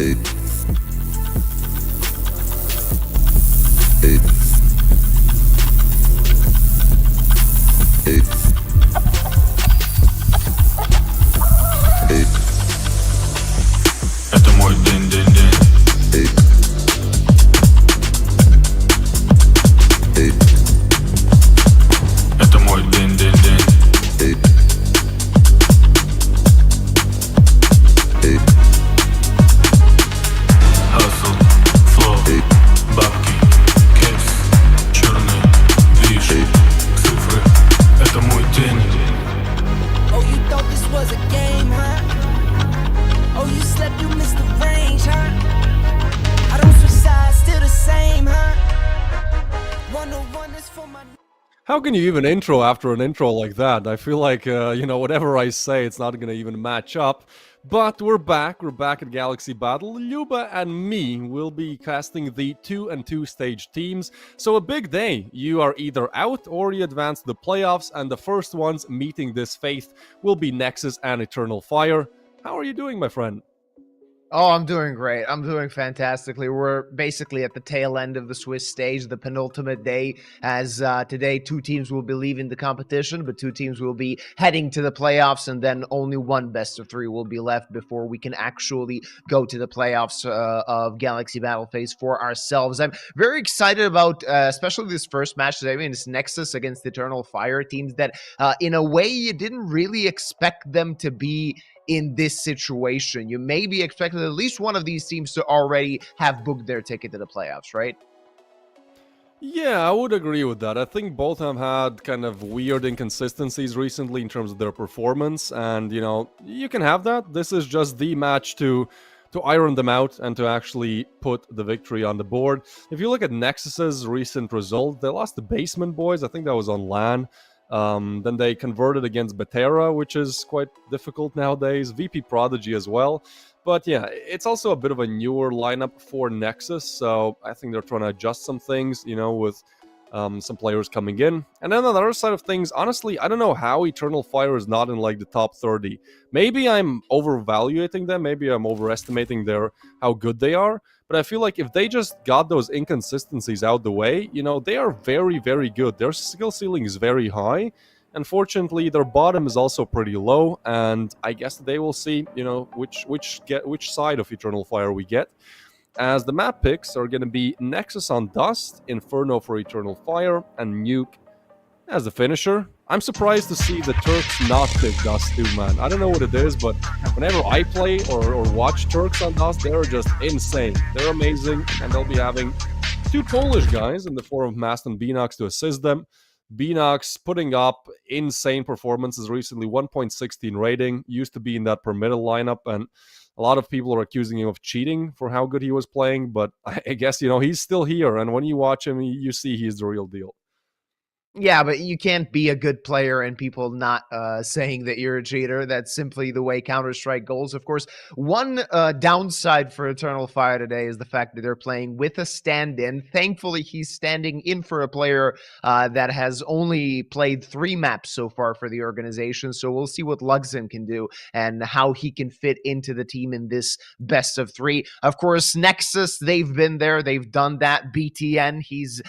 Это мой день-день-день. Это мой день-день-день. Hustle, flow, бабки, кейс, черный движ, цифры. Это мой день. Oh, you thought this was a game, huh? Oh, you slept, you missed the range, huh? I don't switch sides, still the same, huh? 101 is for my... How can you even intro after an intro like that? I feel like, whatever I say, it's not gonna even match up. But we're back at Galaxy Battle. Luba and me will be casting the 2 and 2 stage teams. So a big day. You are either out or you advance to the playoffs, and the first ones meeting this fate will be Nexus and Eternal Fire. How are you doing, my friend? Oh, I'm doing great. I'm doing fantastically. We're basically at the tail end of the Swiss stage, the penultimate day, as today 2 teams will be leaving the competition, but 2 teams will be heading to the playoffs, and then only one best of 3 will be left before we can actually go to the playoffs of Galaxy Battle Phase for ourselves. I'm very excited about especially this first match today. I mean, it's Nexus against Eternal Fire, teams that in a way you didn't really expect them to be in this situation. You maybe expected at least one of these teams to already have booked their ticket to the playoffs, right? Yeah, I would agree with that. I think both have had kind of weird inconsistencies recently in terms of their performance, and you can have that. This is just the match to iron them out and to actually put the victory on the board. If you look at Nexus's recent result, they lost the Basement Boys. I think that was on LAN. Then they converted against Betera, which is quite difficult nowadays. VP Prodigy as well. But yeah, it's also a bit of a newer lineup for Nexus, so I think they're trying to adjust some things, with some players coming in. And then on the other side of things, honestly, I don't know how Eternal Fire is not in like the top 30. Maybe I'm overvaluating them, maybe I'm overestimating how good they are. But I feel like if they just got those inconsistencies out the way, they are very, very good. Their skill ceiling is very high. Unfortunately, their bottom is also pretty low, and I guess they will see, which side of Eternal Fire we get. As the map picks are going to be Nexus on Dust, Inferno for Eternal Fire, and Nuke as the finisher. I'm surprised to see the Turks not pick Dust too, man. I don't know what it is, but whenever I play or watch Turks on Dust, they're just insane. They're amazing, and they'll be having 2 Polish guys in the form of Mast and Beanox to assist them. Beanox putting up insane performances recently, 1.16 rating, used to be in that per middle lineup, and a lot of people are accusing him of cheating for how good he was playing, but I guess, he's still here, and when you watch him, you see he's the real deal. Yeah, but you can't be a good player and people not saying that you're a cheater. That's simply the way Counter-Strike goes. Of course, one downside for Eternal Fire today is the fact that they're playing with a stand-in. Thankfully, he's standing in for a player that has only played 3 maps so far for the organization. So we'll see what Luxon can do and how he can fit into the team in this best of 3. Of course, Nexus, they've been there. They've done that. BTN, he's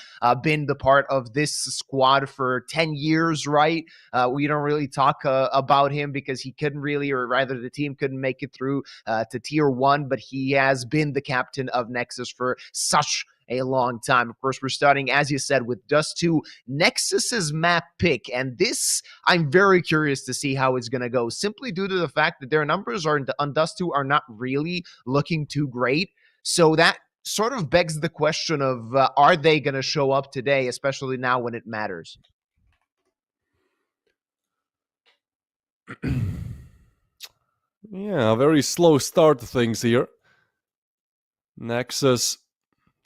been the part of this squad for 10 years, right? We don't really talk about him because he couldn't really, or rather the team couldn't make it through to tier 1, but he has been the captain of Nexus for such a long time. Of course, we're starting, as you said, with Dust 2, Nexus's map pick, and this, I'm very curious to see how it's going to go, simply due to the fact that their numbers on Dust 2 are not really looking too great, so that sort of begs the question of are they going to show up today, especially now when it matters? Yeah, a very slow start to things here. Nexus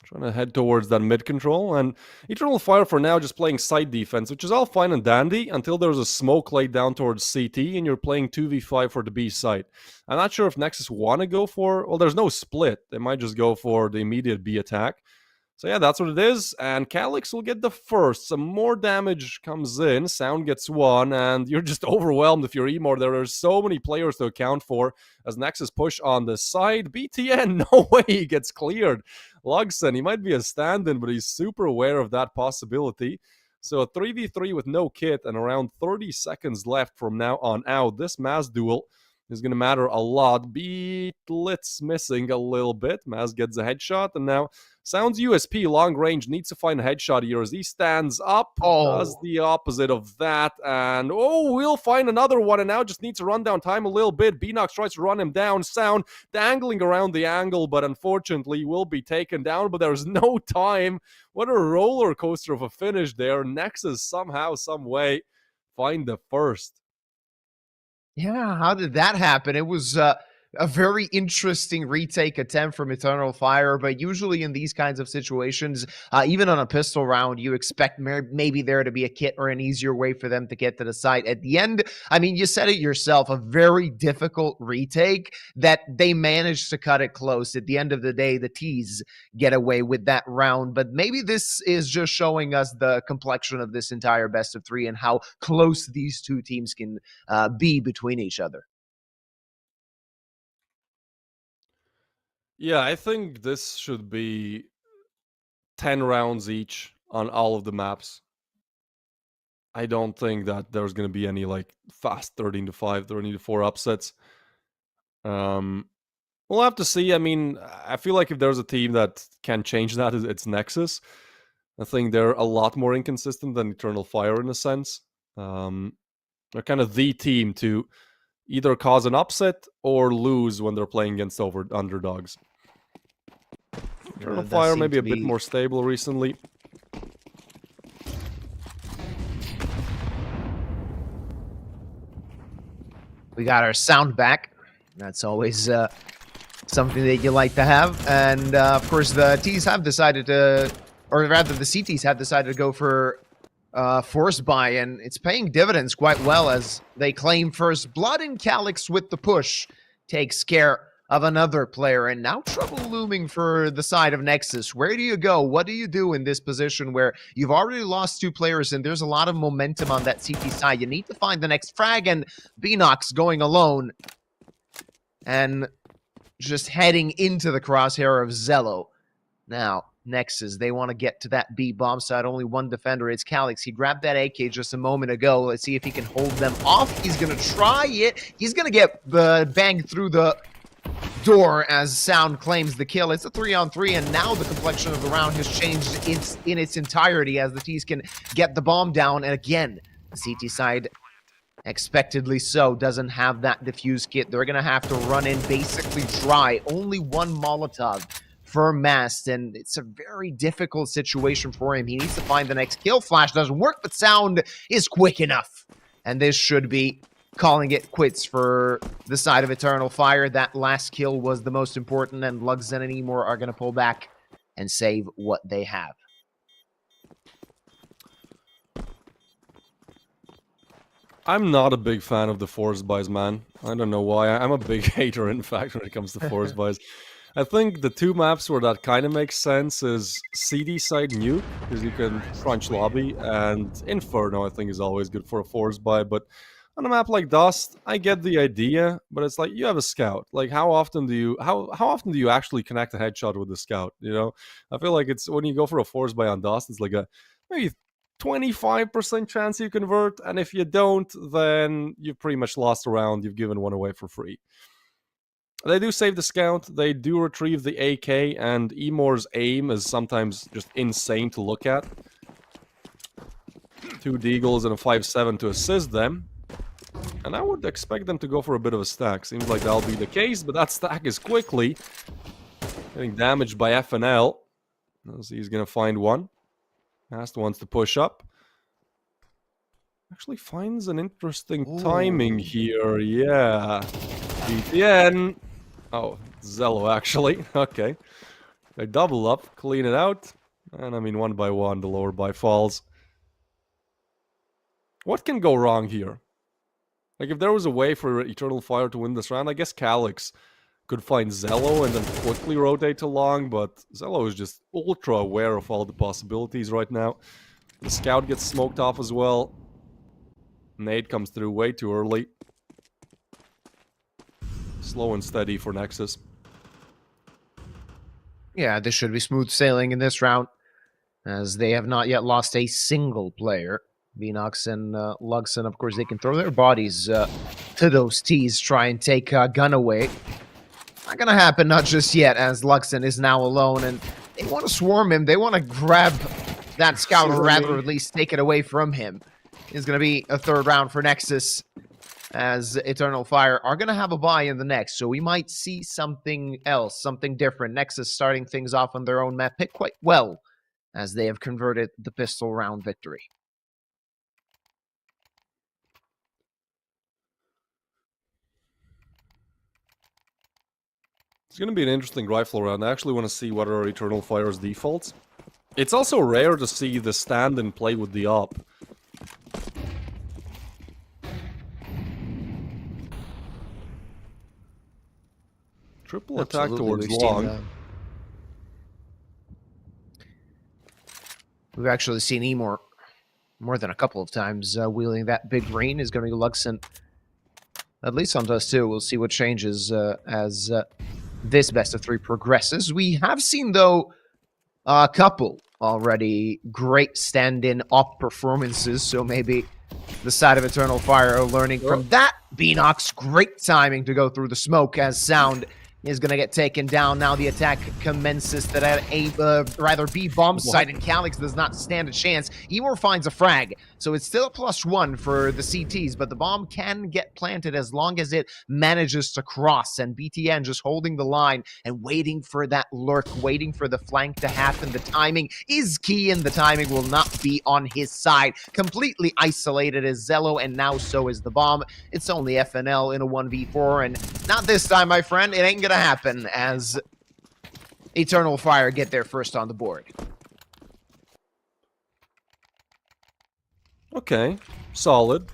trying to head towards that mid control, and Eternal Fire for now just playing side defense, which is all fine and dandy until there's a smoke laid down towards CT and you're playing 2v5 for the B site. I'm not sure if Nexus want to go for, well, there's no split. They might just go for the immediate B attack. So yeah, that's what it is, and Calyx will get the first. Some more damage comes in, Sound gets one, and you're just overwhelmed if you're Emor. There are so many players to account for as Nexus push on the side. BTN, no way he gets cleared. Lugson, he might be a stand-in, but he's super aware of that possibility. So a 3v3 with no kit and around 30 seconds left from now on out. This mass duel is going to matter a lot. Beatlitz missing a little bit. Maz gets a headshot, and now Sound's USP, long range, needs to find a headshot here as he stands up, does the opposite of that, and we'll find another one, and now just needs to run down time a little bit. Beanox tries to run him down. Sound dangling around the angle, but unfortunately will be taken down, but there's no time. What a roller coaster of a finish there. Nexus somehow, some way, find the first. Yeah, how did that happen? It was a very interesting retake attempt from Eternal Fire, but usually in these kinds of situations, even on a pistol round, you expect maybe there to be a kit or an easier way for them to get to the site. At the end, I mean, you said it yourself, a very difficult retake that they managed to cut it close. At the end of the day, the T's get away with that round, but maybe this is just showing us the complexion of this entire best of three and how close these two teams can be between each other. Yeah, I think this should be 10 rounds each on all of the maps. I don't think that there's going to be any like fast 13-5, 13-4 upsets. We'll have to see. I mean, I feel like if there's a team that can change that, it's Nexus. I think they're a lot more inconsistent than Eternal Fire in a sense. They're kind of the team to either cause an upset or lose when they're playing against underdogs. Eternal Fire maybe a bit more stable recently. We got our sound back. That's always something that you like to have. And of course, the T's have decided to, or rather the CTs have decided to go for force buy, and it's paying dividends quite well as they claim first blood, and Calyx with the push takes care of another player. And now trouble looming for the side of Nexus. Where do you go? What do you do in this position where you've already lost two players and there's a lot of momentum on that CT side? You need to find the next frag, and Beanox going alone and just heading into the crosshair of Zello. Now, Nexus, they want to get to that B bomb side. Only one defender. It's Calyx. He grabbed that AK just a moment ago. Let's see if he can hold them off. He's going to try it. He's going to get banged through the door as Sound claims the kill. It's a 3-on-3, and now the complexion of the round has changed in its entirety as the T's can get the bomb down. And again, the CT side, expectedly so, doesn't have that defuse kit. They're going to have to run in basically dry. Only one Molotov for Mast, and it's a very difficult situation for him. He needs to find the next kill. Flash doesn't work, but Sound is quick enough. And this should be calling it quits for the side of Eternal Fire. That last kill was the most important, and Lugson and Emor are going to pull back and save what they have. I'm not a big fan of the force buys, man. I don't know why. I'm a big hater, in fact, when it comes to force buys. I think the two maps where that kind of makes sense is CD side nuke, because you can crunch lobby, and Inferno I think is always good for a force buy, but on a map like Dust, I get the idea, but it's like you have a scout. Like how often do you actually connect a headshot with the scout? You know, I feel like it's when you go for a force buy on Dust, it's like a maybe 25% chance you convert, and if you don't, then you've pretty much lost a round. You've given one away for free. They do save the scout. They do retrieve the AK, and Emor's aim is sometimes just insane to look at. 2 deagles and a 5-7 to assist them. And I would expect them to go for a bit of a stack. Seems like that'll be the case, but that stack is quickly getting damaged by FNL. As he's going to find one. Mast wants to push up. Actually finds an interesting timing here. Yeah. BTN. Oh, Zello actually. Okay. They double up, clean it out. And I mean, one by one, the lower buy falls. What can go wrong here? Like, if there was a way for Eternal Fire to win this round, I guess Calyx Could find Zello and then quickly rotate to long, but Zello is just ultra aware of all the possibilities right now. The scout gets smoked off as well. Nade comes through way too early. Slow and steady for Nexus. Yeah, this should be smooth sailing in this round, as they have not yet lost a single player. Vinox and Luxon, of course, they can throw their bodies to those T's, try and take gun away. Not gonna happen, not just yet, as Luxon is now alone, and they want to swarm him. They want to grab that scout, or rather at least take it away from him. It's gonna be a third round for Nexus, as Eternal Fire are going to have a bye in the next, so we might see something else, something different. Nexus starting things off on their own map pick quite well, as they have converted the pistol round victory. It's going to be an interesting rifle round. I actually want to see what are Eternal Fire's defaults. It's also rare to see the stand and play with the op. Triple attack towards long. We've actually seen Emor more than a couple of times wheeling that big green. Is going to be Luxon. At least sometimes too. We'll see what changes as this best of 3 progresses. We have seen, though, a couple already great stand-in op performances, so maybe the side of Eternal Fire are learning from that. Beanox, great timing to go through the smoke, as Sound is going to get taken down. Now the attack commences that at a rather B bomb site, and Calyx does not stand a chance. Emor finds a frag, so it's still a +1 for the CTs, but the bomb can get planted as long as it manages to cross, and BTN just holding the line and waiting for that lurk, waiting for the flank to happen. The timing is key, and the timing will not be on his side. Completely isolated is Zello, and now so is the bomb. It's only FNL in a 1v4, and not this time, my friend. It ain't gonna happen, as Eternal Fire get there first on the board. Okay, solid.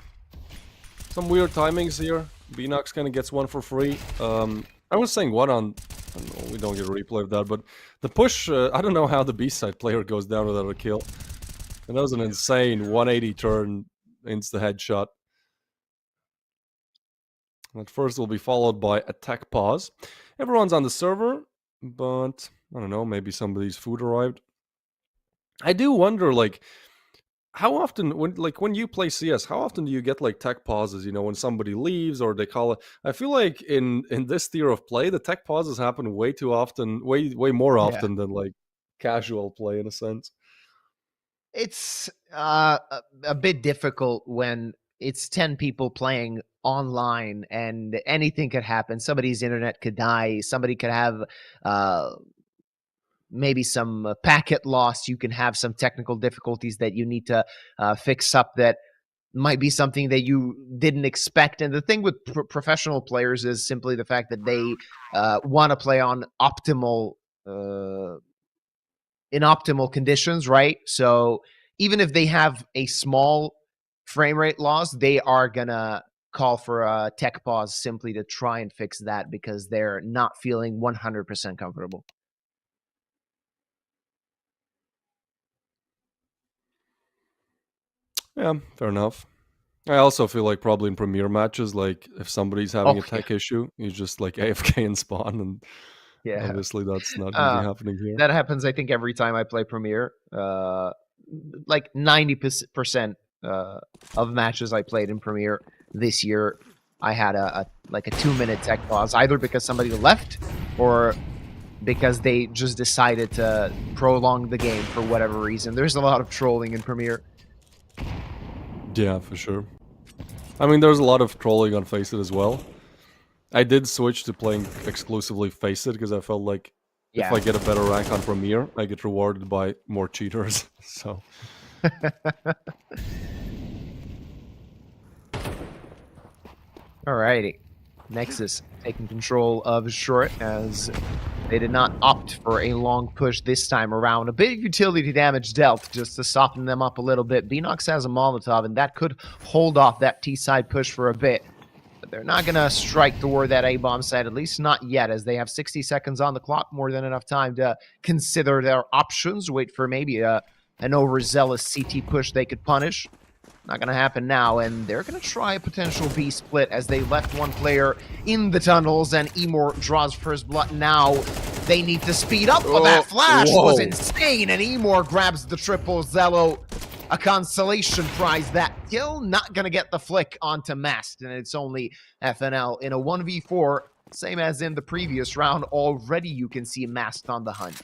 Some weird timings here. Beanox kind of gets one for free. I was saying one on... I don't know, we don't get a replay of that, but the push... I don't know how the B-side player goes down without a kill. And that was an insane 180 turn insta-headshot. At first will be followed by a tech pause. Everyone's on the server, but I don't know, maybe somebody's food arrived. I do wonder, like, how often, when you play CS, how often do you get like tech pauses? You know, when somebody leaves or they call it. I feel like in this tier of play, the tech pauses happen way too often, way more often than like casual play in a sense. It's a bit difficult when it's 10 people playing online and anything could happen. Somebody's internet could die. Somebody could have maybe some packet loss. You can have some technical difficulties that you need to fix up that might be something that you didn't expect. And the thing with professional players is simply the fact that they want to play on optimal in optimal conditions, right? So even if they have a small frame rate loss, they are gonna call for a tech pause simply to try and fix that because they're not feeling 100% comfortable. Yeah, fair enough. I also feel like probably in Premier matches, like if somebody's having a tech issue, you just like AFK and spawn, and obviously that's not going to be happening here. That happens, I think, every time I play Premier. Like 90% of matches I played in Premier this year, I had a 2-minute tech pause, either because somebody left or because they just decided to prolong the game for whatever reason. There's a lot of trolling in Premier. Yeah, for sure. I mean, there's a lot of trolling on Faceit as well. I did switch to playing exclusively Faceit because I felt like if I get a better rank on Premier, I get rewarded by more cheaters. So. Alrighty. Nexus taking control of short as they did not opt for a long push this time around. A bit of utility damage dealt just to soften them up a little bit. Beanox has a Molotov, and that could hold off that T-side push for a bit. But they're not going to strike toward that A-bomb site, at least not yet, as they have 60 seconds on the clock, more than enough time to consider their options, wait for maybe an overzealous CT push they could punish. Not going to happen now, and they're going to try a potential B split as they left one player in the tunnels, and Emor draws first blood. Now they need to speed up, but that flash was insane, and Emor grabs the triple. Zello, a consolation prize. That kill, not going to get the flick onto Mast, and it's only FNL in a 1v4, same as in the previous round. Already you can see Mast on the hunt.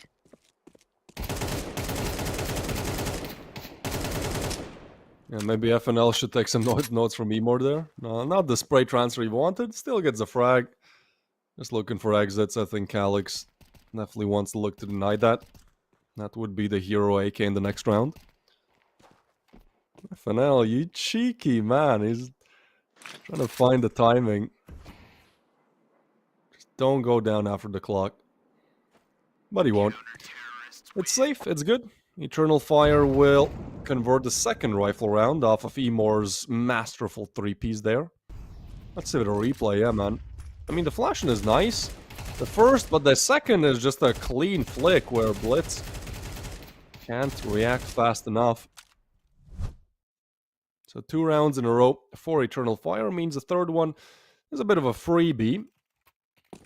Yeah, maybe FNL should take some notes from Emor there. No, not the spray transfer he wanted. Still gets a frag. Just looking for exits. I think Calyx definitely wants to look to deny that. That would be the hero AK in the next round. FNL, you cheeky man. He's trying to find the timing. Just don't go down after the clock. But he won't. It's safe. It's good. Eternal Fire will convert the second rifle round off of Emor's masterful 3-piece there. Let's see the replay, yeah, man. I mean, the flashing is nice. The first, but the second is just a clean flick where Blitz can't react fast enough. So 2 rounds in a row for Eternal Fire means the third one is a bit of a freebie.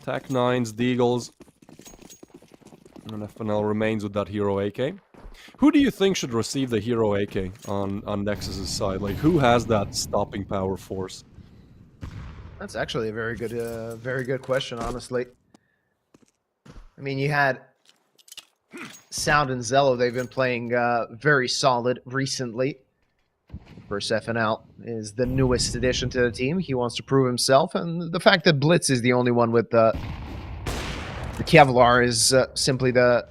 Tech 9s, Deagles. And FNL remains with that hero AK. Who do you think should receive the hero AK on Nexus's side? Like, who has that stopping power force? That's actually a very good question, honestly. I mean, you had Sound and Zello. They've been playing very solid recently. Of course, FNL is the newest addition to the team. He wants to prove himself, and the fact that Blitz is the only one with the Kevlar is simply the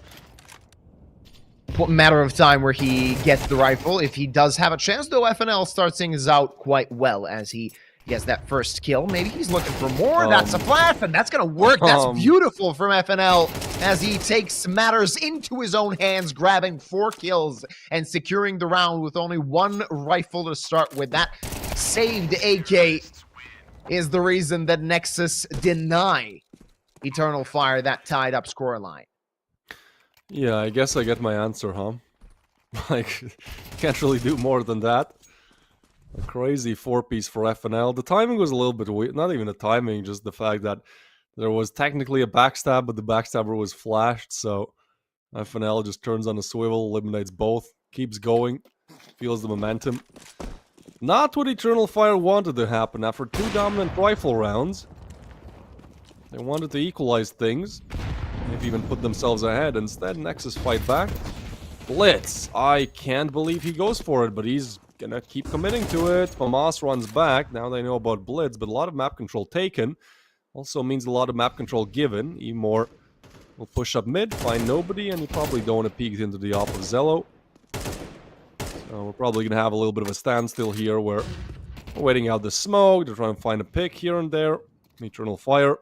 matter of time where he gets the rifle. If he does have a chance, though, FNL starts things out quite well as he gets that first kill. Maybe he's looking for more. That's a flash, and that's going to work. That's beautiful from FNL as he takes matters into his own hands, grabbing 4 kills and securing the round with only 1 rifle to start with. That saved AK is the reason that Nexus deny Eternal Fire that tied up scoreline. Yeah, I guess I get my answer, huh? Like, can't really do more than that. A crazy 4-piece for FNL. The timing was a little bit weird. Not even the timing, just the fact that there was technically a backstab, but the backstabber was flashed, so FNL just turns on a swivel, eliminates both, keeps going, feels the momentum. Not what Eternal Fire wanted to happen after 2 dominant rifle rounds. They wanted to equalize things. Maybe even put themselves ahead. Instead, Nexus fight back. Blitz. I can't believe he goes for it, but he's gonna keep committing to it. Famas runs back. Now they know about Blitz, but a lot of map control taken. Also means a lot of map control given. Emor will push up mid, find nobody, and you probably don't want to peek into the op of Zello. So we're probably gonna have a little bit of a standstill here where we're waiting out the smoke. They're trying to find a pick here and there. Eternal Fire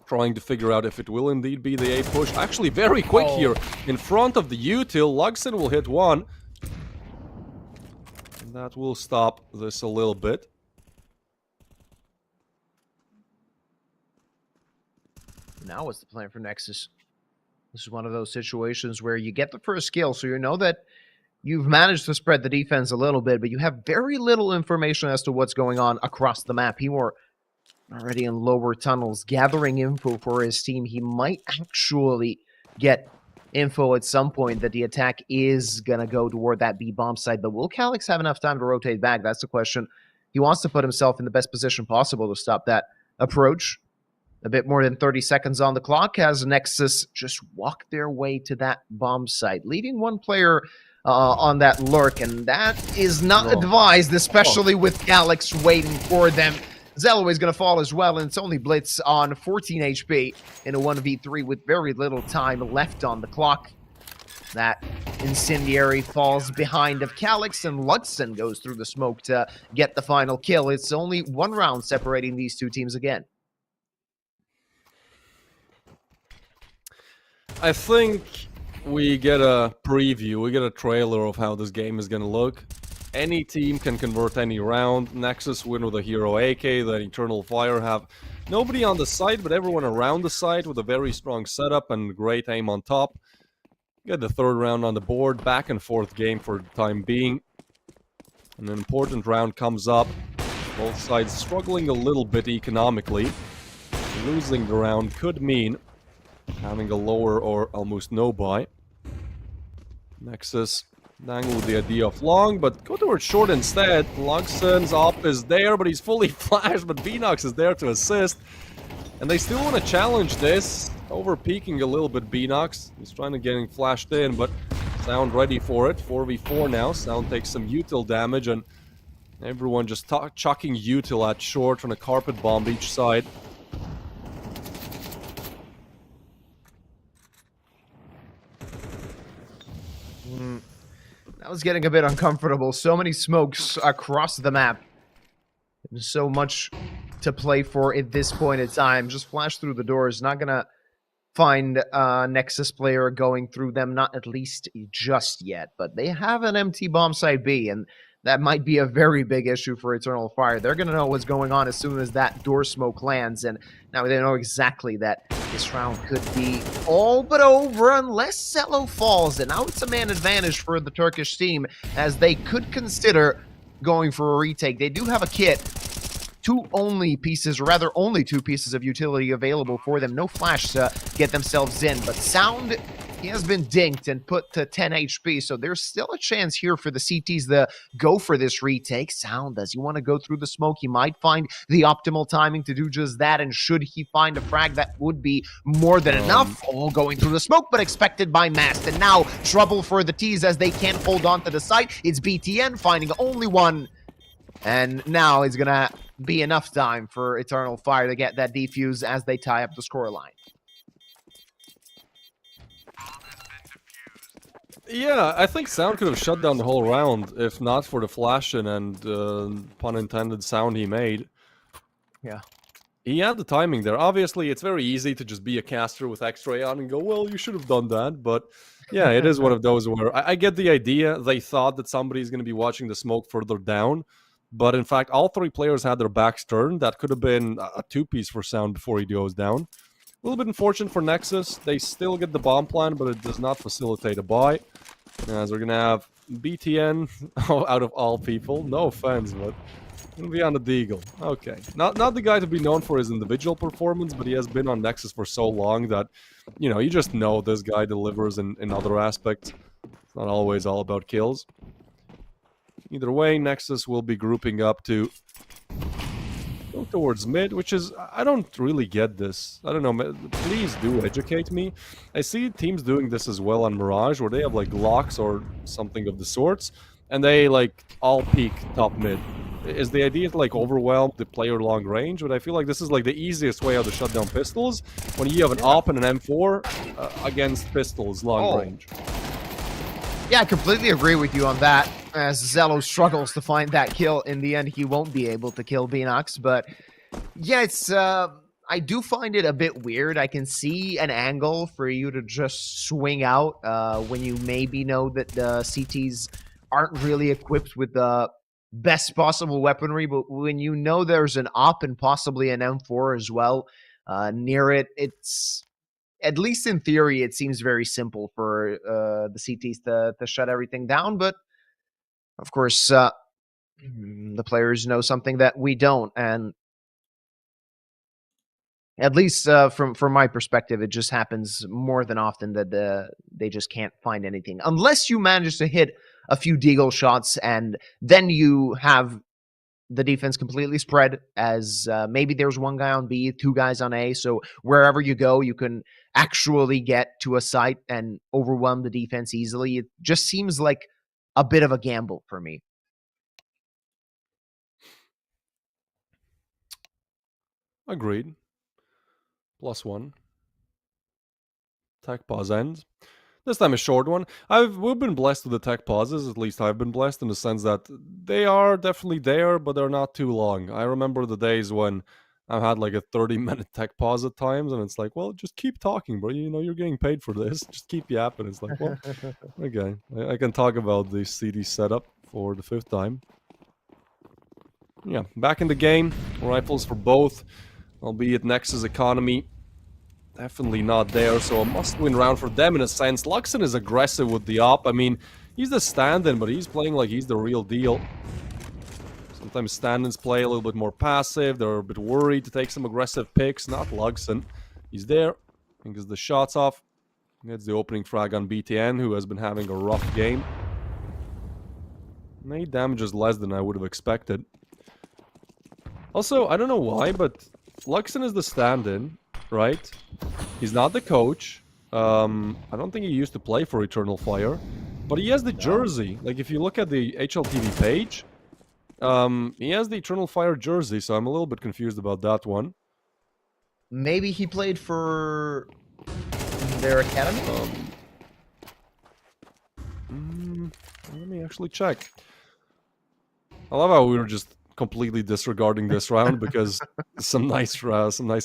trying to figure out if it will indeed be the A push. Actually, very quick here in front of the util. Luxon will hit 1. And that will stop this a little bit. Now what's the plan for Nexus? This is one of those situations where you get the first kill, so you know that you've managed to spread the defense a little bit, but you have very little information as to what's going on across the map. He were already in lower tunnels, gathering info for his team. He might actually get info at some point that the attack is going to go toward that B-bomb site, but will Calyx have enough time to rotate back? That's the question. He wants to put himself in the best position possible to stop that approach. A bit more than 30 seconds on the clock as Nexus just walk their way to that bomb site, leaving 1 player on that lurk, and that is not advised, especially with Calyx waiting for them. Zello is going to fall as well, and it's only Blitz on 14 HP in a 1v3 with very little time left on the clock. That incendiary falls behind of Calyx, and Luxon goes through the smoke to get the final kill. It's only 1 round separating these 2 teams again. I think we get a preview, we get a trailer of how this game is going to look. any team can convert any round. Nexus win with a hero AK, then Eternal Fire have nobody on the side, but everyone around the side with a very strong setup and great aim on top. Get the third round on the board, back and forth game for the time being. An important round comes up. Both sides struggling a little bit economically. Losing the round could mean having a lower or almost no buy. Nexus dangle with the idea of long, but go towards short instead. Luxon's op is there, but he's fully flashed, but Beanox is there to assist. And they still want to challenge this. Over-peaking a little bit, Beanox. He's trying to get flashed in, but Sound ready for it. 4v4 now. Sound takes some util damage, and everyone just chucking util at short, trying to carpet bomb each side. That was getting a bit uncomfortable. So many smokes across the map. And so much to play for at this point in time. Just flash through the doors. Not going to find a Nexus player going through them. Not at least just yet. But they have an empty bomb site B. And that might be a very big issue for Eternal Fire. They're going to know what's going on as soon as that door smoke lands. And now they know exactly that this round could be all but over unless Cello falls. And now it's a man advantage for the Turkish team as they could consider going for a retake. They do have a kit. Only two pieces of utility available for them. No flash to get themselves in. But Sound, he has been dinked and put to 10 HP. So there's still a chance here for the CTs to go for this retake. Sound, does he want to go through the smoke? He might find the optimal timing to do just that. And should he find a frag, that would be more than enough. All going through the smoke, but expected by Mast. And now trouble for the T's as they can't hold on to the site. It's BTN finding only one. And now it's going to be enough time for Eternal Fire to get that defuse as they tie up the scoreline. Yeah, I think Sound could have shut down the whole round if not for the flash in and pun intended sound he made. Yeah. He had the timing there. Obviously, it's very easy to just be a caster with X-ray on and go, well, you should have done that. But yeah, it is one of those where I get the idea. They thought that somebody's going to be watching the smoke further down. But in fact, all three players had their backs turned. That could have been a two-piece for Sound before he goes down. A little bit unfortunate for Nexus. They still get the bomb plan, but it does not facilitate a buy. As we're going to have BTN out of all people. No offense, but going to be on the Deagle. Okay. Not the guy to be known for his individual performance, but he has been on Nexus for so long that, you know, you just know this guy delivers in other aspects. It's not always all about kills. Either way, Nexus will be grouping up to go towards mid, which is... I don't really get this. I don't know. Please do educate me. I see teams doing this as well on Mirage, where they have, like, locks or something of the sorts, and they, like, all peek top mid. Is the idea to, like, overwhelm the player long range? But I feel like this is, like, the easiest way how to shut down pistols, when you have an AWP and an M4 against pistols long range. Yeah, I completely agree with you on that. As Zello struggles to find that kill, in the end, he won't be able to kill Beanox. But yeah, it's I do find it a bit weird. I can see an angle for you to just swing out when you maybe know that the CTs aren't really equipped with the best possible weaponry. But when you know there's an AWP and possibly an M4 as well near it, it's... At least in theory, it seems very simple for the CTs to shut everything down. But, of course, the players know something that we don't. And at least from my perspective, it just happens more than often that they just can't find anything. Unless you manage to hit a few deagle shots, and then you have the defense completely spread, as maybe there's one guy on B, two guys on A. So wherever you go, you can actually get to a site and overwhelm the defense easily. It just seems like a bit of a gamble for me. Agreed. +1. Tech pause ends. This time a short one. We've been blessed with the tech pauses, at least I've been blessed in the sense that they are definitely there, but they're not too long. I remember the days when I've had like a 30-minute tech pause at times, and it's like, well, just keep talking, bro. You know, you're getting paid for this. Just keep yapping. It's like, well, okay. I can talk about the CD setup. for the 5th time. Yeah, back in the game. Rifles for both, albeit Nexus economy definitely not there, so a must-win round for them in a sense. Luxon is aggressive with the op. I mean, he's the stand-in, but he's playing like he's the real deal. Sometimes stand-ins play a little bit more passive. They're a bit worried to take some aggressive picks. Not Luxon. He's there. I think gets the shots off. Gets the opening frag on BTN, who has been having a rough game. 8 damage is less than I would have expected. Also, I don't know why, but Luxon is the stand-in, right? He's not the coach. I don't think he used to play for Eternal Fire, but he has the jersey. Like, if you look at the HLTV page, he has the Eternal Fire jersey, so I'm a little bit confused about that one. Maybe he played for their academy? Let me actually check. I love how we were just completely disregarding this round because some nice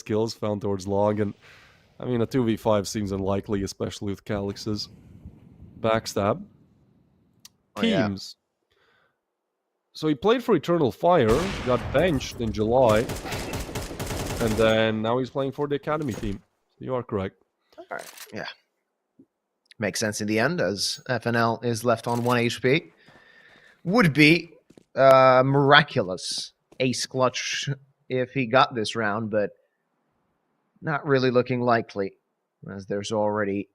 kills found towards Log, and I mean a 2v5 seems unlikely, especially with Calix's backstab. Teams. So he played for Eternal Fire, got benched in July, and then now he's playing for the Academy team. You are correct. All right, yeah. Makes sense in the end, as FNL is left on 1 HP. Would be miraculous ace clutch if he got this round, but not really looking likely, as there's already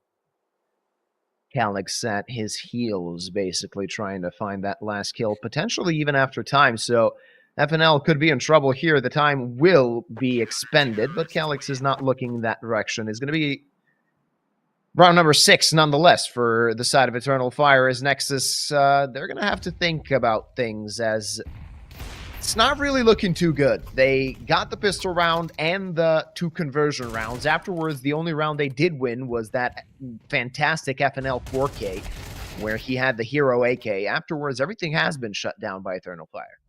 Calix at his heels, basically trying to find that last kill, potentially even after time. So FNL could be in trouble here. The time will be expended, but Calix is not looking that direction. It's going to be round number 6, nonetheless, for the side of Eternal Fire. As Nexus, they're going to have to think about things, as it's not really looking too good. They got the pistol round and the 2 conversion rounds. Afterwards, the only round they did win was that fantastic FNL 4K, where he had the hero AK. Afterwards, everything has been shut down by Eternal Fire.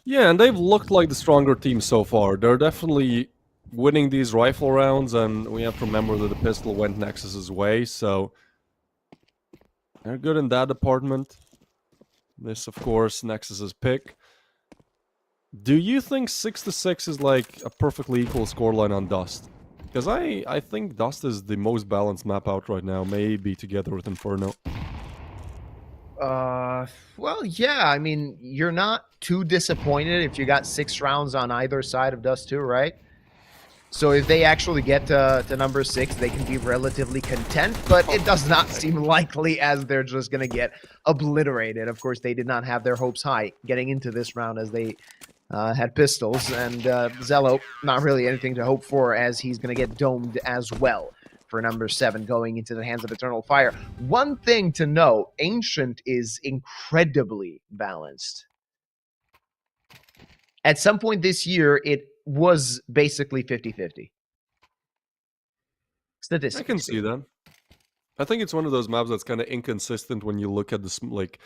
Yeah, and they've looked like the stronger team so far. They're definitely winning these rifle rounds, and we have to remember that the pistol went Nexus's way, so they're good in that department. This, of course, Nexus's pick. Do you think 6-6 is like a perfectly equal scoreline on Dust? Because I think Dust is the most balanced map out right now, maybe together with Inferno. Well, yeah, I mean, you're not too disappointed if you got 6 rounds on either side of Dust 2, right? So if they actually get to number 6, they can be relatively content, but it does not seem likely, as they're just going to get obliterated. Of course, they did not have their hopes high getting into this round, as they had pistols, and Zello, not really anything to hope for, as he's going to get domed as well for number 7 going into the hands of Eternal Fire. One thing to note, Ancient is incredibly balanced. At some point this year, it was basically 50-50. Statistically. I can see that. I think it's one of those maps that's kind of inconsistent when you look at this like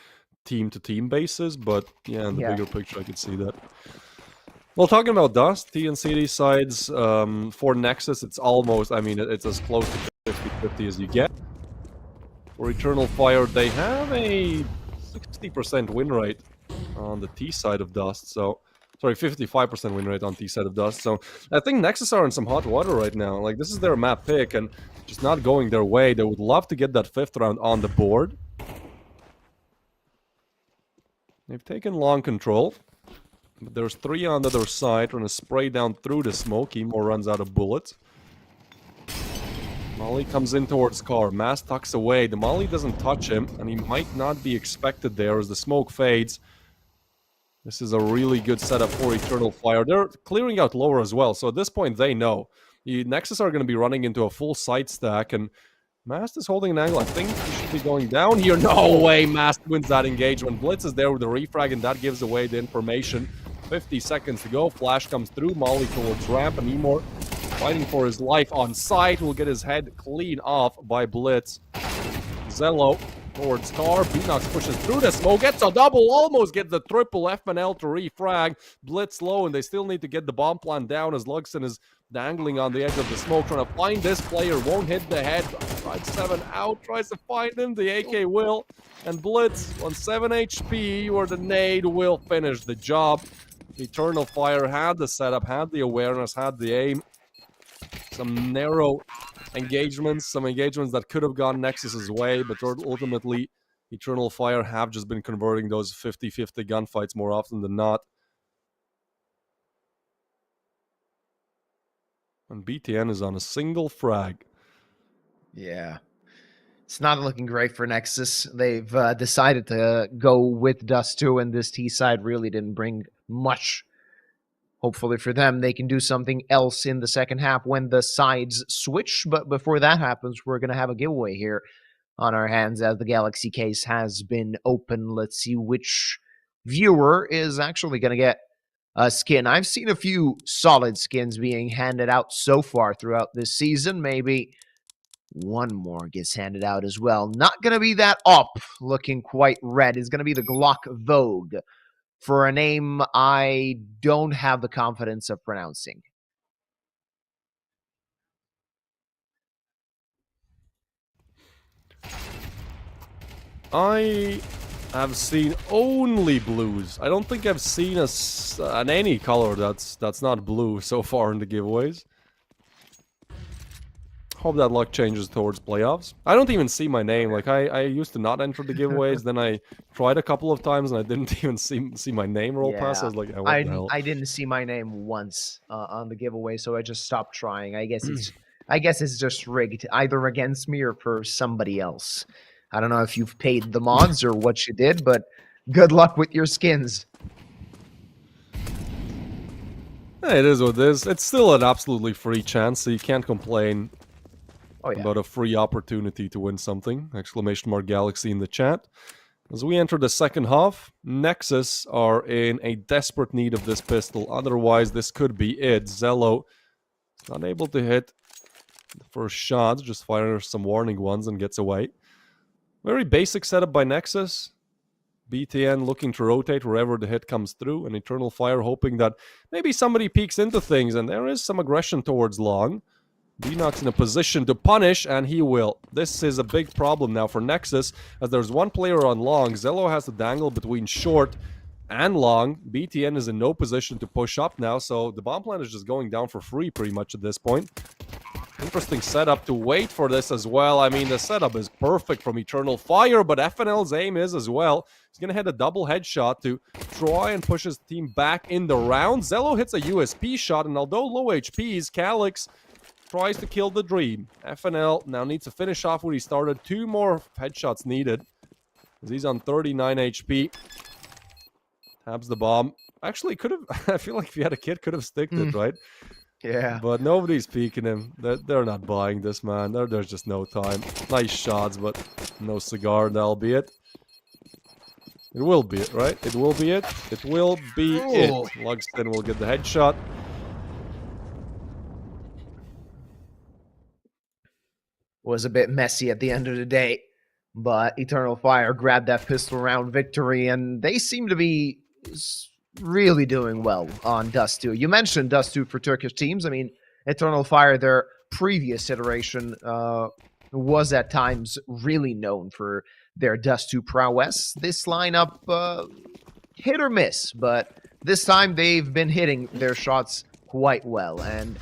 team-to-team basis, but yeah, in the bigger picture, I could see that. Well, talking about Dust, T and CD sides, for Nexus, it's almost, I mean, it's as close to 50-50 as you get. For Eternal Fire, they have a 60% win rate on the T side of Dust, so... Sorry, 55% win rate on T side of Dust, so I think Nexus are in some hot water right now. Like, this is their map pick, and just not going their way. They would love to get that 5th round on the board. They've taken long control. But there's 3 on the other side, trying to spray down through the smoke. Emo runs out of bullets. Molly comes in towards car. Mass tucks away. The Molly doesn't touch him, and he might not be expected there as the smoke fades. This is a really good setup for Eternal Fire. They're clearing out lower as well, so at this point they know. The Nexus are going to be running into a full side stack, and Mast is holding an angle. I think he should be going down here. No way! Mast wins that engagement. Blitz is there with the refrag, and that gives away the information. 50 seconds to go. Flash comes through. Molly towards ramp, and Emor fighting for his life on site. Will get his head clean off by Blitz. Zello towards car. Beanox pushes through the smoke. Gets a double. Almost gets the triple FNL to refrag. Blitz low, and they still need to get the bomb plan down, as Luxon is dangling on the edge of the smoke, trying to find this player, won't hit the head. Right 7 out, tries to find him, the AK will, and Blitz on 7 HP, or the nade will finish the job. Eternal Fire had the setup, had the awareness, had the aim. Some narrow engagements, some engagements that could have gone Nexus's way, but ultimately Eternal Fire have just been converting those 50-50 gunfights more often than not. And BTN is on a single frag. Yeah. It's not looking great for Nexus. They've decided to go with Dust 2, and this T side really didn't bring much. Hopefully for them, they can do something else in the second half when the sides switch. But before that happens, we're going to have a giveaway here on our hands as the Galaxy case has been open. Let's see which viewer is actually going to get a skin. I've seen a few solid skins being handed out so far throughout this season. Maybe one more gets handed out as well. Not going to be that op looking quite red. It's going to be the Glock Vogue for a name I don't have the confidence of pronouncing. I have seen only blues. I don't think I've seen an any color that's not blue so far in the giveaways. Hope that luck changes towards playoffs. I don't even see my name. Like I used to not enter the giveaways. Then I tried a couple of times and I didn't even see my name roll past. I was like, oh, what the hell? I didn't see my name once on the giveaway, so I just stopped trying. I guess it's just rigged, either against me or for somebody else. I don't know if you've paid the mods or what you did, but good luck with your skins. It is what it is. It's still an absolutely free chance, so you can't complain about a free opportunity to win something. Exclamation mark Galaxy in the chat. As we enter the second half, Nexus are in a desperate need of this pistol. Otherwise, this could be it. Zello is not able to hit the first shot, just fires some warning ones and gets away. Very basic setup by Nexus. BTN looking to rotate wherever the hit comes through, and Eternal Fire hoping that maybe somebody peeks into things, and there is some aggression towards long. Denox in a position to punish, and he will. This is a big problem now for Nexus, as there's one player on long. Zello has to dangle between short and long. BTN is in no position to push up now, so the bomb plant is just going down for free pretty much at this point. Interesting setup to wait for this as well. I mean, the setup is perfect from Eternal Fire, but FNL's aim is as well. He's going to hit a double headshot to try and push his team back in the round. Zello hits a USP shot, and although low HPs, Calyx tries to kill the dream. FNL now needs to finish off what he started. 2 more headshots needed, as he's on 39 HP. Tabs the bomb. Actually, could have... I feel like if he had a kid, could have sticked it, right? Yeah. But nobody's peeking him. They're not buying this, man. There's just no time. Nice shots, but no cigar, that'll be it. It will be it, right? It will be it. It will be it. Lugston will get the headshot. Was a bit messy at the end of the day, but Eternal Fire grabbed that pistol round victory, and they seem to be really doing well on Dust 2. You mentioned Dust 2 for Turkish teams. I mean, Eternal Fire, their previous iteration, was at times really known for their Dust 2 prowess. This lineup, hit or miss, but this time they've been hitting their shots quite well, and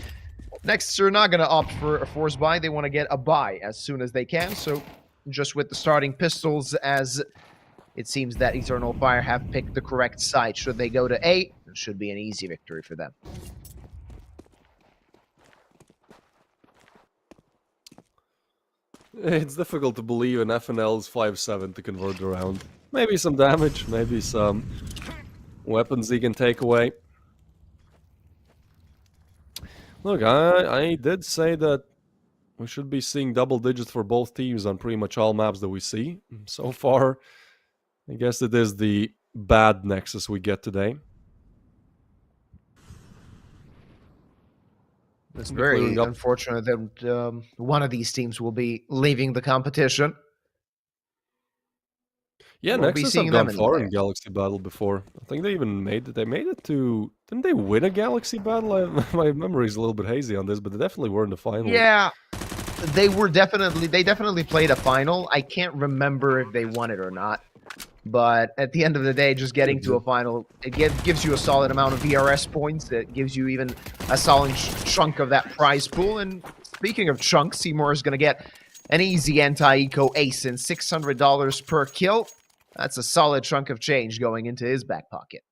Nexus are not going to opt for a force buy. They want to get a buy as soon as they can, so just with the starting pistols, as it seems that Eternal Fire have picked the correct side. Should they go to A, it should be an easy victory for them. It's difficult to believe in FNL's 5-7 to convert the round. Maybe some damage, maybe some weapons he can take away. Look, I did say that we should be seeing double digits for both teams on pretty much all maps that we see. So far, I guess it is the bad Nexus we get today. It's very unfortunate that one of these teams will be leaving the competition. Yeah, We'll be Nexus seeing have them gone in far there. in Galaxy Battle before. I think they even made it. They made it to. Didn't they win a Galaxy Battle? My memory is a little bit hazy on this, but they definitely were in the finals. Yeah, they definitely played a final. I can't remember if they won it or not. But at the end of the day, just getting to a final, it gives you a solid amount of VRS points. It gives you even a solid chunk of that prize pool. And speaking of chunks, Seymour is going to get an easy anti-eco ace and $600 per kill. That's a solid chunk of change going into his back pocket.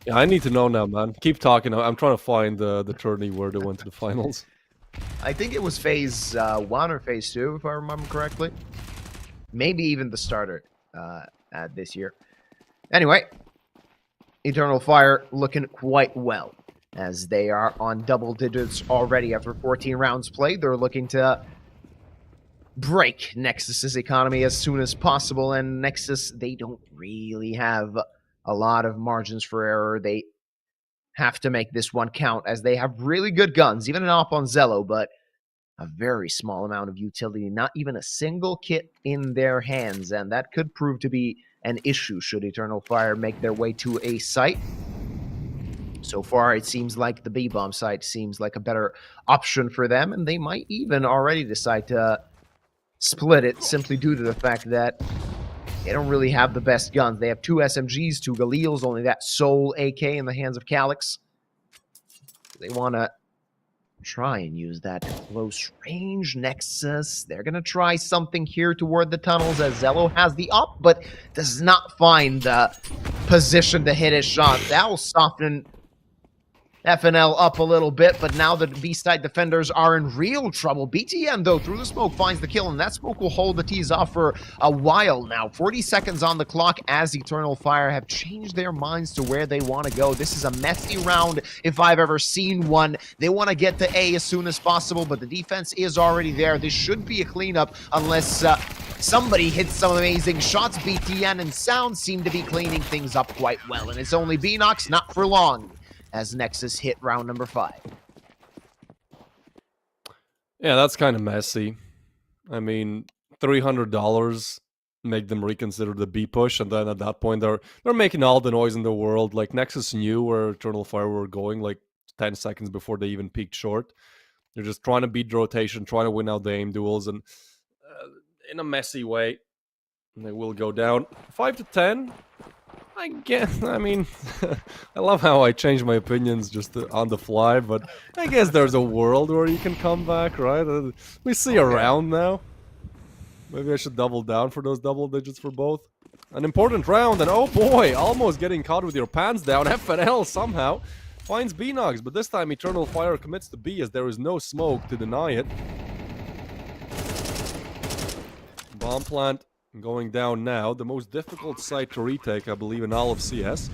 Yeah, I need to know now, man. Keep talking. I'm trying to find the tourney where they went to the finals. I think it was phase 1 or phase 2, if I remember correctly. Maybe even the starter this year. Anyway, Eternal Fire looking quite well, as they are on double digits already after 14 rounds played. They're looking to break Nexus's economy as soon as possible, and Nexus, they don't really have a lot of margins for error. They have to make this one count, as they have really good guns, even an op on Zello, but a very small amount of utility, not even a single kit in their hands, and that could prove to be an issue should Eternal Fire make their way to a site. So far, it seems like the B-bomb site seems like a better option for them, and they might even already decide to split it simply due to the fact that they don't really have the best guns. They have 2 SMGs, 2 Galils, only that Soul AK in the hands of Calyx. They want to try and use that close range Nexus. They're going to try something here toward the tunnels, as Zello has the up, but does not find the position to hit his shot. That will soften FNL up a little bit, but now the B-side defenders are in real trouble. BTN, though, through the smoke finds the kill, and that smoke will hold the T's off for a while now. 40 seconds on the clock as Eternal Fire have changed their minds to where they want to go. This is a messy round if I've ever seen one. They want to get to A as soon as possible, but the defense is already there. This should be a cleanup unless somebody hits some amazing shots. BTN and Sound seem to be cleaning things up quite well, and it's only Beanox, not for long, as Nexus hit round number 5. Yeah, that's kind of messy. I mean, $300 make them reconsider the B push, and then at that point they're making all the noise in the world. Like, Nexus knew where Eternal Fire were going like 10 seconds before they even peaked short. They're just trying to beat the rotation, trying to win out the aim duels, and in a messy way, they will go down 5 to 10. I guess, I mean, I love how I change my opinions just on the fly, but I guess there's a world where you can come back, right? We see a round now. Maybe I should double down for those double digits for both. An important round, and oh boy, almost getting caught with your pants down. FNL somehow finds Beanox, but this time Eternal Fire commits to B as there is no smoke to deny it. Bomb plant going down now. The most difficult site to retake, I believe, in all of CS.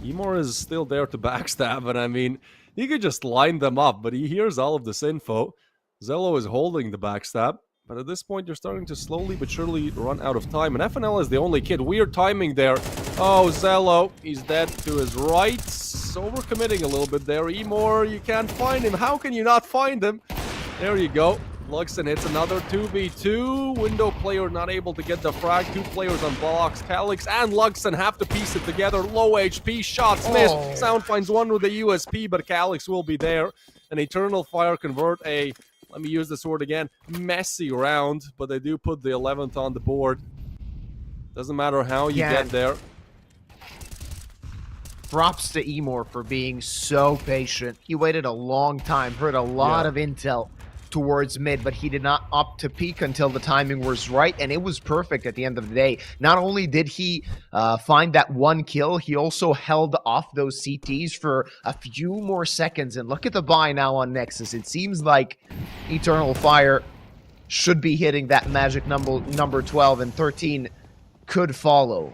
Emor is still there to backstab, and I mean, he could just line them up, but he hears all of this info. Zello is holding the backstab, but at this point, you're starting to slowly but surely run out of time, and FNL is the only kid. Weird timing there. Oh, Zello, he's dead to his right. Overcommitting a little bit there. Emor, you can't find him. How can you not find him? There you go. Luxon hits another 2v2. Window player not able to get the frag. 2 players on blocks. Calyx and Luxon have to piece it together. Low HP, shots missed. Sound finds one with a USP, but Calyx will be there. And Eternal Fire convert a, let me use this word again, messy round, but they do put the 11th on the board. Doesn't matter how you get there. Props to Emor for being so patient. He waited a long time, heard a lot of intel towards mid, but he did not opt to peek until the timing was right, and it was perfect at the end of the day. Not only did he find that one kill, he also held off those CTs for a few more seconds, and look at the buy now on Nexus. It seems like Eternal Fire should be hitting that magic number 12, and 13 could follow.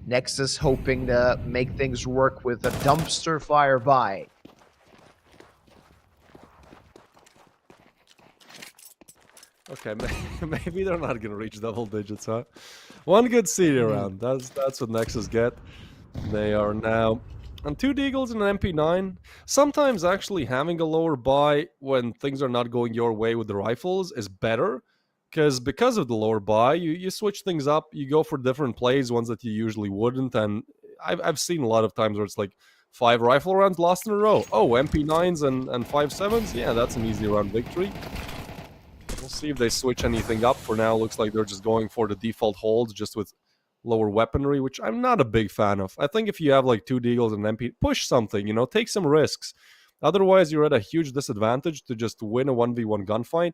Nexus hoping to make things work with a dumpster fire buy. Okay, maybe they're not gonna reach double digits, huh? One good CD round. That's what Nexus get. They are now And 2 Deagles and an MP9. Sometimes actually having a lower buy when things are not going your way with the rifles is better. Because of the lower buy, you switch things up, you go for different plays, ones that you usually wouldn't. And I've seen a lot of times where it's like 5 rifle rounds lost in a row. Oh, MP9s and 5.7s? Yeah, that's an easy round victory. We'll see if they switch anything up. For now, looks like they're just going for the default holds, just with lower weaponry, which I'm not a big fan of. I think if you have like 2 Deagles and MP, push something, take some risks. Otherwise, you're at a huge disadvantage to just win a 1v1 gunfight,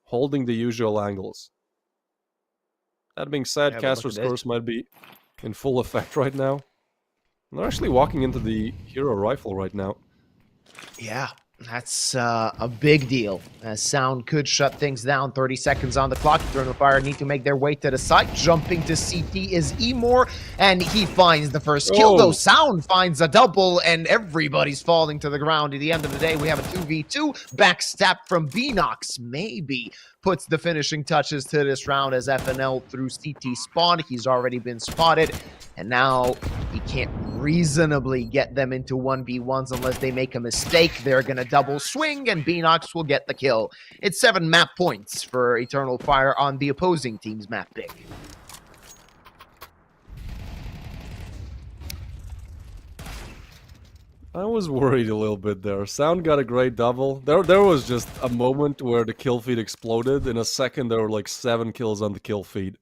holding the usual angles. That being said, Yeah, but look Caster's at this. Curse might be in full effect right now. They're actually walking into the hero rifle right now. Yeah, that's a big deal. As Sound could shut things down. 30 seconds on the clock. Eternal Fire need to make their way to the site. Jumping to CT is Emor, and he finds the first kill, though. Sound finds a double, and everybody's falling to the ground. At the end of the day, we have a 2v2. Backstab from Beanox maybe puts the finishing touches to this round as FNL through CT spawn. He's already been spotted, and now he can't reasonably get them into 1v1s unless they make a mistake. They're going to double swing, and Beanox will get the kill. It's 7 map points for Eternal Fire on the opposing team's map pick. I was worried a little bit there. Sound got a great double. There was just a moment where the kill feed exploded. In a second, there were like 7 kills on the kill feed.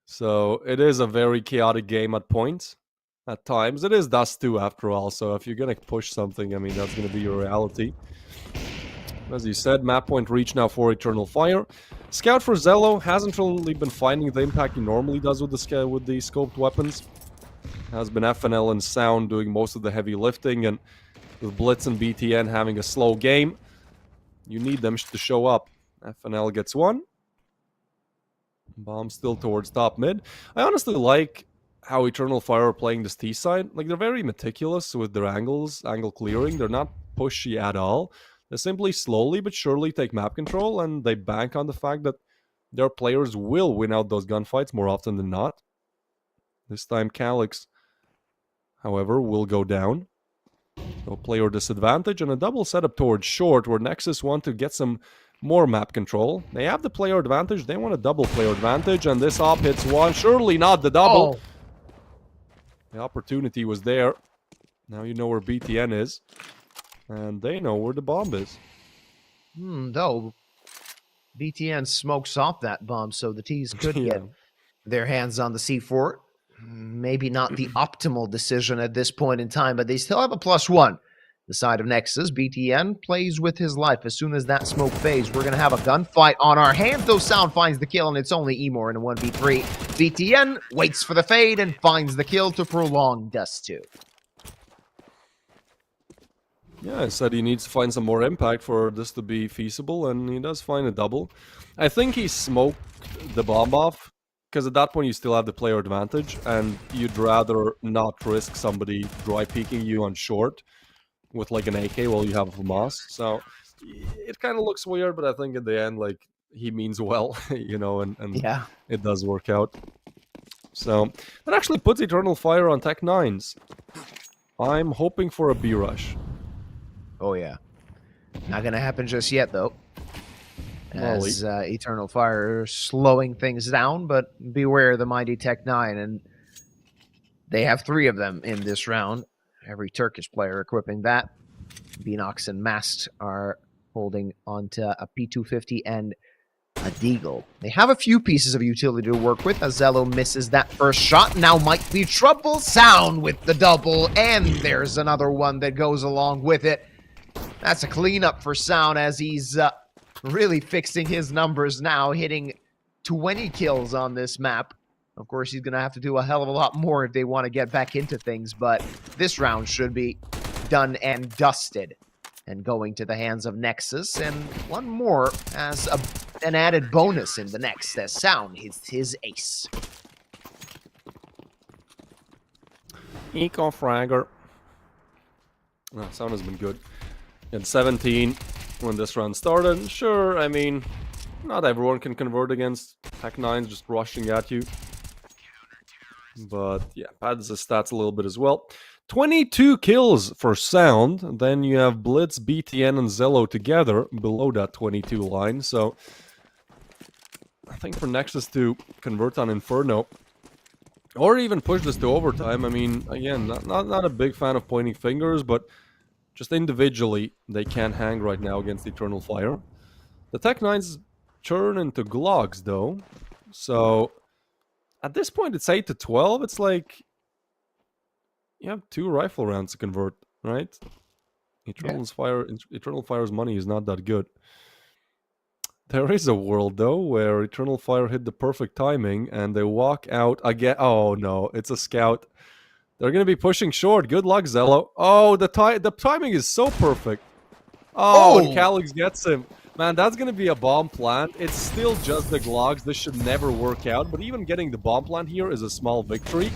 So it is a very chaotic game at points. At times. It is Dust 2 after all, so if you're going to push something, I mean, that's going to be your reality. As you said, map point reach now for Eternal Fire. Scout for Zello hasn't really been finding the impact he normally does with the scoped weapons. Has been FNL and Sound doing most of the heavy lifting, and with Blitz and BTN having a slow game, you need them to show up. FNL gets one. Bomb still towards top mid. I honestly like how Eternal Fire are playing this T side. Like, they're very meticulous with their angle clearing. They're not pushy at all. They simply slowly but surely take map control, and they bank on the fact that their players will win out those gunfights more often than not. This time Calyx, however, will go down. No player disadvantage, and a double setup towards short, where Nexus want to get some more map control. They have the player advantage. They want a double player advantage, and this op hits one. Surely not the double. Oh. The opportunity was there. Now you know where BTN is. And they know where the bomb is. Though, BTN smokes off that bomb, so the T's could get their hands on the C4. Maybe not the optimal decision at this point in time, but they still have a +1. The side of Nexus, BTN plays with his life. As soon as that smoke fades, we're going to have a gunfight on our hands. Though Sound finds the kill, and it's only Emor in a 1v3. BTN waits for the fade and finds the kill to prolong Dust 2. Yeah, I said he needs to find some more impact for this to be feasible, and he does find a double. I think he smoked the bomb off, because at that point you still have the player advantage, and you'd rather not risk somebody dry peeking you on short with like an AK while you have a FAMAS. So it kind of looks weird, but I think at the end, like, he means well, and yeah, it does work out. So that actually puts Eternal Fire on Tech 9s. I'm hoping for a B rush. Oh yeah, not gonna happen just yet though. As Eternal Fire slowing things down, but beware the mighty Tech 9, and they have 3 of them in this round. Every Turkish player equipping that. Beanox and Mast are holding onto a P250 and a Deagle. They have a few pieces of utility to work with. Azello misses that first shot. Now might be trouble. Sound with the double, and there's another one that goes along with it. That's a cleanup for Sound as he's really fixing his numbers now, hitting 20 kills on this map. Of course, he's going to have to do a hell of a lot more if they want to get back into things, but this round should be done and dusted. And going to the hands of Nexus, and one more as an added bonus in the next, as Sound hits his ace. Eco Fragger. Oh, Sound has been good. At 17 when this round started. Sure, I mean, not everyone can convert against Tech 9s just rushing at you. But yeah, pads his stats a little bit as well. 22 kills for Sound. Then you have Blitz, BTN, and Zello together below that 22 line. So I think for Nexus to convert on Inferno, or even push this to overtime, I mean, again, not a big fan of pointing fingers, but just individually, they can't hang right now against Eternal Fire. The Tech 9s turn into Glogs, though. So at this point, it's 8 to 12. It's like you have 2 rifle rounds to convert, right? Eternal Fire's money is not that good. There is a world, though, where Eternal Fire hit the perfect timing and they walk out again. Oh, no, it's a scout. They're going to be pushing short. Good luck, Zello. Oh, the timing is so perfect. Oh, and Calix gets him. Man, that's going to be a bomb plant. It's still just the Glogs. This should never work out. But even getting the bomb plant here is a small victory.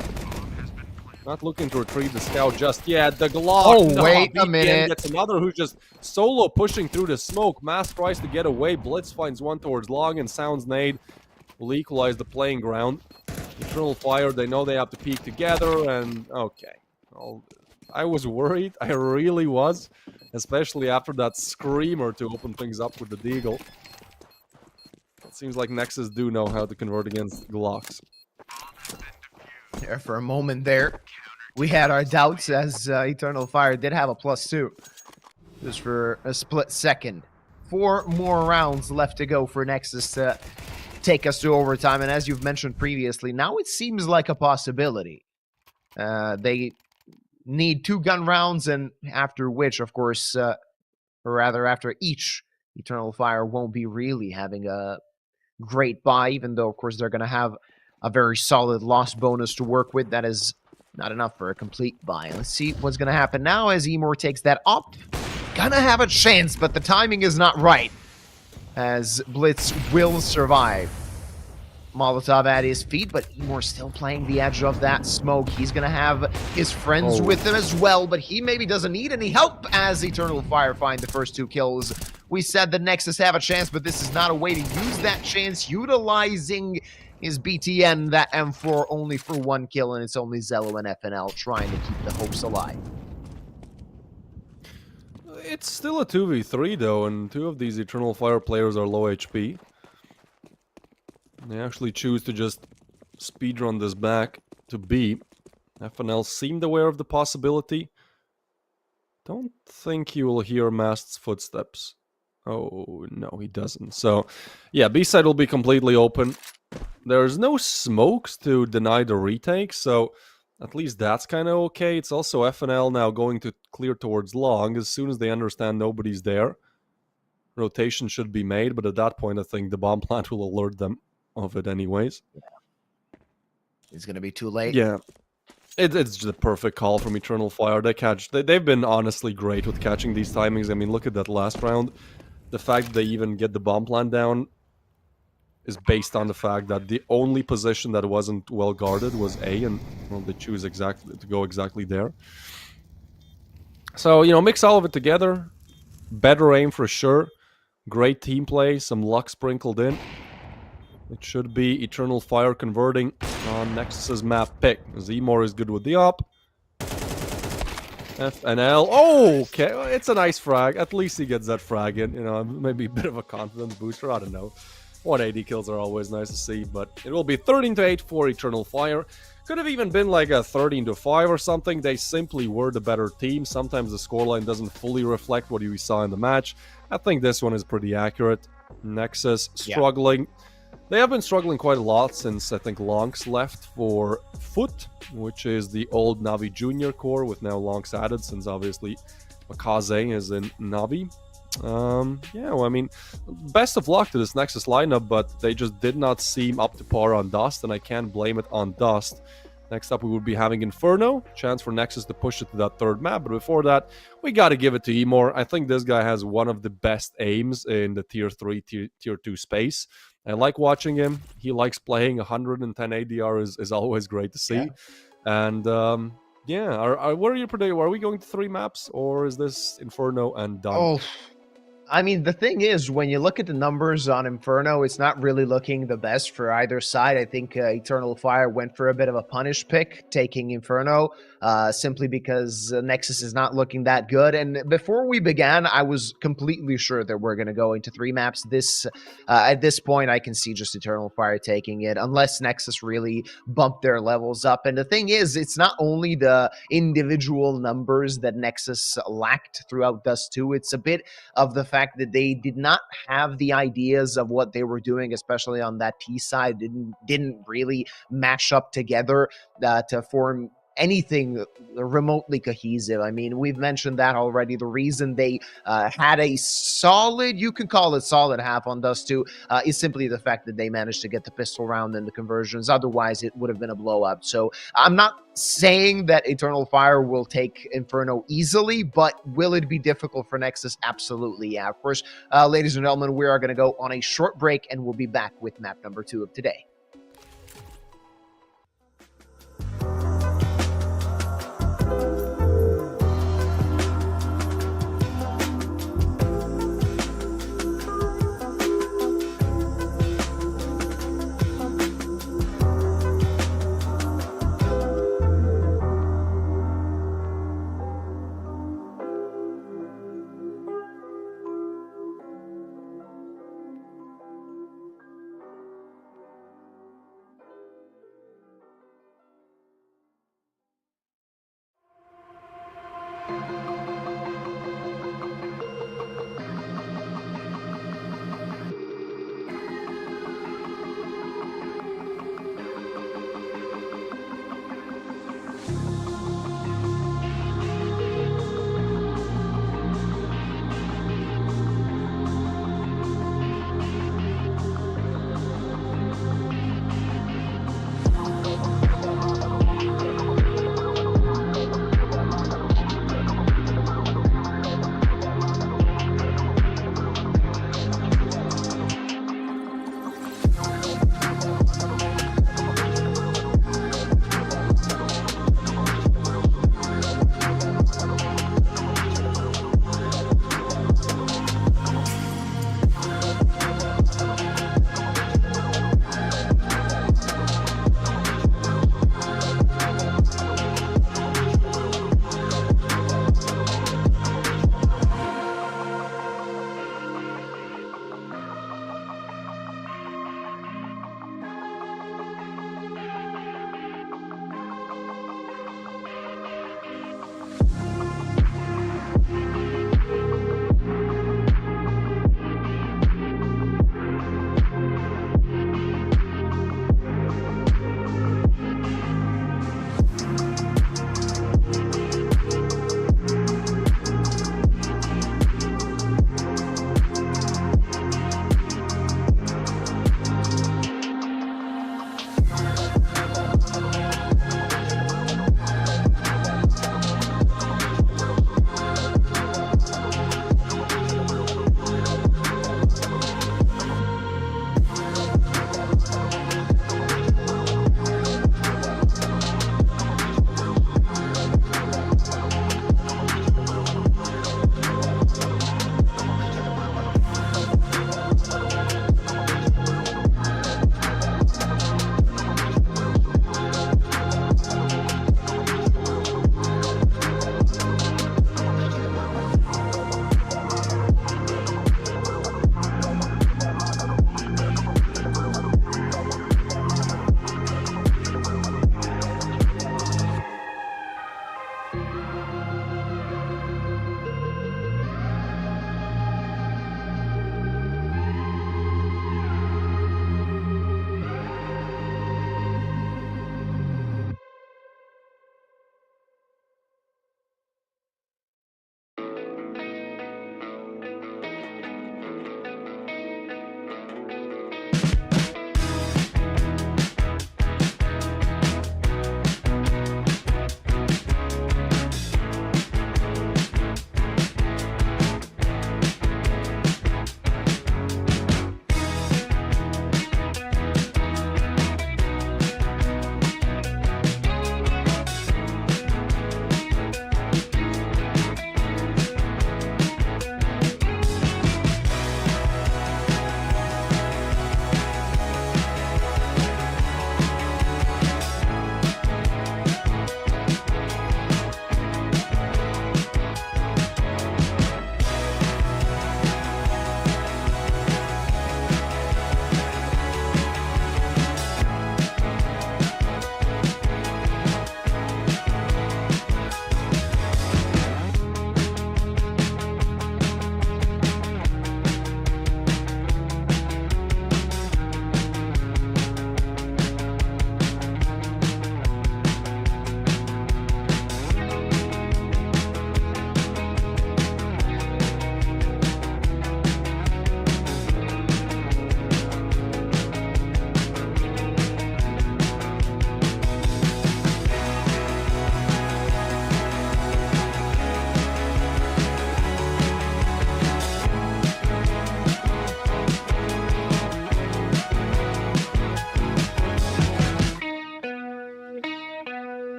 Not looking to retrieve the scout just yet. The Glock. Oh, no, wait a BTN minute. Gets another who's just solo pushing through the smoke. Mass tries to get away. Blitz finds one towards Long, and Sounds nade will equalize the playing ground. Eternal Fire, they know they have to peek together, and okay. Well, I was worried. I really was. Especially after that screamer to open things up with the Deagle. It seems like Nexus do know how to convert against Glocks. Yeah, for a moment there, we had our doubts as Eternal Fire did have a +2. Just for a split second. 4 more rounds left to go for Nexus to take us to overtime. And as you've mentioned previously, now it seems like a possibility. They need 2 gun rounds, and after which, of course, or rather after each, Eternal Fire won't be really having a great buy, even though, of course, they're going to have a very solid loss bonus to work with. That is not enough for a complete buy. Let's see what's going to happen now as Emor takes that up. Gonna have a chance, but the timing is not right, as Blitz will survive. Molotov at his feet, but Emor still playing the edge of that smoke. He's gonna have his friends with him as well, but he maybe doesn't need any help as Eternal Fire find the first 2 kills. We said the Nexus have a chance, but this is not a way to use that chance, utilizing his BTN, that M4, only for 1 kill, and it's only Zello and FNL trying to keep the hopes alive. It's still a 2v3 though, and 2 of these Eternal Fire players are low HP. They actually choose to just speedrun this back to B. FNL seemed aware of the possibility. Don't think you will hear Mast's footsteps. Oh, no, he doesn't. So, yeah, B side will be completely open. There's no smokes to deny the retake, so at least that's kind of okay. It's also FNL now going to clear towards long as soon as they understand nobody's there. Rotation should be made, but at that point, I think the bomb plant will alert them of it anyways. It's going to be too late. Yeah. It's just a perfect call from Eternal Fire. They've been honestly great with catching these timings. I mean, look at that last round. The fact that they even get the bomb plant down is based on the fact that the only position that wasn't well guarded was A, and well, they choose to go exactly there. So, you know, mix all of it together. Better aim for sure. Great team play. Some luck sprinkled in. It should be Eternal Fire converting on Nexus's map pick. Zemor is good with the op. FNL. Oh, okay. It's a nice frag. At least he gets that frag in. You know, maybe a bit of a confidence booster. I don't know. 180 kills are always nice to see, but it will be 13-8 for Eternal Fire. Could have even been like a 13-5 or something. They simply were the better team. Sometimes the scoreline doesn't fully reflect what we saw in the match. I think this one is pretty accurate. Nexus struggling. Yeah. They have been struggling quite a lot since, I think, Lonks left for Foot, which is the old Navi Junior core with now Lonks added, since obviously Makaze is in Navi. Yeah, well, I mean, best of luck to this Nexus lineup, but they just did not seem up to par on Dust, and I can't blame it on Dust. Next up, we would be having Inferno. Chance for Nexus to push it to that 3rd map, but before that, we gotta give it to Emor. I think this guy has one of the best aims in the Tier 3, Tier 2 space. I like watching him. He likes playing. 110 ADR is always great to see. Yeah. And, yeah, what are you predicting? Are we going to 3 maps, or is this Inferno and done? Oh, I mean, the thing is, when you look at the numbers on Inferno, it's not really looking the best for either side. I think Eternal Fire went for a bit of a punish pick, taking Inferno, simply because Nexus is not looking that good. And before we began, I was completely sure that we're going to go into 3 maps. At this point, I can see just Eternal Fire taking it, unless Nexus really bump their levels up. And the thing is, it's not only the individual numbers that Nexus lacked throughout Dust 2, it's a bit of the fact that they did not have the ideas of what they were doing, especially on that T side, didn't really mash up together to form anything remotely cohesive. I mean, we've mentioned that already. The reason they had a solid, you can call it solid half on Dust 2, is simply the fact that they managed to get the pistol round and the conversions. Otherwise, it would have been a blow up. So I'm not saying that Eternal Fire will take Inferno easily, but will it be difficult for Nexus? Absolutely, yeah. Of course, ladies and gentlemen, we are going to go on a short break, and we'll be back with map number 2 of today.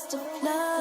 taste of love.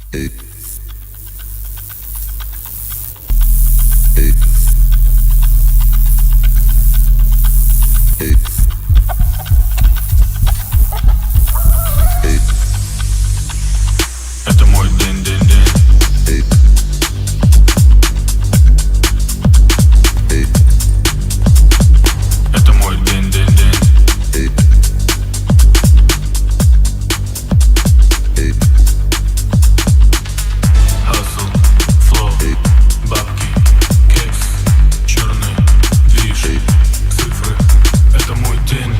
Это мой день-день-день. Это мой день-день-день. Hustle, flow, бабки, кекс, черный движ, цифры. Это мой день.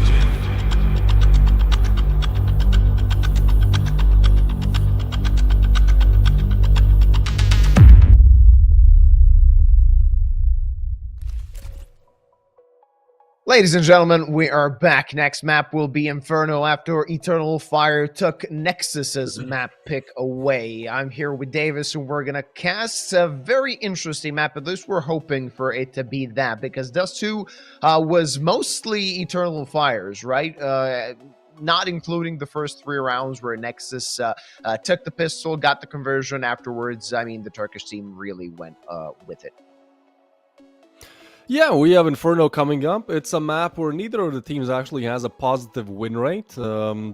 Ladies and gentlemen, we are back. Next map will be Inferno after Eternal Fire took Nexus's map pick away. I'm here with Davis, and we're going to cast a very interesting map. At least we're hoping for it to be that, because Dust 2 was mostly Eternal Fires, right? Not including the first 3 rounds where Nexus took the pistol, got the conversion afterwards. I mean, the Turkish team really went with it. Yeah, we have Inferno coming up. It's a map where neither of the teams actually has a positive win rate.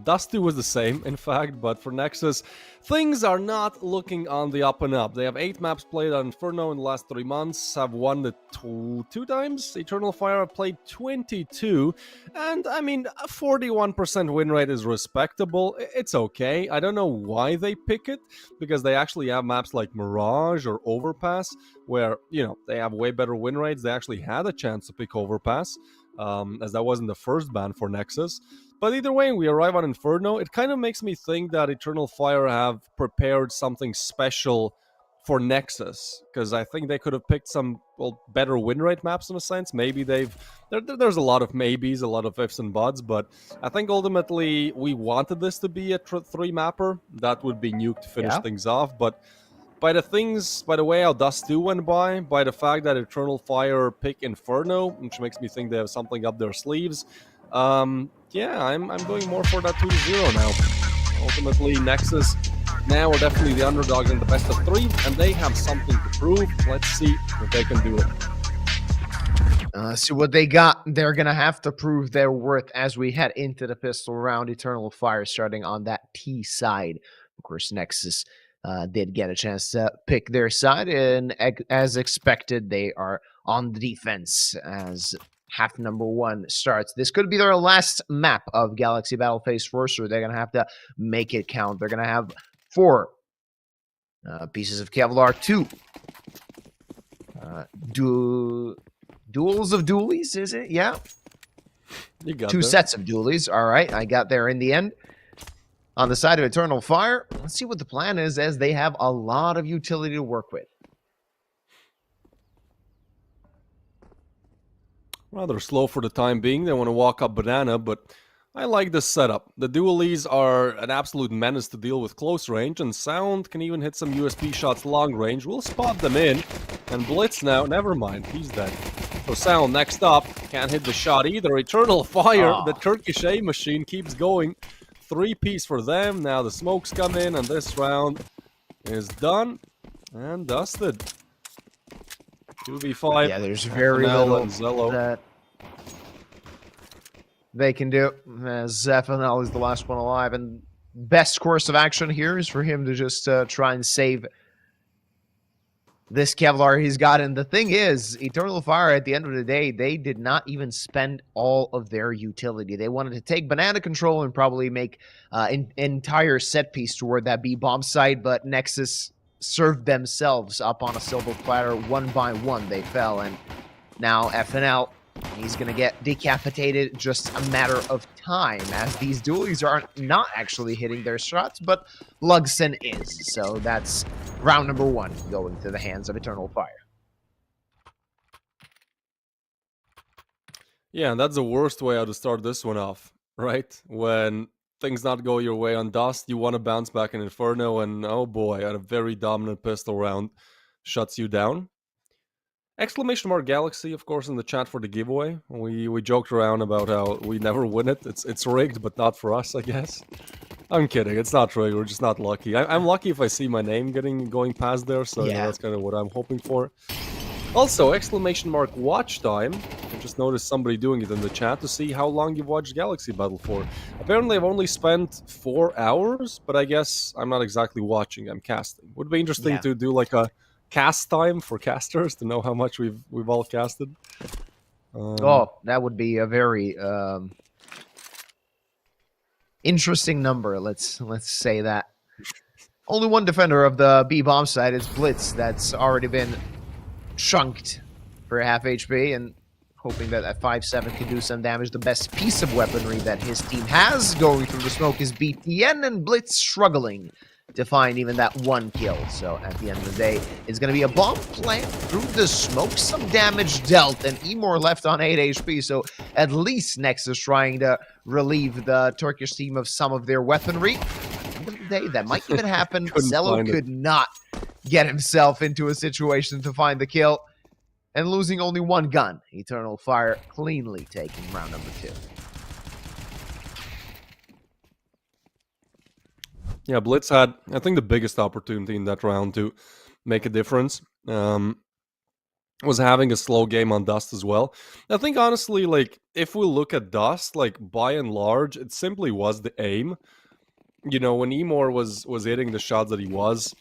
Dusty was the same, in fact, but for Nexus, things are not looking on the up and up. They have 8 maps played on Inferno in the last 3 months, have won the two times. Eternal Fire have played 22, and I mean, a 41% win rate is respectable. It's okay. I don't know why they pick it, because they actually have maps like Mirage or Overpass, where, you know, they have way better win rates. They actually had a chance to pick Overpass, as that wasn't the first ban for Nexus. But either way, we arrive on Inferno. It kind of makes me think that Eternal Fire have prepared something special for Nexus, because I think they could have picked some, well, better win rate maps in a sense. Maybe there's a lot of maybes, a lot of ifs and buts, but I think ultimately we wanted this to be a 3-mapper. That would be Nuke to finish things off, but by the way how Dust 2 went by the fact that Eternal Fire pick Inferno, which makes me think they have something up their sleeves, yeah, I'm going more for that 2-0 now. Ultimately, Nexus now are definitely the underdogs in the best of 3, and they have something to prove. Let's see if they can do it. See what they got. They're going to have to prove their worth as we head into the pistol round. Eternal Fire starting on that T side. Of course, Nexus did get a chance to pick their side, and as expected, they are on the defense as half number 1 starts. This could be their last map of Galaxy Battle Phase 4, so they're going to have to make it count. They're going to have 4 pieces of Kevlar, 2 duels of dualies, is it? Yeah. You got 2 there. sets of dualies. All right, I got there in the end. On the side of Eternal Fire, let's see what the plan is, as they have a lot of utility to work with. Rather slow for the time being. They want to walk up Banana, but I like this setup. The dualies are an absolute menace to deal with close range, and Sound can even hit some USP shots long range. We'll spot them in, and Blitz now, never mind, he's dead. So Sound next up, can't hit the shot either. Eternal Fire, the Turkish A machine keeps going. 3-piece for them. Now the smokes come in, and this round is done and dusted. 2v5. Yeah, there's very little that they can do, as FNL is the last one alive, and best course of action here is for him to just try and save this Kevlar he's got. And the thing is, Eternal Fire, at the end of the day, they did not even spend all of their utility. They wanted to take banana control and probably make an entire set piece toward that B-bomb site, but Nexus served themselves up on a silver platter. 1 by 1 they fell, and now FNL, he's going to get decapitated just a matter of time, as these dualies are not actually hitting their shots, but Lugson is. So that's round number 1 going to the hands of Eternal Fire. Yeah, and that's the worst way how to start this one off, right? When things not go your way on Dust, you want to bounce back in Inferno, and oh boy, a very dominant pistol round shuts you down. Exclamation mark Galaxy, of course, in the chat for the giveaway. We joked around about how we never win it. It's rigged, but not for us, I guess. I'm kidding. It's not true. We're just not lucky. I'm lucky if I see my name going past there. So Yeah. that's kind of what I'm hoping for. Also, exclamation mark watch time. I just noticed somebody doing it in the chat to see how long you've watched Galaxy Battle for. Apparently, I've only spent 4 hours, but I guess I'm not exactly watching. I'm casting. Would be interesting Yeah. to do like a cast time for casters to know how much we've all casted. Oh, that would be a very interesting number. Let's say that. Only one defender of the B bomb side is Blitz. That's already been chunked for half HP, and hoping that that 5-7 can do some damage. The best piece of weaponry that his team has going through the smoke is BTN, and Blitz struggling to find even that one kill. So at the end of the day, it's going to be a bomb plant through the smoke, some damage dealt, and Emor left on 8 HP. So at least Nexus trying to relieve the Turkish team of some of their weaponry. At the end of the day, that might even happen. Zello could not get himself into a situation to find the kill, and losing only one gun. Eternal Fire cleanly taking round number 2. Yeah, Blitz had, I think, the biggest opportunity in that round to make a difference. Was having a slow game on Dust as well. I think, honestly, like, if we look at Dust, like, by and large, it simply was the aim. You know, when Emor was hitting the shots that he was,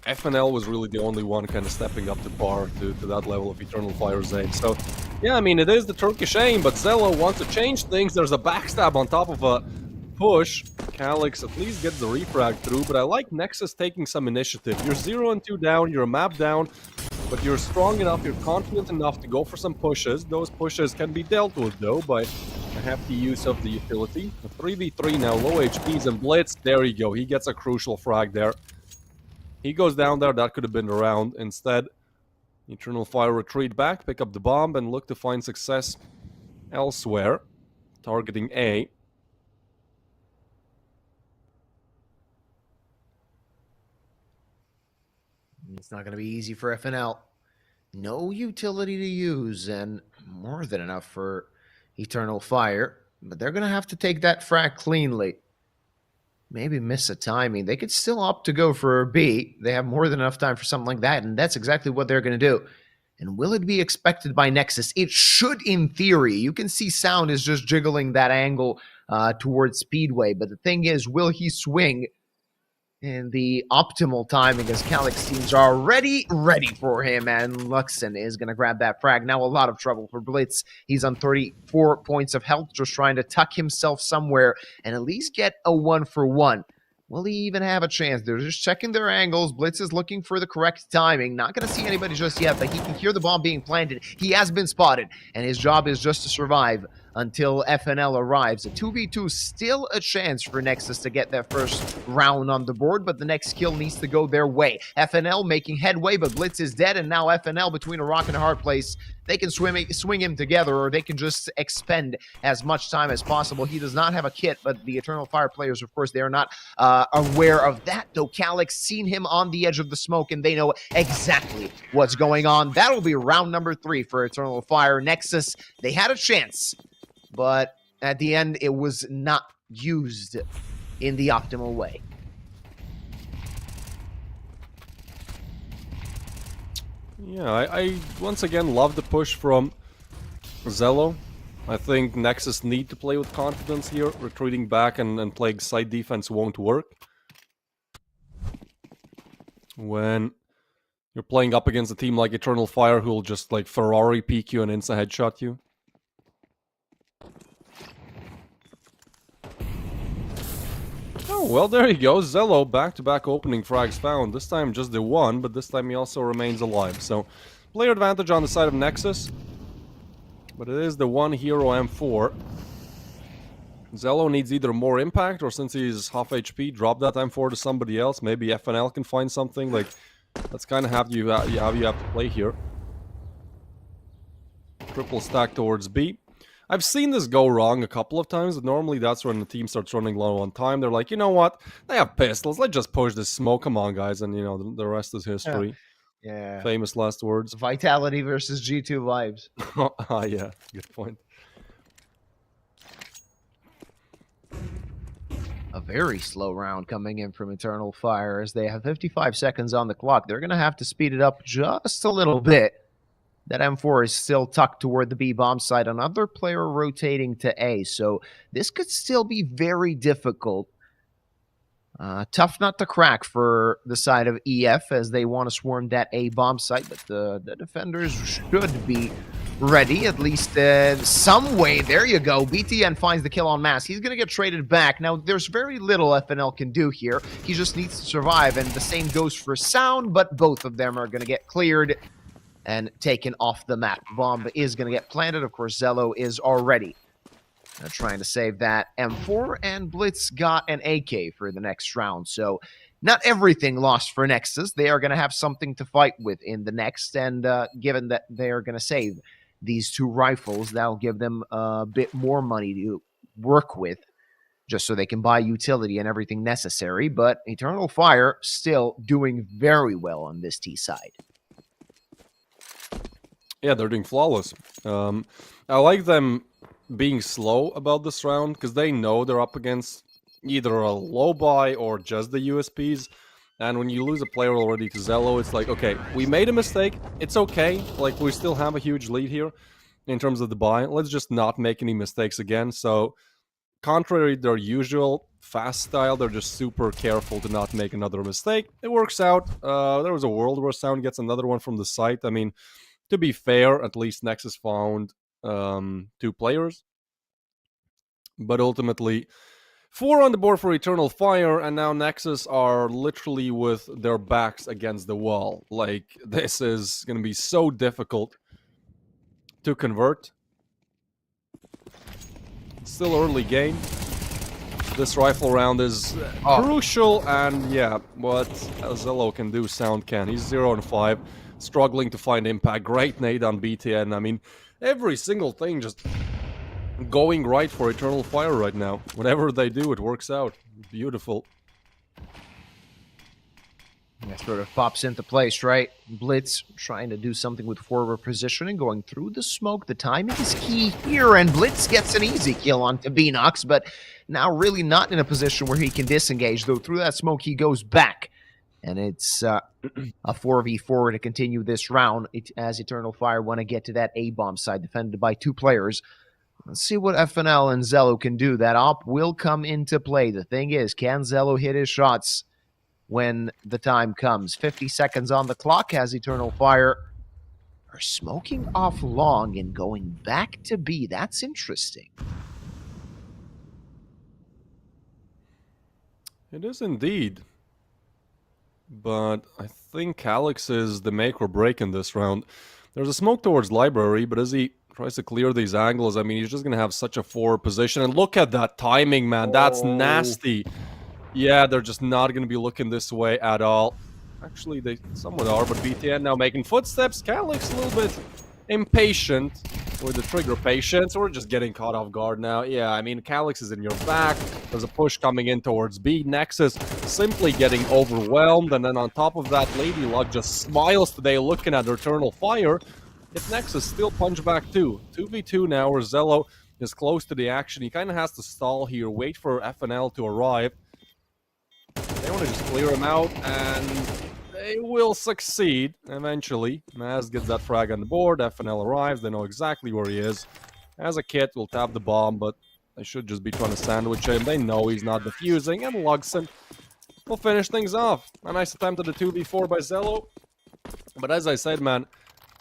FNL was really the only one kind of stepping up to par to that level of Eternal Fire's aim. So, yeah, I mean, it is the Turkish aim, but Zello wants to change things. There's a backstab on top of a push. Calyx at least gets the refrag through, but I like Nexus taking some initiative. You're 0 and 2 down, you're a map down, but you're strong enough, you're confident enough to go for some pushes. Those pushes can be dealt with, though, by a hefty use of the utility. A 3v3 now, low HPs and Blitz. There you go, he gets a crucial frag there. He goes down there, that could have been the round. Instead, Eternal Fire retreat back, pick up the bomb, and look to find success elsewhere. Targeting A. It's not going to be easy for FNL. No utility to use, and more than enough for Eternal Fire. But they're going to have to take that frag cleanly. Maybe miss a timing. They could still opt to go for a B. They have more than enough time for something like that, and that's exactly what they're going to do. And will it be expected by Nexus? It should, in theory. You can see Sound is just jiggling that angle towards Speedway. But the thing is, will he swing in the optimal timing as Calyx teams are already ready for him, and Luxon is going to grab that frag. Now a lot of trouble for Blitz. He's on 34 points of health, just trying to tuck himself somewhere and at least get a 1-for-1. Will he even have a chance? They're just checking their angles. Blitz is looking for the correct timing. Not going to see anybody just yet, but he can hear the bomb being planted. He has been spotted, and his job is just to survive until FNL arrives. A 2v2, still a chance for Nexus to get that first round on the board, but the next kill needs to go their way. FNL making headway, but Blitz is dead, and now FNL between a rock and a hard place. They can swing him together, or they can just expend as much time as possible. He does not have a kit, but the Eternal Fire players, of course, they are not aware of that, though Calyx seen him on the edge of the smoke, and they know exactly what's going on. That'll be round number 3 for Eternal Fire. Nexus, they had a chance, but at the end, it was not used in the optimal way. Yeah, I once again love the push from Zello. I think Nexus need to play with confidence here. Retreating back and playing side defense won't work. When you're playing up against a team like Eternal Fire who will just like Ferrari peek you and insta-headshot you. Oh, well, there you go. Zello, back-to-back opening frags found. This time just the one, but this time he also remains alive. So, player advantage on the side of Nexus. But it is the one hero M4. Zello needs either more impact, or since he's half HP, drop that M4 to somebody else. Maybe FNL can find something. Like, that's kind of how you have to play here. Triple stack towards B. I've seen this go wrong a couple of times, but normally that's when the team starts running low on time. They're like, you know what? They have pistols. Let's just push this smoke. Come on, guys. And, you know, the rest is history. Yeah. Famous last words. Vitality versus G2 vibes. Ah, yeah. Good point. A very slow round coming in from Eternal Fire as they have 55 seconds on the clock. They're going to have to speed it up just a little bit. That M4 is still tucked toward the B bomb site. Another player rotating to A, so this could still be very difficult. Tough nut to crack for the side of EF as they want to swarm that A bomb site, but the defenders should be ready, at least some way. There you go. BTN finds the kill on Mass. He's going to get traded back. Now, there's very little FNL can do here. He just needs to survive, and the same goes for Sound, but both of them are going to get cleared and taken off the map. Bomb is going to get planted. Of course, Zello is already trying to save that M4, and Blitz got an AK for the next round. So not everything lost for Nexus. They are going to have something to fight with in the next, and given that they are going to save these 2 rifles, that'll give them a bit more money to work with, just so they can buy utility and everything necessary. But Eternal Fire still doing very well on this T side. Yeah, they're doing flawless. I like them being slow about this round because they know they're up against either a low buy or just the USPs. And when you lose a player already to Zello, it's like, okay, we made a mistake. It's okay. Like, we still have a huge lead here in terms of the buy. Let's just not make any mistakes again. So, contrary to their usual fast style, they're just super careful to not make another mistake. It works out. There was a world where Sound gets another one from the site. I mean, to be fair, at least Nexus found 2 players. But ultimately, 4 on the board for Eternal Fire, and now Nexus are literally with their backs against the wall. Like, this is going to be so difficult to convert. It's still early game. This rifle round is crucial, and yeah, what Zello can do, Sound can. He's 0 and 5, struggling to find impact. Great nade on BTN. I mean, every single thing just going right for Eternal Fire right now. Whatever they do, it works out. Beautiful. That sort of pops into place, right? Blitz trying to do something with forward positioning, going through the smoke. The timing is key here, and Blitz gets an easy kill onto Beanox, but now really not in a position where he can disengage, though through that smoke he goes back. And it's a 4v4 to continue this round as Eternal Fire want to get to that A-bomb side, defended by 2 players. Let's see what FNL and Zello can do. That op will come into play. The thing is, can Zello hit his shots when the time comes? 50 seconds on the clock as Eternal Fire are smoking off long and going back to B. That's interesting. It is indeed. But I think Alex is the make or break in this round. There's a smoke towards Library, but as he tries to clear these angles, I mean, he's just going to have such a forward position. And look at that timing, man. That's nasty. Yeah, they're just not going to be looking this way at all. Actually, they somewhat are, but BTN now making footsteps. Calyx a little bit impatient with the trigger patience. We're just getting caught off guard now. Yeah, I mean, Calyx is in your back. There's a push coming in towards B. Nexus simply getting overwhelmed. And then on top of that, Lady Luck just smiles today looking at Eternal Fire. If Nexus still punch back too. 2v2 now, where Zello is close to the action. He kind of has to stall here, wait for FNL to arrive. They want to just clear him out, and they will succeed eventually. Maz gets that frag on the board, FNL arrives, they know exactly where he is. As a kit, will tap the bomb, but they should just be trying to sandwich him. They know he's not defusing, and Luxon will finish things off. A nice attempt at the 2v4 by Zello. But as I said, man,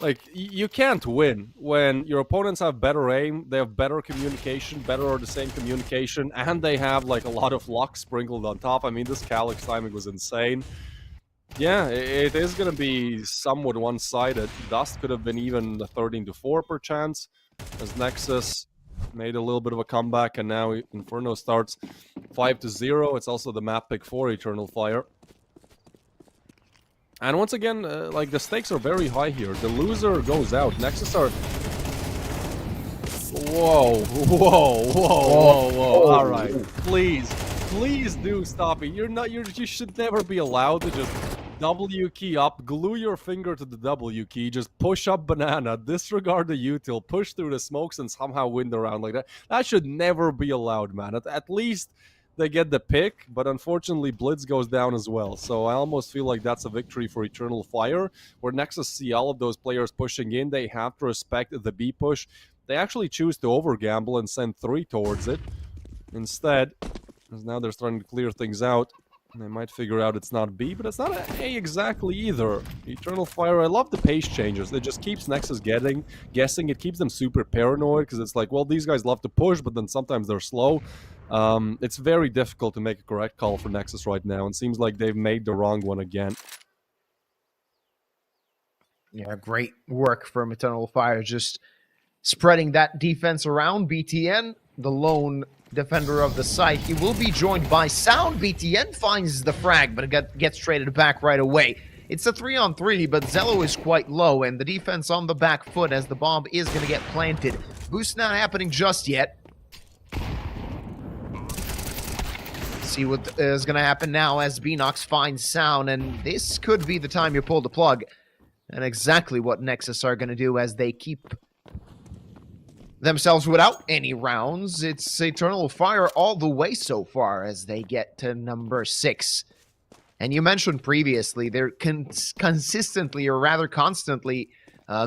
like, you can't win when your opponents have better aim, they have better communication, better or the same communication, and they have, like, a lot of luck sprinkled on top. I mean, this Calyx timing was insane. Yeah, it is going to be somewhat one-sided. Dust could have been even a 13-4 per chance, as Nexus made a little bit of a comeback, and now Inferno starts 5-0. It's also the map pick for Eternal Fire. And once again, like, the stakes are very high here. The loser goes out. Nexus are... Whoa, whoa, whoa, whoa, whoa. All right, please do stop it. You should never be allowed to just W key up, glue your finger to the W key, just push up banana, disregard the util, push through the smokes, and somehow win the round like that. That should never be allowed, man. At least they get the pick, but unfortunately Blitz goes down as well. So I almost feel like that's a victory for Eternal Fire, where Nexus see all of those players pushing in. They have to respect the B push. They actually choose to overgamble and send 3 towards it instead, because now they're starting to clear things out. They might figure out it's not B, but it's not A exactly either. Eternal Fire, I love the pace changes. It just keeps Nexus guessing. It keeps them super paranoid, because it's like, well, these guys love to push, but then sometimes they're slow. It's very difficult to make a correct call for Nexus right now, and seems like they've made the wrong one again. Yeah, great work from Eternal Fire, just spreading that defense around. BTN, the lone defender of the site, he will be joined by Sound. BTN finds the frag, but it gets traded back right away. It's a 3-on-3, but Zello is quite low, and the defense on the back foot as the bomb is going to get planted. Boost not happening just yet. See what is going to happen now as Beanox finds Sound, and this could be the time you pull the plug. And exactly what Nexus are going to do as they keep themselves without any rounds. It's Eternal Fire all the way so far as they get to number 6. And you mentioned previously, they're consistently, or rather constantly,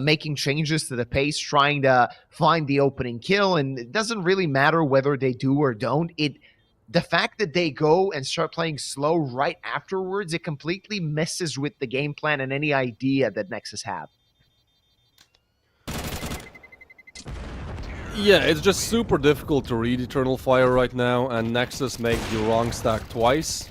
making changes to the pace, trying to find the opening kill, and it doesn't really matter whether they do or don't. The fact that they go and start playing slow right afterwards, it completely messes with the game plan and any idea that Nexus have. Yeah, it's just super difficult to read Eternal Fire right now, and Nexus make the wrong stack twice.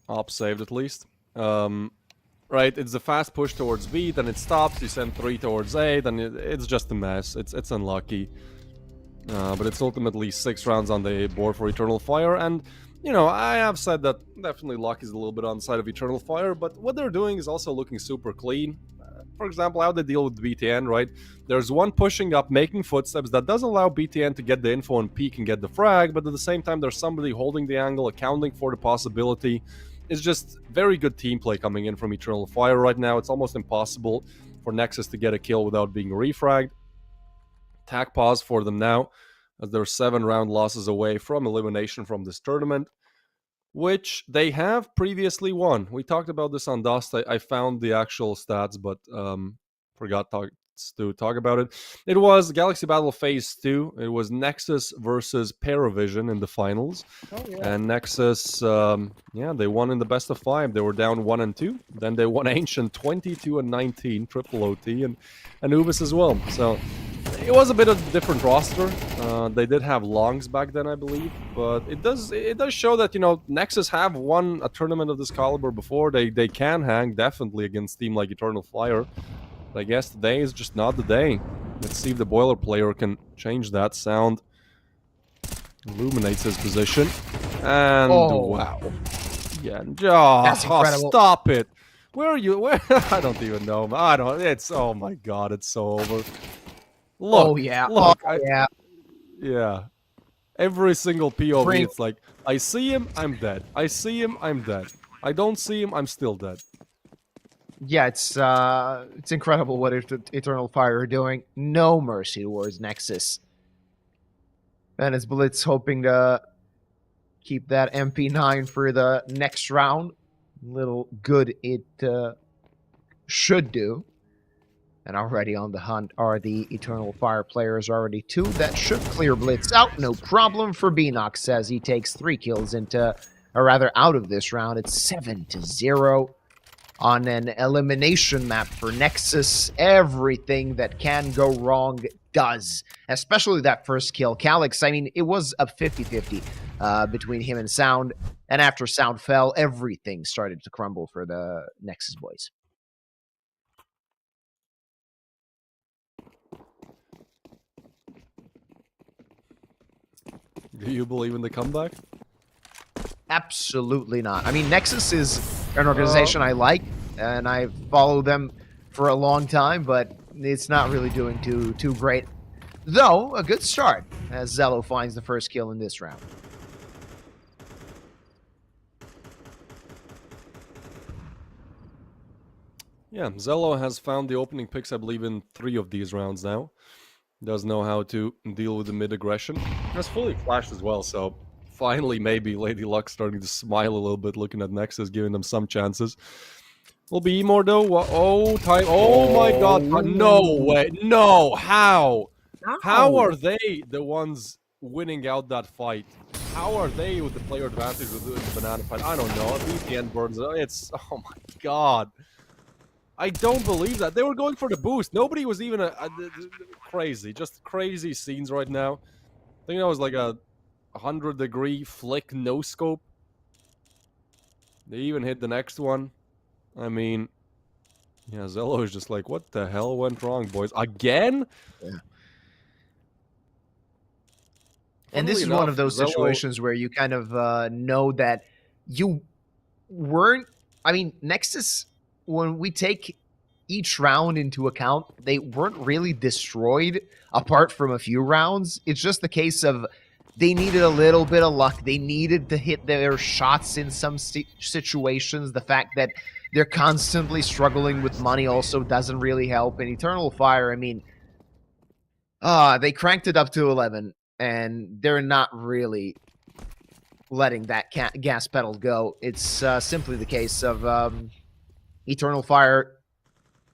Op saved at least. Right, it's a fast push towards B, then it stops, you send 3 towards A, then it's just a mess. It's unlucky. But it's ultimately 6 rounds on the board for Eternal Fire, and, you know, I have said that definitely luck is a little bit on the side of Eternal Fire, but what they're doing is also looking super clean. For example, how they deal with BTN, right? There's one pushing up, making footsteps that does allow BTN to get the info and peek and get the frag, but at the same time, there's somebody holding the angle, accounting for the possibility. It's just very good team play coming in from Eternal Fire right now. It's almost impossible for Nexus to get a kill without being refragged. Attack pause for them now, as they're 7 round losses away from elimination from this tournament, which they have previously won. We talked about this on Dust. I found the actual stats, but forgot to talk about it. It was Galaxy Battle Phase 2. It was Nexus versus Paravision in the finals. Oh, yeah. And Nexus, yeah, they won in the best of 5. They were down 1-2. Then they won Ancient 22-19, triple OT, and Anubis as well. So it was a bit of a different roster. They did have longs back then, I believe, but it does show that, you know, Nexus have won a tournament of this caliber before. They can hang definitely against team like Eternal Fire. But I guess today is just not the day. Let's see if the Boiler player can change that. Sound illuminates his position, and wow, yeah, That's incredible. Stop it. Where are you? Where? I don't even know. I don't. It's, oh my god, it's so over. Look, Oh, yeah. Look, Oh, yeah. yeah. Every single POV, Bring- it's like, I see him, I'm dead. I see him, I'm dead. I don't see him, I'm still dead. Yeah, it's incredible what Eternal Fire are doing. No mercy towards Nexus. And it's Blitz hoping to keep that MP9 for the next round. Little good it should do. And already on the hunt are the Eternal Fire players, already 2. That should clear Blitz out. No problem for Beanox, says he takes 3 kills into, or rather out of this round. It's 7-0 on an elimination map for Nexus. Everything that can go wrong does, especially that first kill. Calyx, I mean, it was a 50-50 between him and Sound. And after Sound fell, everything started to crumble for the Nexus boys. Do you believe in the comeback? Absolutely not. I mean, Nexus is an organization I like, and I've followed them for a long time, but it's not really doing too great. Though, a good start, as Zello finds the first kill in this round. Yeah, Zello has found the opening picks, I believe, in 3 of these rounds now. Does know how to deal with the mid-aggression. Has fully flashed as well, so Finally, maybe Lady Luck starting to smile a little bit, looking at Nexus, giving them some chances. Will be more though. Oh, time. Oh my God! No way! No! How? How are they the ones winning out that fight? How are they with the player advantage with the banana fight? I don't know. VPN burns. It's oh my God! I don't believe that they were going for the boost. Nobody was even crazy. Just crazy scenes right now. I think that was like a 100-degree flick no scope. They even hit the next one. I mean, yeah, Zello is just like, what the hell went wrong, boys? Again? Yeah. And this is one of those situations where you kind of know that you weren't. I mean, Nexus, when we take each round into account, they weren't really destroyed apart from a few rounds. It's just the case of they needed a little bit of luck. They needed to hit their shots in some situations. The fact that they're constantly struggling with money also doesn't really help. And Eternal Fire, I mean, they cranked it up to 11, and they're not really letting that gas pedal go. It's simply the case of Eternal Fire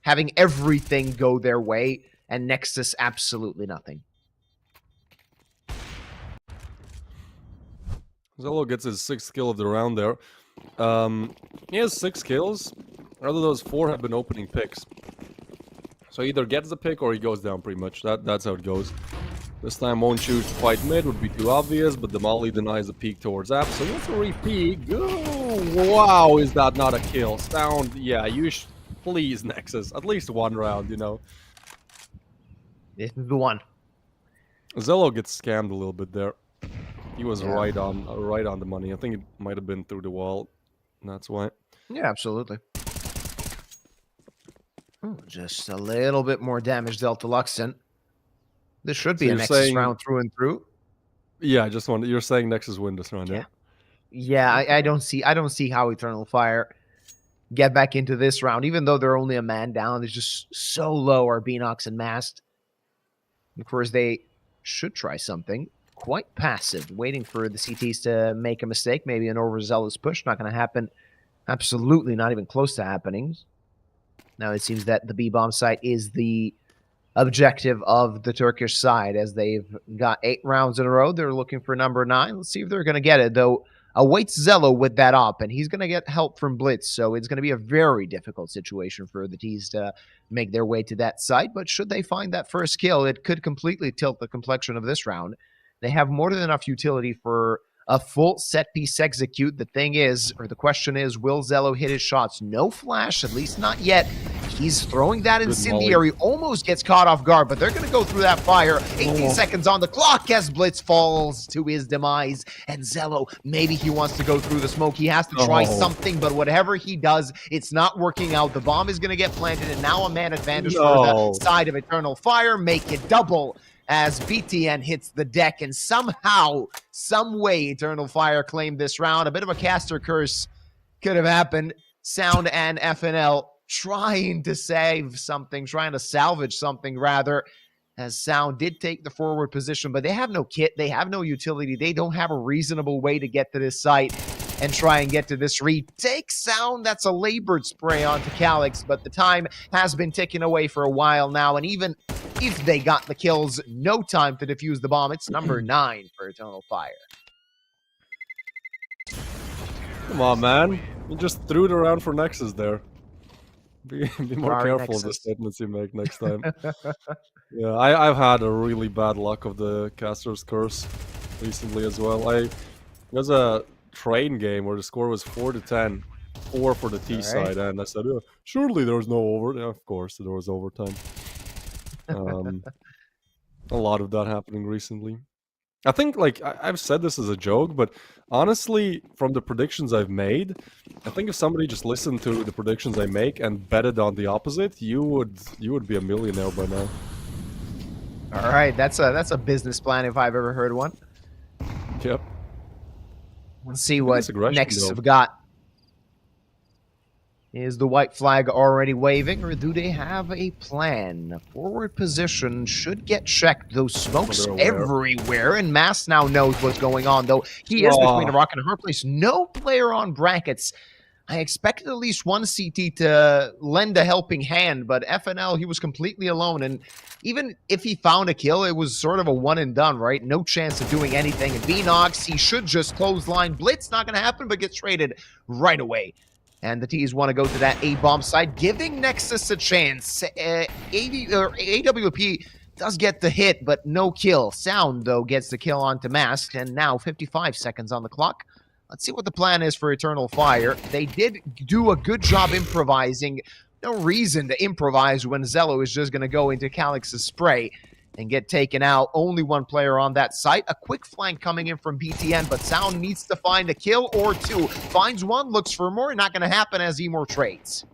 having everything go their way, and Nexus absolutely nothing. Zello gets his 6th kill of the round there. He has 6 kills. Out of those, 4 have been opening picks. So he either gets the pick or he goes down pretty much. That's how it goes. This time won't choose to fight mid, would be too obvious, but the Molly denies the peek towards App. So it's a repeat. Oh, wow, is that not a kill? Sound, yeah, you please, Nexus. At least one round, you know. This is the one. Zello gets scammed a little bit there. He was right on the money. I think it might have been through the wall. That's why. Yeah, absolutely. Just a little bit more damage dealt to Luxon. This should be a Nexus round through and through. Yeah, I just wanted. You're saying Nexus win this round, yeah? Yeah, I don't see how Eternal Fire get back into this round, even though they're only a man down. It's just so low. Are Beanox and Mast. Of course, they should try something. Quite passive, waiting for the CTs to make a mistake. Maybe an overzealous push. Not going to happen. Absolutely not even close to happening. Now it seems that the B-bomb site is the objective of the Turkish side, as they've got 8 rounds in a row. They're looking for number 9. Let's see if they're going to get it, though. Awaits Zello with that op, and he's going to get help from Blitz, so it's going to be a very difficult situation for the T's to make their way to that site. But should they find that first kill, it could completely tilt the complexion of this round. They have more than enough utility for a full set piece execute. The thing is, or the question is, will Zello hit his shots? No flash, at least not yet. He's throwing that incendiary, almost gets caught off guard, but they're going to go through that fire. 18 seconds on the clock as Blitz falls to his demise. And Zello, maybe he wants to go through the smoke. He has to try something, but whatever he does, it's not working out. The bomb is going to get planted, and now a man advantage for the side of Eternal Fire. Make it double as BTN hits the deck, and somehow, some way, Eternal Fire claimed this round. A bit of a caster curse could have happened. Sound and FNL trying to save something, trying to salvage something, rather, as Sound did take the forward position, but they have no kit, they have no utility, they don't have a reasonable way to get to this site and try and get to this retake. Sound, that's a labored spray onto Calyx, but the time has been ticking away for a while now, and even if they got the kills, no time to defuse the bomb. It's number 9 for Eternal Fire. Come on, man. You just threw it around for Nexus there. Be more careful of the statements you make next time. Yeah, I've had a really bad luck of the caster's curse recently as well. There's a train game where the score was 4-10, 4 for the T side, and I said, surely there was no overtime. Yeah, of course there was overtime. A lot of that happening recently. I think, like, I've said this as a joke, but honestly, from the predictions I've made, I think if somebody just listened to the predictions I make and betted on the opposite, you would be a millionaire by now. All right, that's a business plan if I've ever heard one. Yep. Let's see what Nexus have got. Is the white flag already waving, or do they have a plan? Forward position should get checked. Those smokes They're aware. everywhere, and Mass now knows what's going on, though he is between a rock and a hard place. No player on brackets. I expected at least one CT to lend a helping hand, but FNL, he was completely alone, and even if he found a kill, it was sort of a one and done, right? No chance of doing anything. And Vnox, he should just clothesline Blitz. Not going to happen, but gets traded right away. And the T's want to go to that A-bomb side, giving Nexus a chance. AWP does get the hit, but no kill. Sound, though, gets the kill onto Mask, and now 55 seconds on the clock. Let's see what the plan is for Eternal Fire. They did do a good job improvising. No reason to improvise when Zello is just going to go into Calix's spray and get taken out. Only one player on that site. A quick flank coming in from BTN, but Sound needs to find a kill or two. Finds one, looks for more. Not going to happen as Emor trades.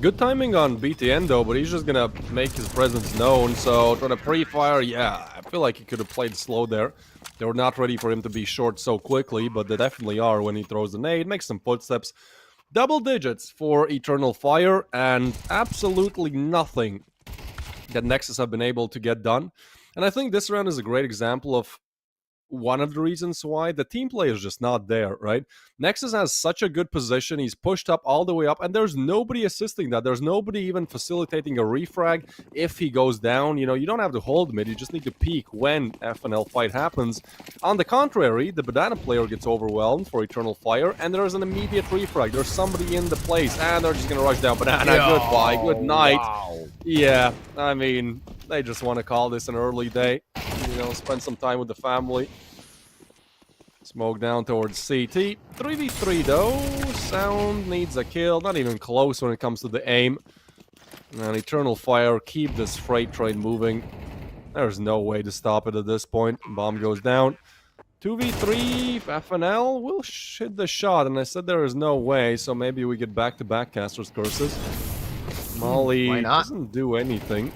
Good timing on BTN though, but he's just gonna make his presence known. So trying to pre-fire, yeah, I feel like he could have played slow there. They were not ready for him to be short so quickly, but they definitely are when he throws the nade, makes some footsteps. Double digits for Eternal Fire, and absolutely nothing that Nexus have been able to get done. And I think this round is a great example of one of the reasons why the team play is just not there, right? Nexus has such a good position. He's pushed up all the way up, and there's nobody assisting that. There's nobody even facilitating a refrag if he goes down. You know, you don't have to hold mid. You just need to peek when FNL fight happens. On the contrary, the Banana player gets overwhelmed for Eternal Fire, and there's an immediate refrag. There's somebody in the place, and they're just going to rush down Banana. Goodbye. Good night. Wow. Yeah, I mean, they just want to call this an early day. You know, spend some time with the family. Smoke down towards CT. 3v3 though. Sound needs a kill. Not even close when it comes to the aim. And Eternal Fire, keep this freight train moving. There's no way to stop it at this point. Bomb goes down. 2v3, FNL will hit the shot. And I said there is no way, so maybe we get back-to-back Caster's Curses. Molly doesn't do anything.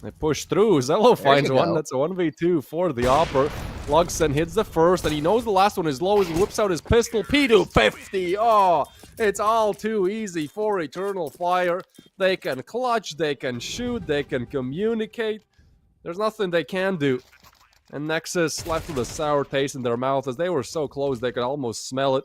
They push through. Zello finds one. That's a 1v2 for the Opper. Lugson hits the first, and he knows the last one is low as he whips out his pistol. P250. Oh, it's all too easy for Eternal Fire. They can clutch, they can shoot, they can communicate. There's nothing they can do. And Nexus left with a sour taste in their mouth as they were so close they could almost smell it.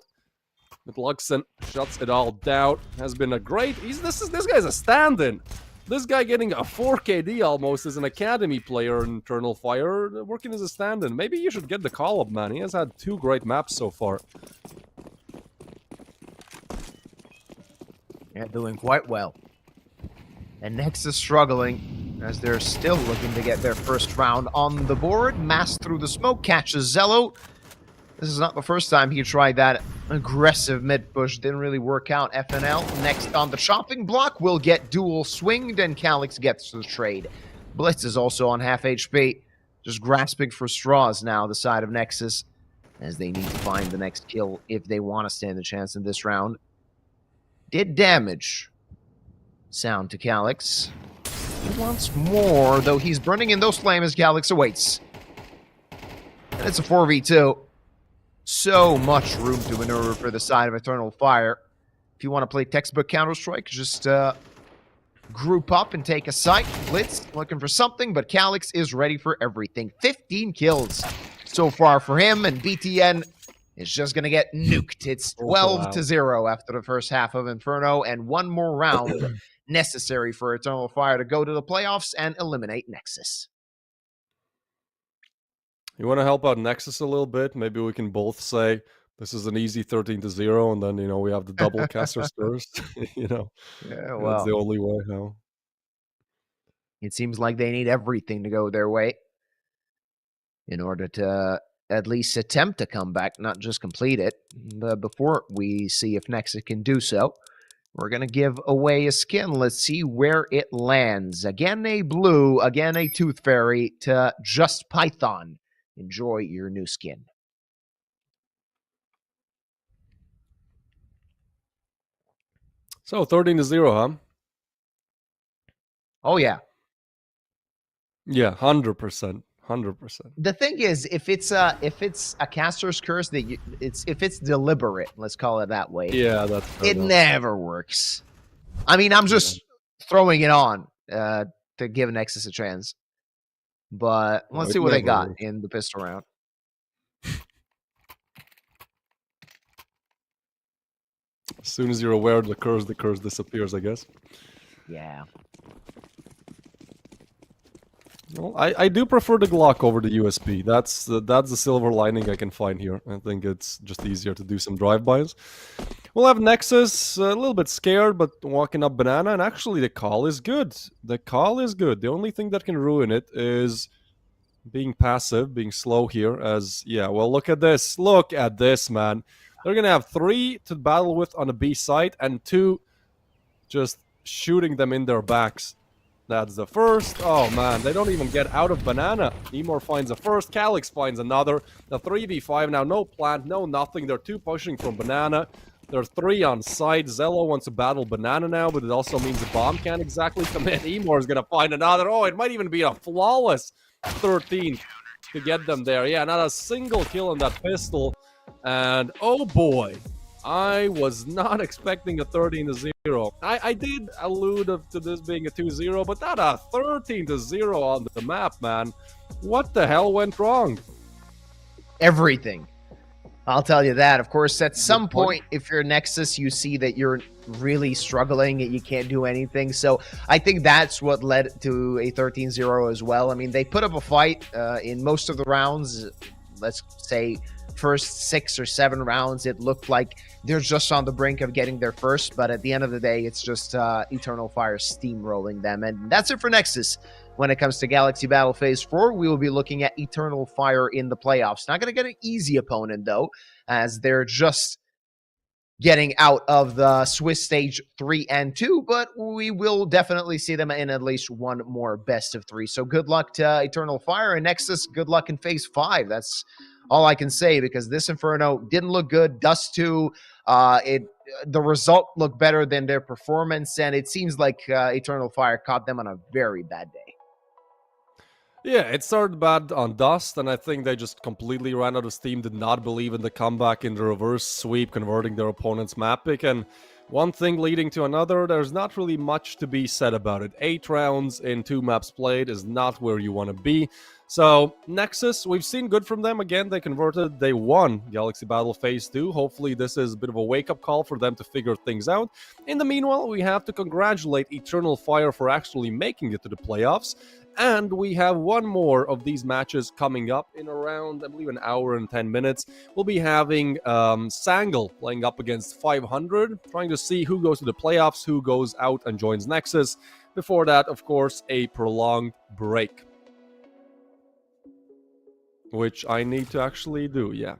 But Lugson shuts it all down. Has been a great... This guy's a stand-in. This guy getting a 4KD almost as an academy player in Eternal Fire, working as a stand-in. Maybe you should get the call-up, man. He has had 2 great maps so far. Yeah, doing quite well. And Nexus struggling as they're still looking to get their first round on the board. Mass through the smoke, catches Zello. This is not the first time he tried that aggressive mid push. Didn't really work out. FNL next on the chopping block will get dual swinged, and Calix gets the trade. Blitz is also on half HP. Just grasping for straws now, the side of Nexus, as they need to find the next kill if they want to stand a chance in this round. Did damage. Sound to Calix. He wants more, though he's burning in those flames as Calix awaits. And it's a 4v2. So much room to maneuver for the side of Eternal Fire. If you want to play textbook Counter-Strike, just group up and take a site. Blitz looking for something, but Calix is ready for everything. 15 kills so far for him, and BTN is just going to get nuked. It's 12-0 after the first half of Inferno, and one more round necessary for Eternal Fire to go to the playoffs and eliminate Nexus. You want to help out Nexus a little bit? Maybe we can both say this is an easy 13-0, and then, you know, we have the double Caster Spurs. You know, yeah, well, that's the only way now. It seems like they need everything to go their way in order to at least attempt to come back, not just complete it. Before we see if Nexus can do so, we're going to give away a skin. Let's see where it lands. Again, a blue, again, a Tooth Fairy to Just Python. Enjoy your new skin. So 13-0, huh? Oh, yeah. Yeah, 100%. 100%. The thing is, if it's a caster's curse that if it's deliberate, let's call it that way, Yeah, that's fair it enough. never works. I mean, I'm just throwing it on to give Nexus a chance. But No, let's it see what they never got works. in the pistol round. As soon as you're aware of the curse disappears, I guess. Yeah. Well, I do prefer the Glock over the USP. That's the silver lining I can find here. I think it's just easier to do some drive-bys. We'll have Nexus a little bit scared, but walking up banana, and actually the call is good. The call is good. The only thing that can ruin it is being passive, being slow here. As yeah, well, look at this. Look at this, man. They're gonna have 3 to battle with on the B side and 2 just shooting them in their backs. That's the first. Oh man, they don't even get out of banana. Emor finds a first, Calyx finds another. The 3v5 now, no plant, no nothing. They're 2 pushing from banana. There's 3 on site. Zello wants to battle banana now, but it also means the bomb can't exactly come in. Emor is gonna find another. Oh, it might even be a flawless 13 to get them there. Yeah, not a single kill on that pistol. And oh boy, I was not expecting a 13-0. I did allude to this being a 2-0, but not a 13-0 on the map, man. What the hell went wrong? Everything. I'll tell you that. Of course, at some point. point, if you're Nexus, you see that you're really struggling and you can't do anything. So I think that's what led to a 13-0 as well. I mean, they put up a fight in most of the rounds. Let's say first 6 or 7 rounds, it looked like they're just on the brink of getting their first. But at the end of the day, it's just Eternal Fire steamrolling them. And that's it for Nexus. When it comes to Galaxy Battle Phase 4, we will be looking at Eternal Fire in the playoffs. Not going to get an easy opponent, though, as they're just getting out of the Swiss stage 3 and 2, but we will definitely see them in at least one more best of 3. So good luck to Eternal Fire and Nexus. Good luck in Phase 5. That's all I can say, because this Inferno didn't look good. Dust 2, the result looked better than their performance, and it seems like Eternal Fire caught them on a very bad day. Yeah, it started bad on Dust, and I think they just completely ran out of steam, did not believe in the comeback in the reverse sweep, converting their opponent's map pick, and one thing leading to another, there's not really much to be said about it. 8 rounds in 2 maps played is not where you want to be. So, Nexus, we've seen good from them. Again, they converted, they won Galaxy Battle Phase 2. Hopefully, this is a bit of a wake-up call for them to figure things out. In the meanwhile, we have to congratulate Eternal Fire for actually making it to the playoffs. And we have one more of these matches coming up in around, I believe, an hour and 10 minutes. We'll be having Sangal playing up against 500, trying to see who goes to the playoffs, who goes out and joins Nexus. Before that, of course, a prolonged break, which I need to actually do, yeah.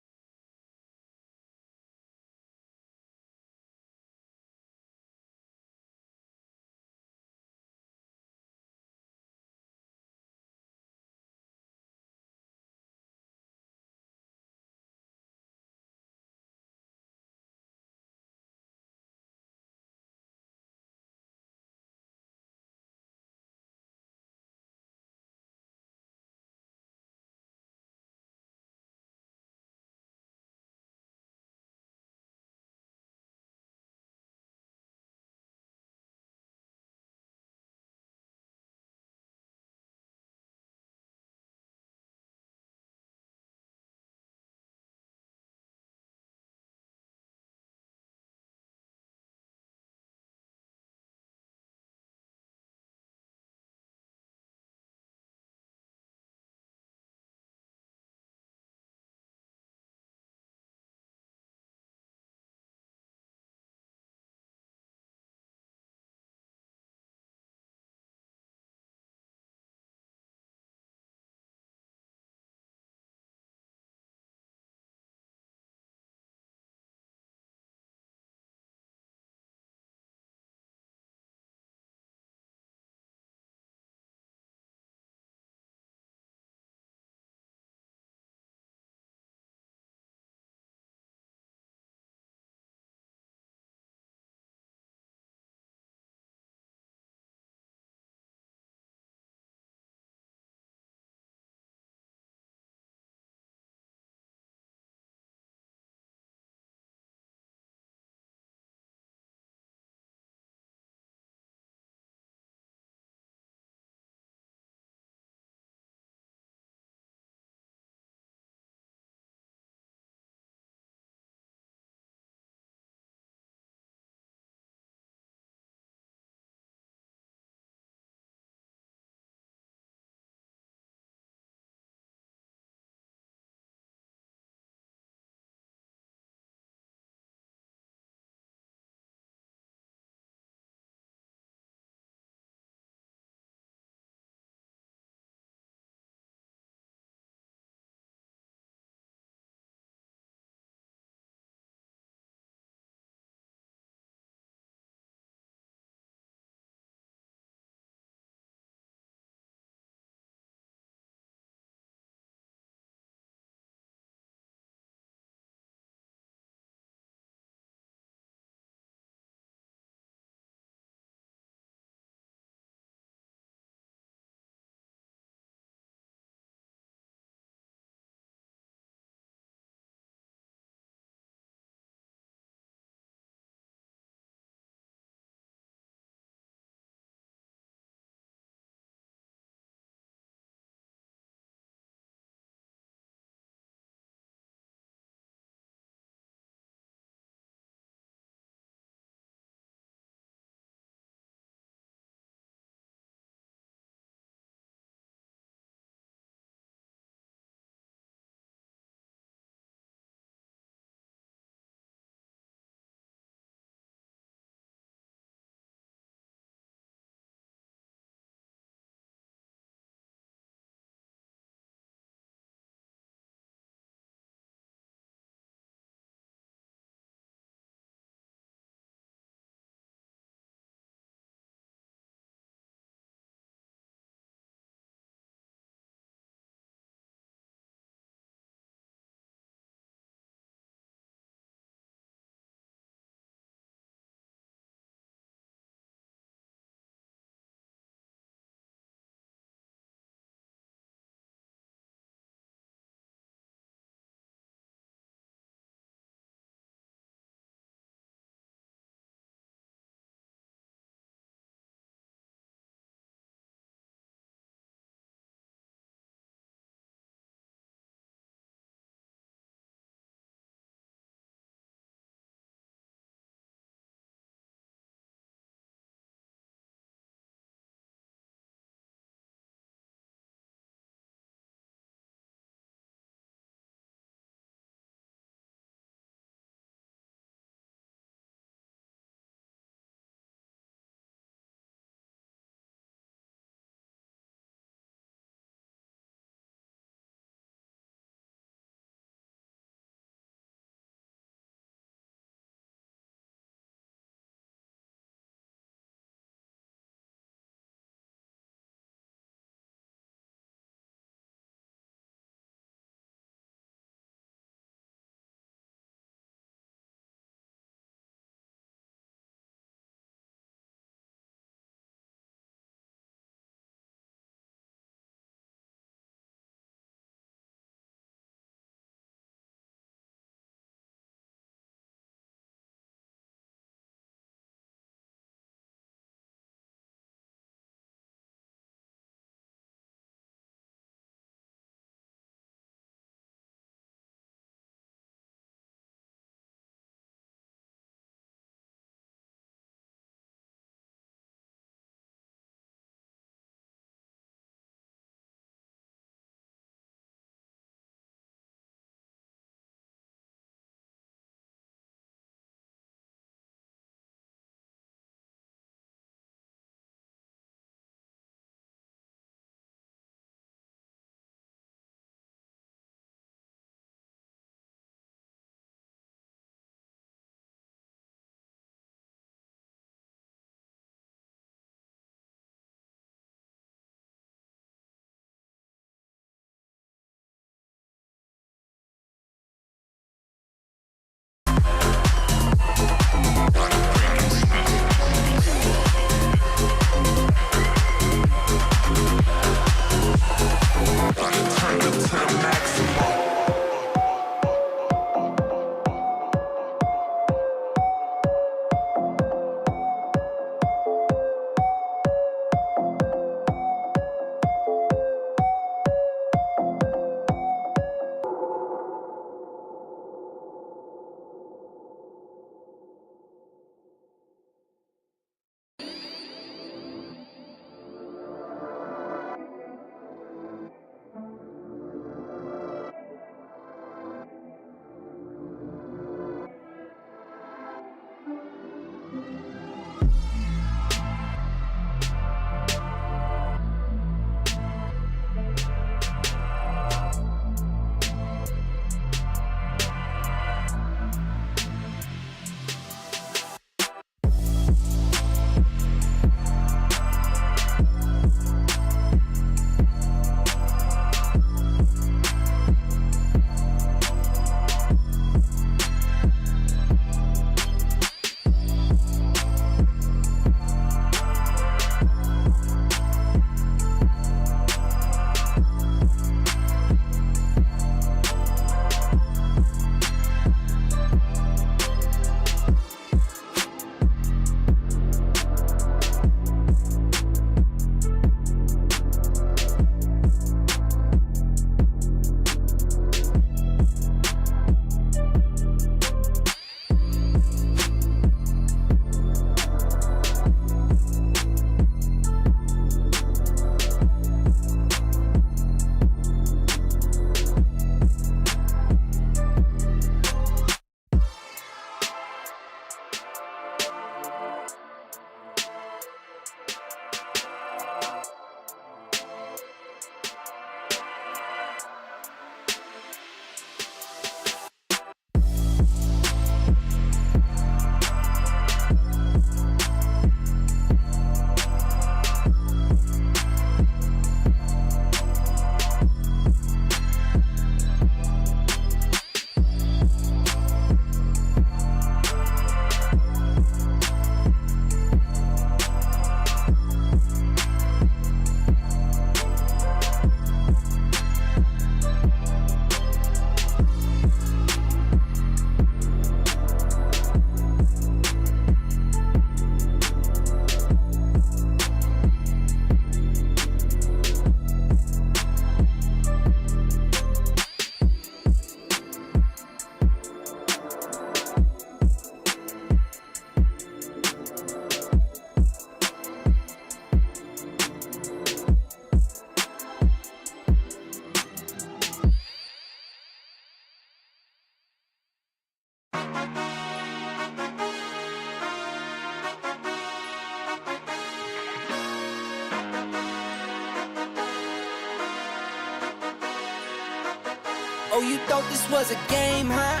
Oh, you thought this was a game, huh?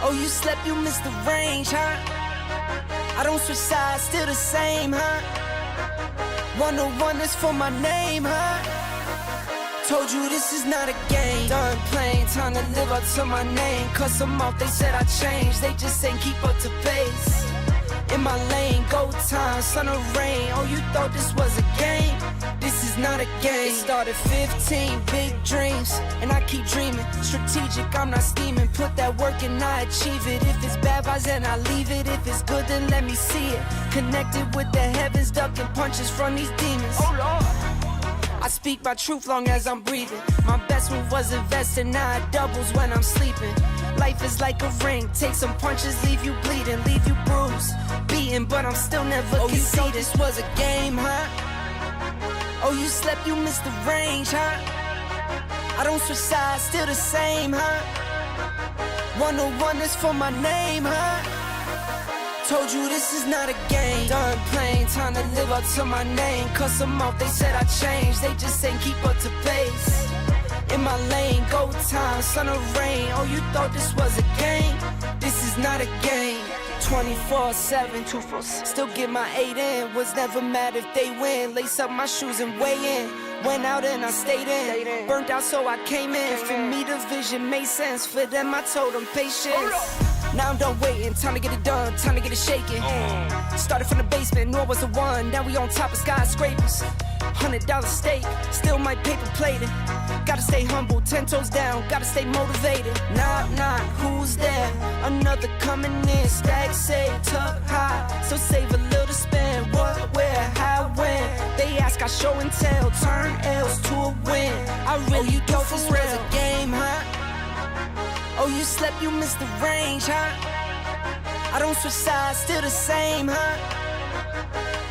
Oh, you slept, you missed the range, huh? I don't switch sides, still the same, huh? 101 is for my name, huh? Told you this is not a game. Done playing, time to live up to my name. Cuss them off, they said I changed. They just ain't keep up to pace. In my lane, go time, sun or rain. Oh, you thought this was a game? This is not a game. It started 15, big dreams, and I keep dreaming. Strategic, I'm not scheming. Put that work and I achieve it. If it's bad vibes, then I leave it. If it's good, then let me see it. Connected with the heavens, ducking punches from these demons. Oh Lord, I speak my truth long as I'm breathing. My best move was investing, now it doubles when I'm sleeping. Life is like a ring, take some punches, leave you bleeding, leave you bruised, beaten, but I'm still never conceded. You thought this was a game, huh? Oh, you slept, you missed the range, huh? I don't switch sides, still the same, huh? 101 is for my name, huh? Told you this is not a game. Done playing, time to live up to my name. Cuss them off, they said I changed. They just ain't keep up to pace. In my lane, go time, sun or rain. Oh, you thought this was a game? This is not a game. 24/7, 247. Still get my 8 in. Was never mad if they win. Lace up my shoes and weigh in. Went out and I stayed in. Burnt out so I came in. For me the vision made sense. For them I told them patience. Now I'm done waiting, time to get it done, time to get it shaking. Started from the basement, knew I was the one. Now we on top of skyscrapers. $100 steak, still my paper plated. Gotta stay humble, 10 toes down, gotta stay motivated. Knock, knock, who's there? Another coming in, stack saved, tuck high. So save a little to spend, what, where, how, when. They ask, I show and tell, turn L's to a win. I really thought this was a game, huh? Oh, you slept, you missed the range, huh? I don't switch sides, still the same, huh?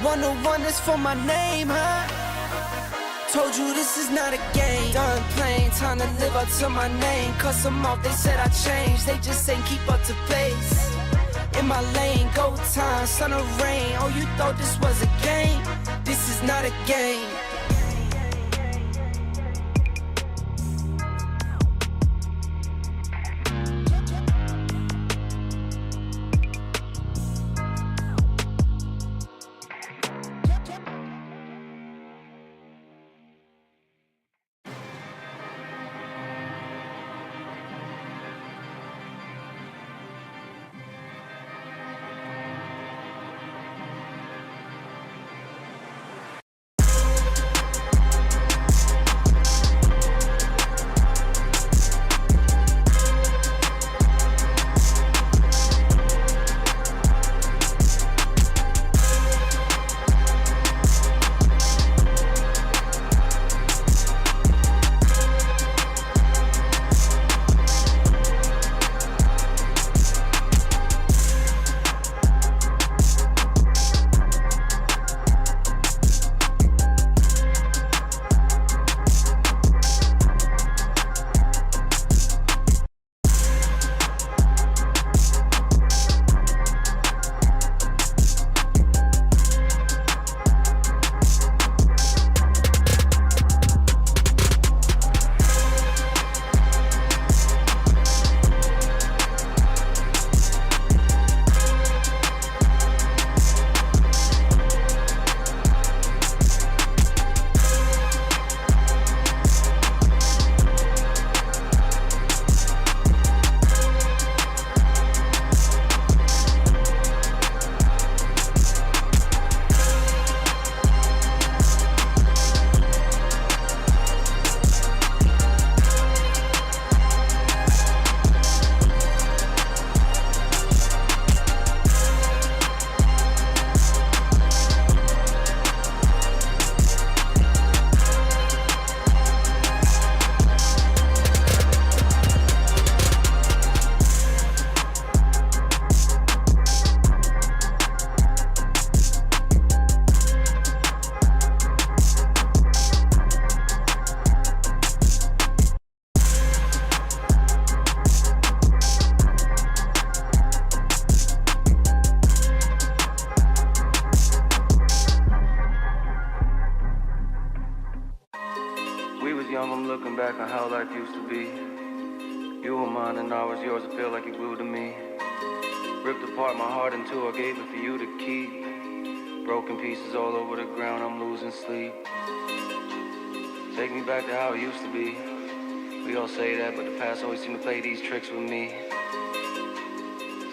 101 is for my name, huh? Told you this is not a game. Done playing, time to live up to my name. Cuss them off, they said I changed. They just ain't keep up to pace. In my lane, go time, sun or rain. Oh, you thought this was a game? This is not a game. We was young, I'm looking back on how life used to be. mine and I was yours, I feel like you glued to me. Ripped apart my heart in two, I gave it for you to keep. Broken pieces all over the ground, I'm losing sleep. Take me back to how it used to be. We all say that, but the past always seem to play these tricks with me.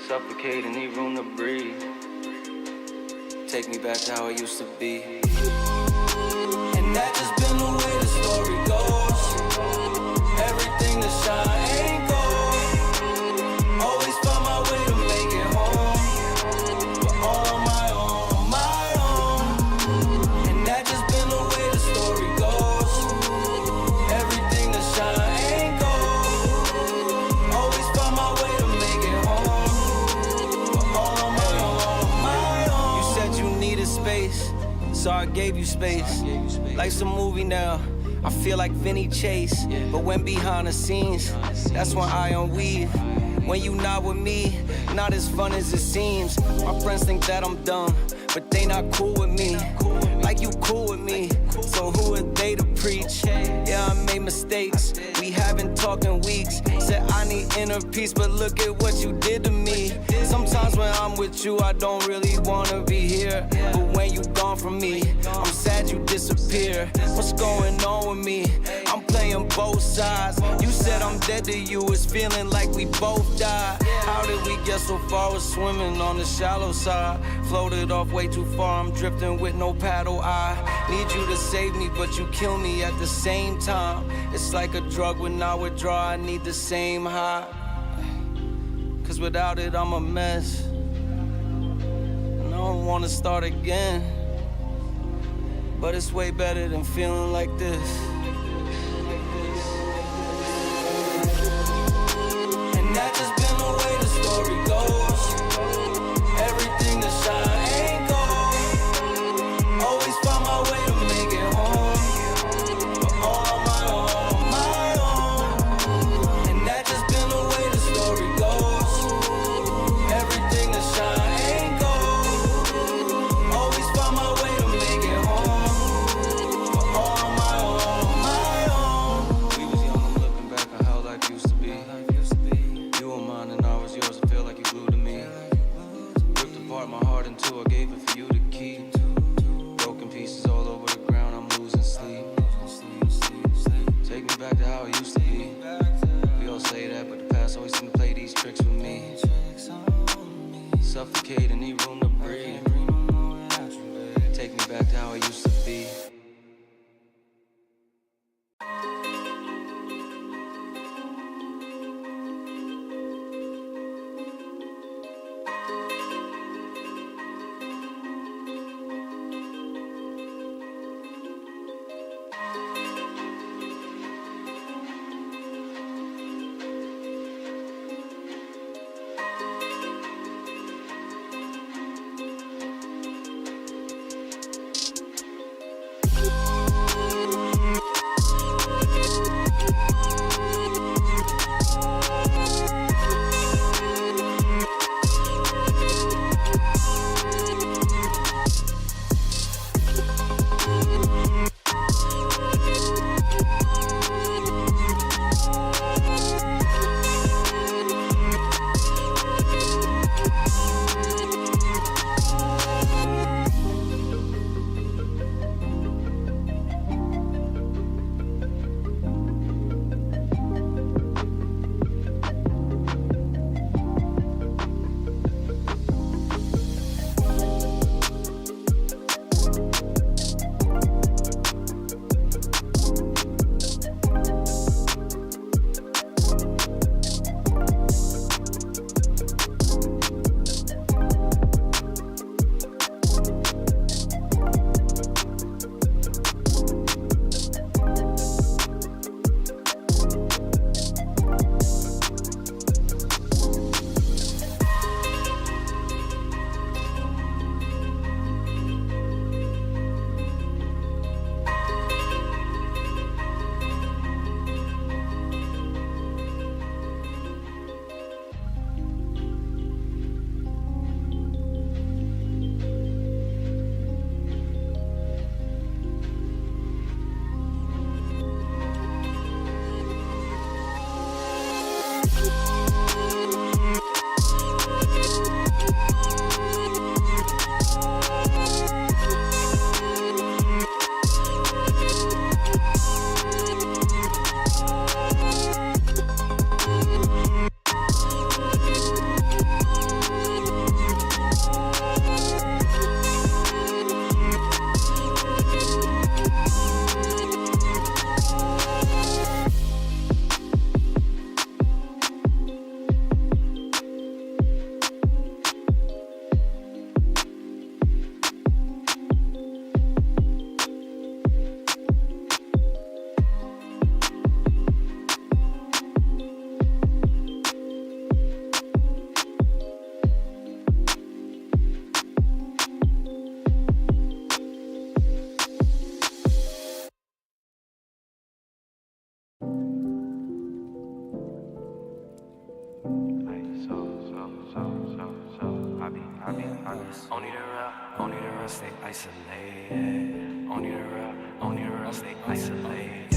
Suffocating, need room to breathe. Take me back to how it used to be. And that just been the way the story goes. Everything that shine ain't gold. Always find my way to make it home, but all on my own. And that just been the way the story goes. Everything that shine ain't gold. Always find my way to make it home, but all on my own. You said you needed space, so I gave you space. Life's a movie now, I feel like Vinny Chase. But when behind the scenes, that's when I unweave. When you not with me, not as fun as it seems. My friends think that I'm dumb, but they not cool with me. Like you cool with me, so who are they to preach? Yeah, I made mistakes, we haven't talked in weeks. Said I need inner peace, but look at what you did to me. Sometimes when I'm with you, I don't really wanna be here. But when you gone from me, I'm sad you disappear. What's going on with me? I'm playing both sides. You said I'm dead to you, it's feeling like we both died. How did we get so far? We're swimming on the shallow side. Floated off way too far, I'm drifting with no paddle. I need you to save me, but you kill me at the same time. It's like a drug, when I withdraw, I need the same high. Cause without it, I'm a mess, and I don't wanna start again. But it's way better than feeling like this. And that just been the way the story goes. Everything that shine ain't gold. Always find my way to make it home, but all on my own. And that just been the way the story goes. Everything that shine ain't gold. Always find my way to make it home, but all on my own. We was young, I'm looking back on how life used to be. You were mine and I was yours, I feel like you glued to me. Ripped apart my heart in two, I gave it for you to keep. Broken pieces all over the ground, I'm losing sleep. Take me back to how it used to be. We all say that, but the past always seem to play these tricks with me. Suffocate and need room to breathe. Take me back to how it used to be. only the real stay isolated. Only the real stay isolated.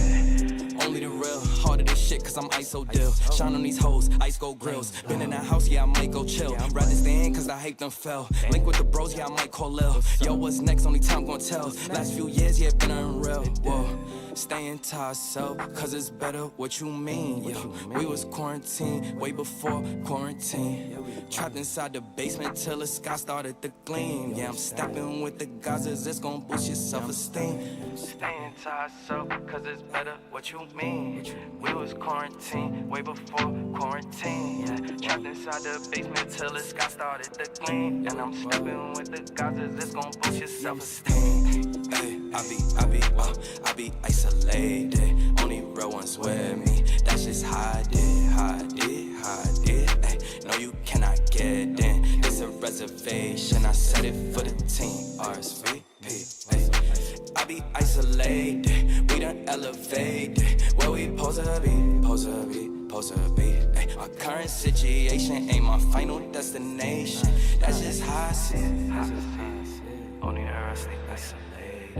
Only the real, harder this shit cause I'm ISO deal. Shine on these hoes, ice gold grills. Been in that house, yeah, I might go chill. Rather stay in cause I hate them fell. Link with the bros, yeah, I might call Lil. Yo, what's next? Only time gon' tell. Last few years, yeah, been unreal. Whoa. Staying to ourselves, cause it's better what you mean. Yeah. We was quarantined way before quarantine. Trapped inside the basement till the sky started to gleam. Yeah, I'm stepping with the Gazas, it's gon' boost your self-esteem. Staying to ourselves, cause it's better what you mean. We was quarantined way before quarantine. Yeah. Trapped inside the basement till the sky started to gleam. And I'm stepping with the Gazas, it's gon' boost your self-esteem. Hey, I be isolated. Only real ones with me. That's just how I did. Ay, no, you cannot get in. It's a reservation. I set it for the team. RSVP. Ay, I be isolated. We done elevated. Where we supposed to be. Ay, our current situation ain't my final destination. That's just how I see it. Only the real stay isolated.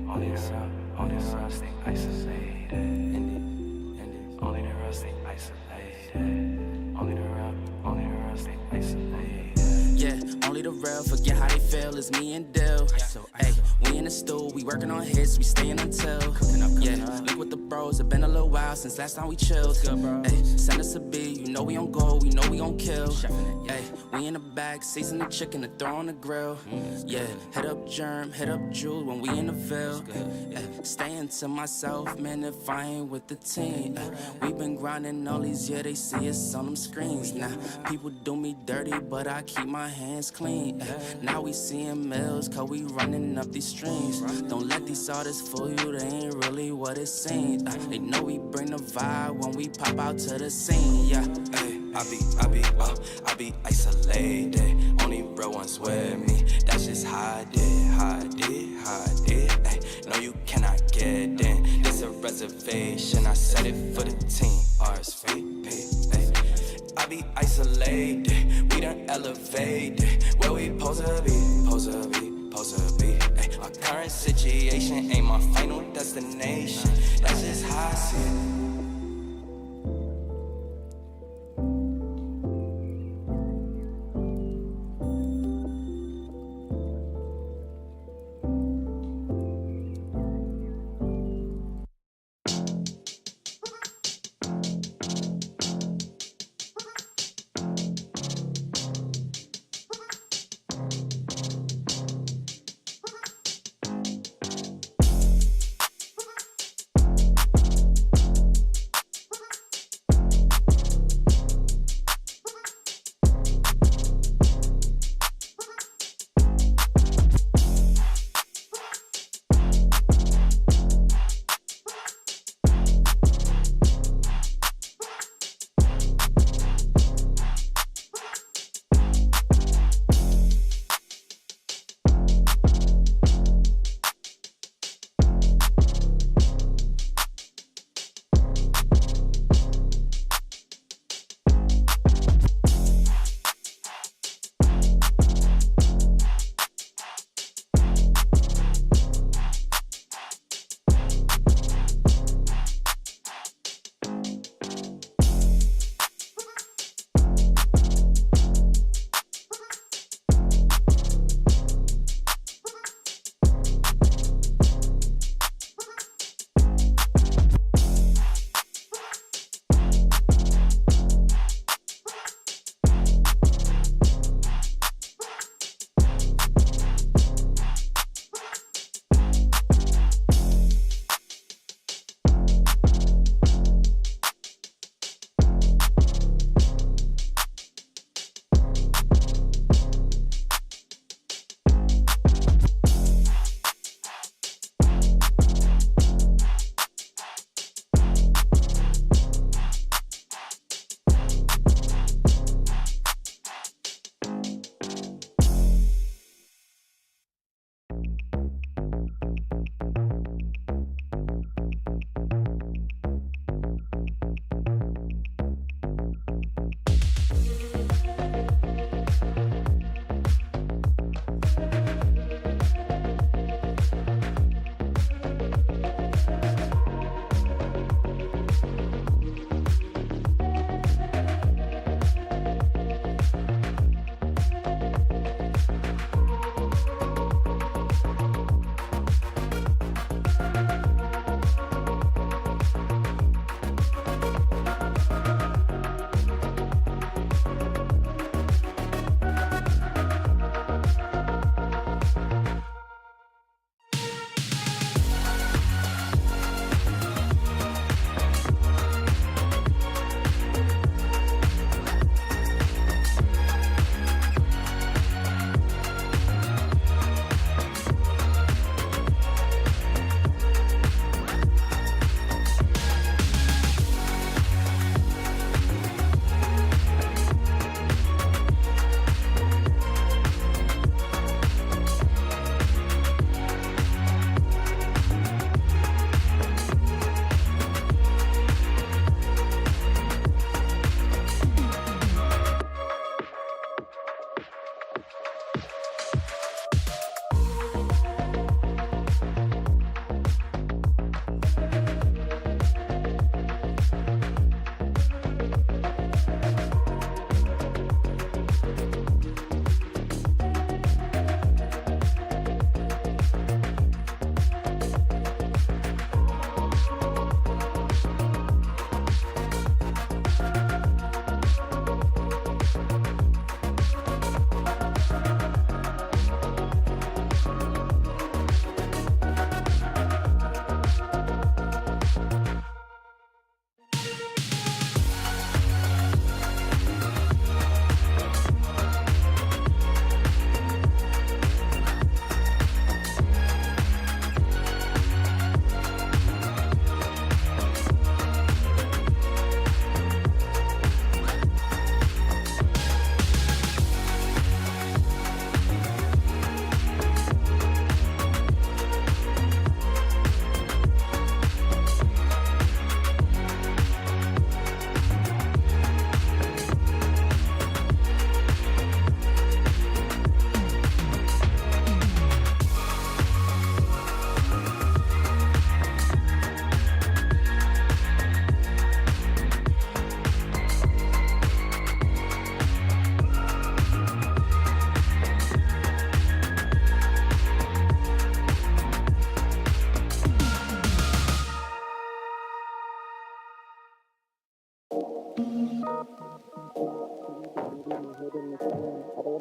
Only the real stay isolated. Only the real stay isolated. Only the real stay isolated. Yeah, only the real forget how they feel. It's me and Dill. Hey, we in the stool, we working on hits, we staying until. Yeah, link with the bros. It been a little while since last time we chilled. Hey, send us a beat, you know we on go, we know we gon' kill. Hey, we in the back, season the chicken to throw on the grill. Yeah, hit up Germ, hit up Jules when we in the Ville. Yeah, staying to myself, man, if I ain't with the team. We been grinding all these years, they see us on them screens. Now, people do me dirty, but I keep my hands clean. Now we seeing mills, cause we running up these streams. Don't let these artists fool you, they ain't really what it seems. They know we bring the vibe when we pop out to the scene. Yeah, hey, I be isolated. Only real ones with me. That's just how I did. Ay, no, you cannot get in. It's a reservation. I set it for the team. RSVP. Ay, I be isolated. We done elevated. Where we supposed to be. Ay, our current situation ain't my final destination. That's just how I see it.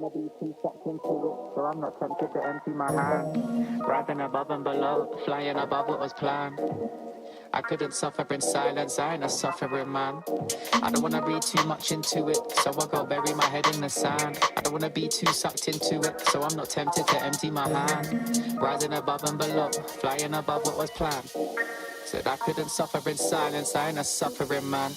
wanna be too sucked into it, so I'm not tempted to empty my hand. Rising above and below, flying above what was planned. I couldn't suffer in silence, I ain't a suffering man. I don't wanna read too much into it, so I go bury my head in the sand. I don't wanna be too sucked into it, so I'm not tempted to empty my hand. Rising above and below, flying above what was planned. Said I couldn't suffer in silence, I ain't a suffering man.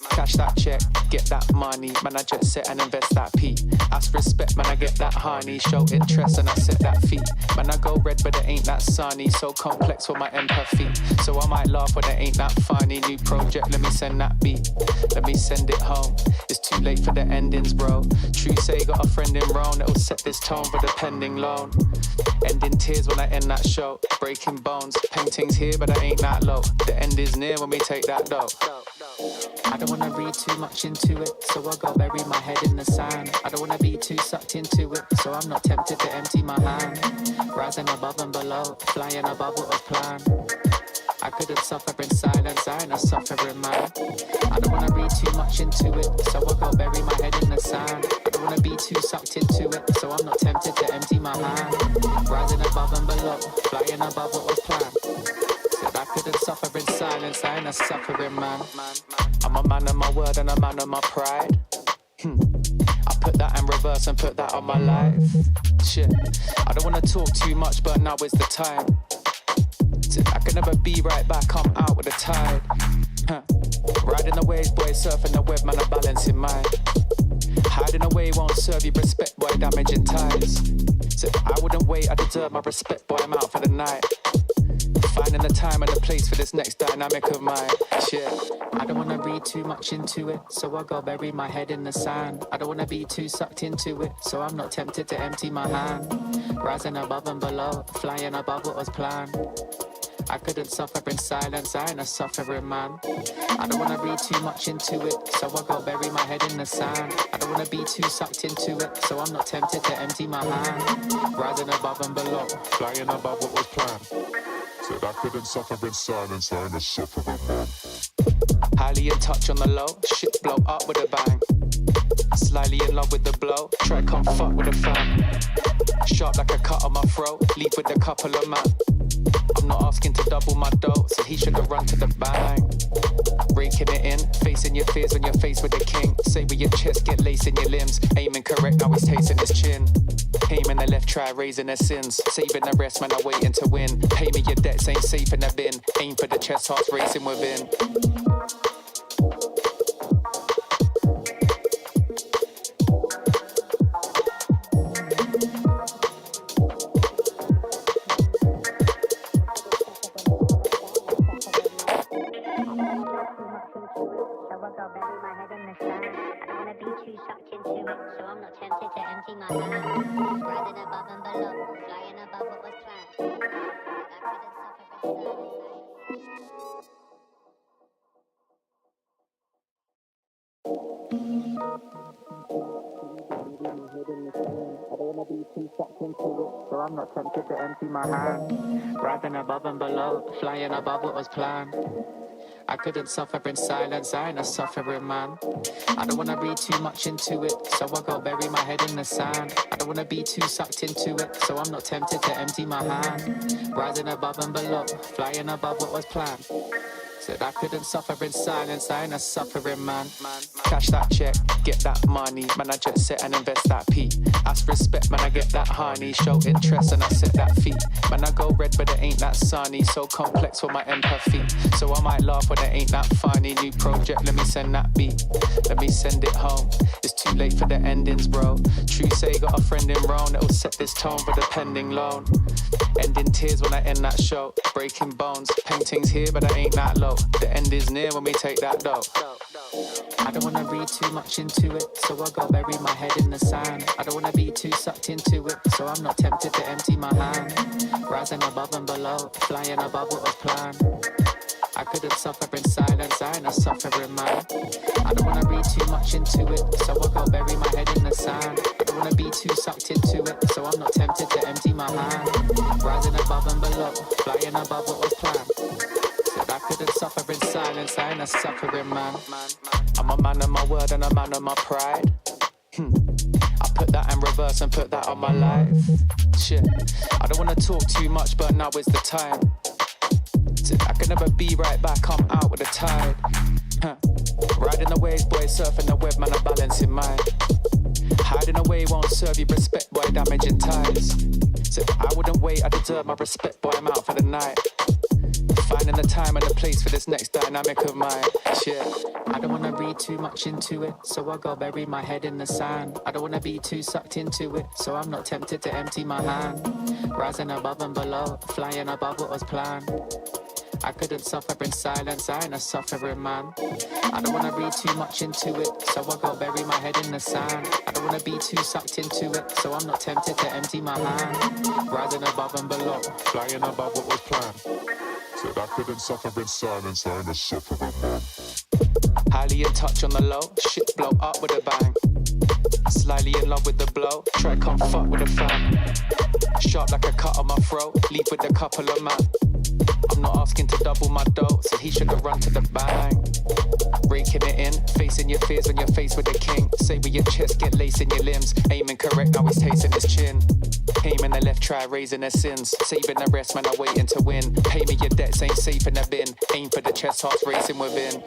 Cash that check, get that money, man I jet set and invest that P. Ask respect, man I get that honey, show interest and I set that feet. Man I go red but it ain't that sunny, so complex for my empathy. So I might laugh when it ain't that funny. New project, let me send that beat, let me send it home. It's too late for the endings, bro. True say got a friend in Rome that'll set this tone for the pending loan. Ending tears when I end that show, breaking bones, paintings here but I ain't that low. The end is near when we take that dough. I don't wanna read too much into it, so I go bury my head in the sand. I don't wanna be too sucked into it, so I'm not tempted to empty my hand. Rising above and below, flying above what was planned. I couldn't suffer in silence, I ain't a suffering man. I don't wanna read too much into it, so I go bury my head in the sand. I don't wanna be too sucked into it, so I'm not tempted to empty my hand. Rising above and below, flying above what was planned. Said I couldn't suffer in silence, I ain't a suffering man. I'm a man of my word and a man of my pride. I put that in reverse and put that on my life. Shit, I don't wanna talk too much, but now is the time. I can never be right back, I'm out with the tide. Riding the waves, boy, surfing the web, man, I'm balancing mine. Hiding away won't serve you respect, boy, damaging ties. So I wouldn't wait, I deserve my respect, boy, I'm out for the night. Finding the time and the place for this next dynamic of mine. Shit, I don't wanna read too much into it, so I go bury my head in the sand. I don't wanna be too sucked into it, so I'm not tempted to empty my hand. Rising above and below, flying above what was planned. I couldn't suffer in silence, I ain't a suffering man. I don't wanna read too much into it, so I go bury my head in the sand. I don't wanna be too sucked into it, so I'm not tempted to empty my hand. Rising above and below, flying above what was planned. Said I couldn't suffer in silence, I ain't a suffering man. Highly in touch on the low, shit blow up with a bang. Slightly in love with the blow, try come fuck with a fan. Sharp like a cut on my throat, leave with a couple of man. I'm not asking to double my dough, so he should have run to the bang. Raking it in, facing your fears when you're faced with the king. Say with your chest, get lace in your limbs. Aiming correct, now he's tasting his chin. Aiming the left, try raising their sins. Saving the rest, man, I'm waiting to win. Pay me your debts, ain't safe in the bin. Aim for the chest, hearts racing within. So I'm not tempted to empty my hand. Rising above and below, flying above what was planned. I couldn't suffer in silence, I ain't a suffering man. I don't wanna read too much into it, so I go bury my head in the sand. I don't wanna be too sucked into it, so I'm not tempted to empty my hand. Rising above and below, flying above what was planned. Said I couldn't suffer in silence, I ain't a suffering man. Cash that check, get that money, man I jet set and invest that P. Ask respect, man I get that honey, show interest and I set that feet. Man I go red but it ain't that sunny, so complex for my empathy. So I might laugh when it ain't that funny. New project, let me send that beat, let me send it home. It's too late for the endings, bro. True say got a friend in Rome that'll set this tone for the pending loan. Ending tears when I end that show, breaking bones, paintings here but I ain't that low. The end is near when we take that dough. I don't wanna read too much into it, so I go bury my head in the sand. I don't wanna be too sucked into it, so I'm not tempted to empty my hand. Rising above and below, flying above what was planned. I couldn't suffer in silence, I ain't a suffering man. I don't wanna read too much into it, so I go bury my head in the sand. I don't wanna be too sucked into it, so I'm not tempted to empty my hand. Rising above and below, flying above what was planned. Said I couldn't suffer in silence, I ain't a suffering man. I'm a man of my word and a man of my pride. I put that in reverse verse and put that on my life. Shit, I don't wanna talk too much, but now is the time. I can never be right back, I'm out with the tide. Riding the waves, boy, surfing the web, man, I'm balancing mine. Hiding away won't serve you respect, boy, damaging ties. So I wouldn't wait, I deserve my respect, boy, I'm out for the night. Finding the time and the place for this next dynamic of mine. Shit, I don't wanna read too much into it, so I go bury my head in the sand. I don't wanna be too sucked into it, so I'm not tempted to empty my hand. Rising above and below, flying above what was planned. I couldn't suffer in silence, I ain't a suffering man. I don't wanna read too much into it, so I go bury my head in the sand. I don't wanna be too sucked into it, so I'm not tempted to empty my hand. Rising above and below, Flying above what was planned. Said I couldn't suffer in silence, I ain't a suffering man. highly in touch on the low, shit blow up with a bang. Slightly in love with the blow, try come fuck with a fan. Sharp like a cut on my throat, leave with a couple of man. I'm not asking to double my dough, so he should have run to the bang. Raking it in, facing your fears when you're faced with a king. Say with your chest, get lace in your limbs. Aiming correct, now he's tasting his chin. Aiming the left, try raising their sins. Saving the rest, man, I'm waiting to win. Pay me your debts, ain't safe in the bin. Aim for the chest, hearts racing within.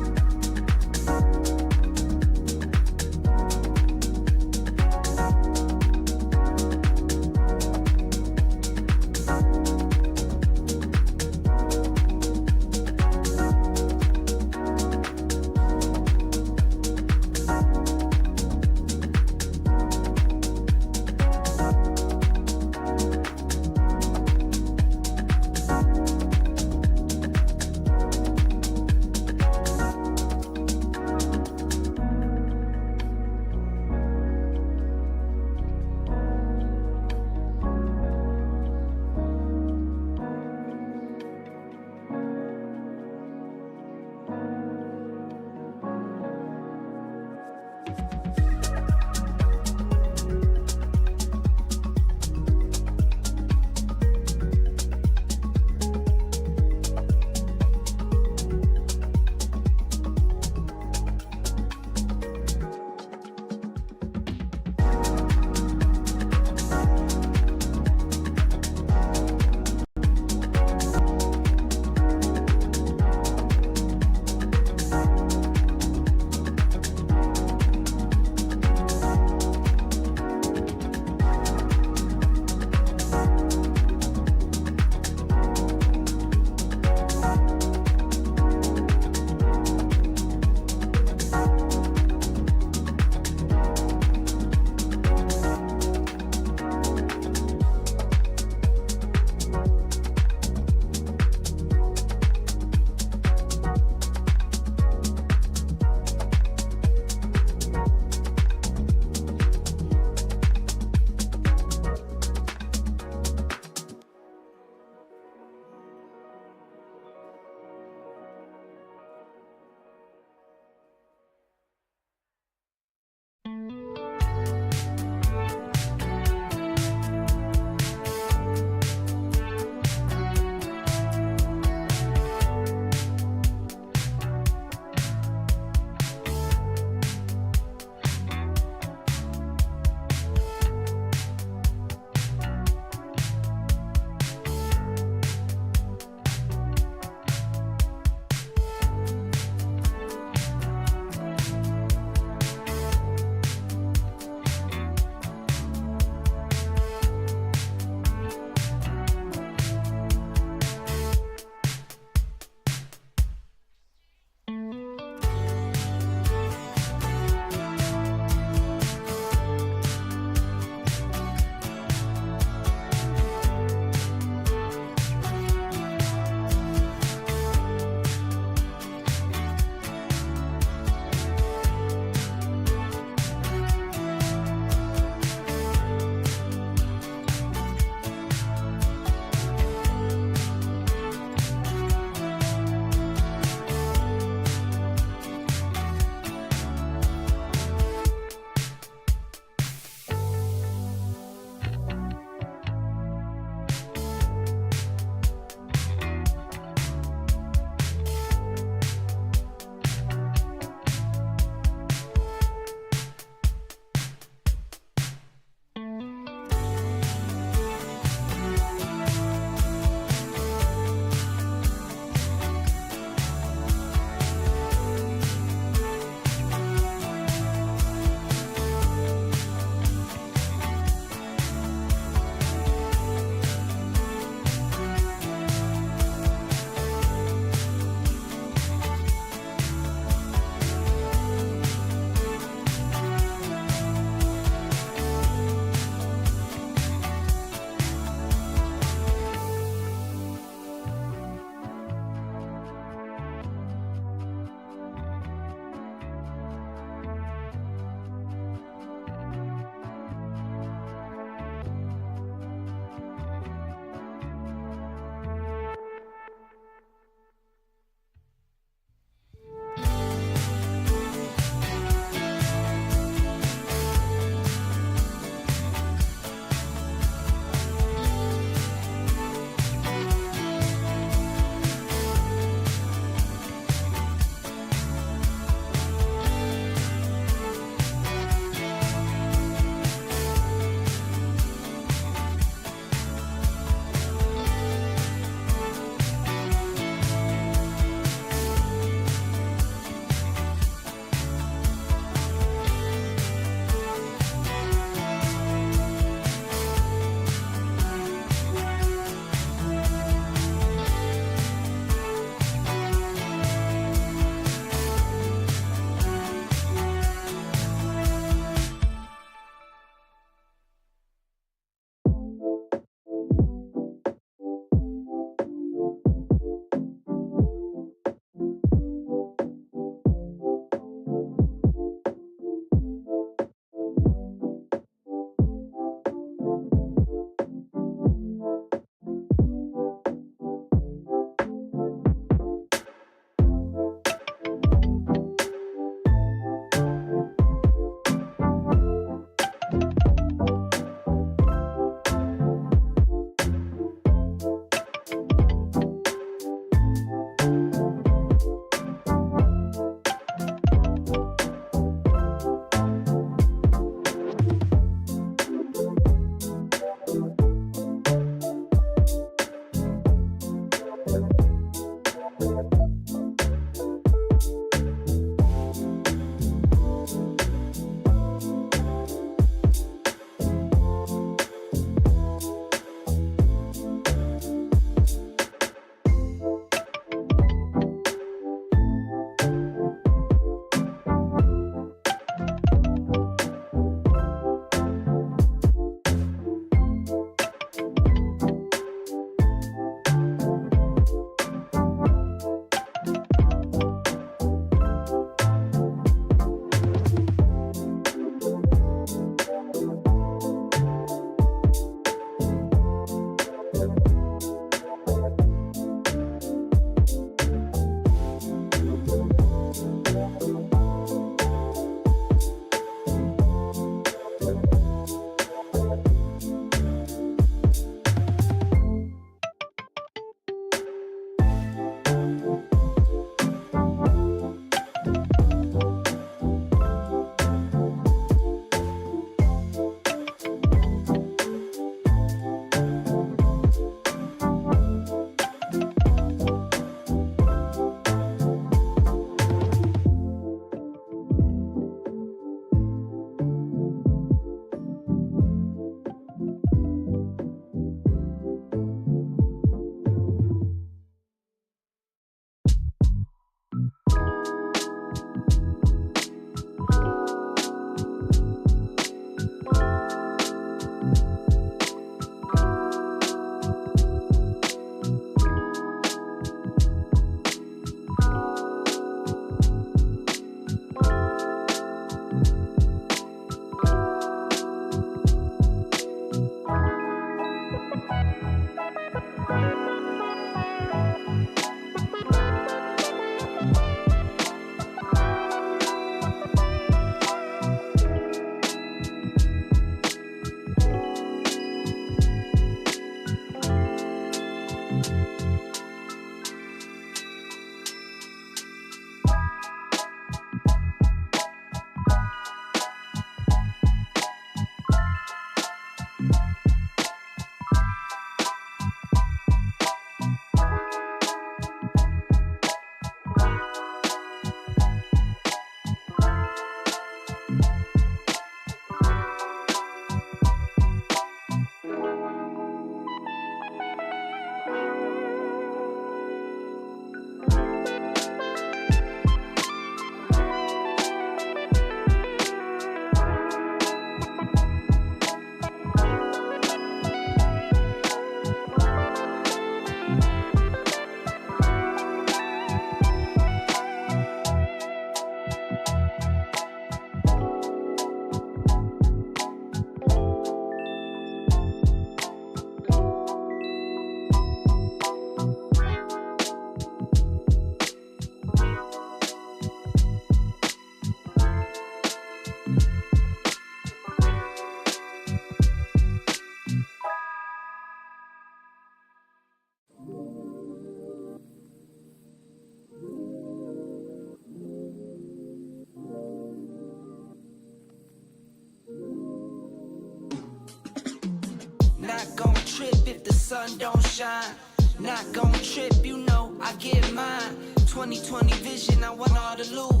sun don't shine. Not gon' trip, you know I get mine. 2020 vision, I want all the loot.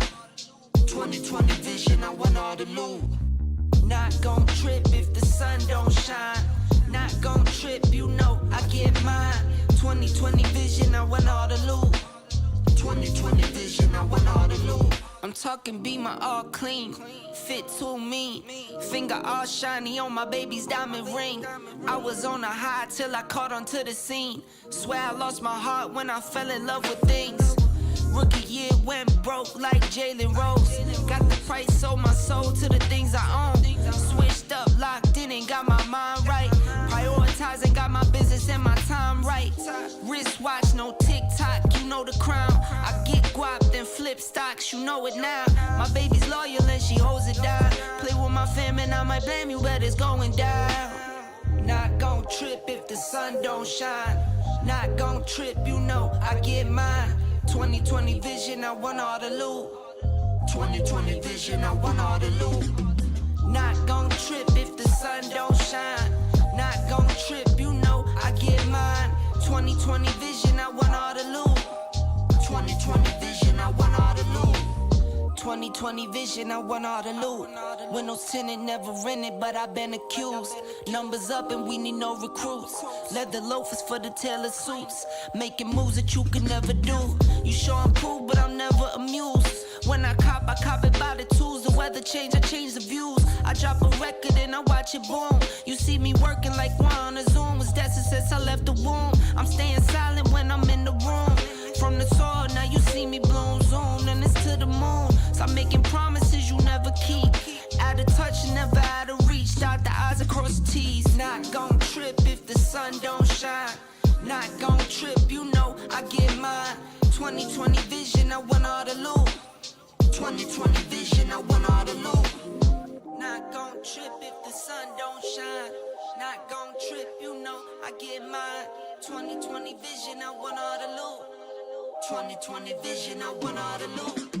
2020 vision, I want all the loot. Not gon' trip if the sun don't shine. Not gon' trip, you know I get mine. 2020 vision, I want all the loot. 2020 vision, I want all the loot. I'm talking be my all clean, fit too mean, finger all shiny on my baby's diamond ring. I was on a high till I caught onto the scene. Swear I lost my heart when I fell in love with things. Rookie year went broke like Jalen Rose. Got the price, sold my soul to the things I own. Switched up, locked in and got my mind right. Prioritizing, got my business and my time right. Wristwatch, no TikTok, you know the crown. I get guap, then flip stocks, you know it now. My baby's loyal and she holds it down. Play with my fam and I might blame you, but it's going down. Not gon' trip if the sun don't shine. Not gon' trip, you know I get mine. 2020 vision, I want all the loot. 2020 vision, I want all the loot. Not gon' trip if the sun don't shine. Not gon' trip, you know I get mine. 2020 vision, I want all the loot. 2020 vision, I want all the loot. 2020 vision, I want all the loot. Windows tinted, never rented, but I've been accused. Numbers up and we need no recruits. Leather loafers for the tailor suits. Making moves that you could never do. You sure I'm cool, but I'm never amused. When I cop it by the tools. The weather change, I change the views. I drop a record and I watch it boom. You see me working like one on a Zoom. Was that since I left the womb? I'm staying silent when I'm in the room. From the soil, now you see me bloom, zoom, and it's to the moon. Stop making promises you never keep. Out of touch, never out of reach. Dot the I's across the T's. Not gon' trip if the sun don't shine. Not gon' trip, you know I get mine. 2020 vision, I want all the loot. 2020 vision, I want all the loot. Not gon' trip if the sun don't shine. Not gon' trip, you know I get mine. 2020 vision, I want all the loot. 2020 vision, I want all the loot.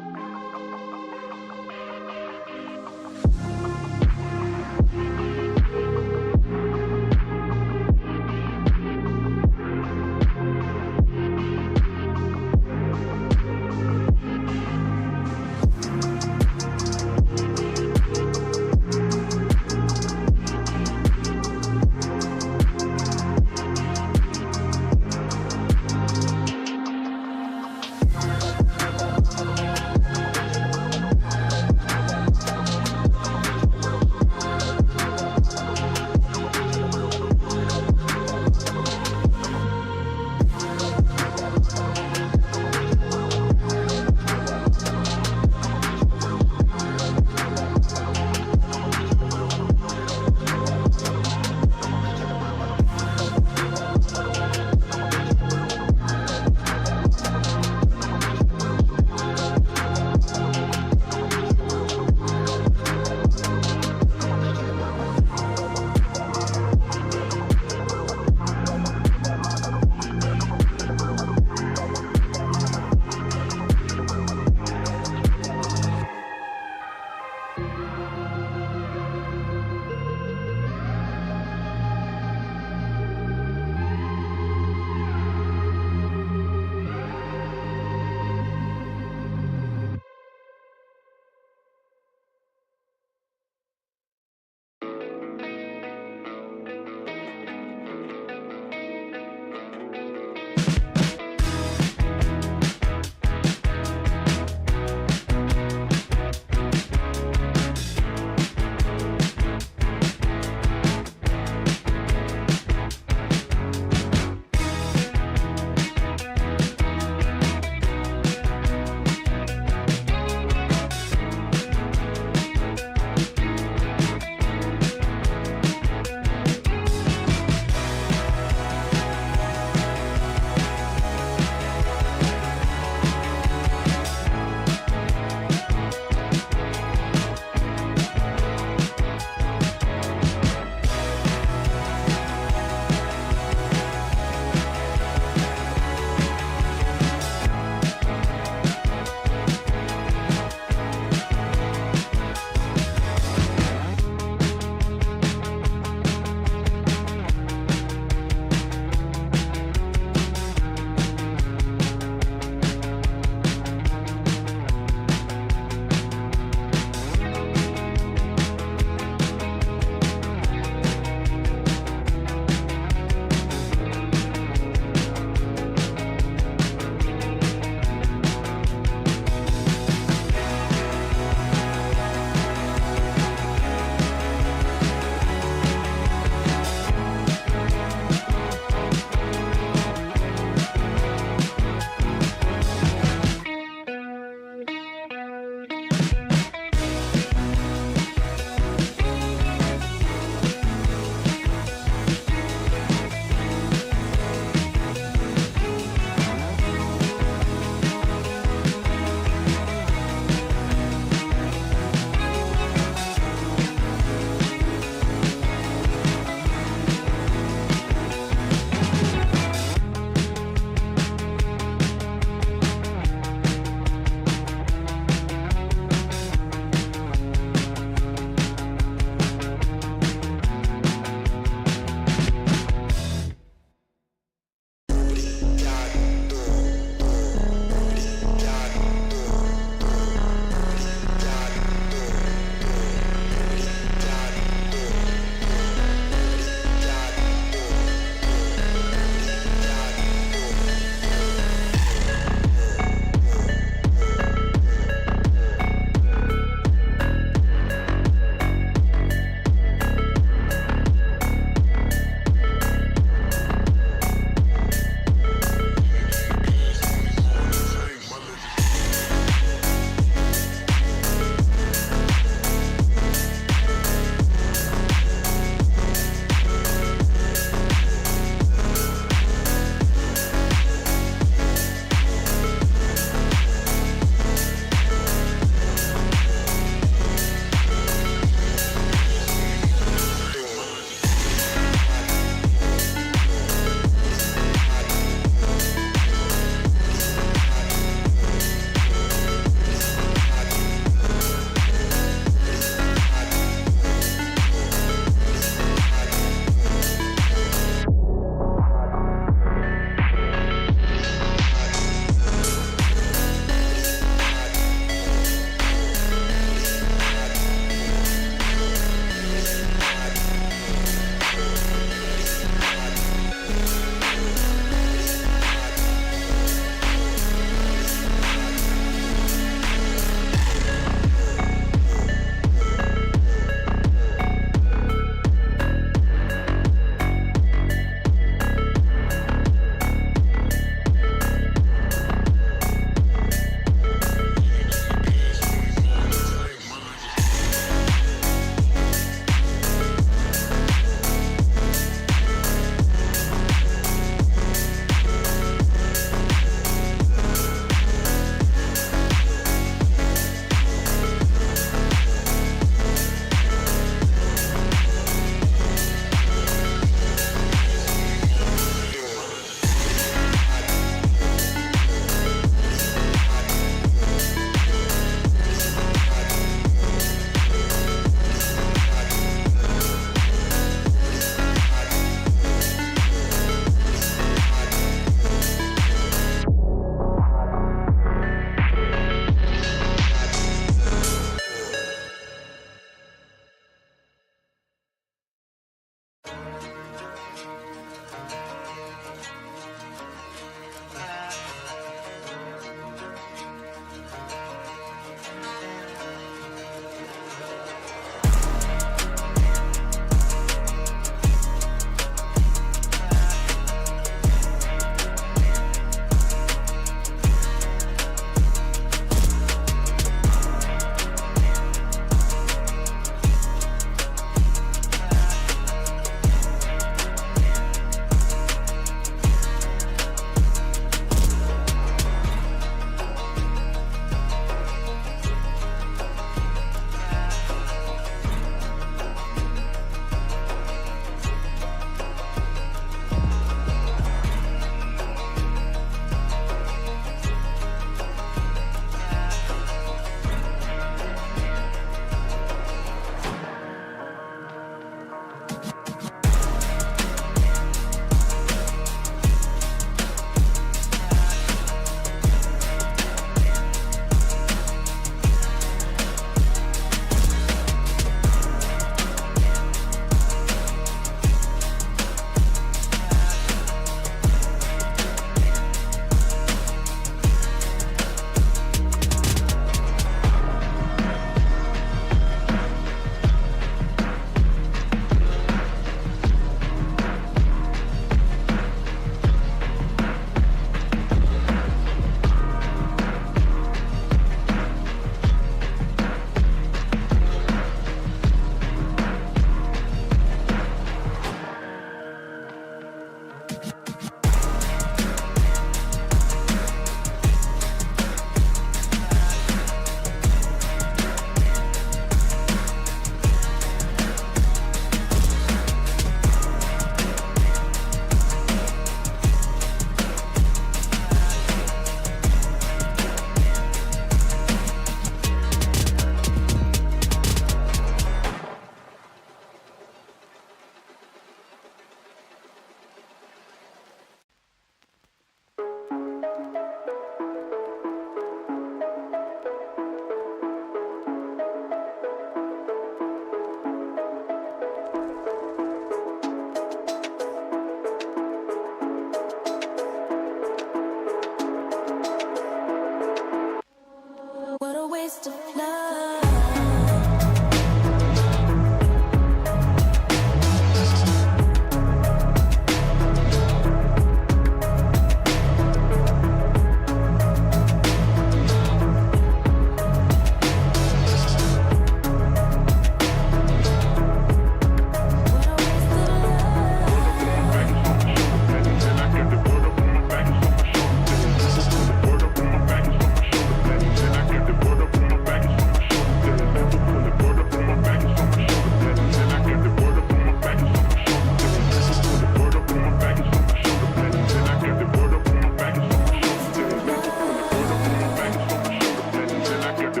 I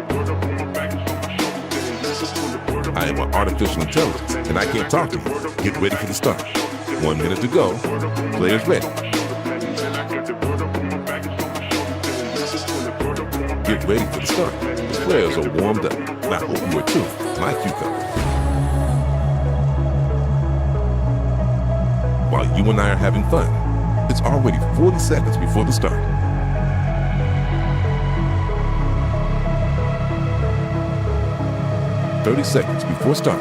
am an artificial intelligence, and I can't talk to you. Get ready for the start. 1 minute to go. Players ready. Get ready for the start. The players are warmed up, and I hope you are too, my cucumber. While you and I are having fun, it's already 40 seconds before the start. "30 seconds before start.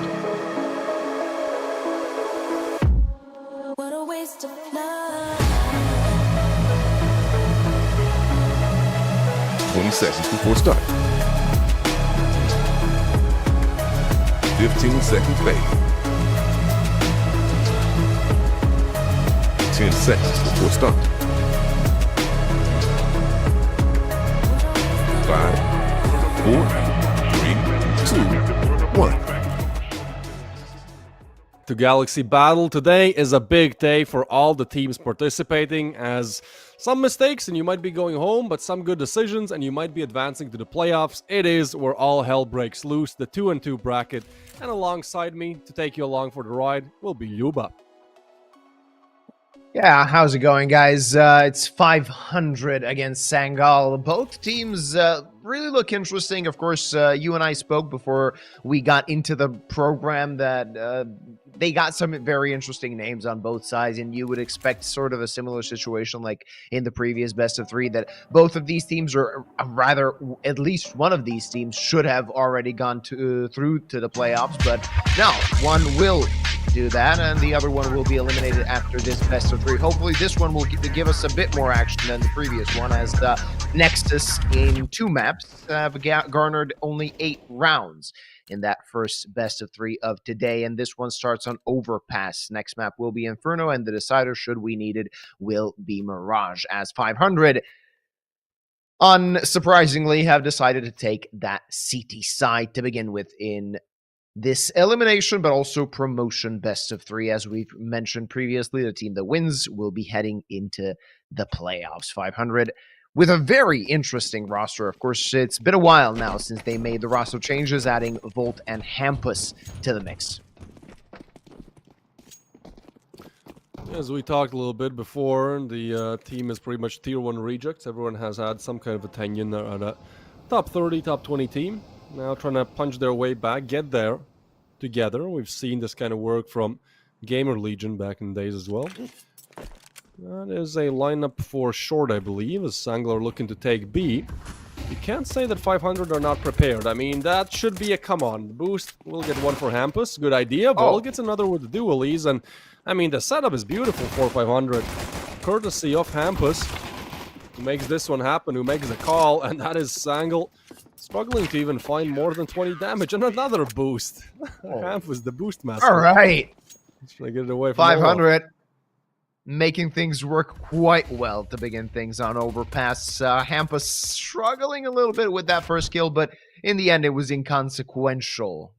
What a waste of love. 20 seconds before start. 15 seconds fade. 10 seconds before start. 5, 4, 3, 2, 1. To Galaxy Battle, today is a big day for all the teams participating, as some mistakes and you might be going home, but some good decisions and you might be advancing to the playoffs. It is where all hell breaks loose, the 2-2 bracket, and alongside me to take you along for the ride will be Yuba. Yeah, how's it going, guys? It's 500 against Sangal. Both teams really look interesting. Of course, you and I spoke before we got into the program that they got some very interesting names on both sides, and you would expect sort of a similar situation like in the previous best of three, that both of these teams, or rather at least one of these teams, should have already gone through to the playoffs. But now one will do that, and the other one will be eliminated after this best of three. Hopefully this one will give us a bit more action than the previous one, as the Nexus in 2 maps have garnered only 8 rounds in that first best of three of today, and this one starts on Overpass. Next map will be Inferno, and the decider, should we need it, will be Mirage, as 500 unsurprisingly have decided to take that CT side to begin with in this elimination, but also promotion best of three. As we've mentioned previously, the team that wins will be heading into the playoffs. 500 with a very interesting roster. Of course, it's been a while now since they made the roster changes, adding Volt and Hampus to the mix. As we talked a little bit before, the team is pretty much tier 1 rejects. Everyone has had some kind of a tenure at a top 30, top 20 team. Now trying to punch their way back, get there together. We've seen this kind of work from Gamer Legion back in the days as well. That is a lineup for short, I believe, as Sangal are looking to take B. You can't say that 500 are not prepared. I mean, that should be a come-on. Boost will get one for Hampus. Good idea. Vol gets another with the dualies. And, I mean, the setup is beautiful for 500. Courtesy of Hampus, who makes this one happen, who makes the call. And that is Sangal struggling to even find more than 20 damage. And another boost. Hampus, the boost master. All right. Trying to get it away from 500. Making things work quite well to begin things on Overpass. Hampus struggling a little bit with that first kill, but in the end it was inconsequential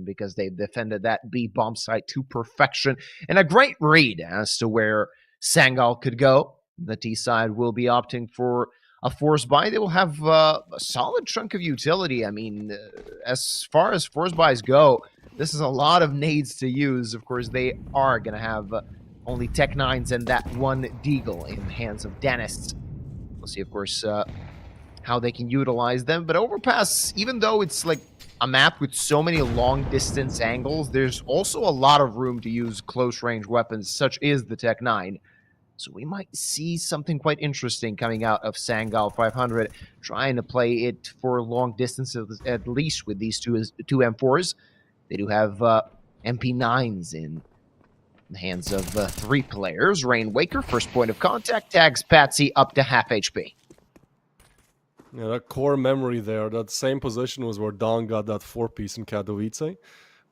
because they defended that B bomb site to perfection. And a great read as to where Sangal could go. The T side will be opting for a force buy. They will have a solid chunk of utility. I mean, as far as force buys go, this is a lot of nades to use. Of course, they are going to have only Tech 9s and that one Deagle in the hands of Dennis. We'll see, of course, how they can utilize them. But Overpass, even though it's like a map with so many long-distance angles, there's also a lot of room to use close-range weapons, such is the Tech 9. So we might see something quite interesting coming out of Sangal. 500, trying to play it for long distances, at least with these two M4s. They do have MP9s in the hands of 3 players. Rainwaker, first point of contact, tags Patsy up to half HP. Yeah, that core memory there, that same position was where Don got that 4-piece in Katowice.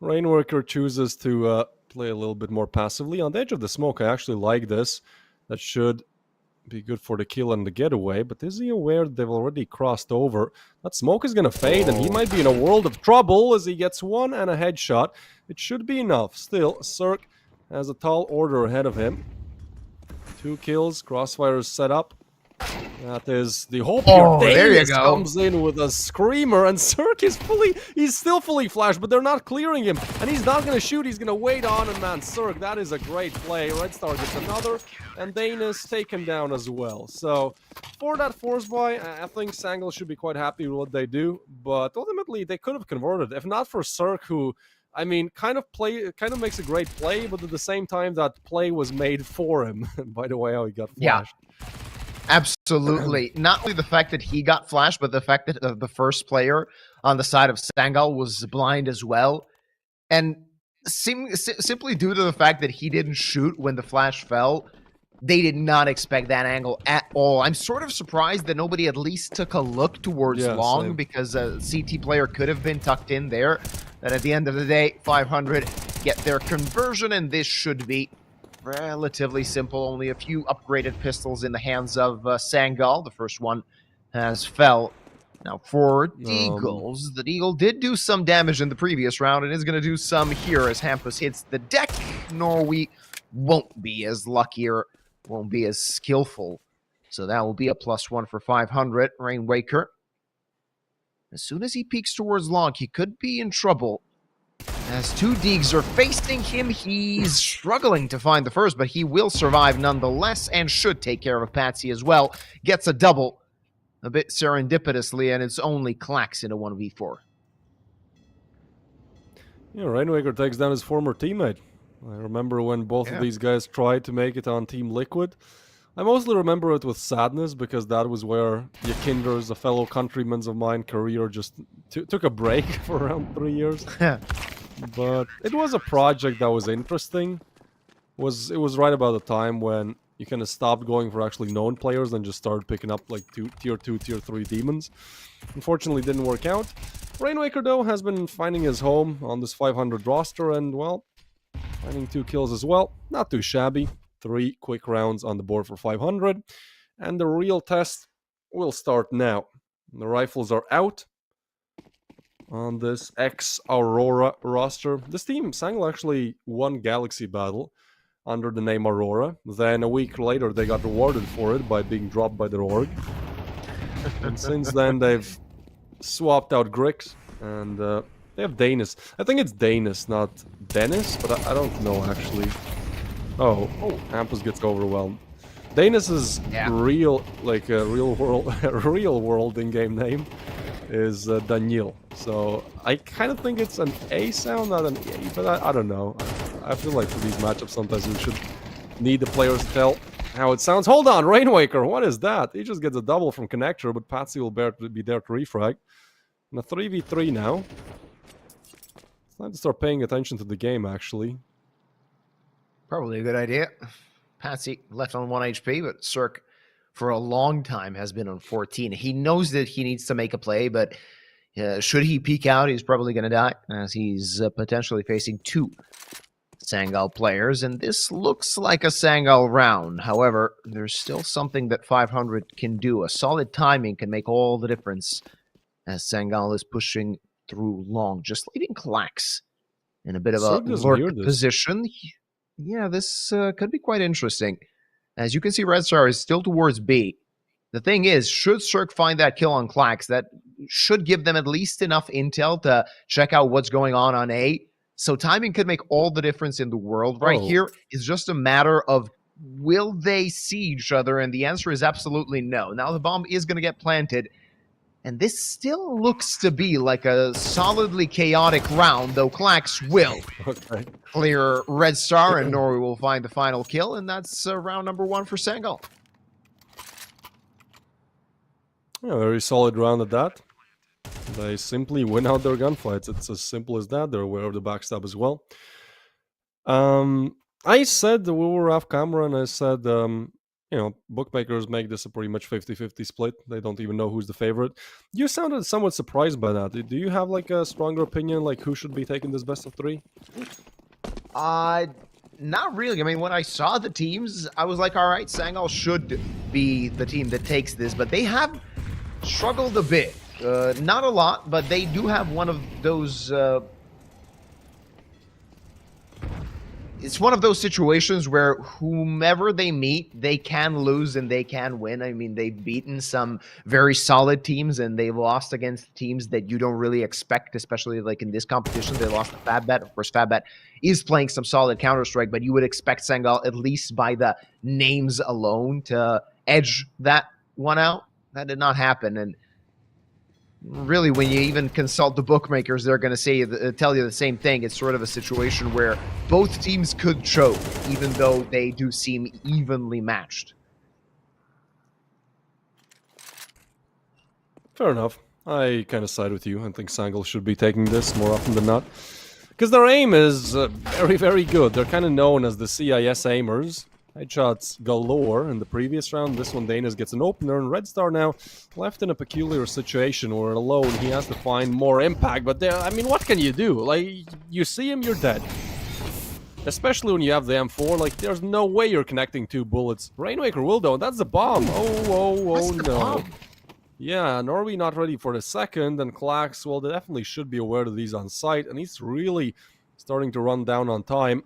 Rainwaker chooses to play a little bit more passively. On the edge of the smoke, I actually like this. That should be good for the kill and the getaway, but is he aware they've already crossed over? That smoke is going to fade, and he might be in a world of trouble as he gets one and a headshot. It should be enough. Still, Cirque has a tall order ahead of him. 2 kills, Crossfire is set up. That is the hope Oh, here. there you Davis go. comes in with a screamer, and Cirque is he's still fully flashed, but they're not clearing him. And he's not going to shoot, he's going to wait on, and man, Cirque, that is a great play. Red Star gets another, and Danis taken down as well. So, for that force buy, I think Sangal should be quite happy with what they do, but ultimately, they could have converted. If not for Cirque, who, I mean, kind of makes a great play, but at the same time, that play was made for him. By the way, how he got flashed. Yeah. Absolutely. Not only the fact that he got flashed, but the fact that the first player on the side of Sangal was blind as well. And simply due to the fact that he didn't shoot when the flash fell, they did not expect that angle at all. I'm sort of surprised that nobody at least took a look towards long, same. because a CT player could have been tucked in there. That at the end of the day, 500 get their conversion, and this should be relatively simple. Only a few upgraded pistols in the hands of Sangal. The first one has fell. Now for Deagles, the Deagle did do some damage in the previous round and is going to do some here as Hampus hits the deck. Norway won't be as luckier, won't be as skillful. So that will be a +1 for 500. Rainwaker, as soon as he peeks towards long, he could be in trouble. As two Deegs are facing him, he's struggling to find the first, but he will survive nonetheless and should take care of Patsy as well. Gets a double, a bit serendipitously, and it's only Clax in a 1v4. Yeah, Rainwaker takes down his former teammate. I remember when both of these guys tried to make it on Team Liquid. I mostly remember it with sadness, because that was where Yakinder's, a fellow countryman's of mine, career just took a break for around 3 years. But it was a project that was interesting. It was right about the time when you kind of stopped going for actually known players and just started picking up like tier 2, tier 3 demons. Unfortunately, didn't work out. Rainwaker, though, has been finding his home on this 500 roster, and, well, finding 2 kills as well. Not too shabby. 3 quick rounds on the board for 500. And the real test will start now. The rifles are out on this ex-Aurora roster. This team, Sangal, actually won Galaxy Battle under the name Aurora. Then a week later, they got rewarded for it by being dropped by their org. And since then, they've swapped out Grix, and they have Danis. I think it's Danis, not Dennis, but I don't know, actually. Oh, Hampus gets overwhelmed. Danis is real, like a real world in-game name is Daniel. So I kind of think it's an A sound, not an A, but I don't know. I feel like for these matchups, sometimes we should need the players to tell how it sounds. Hold on, Rainwaker, what is that? He just gets a double from Connector, but Patsy will be there to refrag. And a 3v3 now. It's time to start paying attention to the game, actually. Probably a good idea. Patsy left on 1 HP, but Cirque for a long time has been on 14. He knows that he needs to make a play, but should he peek out, he's probably going to die, as he's potentially facing 2 Sangal players, and this looks like a Sangal round. However, there's still something that 500 can do. A solid timing can make all the difference, as Sangal is pushing through long, just leaving Clax in a bit of a lurk position. Yeah, this could be quite interesting. As you can see, Red Star is still towards B. The thing is, should Cirque find that kill on Clax, that should give them at least enough intel to check out what's going on A. So timing could make all the difference in the world. Right here is just a matter of, will they see each other? And the answer is absolutely no. Now the bomb is going to get planted. And this still looks to be like a solidly chaotic round, though Clax will clear Red Star, and Norway will find the final kill, and that's round number 1 for Sangal. Yeah, very solid round at that. They simply win out their gunfights. It's as simple as that. They're aware of the backstab as well. I said we were off camera, and I said, you know, bookmakers make this a pretty much 50-50 split. They don't even know who's the favorite. You sounded somewhat surprised by that. Do you have like a stronger opinion, like who should be taking this best of 3? Not really. I mean, when I saw the teams, I was like, all right, Sangal should be the team that takes this, but they have struggled a bit. Not a lot, but they do have one of those it's one of those situations where whomever they meet, they can lose and they can win. I mean, they've beaten some very solid teams and they've lost against teams that you don't really expect, especially like in this competition. They lost to Fabbat. Of course, Fabbat is playing some solid Counter-Strike, but you would expect Sangal, at least by the names alone, to edge that one out. That did not happen. And really, when you even consult the bookmakers, they're going to say tell you the same thing. It's sort of a situation where both teams could choke, even though they do seem evenly matched. Fair enough. I kind of side with you. I think Sangal should be taking this more often than not. Because their aim is very, very good. They're kind of known as the CIS aimers. Headshots galore in the previous round. This one, Danis gets an opener, and Red Star now left in a peculiar situation where alone he has to find more impact. But there, I mean, what can you do? Like, you see him, you're dead. Especially when you have the M4, like, there's no way you're connecting 2 bullets. Rainmaker will, though. That's the bomb. Oh, no. Bomb? Yeah, Norby not ready for the second, and Klax, well, they definitely should be aware of these on site, and he's really starting to run down on time.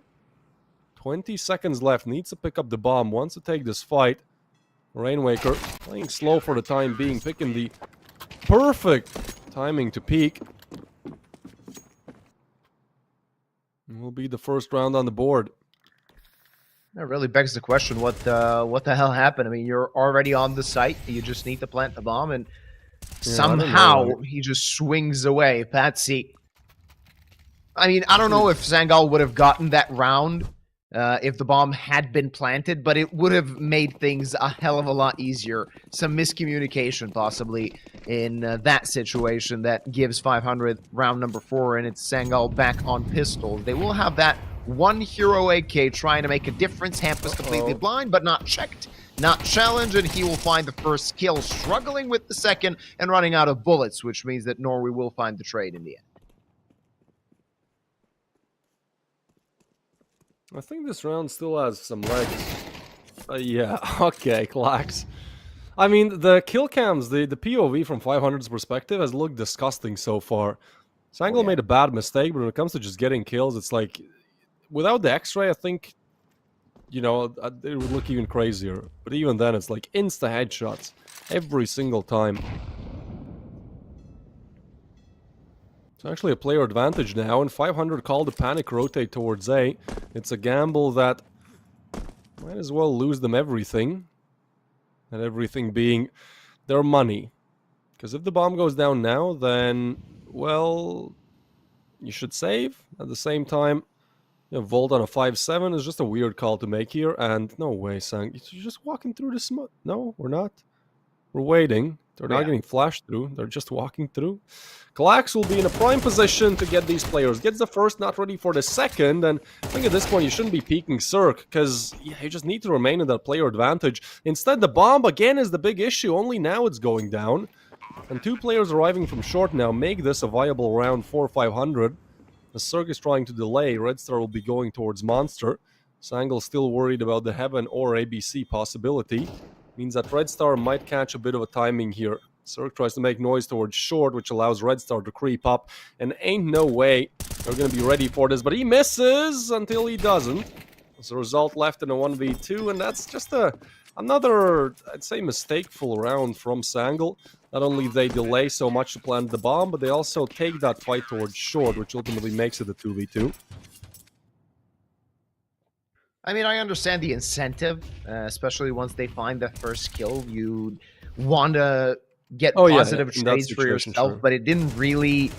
20 seconds left, needs to pick up the bomb, wants to take this fight. Rainmaker playing slow for the time being, picking the perfect timing to peek. It will be the first round on the board. That really begs the question, what the hell happened? I mean, you're already on the site, you just need to plant the bomb, and somehow he just swings away. Patsy. I mean, I don't know if Sangal would have gotten that round if the bomb had been planted, but it would have made things a hell of a lot easier. Some miscommunication, possibly, in that situation that gives 500 round number 4, and it's Sangal back on pistols. They will have that one hero AK trying to make a difference. Hamp was completely blind, but not checked, not challenged, and he will find the first kill, struggling with the second and running out of bullets, which means that Norway will find the trade in the end. I think this round still has some legs. Yeah, okay, Klax. I mean, the kill cams, the POV from 500's perspective has looked disgusting so far. Sangal made a bad mistake, but when it comes to just getting kills, it's like, without the X-ray, I think, you know, it would look even crazier. But even then, it's like insta headshots every single time. It's actually a player advantage now, and 500 called the panic rotate towards A. It's a gamble that might as well lose them everything. And everything being their money. Because if the bomb goes down now, then, well, you should save. At the same time, you know, Volt on a 5-7 is just a weird call to make here. And no way, Sang. You're just walking through the smoke. No, we're not. We're waiting. They're not getting flashed through. They're just walking through. Klax will be in a prime position to get these players. Gets the first, not ready for the second. And I think at this point you shouldn't be peeking Cirque, because you just need to remain in that player advantage. Instead, the bomb again is the big issue. Only now it's going down. And 2 players arriving from short now make this a viable round for 500. The Cirque is trying to delay. Red Star will be going towards Monster. Sangal still worried about the Heaven or ABC possibility. Means that Red Star might catch a bit of a timing here. Cirque tries to make noise towards short, which allows Red Star to creep up. And ain't no way they're going to be ready for this. But he misses until he doesn't. As a result, left in a 1v2. And that's just another, I'd say, mistakeful round from Sangal. Not only they delay so much to plant the bomb, but they also take that fight towards short, which ultimately makes it a 2v2. I mean, I understand the incentive, especially once they find the first kill. You want to get positive trades for yourself, but it didn't really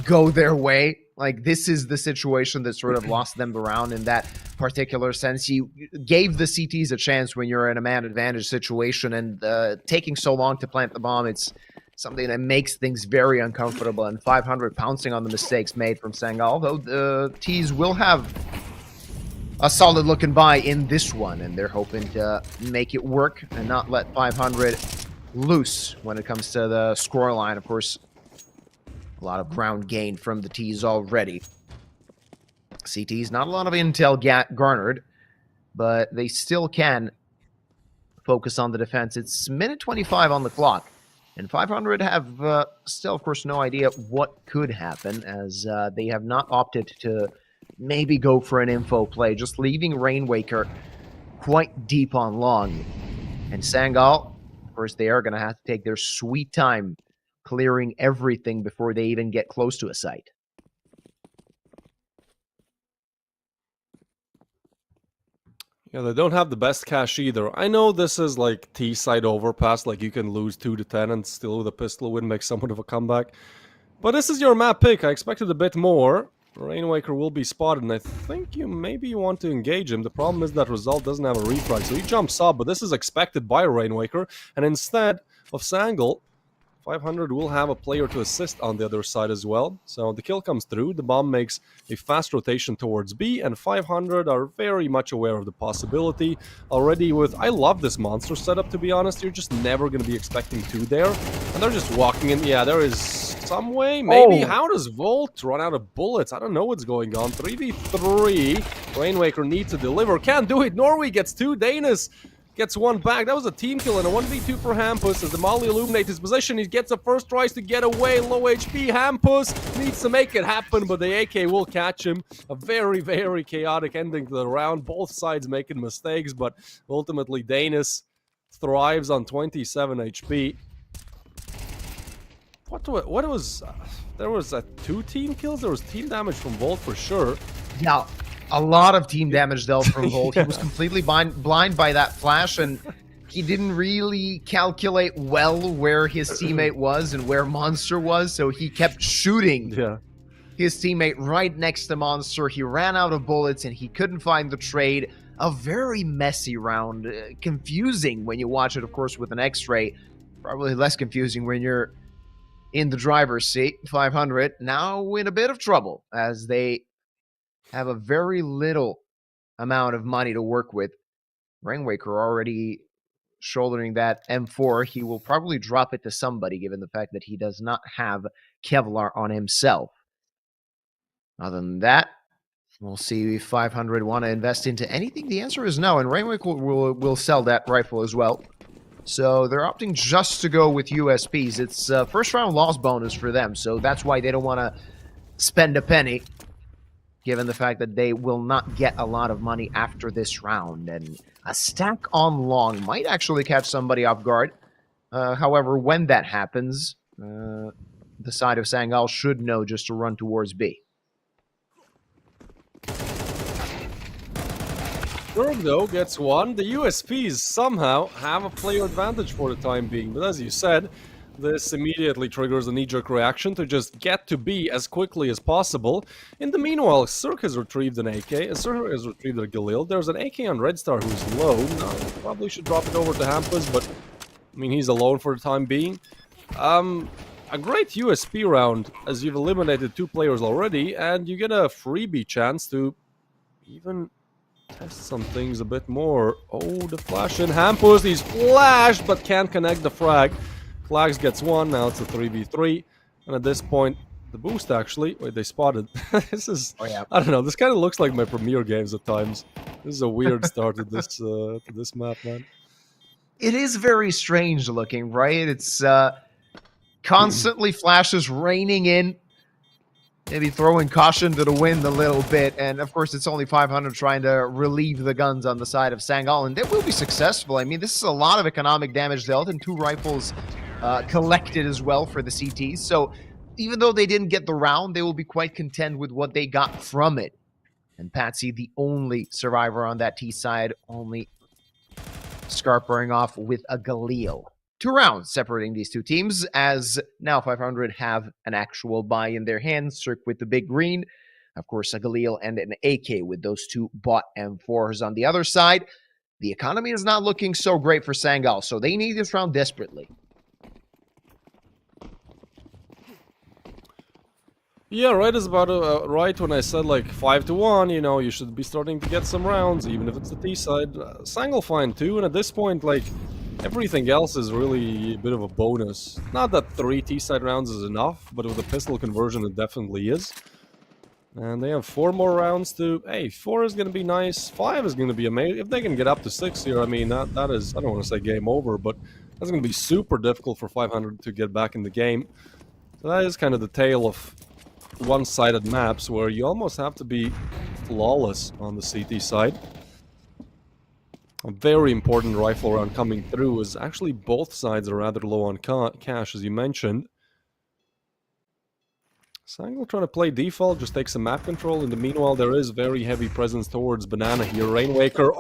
go their way. Like, this is the situation that sort of lost them around in that particular sense. You gave the CTs a chance when you're in a man advantage situation, and taking so long to plant the bomb, it's something that makes things very uncomfortable. And 500 pouncing on the mistakes made from Sangal, though the T's will have a solid looking buy in this one, and they're hoping to make it work and not let 500 loose when it comes to the scoreline. Of course, a lot of ground gain from the T's already. CT's not a lot of intel garnered, but they still can focus on the defense. It's minute 25 on the clock, and 500 have still, of course, no idea what could happen, as they have not opted to maybe go for an info play, just leaving Rainwaker quite deep on long. And Sangal, of course, they are going to have to take their sweet time clearing everything before they even get close to a site. Yeah, they don't have the best cash either. I know this is like T-side overpass, like you can lose 2-10 and still with a pistol win make somewhat of a comeback. But this is your map pick. I expected a bit more. Rainwaker will be spotted, and I think maybe you want to engage him. The problem is that Result doesn't have a refrag, so he jumps up, but this is expected by Rainwaker, and instead of Sangal, 500 will have a player to assist on the other side as well. So the kill comes through, the bomb makes a fast rotation towards B, and 500 are very much aware of the possibility. Already with, I love this monster setup, to be honest. You're just never going to be expecting two there. And they're just walking in. Yeah, there is some way, maybe. Oh. How does Volt run out of bullets? I don't know what's going on. 3v3. Rainwaker needs to deliver. Can't do it. Norway gets two. Danis gets one back. That was a team kill and a 1v2 for Hampus as the Molly illuminates his position. He gets the first tries to get away. Low HP. Hampus needs to make it happen, but the AK will catch him. A very, very chaotic ending to the round. Both sides making mistakes, but ultimately Danis thrives on 27 HP. What was... there was two team kills? There was team damage from Volt for sure. Yeah, a lot of team damage dealt from Volt. Yeah. He was completely blind by that flash, and he didn't really calculate well where his teammate was and where Monster was, so he kept shooting his teammate right next to Monster. He ran out of bullets, and he couldn't find the trade. A very messy round. Confusing when you watch it, of course, with an X-ray. Probably less confusing when you're in the driver's seat. 500 now in a bit of trouble as they have a very little amount of money to work with. Rainwaker already shouldering that M4. He will probably drop it to somebody given the fact that he does not have Kevlar on himself. Other than that, we'll see if 500 want to invest into anything. The answer is no, and Rainwaker will sell that rifle as well. So they're opting just to go with USPs. It's first round loss bonus for them, so that's why they don't want to spend a penny, given the fact that they will not get a lot of money after this round. And a stack on long might actually catch somebody off guard. However, when that happens, the side of Sangal should know just to run towards B. Berg, though, gets one. The USPs somehow have a player advantage for the time being, but as you said, this immediately triggers a knee-jerk reaction to just get to B as quickly as possible. In the meanwhile, Cirque has retrieved an AK, Cirque has retrieved a Galil. There's an AK on Red Star who's low. Now, probably should drop it over to Hampus, but I mean, he's alone for the time being. A great USP round, as you've eliminated two players already, and you get a freebie chance to even test some things a bit more. Oh, the flash in. Hampus, he's flashed, but can't connect the frag. Flags gets one, now it's a 3v3. And at this point, the boost actually... Wait, they spotted. This is... Oh, yeah. I don't know, this kind of looks like my Premiere games at times. This is a weird start to this map, man. It is very strange looking, right? It's constantly flashes raining in. Maybe throwing caution to the wind a little bit. And of course, it's only 500 trying to relieve the guns on the side of Sangal. And they will be successful. I mean, this is a lot of economic damage dealt and two rifles collected as well for the CTs. So even though they didn't get the round, they will be quite content with what they got from it. And Patsy, the only survivor on that T side, only scarpering off with a Galil. 2 rounds separating these two teams, as now 500 have an actual buy in their hands. Cirque with the big green. Of course, a Galil and an AK with those two bot M4s on the other side. The economy is not looking so great for Sangal, so they need this round desperately. Yeah, right is about right when I said like 5-1, you know, you should be starting to get some rounds, even if it's the T side. Sangal fine too, and at this point, like, everything else is really a bit of a bonus. Not that 3 T-side rounds is enough, but with a pistol conversion it definitely is. And they have 4 more rounds to... Hey, 4 is going to be nice, 5 is going to be amazing. If they can get up to 6 here, I mean, that is... I don't want to say game over, but that's going to be super difficult for 500 to get back in the game. So that is kind of the tale of one-sided maps, where you almost have to be flawless on the CT side. A very important rifle round coming through is actually both sides are rather low on cash, as you mentioned. Sangal trying to play default, just take some map control. In the meanwhile, there is very heavy presence towards Banana here. Rainwaker,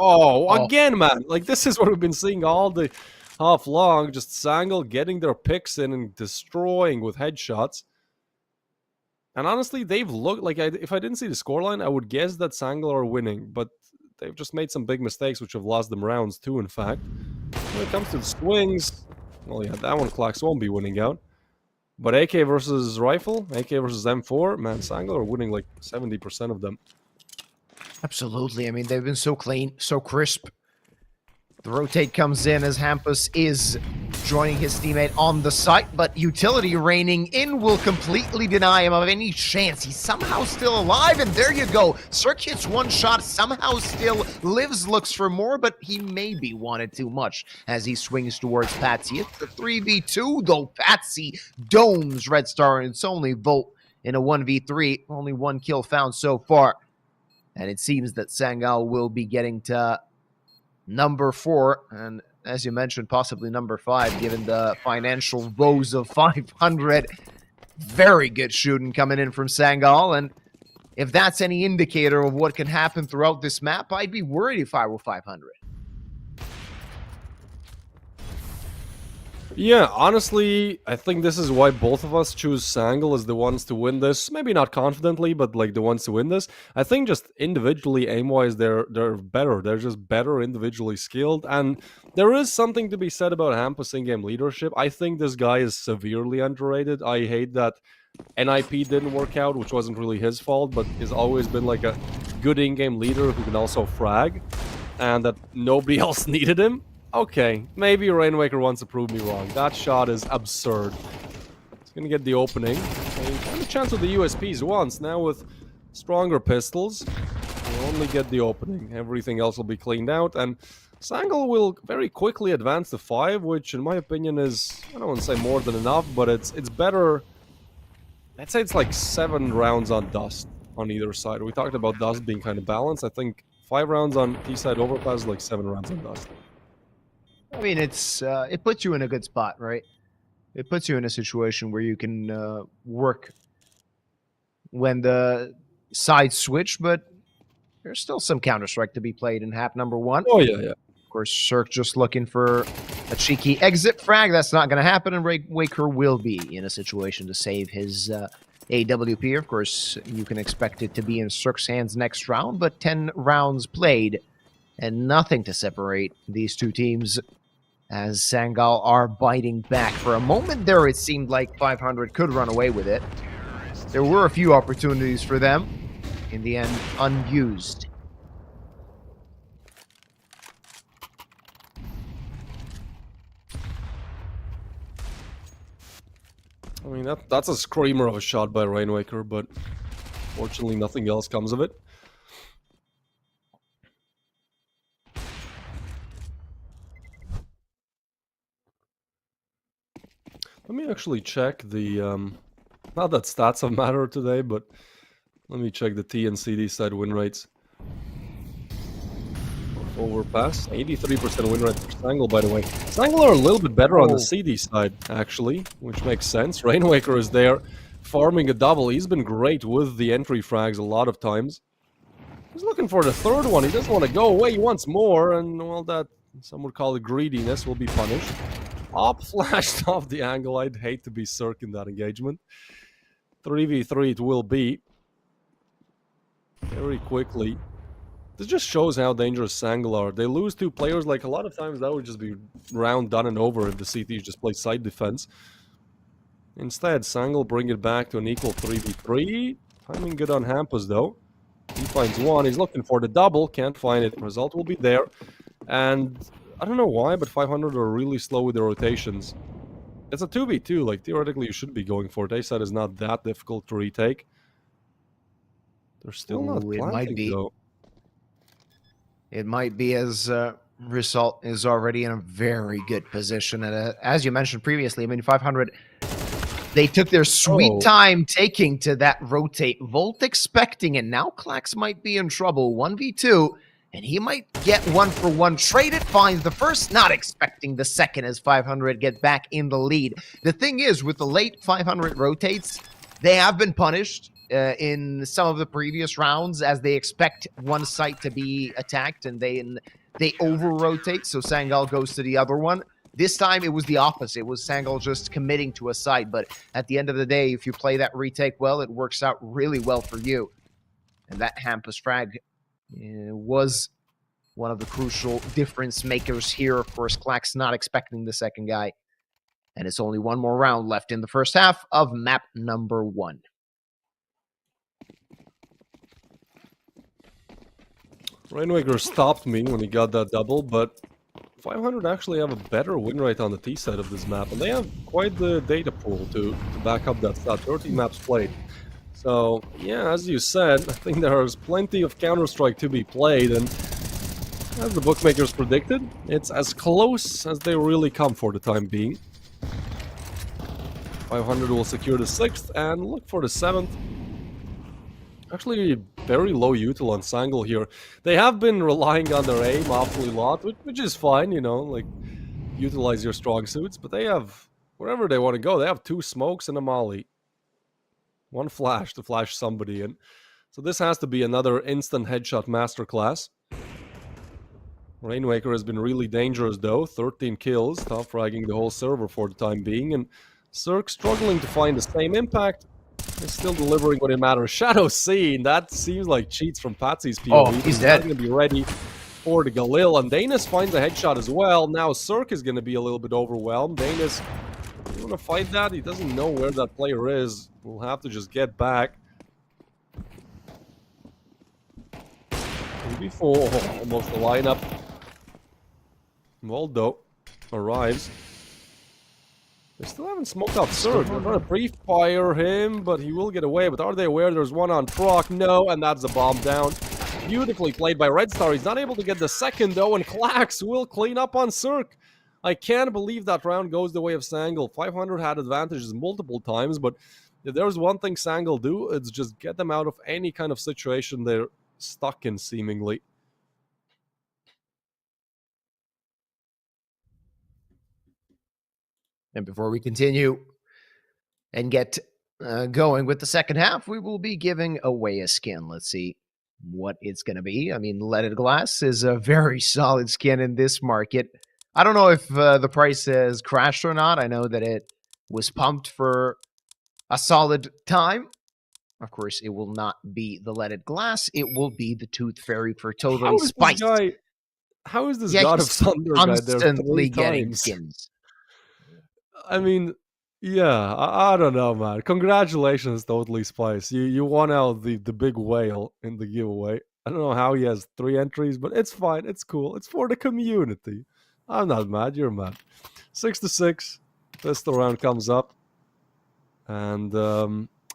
again, man! Like, this is what we've been seeing all the half long. Just Sangal getting their picks in and destroying with headshots. And honestly, they've looked like, if I didn't see the scoreline, I would guess that Sangal are winning. But they've just made some big mistakes, which have lost them rounds too, in fact. When it comes to the swings, well, yeah, that one Klax won't be winning out. But AK versus rifle, AK versus M4, man, Sangal are winning like 70% of them. Absolutely. I mean, they've been so clean, so crisp. The rotate comes in as Hampus is joining his teammate on the site, but utility raining in will completely deny him of any chance. He's somehow still alive, and there you go. Cirque hits one shot, somehow still lives, looks for more, but he maybe wanted too much as he swings towards Patsy. It's the 3v2, though. Patsy domes Red Star, and it's only Volt in a 1v3. Only one kill found so far. And it seems that Sangal will be getting to number 4, and as you mentioned, possibly number 5, given the financial woes of 500. Very good shooting coming in from Sangal, and if that's any indicator of what can happen throughout this map, I'd be worried if I were 500. Yeah, honestly, I think this is why both of us choose Sangal as the ones to win this. Maybe not confidently, but like the ones to win this. I think just individually, aim-wise, they're better. They're just better individually skilled. And there is something to be said about Hampus in-game leadership. I think this guy is severely underrated. I hate that NIP didn't work out, which wasn't really his fault, but he's always been like a good in-game leader who can also frag. And that nobody else needed him. Okay, maybe Rainwaker wants to prove me wrong. That shot is absurd. He's gonna get the opening. He had a chance with the USPs once. Now with stronger pistols, he'll only get the opening. Everything else will be cleaned out, and Sangal will very quickly advance to 5, which in my opinion is, I don't want to say more than enough, but it's better. I'd say it's like 7 rounds on Dust on either side. We talked about Dust being kind of balanced. I think 5 rounds on T-side overpass is like 7 rounds on Dust. I mean, it's it puts you in a good spot, right? It puts you in a situation where you can work when the sides switch, but there's still some Counter-Strike to be played in half number 1. Oh, yeah, yeah. Of course, Cirque just looking for a cheeky exit frag. That's not going to happen, and Waker will be in a situation to save his AWP. Of course, you can expect it to be in Cirque's hands next round, but 10 rounds played and nothing to separate these two teams as Sangal are biting back. For a moment there, it seemed like 500 could run away with it. There were a few opportunities for them. In the end, unused. I mean, that's a screamer of a shot by Rainwaker, but fortunately nothing else comes of it. Let me actually check the, not that stats have mattered today, but let me check the T and CD side win rates. Overpass, 83% win rate for Sangal, by the way. Sangal are a little bit better on the CD side, actually, which makes sense. Rainwaker is there, farming a double. He's been great with the entry frags a lot of times. He's looking for the third one. He doesn't want to go away. He wants more, and, well, that, some would call it greediness, will be punished. Op flashed off the angle. I'd hate to be Cirque in that engagement. 3v3 it will be. Very quickly. This just shows how dangerous Sangal are. They lose 2 players, like a lot of times that would just be round done and over if the CTs just play side defense. Instead, Sangal bring it back to an equal 3v3. Timing good on Hampus though. He finds one, he's looking for the double, can't find it. Result will be there. And I don't know why, but 500 are really slow with the rotations. It's a 2v2, like theoretically you should be going for it. A-side is not that difficult to retake. They're still not planting, it might be. though. It might be as Result is already in a very good position. And as you mentioned previously, I mean, 500 They took their sweet Oh. time taking to that rotate. Volt expecting it. Now Klax might be in trouble. 1v2. And he might get 1-for-1 traded. Finds the first, not expecting the second as 500 get back in the lead. The thing is, with the late 500 rotates, they have been punished in some of the previous rounds as they expect one site to be attacked and they over-rotate, so Sangal goes to the other one. This time, it was the opposite. It was Sangal just committing to a site, but at the end of the day, if you play that retake well, it works out really well for you. And that Hampus frag was one of the crucial difference makers here. Of course, Klax not expecting the second guy. And it's only one more round left in the first half of map number 1. Rainmaker stopped me when he got that double, but 500 actually have a better win rate on the T side of this map, and they have quite the data pool to back up that stat. 30 maps played. So, yeah, as you said, I think there's plenty of Counter-Strike to be played, and as the bookmakers predicted, it's as close as they really come for the time being. 500 will secure the 6th and look for the 7th. Actually, very low util on Sangal here. They have been relying on their aim awfully lot, which is fine, you know, like, utilize your strong suits, but they have, wherever they want to go, they have 2 smokes and a molly. 1 flash to flash somebody in. So this has to be another instant headshot masterclass. Rainmaker has been really dangerous though, 13 kills, top fragging the whole server for the time being, and Cirque struggling to find the same impact. Is still delivering what it matters. Shadow Scene, that seems like cheats from Patsy's POV. Oh, he's dead. Going to be ready for the Galil, and Danis finds a headshot as well. Now Cirque is going to be a little bit overwhelmed. Danis, you want to fight that? He doesn't know where that player is. We'll have to just get back. 3v4, almost the lineup. Waldo arrives. They still haven't smoked out Surge. They're trying to pre-fire him, but he will get away. But are they aware there's one on Proc? No, and that's the bomb down. Beautifully played by Red Star. He's not able to get the second, though, and Klax will clean up on Cirque. I can't believe that round goes the way of Sangal. 500 had advantages multiple times, but if there's one thing Sangal do, it's just get them out of any kind of situation they're stuck in, seemingly. And before we continue and get going with the second half, we will be giving away a skin. Let's see what it's going to be. I mean, Leaded Glass is a very solid skin in this market. I don't know if the price has crashed or not. I know that it was pumped for a solid time. Of course, it will not be the Leaded Glass. It will be the Tooth Fairy for totally spiced. How is this God of Thunder guy there constantly 3 getting times? skins? I mean, yeah, I don't know, man. Congratulations, Totally Spice. You won out the big whale in the giveaway. I don't know how he has 3 entries, but it's fine. It's cool. It's for the community. I'm not mad. You're mad. 6-6. Pistol round comes up. And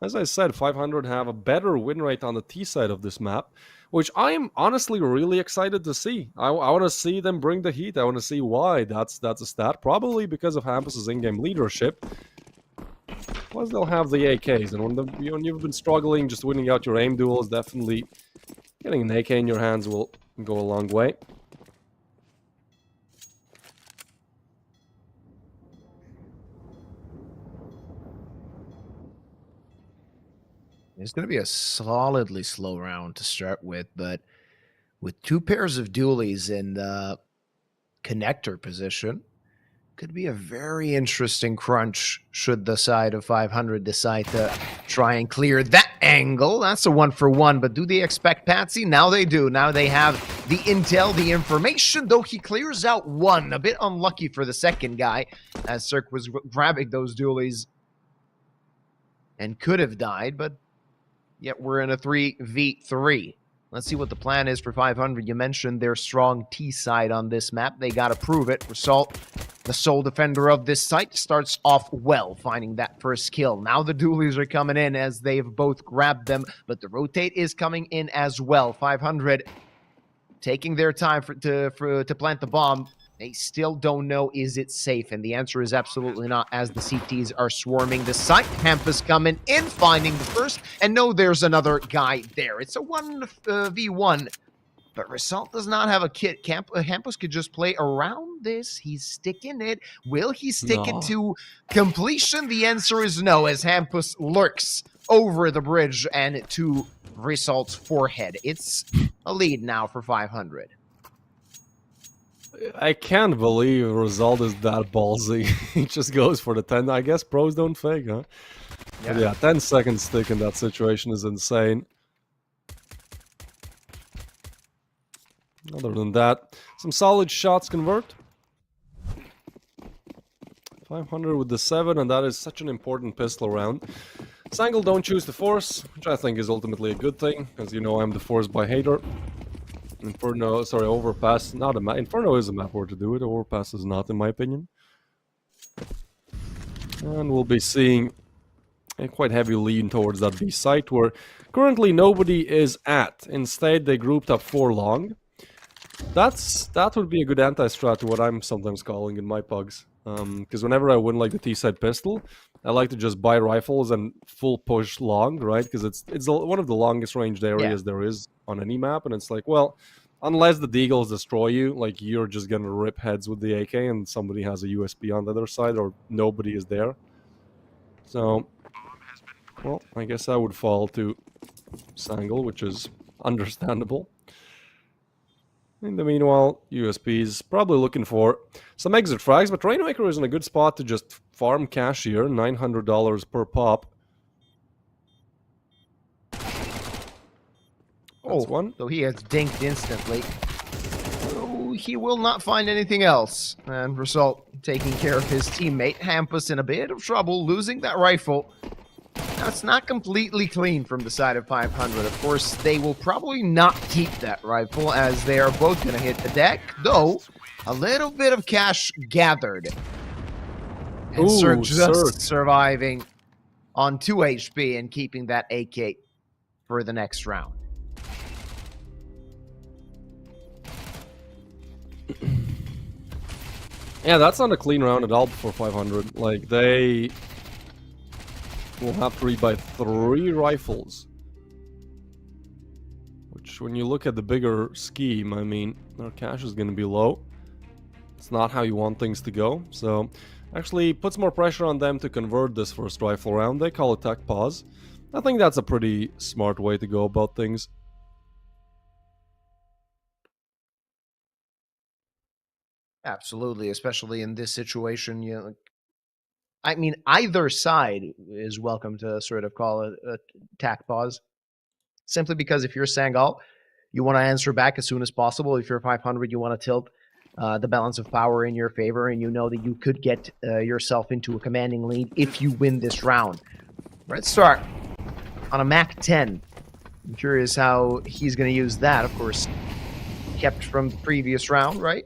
as I said, 500 have a better win rate on the T side of this map, which I am honestly really excited to see. I want to see them bring the heat. I want to see why that's a stat. Probably because of Hampus's in-game leadership. Plus, they'll have the AKs, and when you've been struggling, just winning out your aim duels, definitely getting an AK in your hands will go a long way. It's going to be a solidly slow round to start with, but with 2 pairs of dualies in the connector position, could be a very interesting crunch should the side of 500 decide to try and clear that angle. That's a 1-for-1, but do they expect Patsy? Now they do. Now they have the intel, the information, though he clears out 1. A bit unlucky for the second guy, as Cirque was grabbing those dualies and could have died, but yet we're in a 3v3. Let's see what the plan is for 500. You mentioned their strong T side on this map. They got to prove it. Result, the sole defender of this site, starts off well, finding that first kill. Now the dualies are coming in as they've both grabbed them, but the rotate is coming in as well. 500 taking their time to plant the bomb. They still don't know, is it safe? And the answer is absolutely not, as the CTs are swarming the site. Hampus coming in, finding the first, and no, there's another guy there. It's a 1v1, but Result does not have a kit. Hampus could just play around this. He's sticking it. Will he stick it to completion? The answer is no, as Hampus lurks over the bridge and to Result's forehead. It's a lead now for 500. I can't believe Result is that ballsy. He just goes for the 10. I guess pros don't fake, huh? Yeah. But yeah, 10 seconds stick in that situation is insane. Other than that, some solid shots convert. 500 with the 7, and that is such an important pistol round. Sangal don't choose the Force, which I think is ultimately a good thing, as you know I'm the Force by hater. Inferno, sorry, Overpass, not a map. Inferno is a map where to do it, Overpass is not, in my opinion. And we'll be seeing a quite heavy lean towards that B site, where currently nobody is at. Instead, they grouped up 4 long. That would be a good anti-strat to what I'm sometimes calling in my pugs. Because whenever I win like the T-side pistol, I like to just buy rifles and full push long, right? Because it's one of the longest ranged areas there is on any map, and it's like, well, unless the Deagles destroy you, like you're just gonna rip heads with the AK and somebody has a USP on the other side, or nobody is there. So, well, I guess I would fall to Sangal, which is understandable. In the meanwhile, USP is probably looking for some exit frags, but Rainmaker is in a good spot to just farm cash here, $900 per pop. That's one. So he has dinked instantly. Oh, he will not find anything else. And Result taking care of his teammate. Hampus in a bit of trouble, losing that rifle. Now, it's not completely clean from the side of 500. Of course, they will probably not keep that rifle, as they are both going to hit the deck, though a little bit of cash gathered. And Sir just surviving on 2 HP and keeping that AK for the next round. Yeah, that's not a clean round at all for 500. Like, they will have to read by 3 rifles. Which, when you look at the bigger scheme, I mean, their cash is going to be low. It's not how you want things to go. So, actually puts more pressure on them to convert this first rifle round. They call it tech pause. I think that's a pretty smart way to go about things. Absolutely, especially in this situation. You know, I mean, either side is welcome to sort of call it a tack pause. Simply because if you're Sangal, you want to answer back as soon as possible. If you're 500, you want to tilt the balance of power in your favor, and you know that you could get yourself into a commanding lead if you win this round. Let's start on a Mac 10. I'm curious how he's going to use that. Of course, kept from the previous round, right?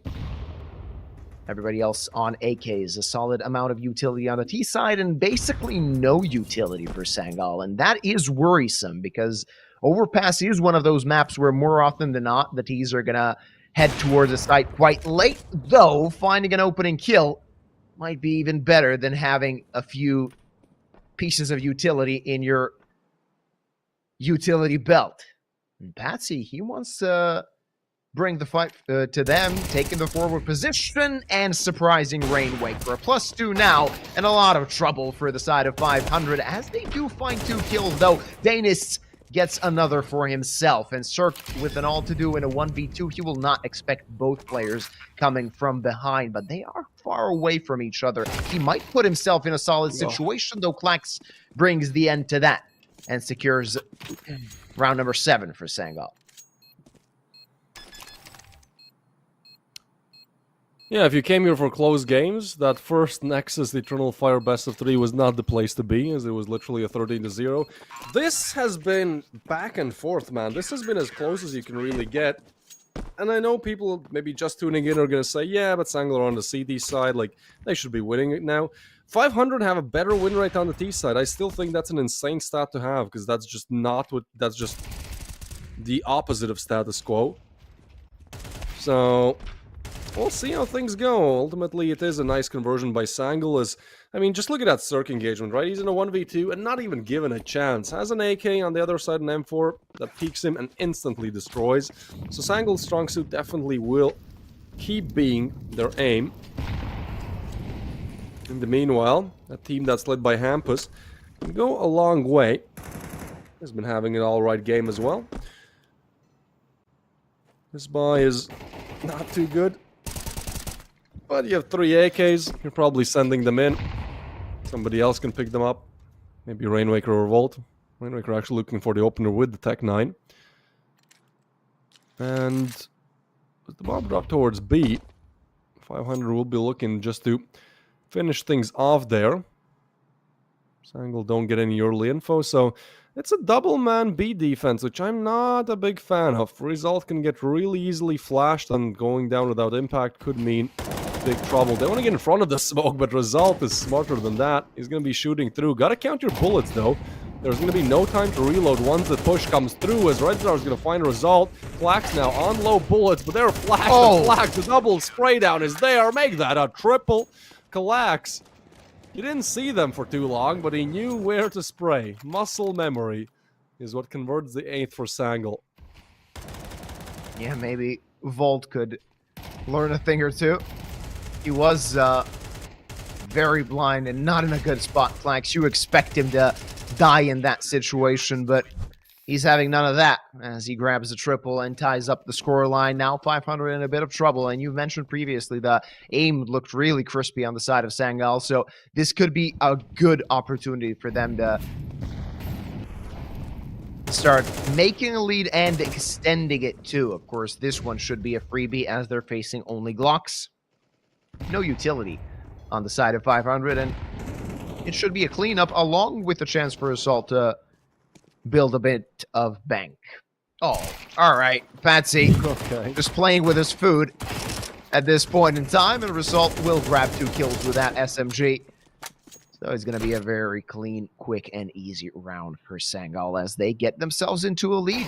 Everybody else on AKs, a solid amount of utility on the T side, and basically no utility for Sangal. And that is worrisome, because Overpass is one of those maps where more often than not, the Ts are going to head towards the site quite late, though finding an opening kill might be even better than having a few pieces of utility in your utility belt. And Patsy, he wants to bring the fight to them, taking the forward position, and surprising Rainwaker. A +2 now, and a lot of trouble for the side of 500, as they do find 2 kills, though. Danis gets another for himself, and Cirque with an all to do in a 1v2. He will not expect both players coming from behind, but they are far away from each other. He might put himself in a solid situation, though Klax brings the end to that and secures round number 7 for Sangal. Yeah, if you came here for close games, that first Nexus Eternal Fire best of 3 was not the place to be, as it was literally a 13-0. This has been back and forth, man. This has been as close as you can really get. And I know people maybe just tuning in are going to say, yeah, but Sangal are on the CD side, like, they should be winning it now. 500 have a better win rate on the T side. I still think that's an insane stat to have, because that's just not what, that's just the opposite of status quo. So we'll see how things go. Ultimately, it is a nice conversion by Sangal. I mean, just look at that Cirque engagement, right? He's in a 1v2 and not even given a chance. Has an AK on the other side, an M4 that peeks him and instantly destroys. So Sangal's strong suit definitely will keep being their aim. In the meanwhile, a team that's led by Hampus can go a long way. Has been having an alright game as well. This buy is not too good. But you have 3 AKs, you're probably sending them in. Somebody else can pick them up. Maybe Rainwaker or Volt. Rainwaker actually looking for the opener with the Tech 9. And with the bomb drop towards B, 500 will be looking just to finish things off there. Sangal don't get any early info, so it's a double-man B defense, which I'm not a big fan of. Result can get really easily flashed, and going down without impact could mean big trouble. They want to get in front of the smoke, but Result is smarter than that. He's going to be shooting through. Gotta count your bullets, though. There's going to be no time to reload once the push comes through, as Red Star is going to find Result. Flax now on low bullets, but they're flaxed and flaxed. The double spray down is there. Make that a triple. Kallax. He didn't see them for too long, but he knew where to spray. Muscle memory is what converts the 8th for Sangal. Yeah, maybe Volt could learn a thing or two. He was very blind and not in a good spot, Flax. You expect him to die in that situation, but he's having none of that as he grabs the triple and ties up the scoreline. Now 500 in a bit of trouble, and you mentioned previously the aim looked really crispy on the side of Sangal, so this could be a good opportunity for them to start making a lead and extending it too. Of course, this one should be a freebie as they're facing only Glocks. No utility on the side of 500, and it should be a cleanup along with a chance for Assault to build a bit of bank. Oh, all right, Patsy. Okay. Just playing with his food at this point in time, and Result will grab 2 kills with that SMG. So it's going to be a very clean, quick, and easy round for Sangal as they get themselves into a lead.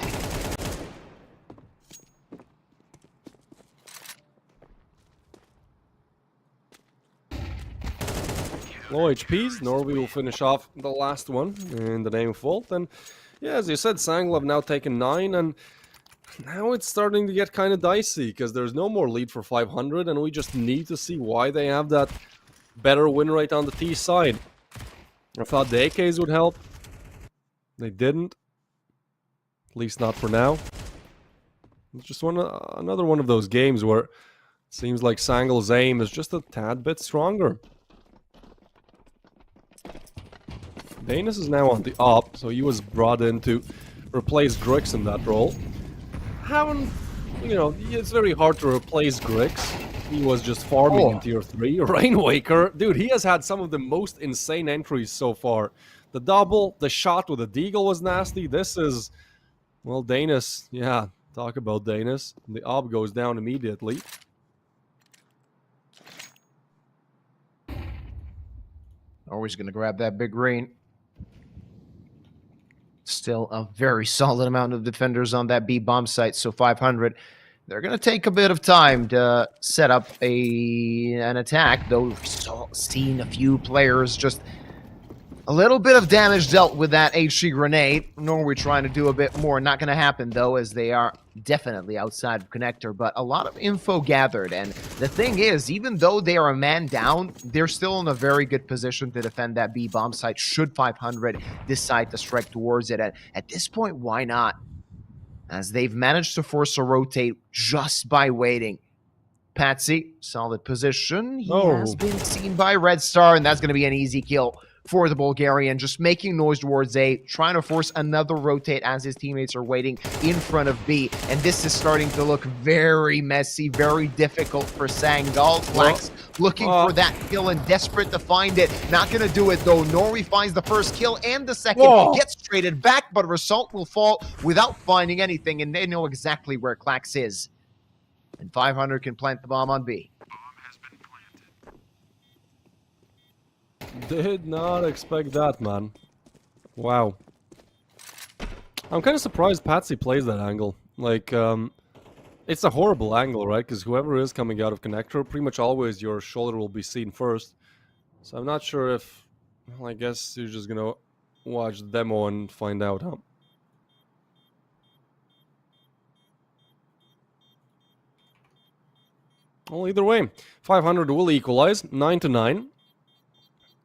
Low HPs. Norway will finish off the last one in the name of Volt. And yeah, as you said, Sangal have now taken 9, and now it's starting to get kind of dicey because there's no more lead for 500, and we just need to see why they have that better win rate on the T side. I thought the AKs would help. They didn't. At least not for now. It's just another one of those games where it seems like Sangal's aim is just a tad bit stronger. Danis is now on the op, so he was brought in to replace Grix in that role. It's very hard to replace Grix. He was just farming in tier 3. Rainwaker, dude, he has had some of the most insane entries so far. The double, the shot with the deagle was nasty. This is, well, Danis, yeah, talk about Danis. The op goes down immediately. Always going to grab that big green. Still a very solid amount of defenders on that B bomb site, so 500. They're going to take a bit of time to set up an attack, though we've seen a few players just a little bit of damage dealt with that HE grenade. Norway trying to do a bit more. Not going to happen, though, as they are definitely outside of connector, but a lot of info gathered. And the thing is, even though they are a man down, they're still in a very good position to defend that B bomb site should 500 decide to strike towards it. And at this point, why not? As they've managed to force a rotate just by waiting. Patsy, solid position. He has been seen by Red Star, and that's going to be an easy kill for the Bulgarian, just making noise towards A, trying to force another rotate as his teammates are waiting in front of B. And this is starting to look very messy, very difficult for Sangal. Flax looking for that kill and desperate to find it. Not going to do it, though. Norway finds the first kill and the second. Gets traded back, but Result will fall without finding anything, and they know exactly where Klax is. And 500 can plant the bomb on B. Did not expect that, man. Wow. I'm kind of surprised Patsy plays that angle. Like, It's a horrible angle, right? Because whoever is coming out of connector, pretty much always your shoulder will be seen first. So I'm not sure if... Well, I guess you're just gonna watch the demo and find out, huh? Well, either way, 500 will equalize, 9-9.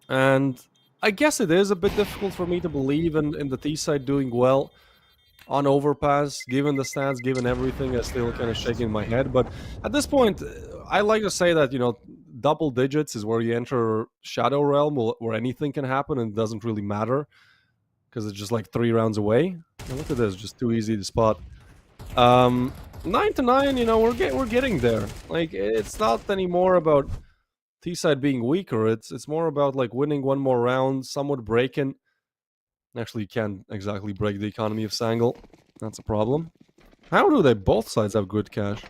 And I guess it is a bit difficult for me to believe in the T side doing well on overpass, given the stats, given everything. I'm still kind of shaking my head. But at this point, I like to say that, you know, double digits is where you enter Shadow Realm, where anything can happen and it doesn't really matter because it's just like 3 rounds away. And look at this, just too easy to spot. 9-9, you know, we're getting there. Like, it's not anymore about T-side being weaker. It's more about like winning one more round, somewhat breaking. Actually, you can't exactly break the economy of Sangal. That's a problem. How do they both sides have good cash?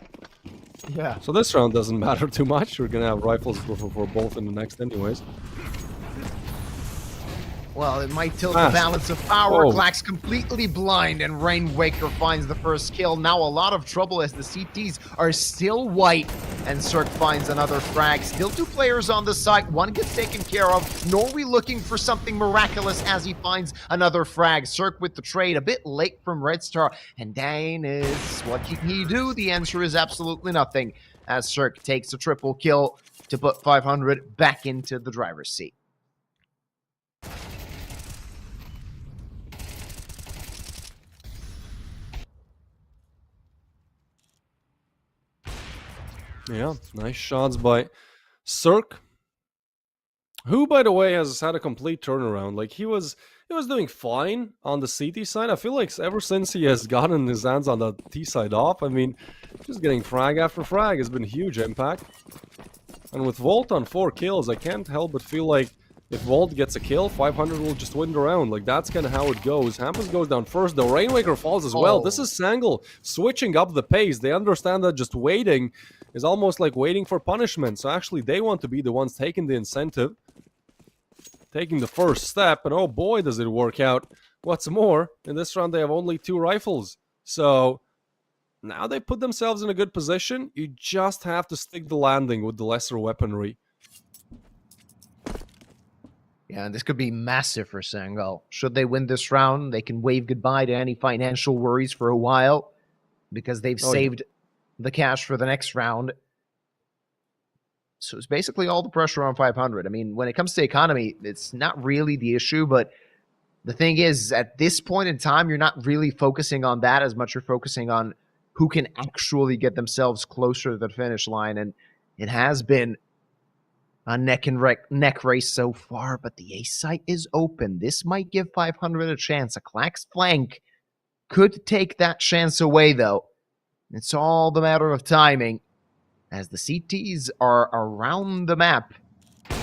Yeah. So this round doesn't matter too much. We're gonna have rifles for both in the next anyways. Well, it might tilt the balance of power. Clack's completely blind, and Rainwaker finds the first kill. Now a lot of trouble as the CTs are still white, and Cirque finds another frag. Still 2 players on the site. One gets taken care of. Norway looking for something miraculous as he finds another frag. Cirque with the trade, a bit late from Red Star. And Dane is, what can he do? The answer is absolutely nothing, as Cirque takes a triple kill to put 500 back into the driver's seat. Yeah, nice shots by Cirque, who, by the way, has had a complete turnaround. Like, he was doing fine on the CT side. I feel like ever since he has gotten his hands on the T side off, I mean, just getting frag after frag has been huge impact. And with Volt on 4 kills, I can't help but feel like if Volt gets a kill, 500 will just win the round. Like, that's kind of how it goes. Hampus goes down first, though. Rainwaker falls as well. This is Sangal switching up the pace. They understand that just waiting is almost like waiting for punishment. So actually, they want to be the ones taking the incentive, taking the first step, and oh boy, does it work out. What's more, in this round, they have only 2 rifles. So now they put themselves in a good position. You just have to stick the landing with the lesser weaponry. Yeah, and this could be massive for Sangal. Should they win this round, they can wave goodbye to any financial worries for a while because they've saved the cash for the next round. So it's basically all the pressure on 500. I mean, when it comes to economy, it's not really the issue, but the thing is, at this point in time, you're not really focusing on that as much. You're focusing on who can actually get themselves closer to the finish line, and it has been a neck race so far, but the A site is open. This might give 500 a chance. A Clack's flank could take that chance away, though. It's all the matter of timing, as the CTs are around the map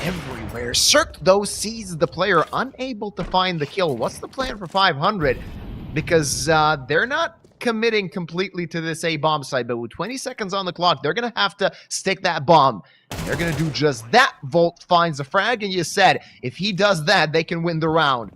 everywhere. Cirque, though, sees the player unable to find the kill. What's the plan for 500? Because they're not committing completely to this A bomb site, but with 20 seconds on the clock, they're going to have to stick that bomb. They're going to do just that. Volt finds a frag, and you said if he does that, they can win the round.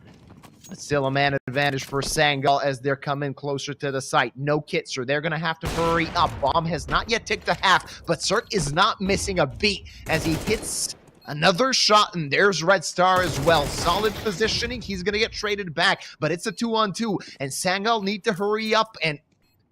But still a man advantage for Sangal as they're coming closer to the site. No kits, so they're going to have to hurry up. Bomb has not yet ticked a half, but Cirque is not missing a beat as he hits another shot, and there's Red Star as well. Solid positioning. He's going to get traded back, but it's a 2-on-2, and Sangal need to hurry up, and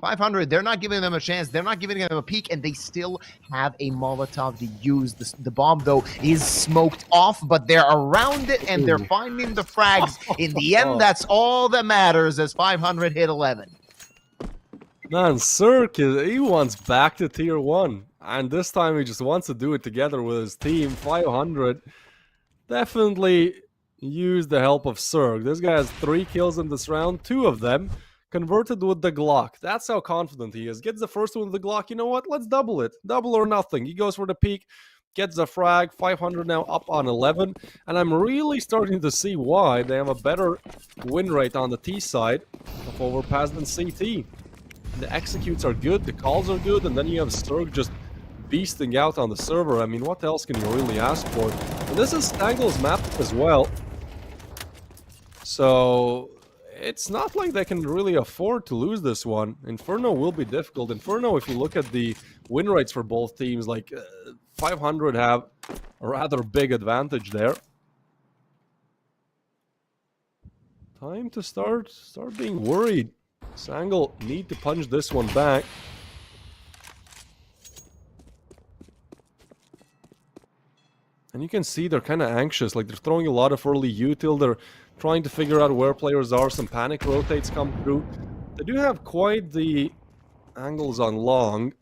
500, they're not giving them a chance. They're not giving them a peek, and they still have a Molotov to use. The bomb, though, is smoked off, but they're around it, and they're finding the frags. In the end, that's all that matters as 500 hit 11. Man, Cirque, he wants back to tier 1. And this time he just wants to do it together with his team. 500 definitely use the help of Cirque. This guy has 3 kills in this round. 2 of them converted with the Glock. That's how confident he is. Gets the first one with the Glock. You know what? Let's double it. Double or nothing. He goes for the peak. Gets the frag. 500 now up on 11. And I'm really starting to see why they have a better win rate on the T side of overpass than CT. The executes are good. The calls are good. And then you have Cirque just beasting out on the server. I mean, what else can you really ask for? And this is Sangal's map as well. So it's not like they can really afford to lose this one. Inferno will be difficult. Inferno, if you look at the win rates for both teams, like 500 have a rather big advantage there. Time to start being worried. Sangal need to punch this one back. And you can see they're kind of anxious, like they're throwing a lot of early util, they're trying to figure out where players are, some panic rotates come through. They do have quite the angles on long.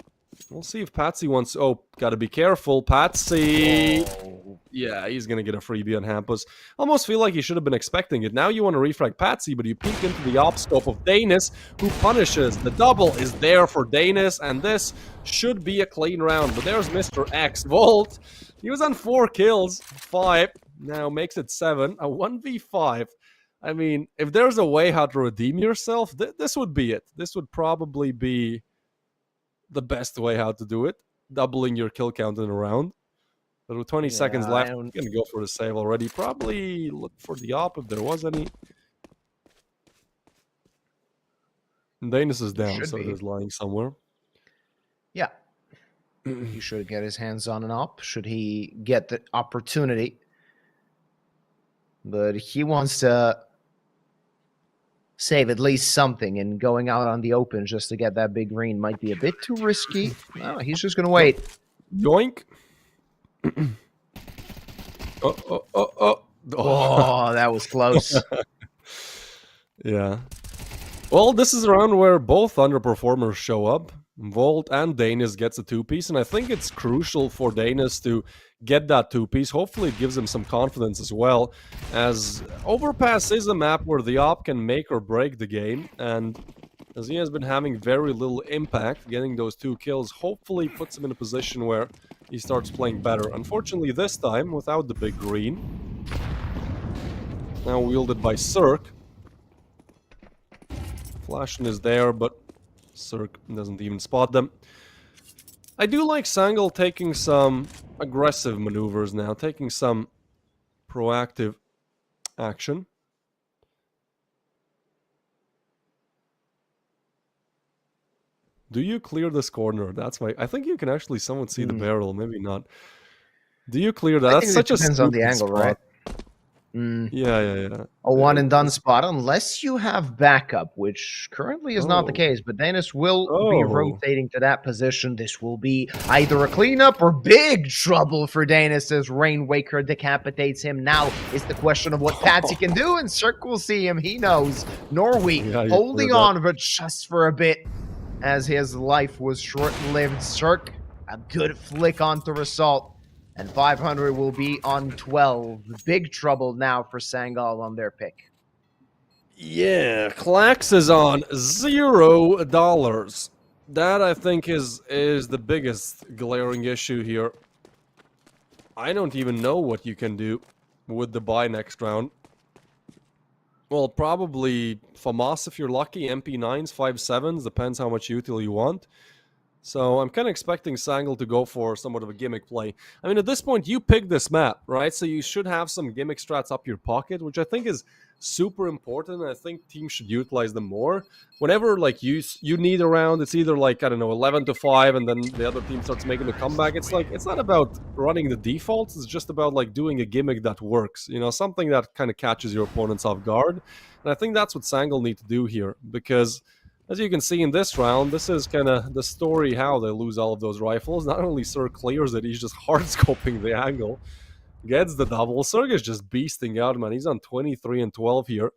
We'll see if Patsy wants... Oh, gotta be careful, Patsy! Oh. Yeah, he's gonna get a freebie on Hampus. Almost feel like he should have been expecting it. Now you want to refrag Patsy, but you peek into the op scope of Danis, who punishes. The double is there for Danis, and this should be a clean round. But there's Mr. X. Volt, he was on 4 kills, 5, now makes it 7, a 1v5. I mean, if there's a way how to redeem yourself, this would be it. This would probably be the best way how to do it, doubling your kill count in a round. But with 20 seconds left, I'm going to go for the save already. Probably look for the op if there was any. And Danis is down, so he's lying somewhere. Yeah. He should get his hands on an op, should he get the opportunity. But he wants to save at least something, and going out on the open just to get that big green might be a bit too risky. No, he's just going to wait. Yoink. Oh, that was close. Yeah. Well, this is a round where both underperformers show up. Volt and Danis gets a 2-piece, and I think it's crucial for Danis to get that 2-piece. Hopefully it gives him some confidence as well, as Overpass is a map where the op can make or break the game, and as he has been having very little impact, getting those 2 kills hopefully puts him in a position where he starts playing better. Unfortunately this time, without the big green. Now wielded by Cirque. Flashin is there, but Cirque doesn't even spot them. I do like Sangal taking some aggressive maneuvers now, taking some proactive action. Do you clear this corner? That's my... I think you can actually somewhat see the barrel, maybe not. Do you clear that? That's such a depends on the angle, spot. right? Yeah. A one and done spot, unless you have backup, which currently is not the case. But Danis will be rotating to that position. This will be either a cleanup or big trouble for Danis as Rainwaker decapitates him. Now is the question of what Patsy can do, and Cirque will see him. He knows. Norway holding on, but just for a bit, as his life was short-lived. Cirque, a good flick onto Assault. And 500 will be on 12. Big trouble now for Sangal on their pick. Yeah, Clax is on $0. That, I think, is the biggest glaring issue here. I don't even know what you can do with the buy next round. Well, probably FAMAS if you're lucky, MP9s, 5.7s, depends how much util you want. So I'm kind of expecting Sangal to go for somewhat of a gimmick play. I mean, at this point, you pick this map, right? So you should have some gimmick strats up your pocket, which I think is super important. And I think teams should utilize them more. Whenever, like, you need a round, it's either, like, I don't know, 11-5, and then the other team starts making a comeback. It's like, it's not about running the defaults. It's just about, like, doing a gimmick that works. You know, something that kind of catches your opponents off guard. And I think that's what Sangal need to do here, because... as you can see in this round, this is kind of the story how they lose all of those rifles. Not only Cirque clears it, he's just hard-scoping the angle. Gets the double. Cirque is just beasting out, man. He's on 23 and 12 here.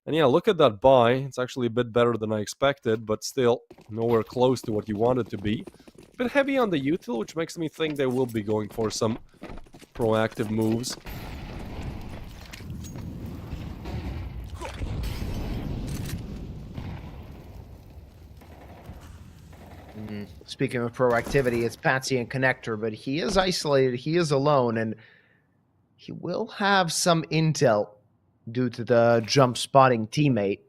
And yeah, look at that buy. It's actually a bit better than I expected, but still nowhere close to what you want it to be. A bit heavy on the util, which makes me think they will be going for some proactive moves. Speaking of proactivity, it's Patsy and Connector, but he is isolated, he is alone, and he will have some intel due to the jump spotting teammate.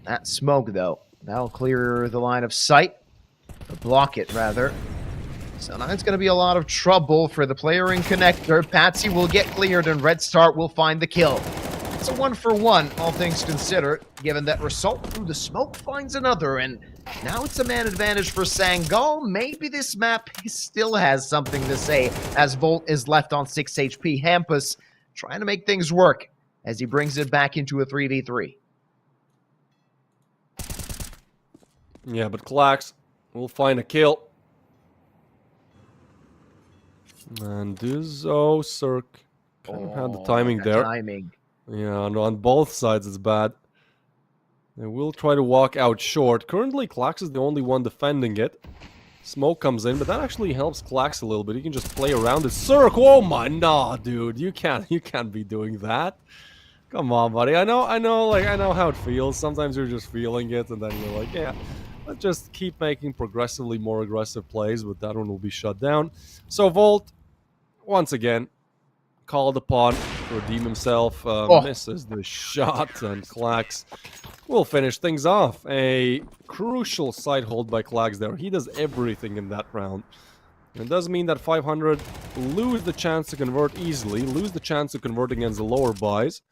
That smoke, though, that'll clear the line of sight, or block it, rather. So now it's going to be a lot of trouble for the player in Connector. Patsy will get cleared, and Red Star will find the kill. It's a 1-for-1, all things considered, given that Result through the smoke finds another, and now it's a man advantage for Sangal. Maybe this map still has something to say, as Volt is left on 6 HP. Hampus trying to make things work as he brings it back into a 3v3. Yeah, but Klax will find a kill. And Dizzo, Cirque kind of had the timing there. Timing. Yeah, and on both sides it's bad. They will try to walk out short. Currently, Klax is the only one defending it. Smoke comes in, but that actually helps Klax a little bit. He can just play around it. Cirque, oh my, nah, dude, you can't be doing that. Come on, buddy. I know how it feels. Sometimes you're just feeling it, and then you're like, yeah, let's just keep making progressively more aggressive plays, but that one will be shut down. So Volt, once again, called upon to redeem himself, misses the shot, and Klax will finish things off. A crucial side hold by Klax there. He does everything in that round. It does mean that 500 lose the chance to convert easily, lose the chance to convert against the lower buys.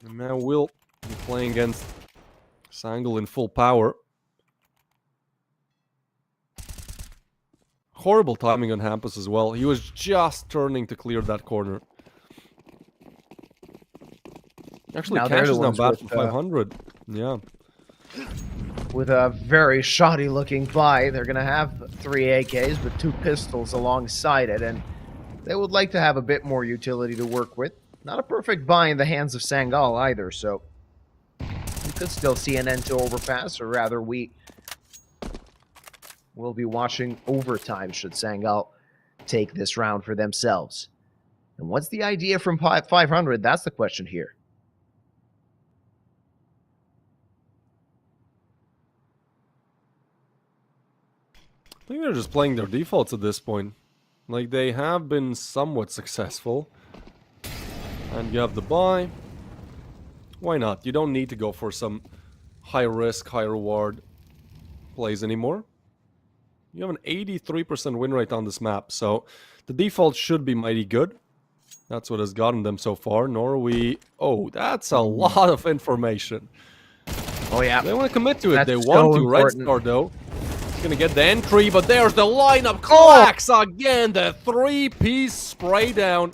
And now we'll be playing against Sangal in full power. Horrible timing on Hampus as well. He was just turning to clear that corner. Actually, Cash is now bad for 500. Yeah. With a very shoddy looking buy, they're going to have 3 AKs but 2 pistols alongside it, and they would like to have a bit more utility to work with. Not a perfect buy in the hands of Sangal either, so we could still see an end to overpass, or rather we will be watching overtime should Sangal take this round for themselves. And what's the idea from 500? That's the question here. I think they're just playing their defaults at this point. Like, they have been somewhat successful. And you have the buy. Why not? You don't need to go for some high risk, high reward plays anymore. You have an 83% win rate on this map, so the default should be mighty good. That's what has gotten them so far. Nor we... Oh, that's a lot of information. Oh yeah. They want to commit to it. That's They want so to. Red important. Star, though. He's gonna get the entry, but there's the lineup. Klax again. The 3-piece spray down.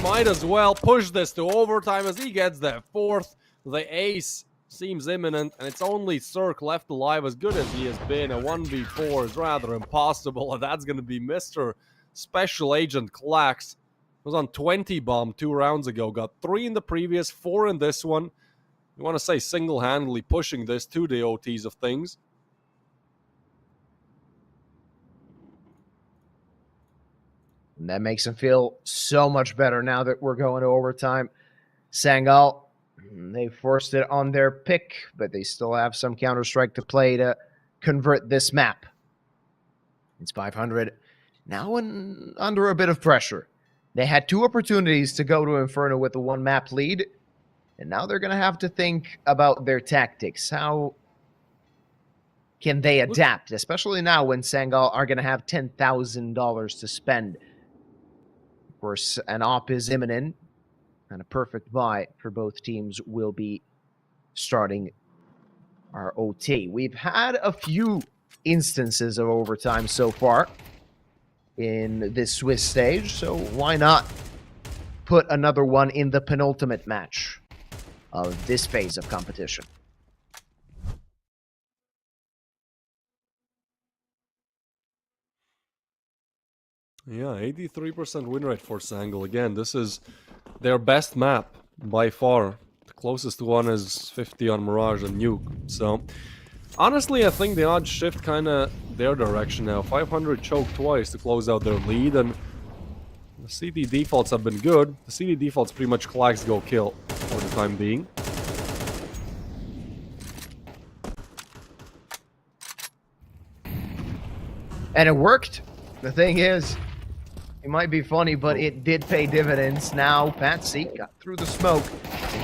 Might as well push this to overtime as he gets the 4th. The ace seems imminent, and it's only Cirque left alive. As good as he has been, a 1v4 is rather impossible, and that's going to be Mr. Special Agent Klax. Was on 20 bomb 2 rounds ago, got 3 in the previous, 4 in this one. You want to say single-handedly pushing this to the OTs of things. And that makes him feel so much better now that we're going to overtime. Sangal, they forced it on their pick, but they still have some Counter-Strike to play to convert this map. It's 500 now under a bit of pressure. They had 2 opportunities to go to Inferno with a 1-map lead, and now they're going to have to think about their tactics. How can they adapt, especially now when Sangal are going to have $10,000 to spend? Of course, an op is imminent, and a perfect buy for both teams will be starting our OT. We've had a few instances of overtime so far in this Swiss stage, so why not put another one in the penultimate match of this phase of competition? Yeah, 83% win rate for Sangal. Again, this is their best map by far. The closest one is 50 on Mirage and Nuke. So, honestly, I think the odds shift kind of their direction now. 500 choked twice to close out their lead, and the CD defaults have been good. The CD defaults pretty much Klax go kill for the time being. And it worked. The thing is, it might be funny, but it did pay dividends. Now, Patsy got through the smoke.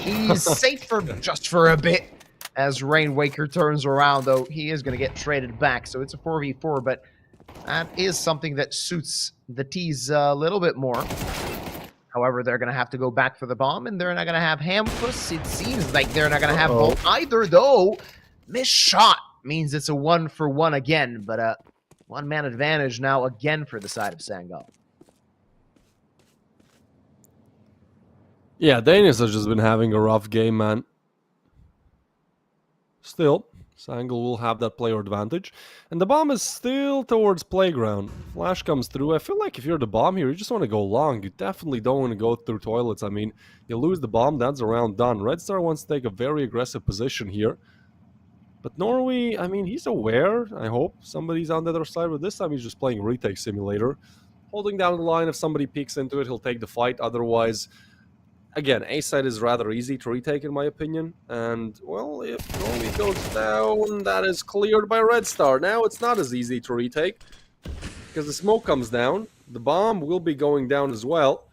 He's safe for just for a bit. As Rainwaker turns around, though, he is going to get traded back. So it's a 4v4, but that is something that suits the T's a little bit more. However, they're going to have to go back for the bomb, and they're not going to have Hampus. It seems like they're not going to have both either, though. Missed shot means it's a 1-for-1 again, but one-man advantage now again for the side of Sangal. Yeah, Danis has just been having a rough game, man. Still, Sangal will have that player advantage. And the bomb is still towards playground. Flash comes through. I feel like if you're the bomb here, you just want to go long. You definitely don't want to go through toilets. I mean, you lose the bomb, that's a round done. Red Star wants to take a very aggressive position here. But Norway, I mean, he's aware. I hope somebody's on the other side. But this time he's just playing retake simulator. Holding down the line. If somebody peeks into it, he'll take the fight. Otherwise, again, A side is rather easy to retake, in my opinion. And, well, if Norway goes down, that is cleared by Red Star. Now it's not as easy to retake because the smoke comes down. The bomb will be going down as well.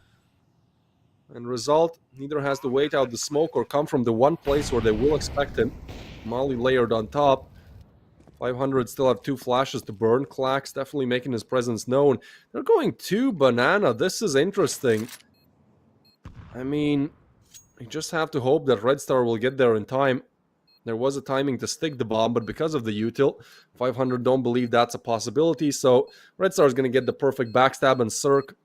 And result, neither has to wait out the smoke or come from the one place where they will expect him. Molly layered on top. 500 still have 2 flashes to burn. Clax definitely making his presence known. They're going 2 banana. This is interesting. I mean, you just have to hope that Red Star will get there in time. There was a timing to stick the bomb, but because of the util, 500 don't believe that's a possibility. So Red Star is going to get the perfect backstab, and Cirque,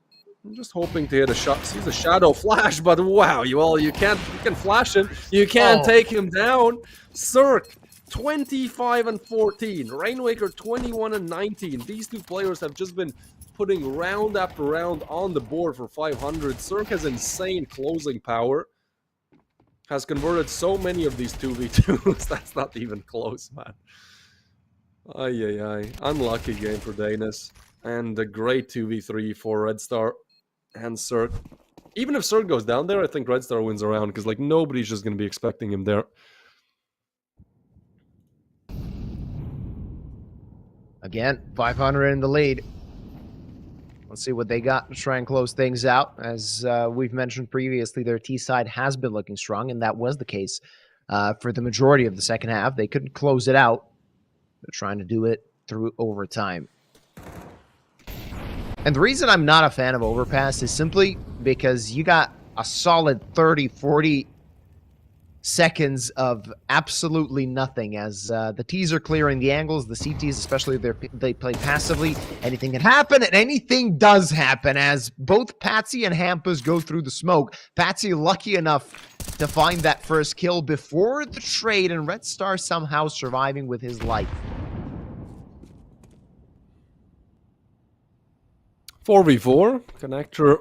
I'm just hoping to hit a shot. Sees a shadow flash, but wow, you can flash him. You can't take him down. Cirque, 25 and 14. Rainwaker, 21 and 19. These two players have just been putting round after round on the board for 500. Cirque has insane closing power. Has converted so many of these 2v2s. That's not even close, man. Ay. Unlucky game for Danis. And a great 2v3 for Red Star and Cirque. Even if Cirque goes down there, I think Red Star wins around because like nobody's just going to be expecting him there. Again, 500 in the lead. Let's see what they got to try and close things out. As we've mentioned previously, their T side has been looking strong, and that was the case for the majority of the second half. They couldn't close it out. They're trying to do it through overtime. And the reason I'm not a fan of Overpass is simply because you got a solid 30, 40 seconds of absolutely nothing as the T's are clearing the angles, the CTs, especially if they play passively. Anything can happen, and anything does happen as both Patsy and Hampus go through the smoke. Patsy lucky enough to find that first kill before the trade, and Red Star somehow surviving with his life. 4v4. Connector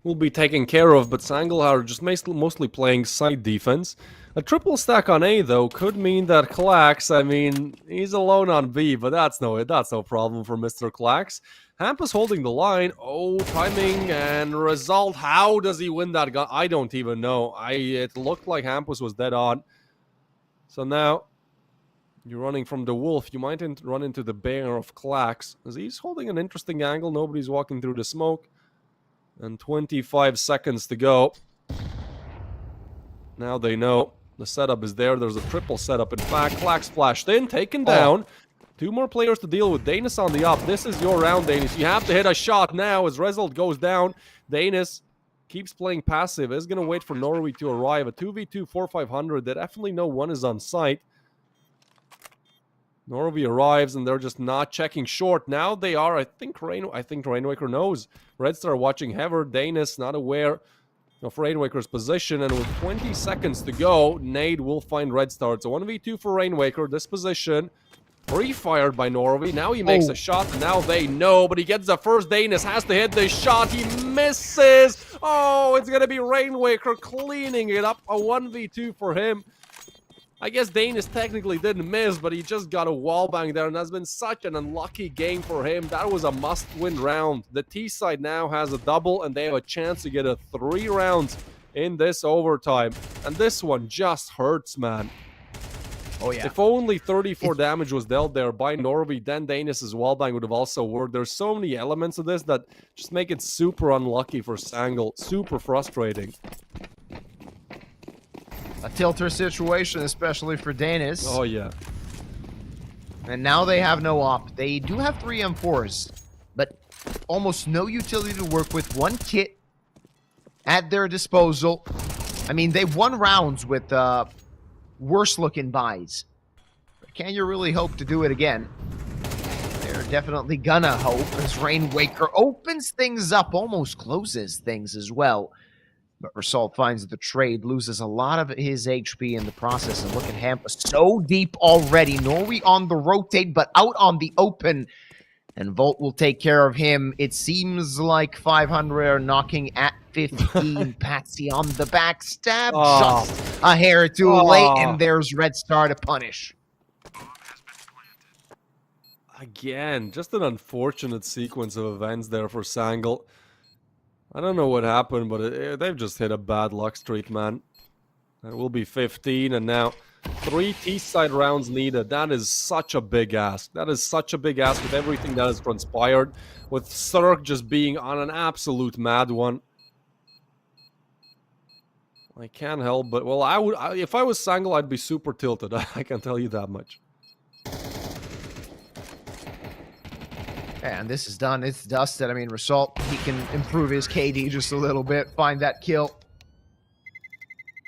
will be taken care of, but Sangal are just mostly playing side defense. A triple stack on A, though, could mean that Clax, I mean, he's alone on B, but that's no problem for Mr. Clax. Hampus holding the line. Oh, timing and result. How does he win that gun? I don't even know. It looked like Hampus was dead on. So now, you're running from the wolf. You might run into the bear of Clax, as he's holding an interesting angle. Nobody's walking through the smoke. And 25 seconds to go. Now they know. The setup is there. There's a triple setup. In fact, Clax flashed in, taken down. 2 more players to deal with. Danis on the up. This is your round, Danis. You have to hit a shot now as Result goes down. Danis keeps playing passive. Is going to wait for Norway to arrive. A 2v2 4-500. They definitely know one is on site. Norway arrives and they're just not checking short. Now they are. I think Rainwaker knows. Red Star watching Hever. Danis not aware of Rainwaker's position, and with 20 seconds to go, Nade will find Red Star. It's a 1v2 for Rainwaker. This position pre-fired by Norway. Now he makes a shot, and now they know, but he gets the first. Danis has to hit the shot. He misses. Oh, it's going to be Rainwaker cleaning it up. A 1v2 for him. I guess Danis technically didn't miss, but he just got a wallbang there, and that's been such an unlucky game for him. That was a must-win round. The T side now has a double, and they have a chance to get a 3 rounds in this overtime. And this one just hurts, man. Oh, yeah. If only 34 damage was dealt there by Norway, then Danis' wallbang would have also worked. There's so many elements of this that just make it super unlucky for Sangal. Super frustrating. A tilter situation, especially for Danis. Oh, yeah. And now they have no op. They do have 3 M4s, but almost no utility to work with. 1 kit at their disposal. I mean, they've won rounds with worse-looking buys. But can you really hope to do it again? They're definitely gonna hope as Rainwaker opens things up, almost closes things as well. But Result finds the trade, loses a lot of his HP in the process, and look at Hampa so deep already. Norway on the rotate, but out on the open. And Volt will take care of him. It seems like 500 are knocking at 15. Patsy on the backstab. Just a hair too late, and there's Red Star to punish. Again, just an unfortunate sequence of events there for Sangal. I don't know what happened, but they've just hit a bad luck streak, man. It will be 15, and now 3 T-side rounds needed. That is such a big ask. That is such a big ask with everything that has transpired, with Cirque just being on an absolute mad one. I can't help but, well, if I was Sangal, I'd be super tilted. I can tell you that much. And this is done. It's dusted. I mean, Result, he can improve his KD just a little bit, find that kill.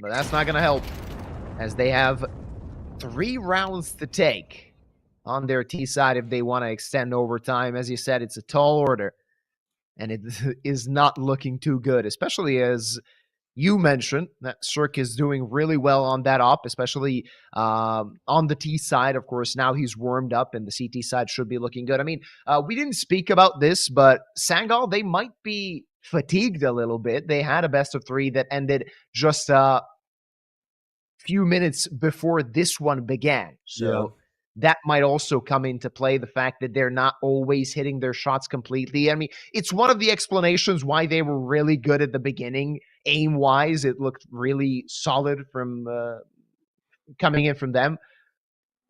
But that's not going to help, as they have 3 rounds to take on their T side if they want to extend overtime. As you said, it's a tall order, and it is not looking too good, especially as you mentioned that Cirque is doing really well on that op, especially on the T side. Of course, now he's warmed up, and the CT side should be looking good. I mean, we didn't speak about this, but Sangal, they might be fatigued a little bit. They had a best of 3 that ended just a few minutes before this one began. So that might also come into play, the fact that they're not always hitting their shots completely. I mean, it's one of the explanations why they were really good at the beginning. Aim-wise, it looked really solid from coming in from them.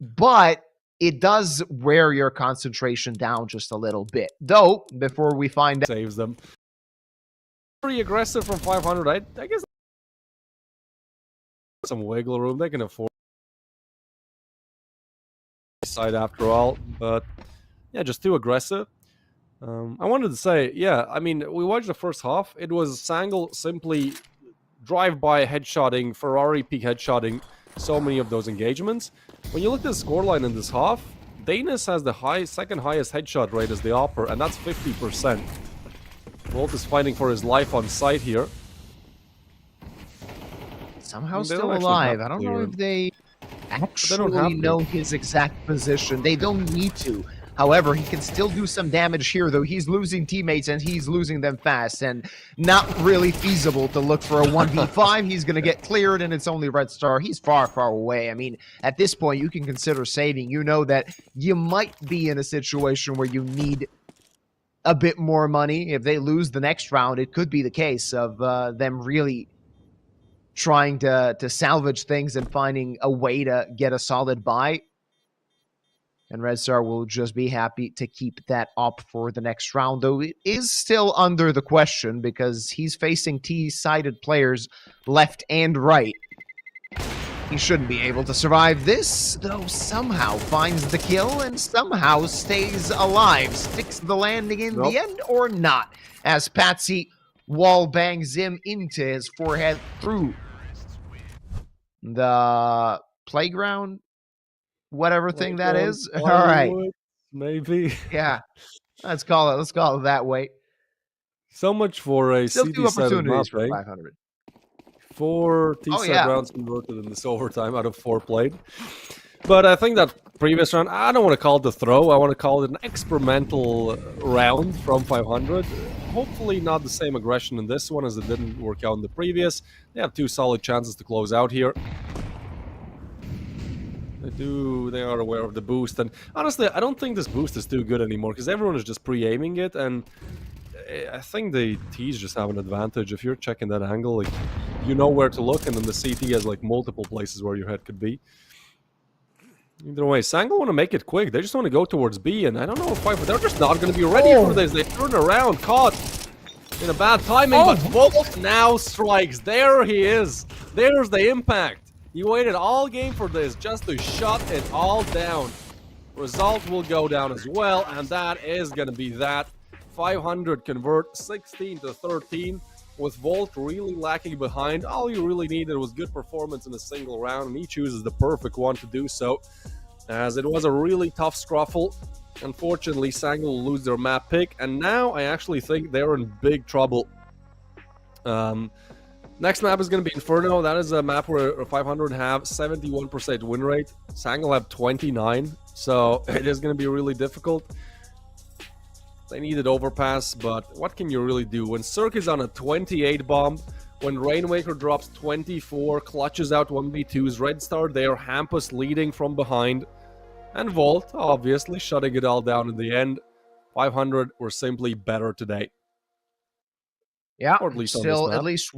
But it does wear your concentration down just a little bit. Though, before we find out... Saves them. Pretty aggressive from 500. I guess some wiggle room. They can afford side after all. But, yeah, just too aggressive. I wanted to say, yeah, I mean, we watched the first half. It was Sangal simply drive-by headshotting, Ferrari peak headshotting so many of those engagements. When you look at the scoreline in this half, Danis has the second highest headshot rate as the upper, and that's 50%. Volt is fighting for his life on site here. Somehow still alive. I don't know if they actually know his exact position. They don't need to. However, he can still do some damage here, though he's losing teammates and he's losing them fast, and not really feasible to look for a 1v5. He's going to get cleared, and it's only Red Star. He's far, far away. I mean, at this point, you can consider saving. You know that you might be in a situation where you need a bit more money. If they lose the next round, it could be the case of them really trying to salvage things and finding a way to get a solid buy. And Red Star will just be happy to keep that up for the next round, though it is still under the question because he's facing T-sided players left and right. He shouldn't be able to survive this, though somehow finds the kill and somehow stays alive. Sticks the landing in the end or not, as Patsy wall bangs him into his forehead through the playground. Whatever thing that is. All right. Maybe. Yeah. Let's call it that way. So much for a Still 2 opportunities for 500. 500. 4 T-side rounds converted in this overtime out of 4 played. But I think that previous round, I don't want to call it a throw. I want to call it an experimental round from 500. Hopefully not the same aggression in this one as it didn't work out in the previous. They have 2 solid chances to close out here. They are aware of the boost, and honestly, I don't think this boost is too good anymore because everyone is just pre-aiming it, and I think the T's just have an advantage. If you're checking that angle, like, you know where to look, and then the CT has like multiple places where your head could be. Either way, Sangal want to make it quick. They just want to go towards B, and I don't know if they're just not going to be ready for this. They turn around, caught in a bad timing, but Volt now strikes. There he is. There's the impact. He waited all game for this just to shut it all down. Result will go down as well, and that is going to be that. 500 convert 16 to 13. with Volt really lacking behind, all you really needed was good performance in a single round, and he chooses the perfect one to do so, as it was a really tough scruffle. Unfortunately, Sangal will lose their map pick, and now I actually think they're in big trouble. Next map is going to be Inferno. That is a map where 500 have 71% win rate. Sangal have 29, so it is going to be really difficult. They needed overpass, but what can you really do? When Cirque is on a 28 bomb, when Rainmaker drops 24, clutches out 1v2s, Red Star there, Hampus leading from behind, and Volt, obviously, shutting it all down in the end. 500 were simply better today. Yeah, Or at least on still this map. at least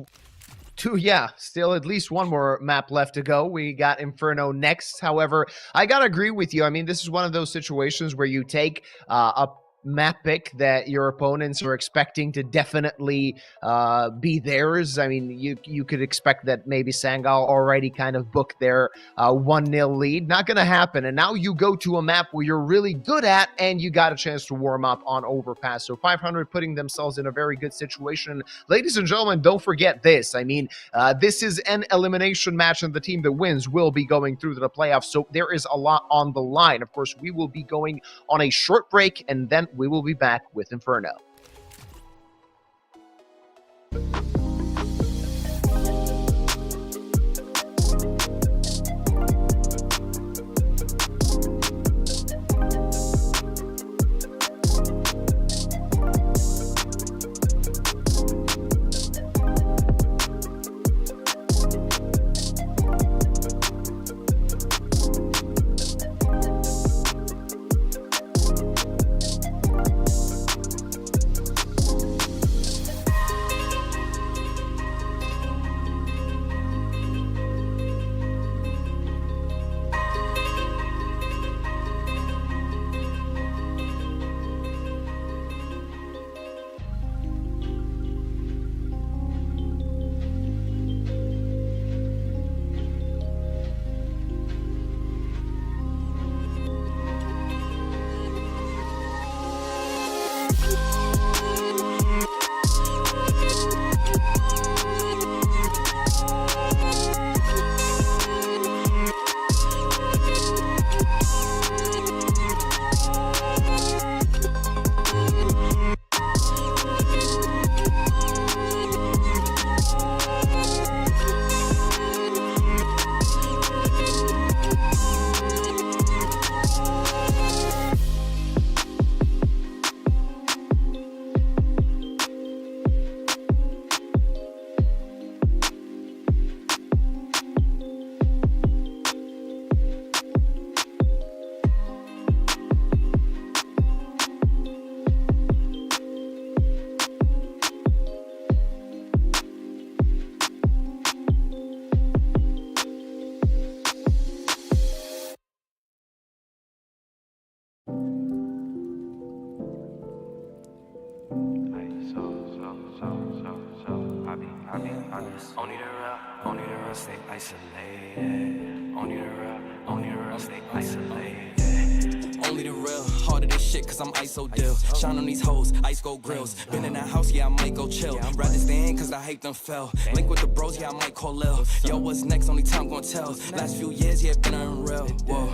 two. Yeah, still at least one more map left to go. We got Inferno next. However, I gotta agree with you. I mean, this is one of those situations where you take a map pick that your opponents are expecting to definitely be theirs. I mean, you could expect that maybe Sangal already kind of booked their 1-0 lead. Not going to happen. And now you go to a map where you're really good at and you got a chance to warm up on overpass. So 500 putting themselves in a very good situation. Ladies and gentlemen, don't forget this. I mean, this is an elimination match, and the team that wins will be going through to the playoffs. So there is a lot on the line. Of course, we will be going on a short break, and then we will be back with Inferno. Only the real stay isolated. Only the real stay isolated. Only the real, harder this shit, cause I'm ISO deal. Shine on these hoes, ice gold grills. Been in that house, yeah, I might go chill. Rather stay in, cause I hate them fell. Link with the bros, yeah, I might call Lil. Yo, what's next? Only time gon' tell. Last few years, yeah, been unreal. Whoa,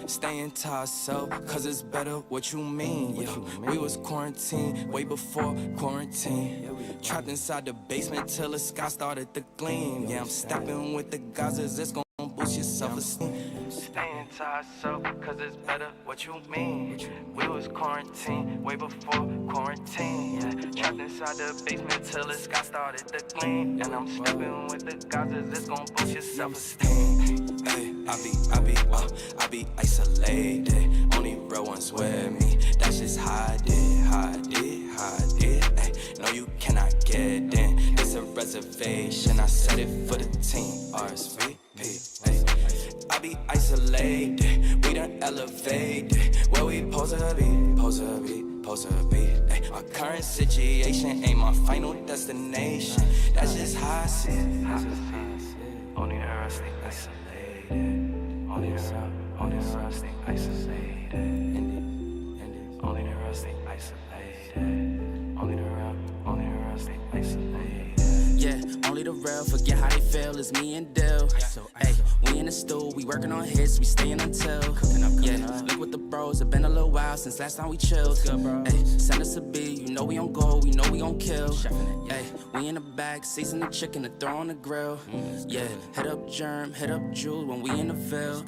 staying to ourselves, cause it's better what you mean. Yeah, we was quarantined way before quarantine. Trapped inside the basement till the sky started to gleam. Yeah, I'm stepping with the Gazas, it's gon' boost your self-esteem. Staying to ourselves, cause it's better what you mean. We was quarantined way before quarantine. Yeah, trapped inside the basement till the sky started to gleam. And I'm stepping with the Gazas, it's gon' boost your self-esteem. Hey, I be isolated. Only real ones with me. That's just how I did, how I did, how I did. Ay, no, you cannot get in. It's a reservation. I set it for the team. RSVP. Ay, I be isolated. We done elevated. Where we supposed to be, supposed to be. Supposed to be, ay, my current situation ain't my final destination. That's just how I see it. Only the real stay isolated. Only the real stay isolated. Only the real stay isolated. Only the real stay isolated. only the real forget how they feel. It's me and Dill. Hey, we in the stool, we working on hits, we staying until. Yeah, look with the bros. It's been a little while since last time we chilled. Hey, send us a beat, you know we on go, we know we gon' kill. Hey, we in the back, season the chicken and throw on the grill. Yeah, hit up Germ, hit up Jewel when we in the Ville.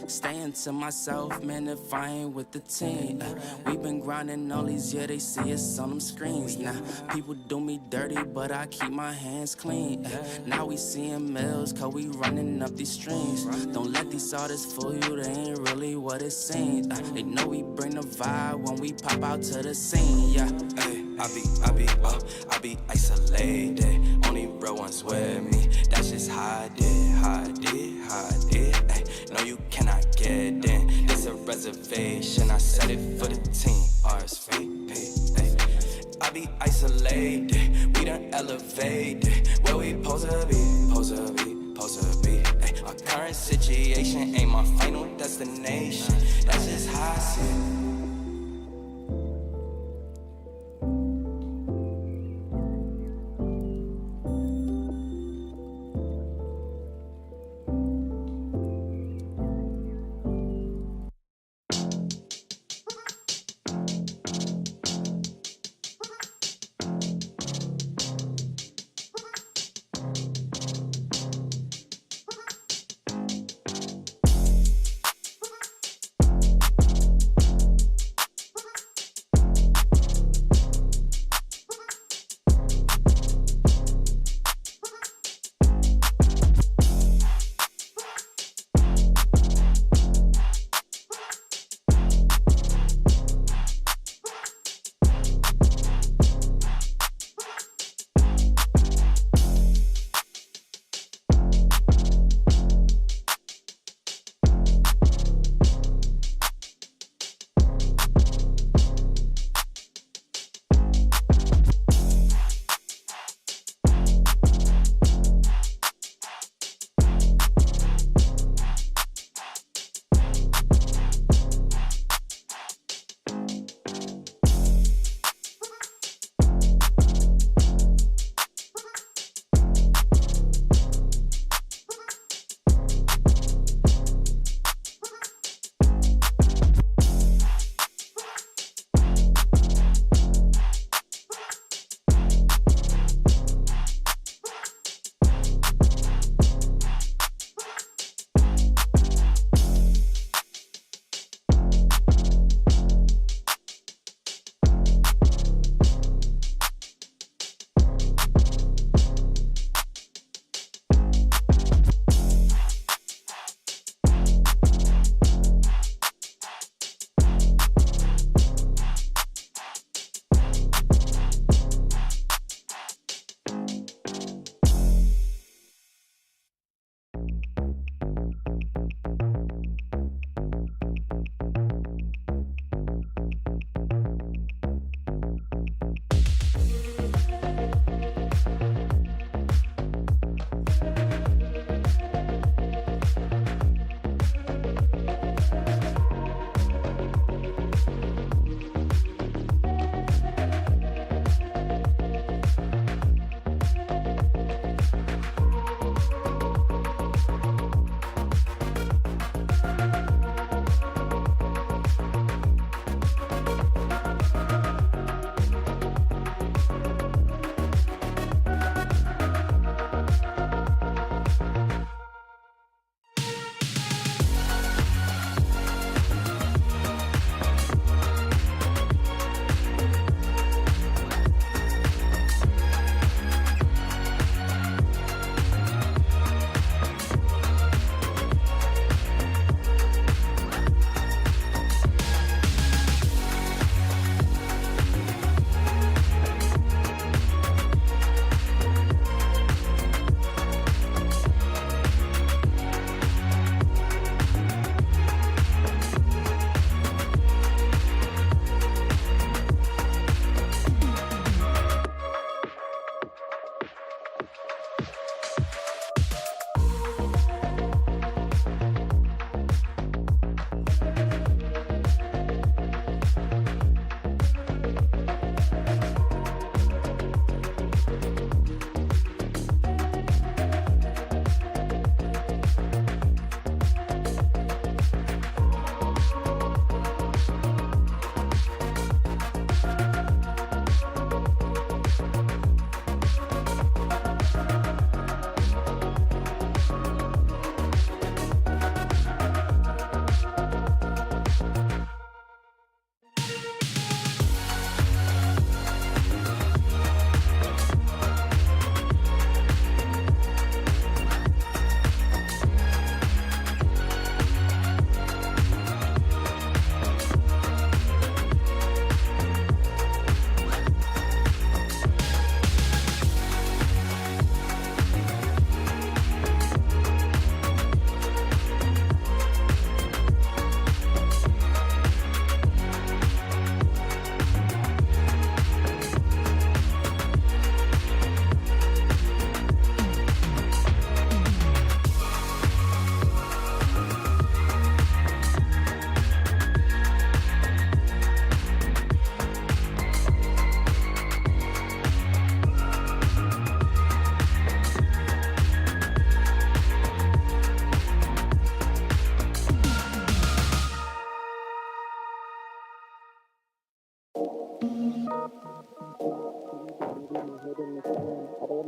Staying to myself, man, if I ain't with the team. We been grinding all these years, they see us on them screens. Now, people do me dirty, but I keep my hands clean. Now we seeing mills, cause we running up these streams. Don't let these artists fool you, they ain't really what it seems. They know we bring the vibe when we pop out to the scene, yeah. Hey, I be isolated. Only real ones with me. That's just how I did. Ay, no, you cannot get in. It's a reservation. I set it for the team. RSVP. Ay, I be isolated. We done elevated. Where we supposed to be. Ay, my current situation ain't my final destination. That's just how I see it.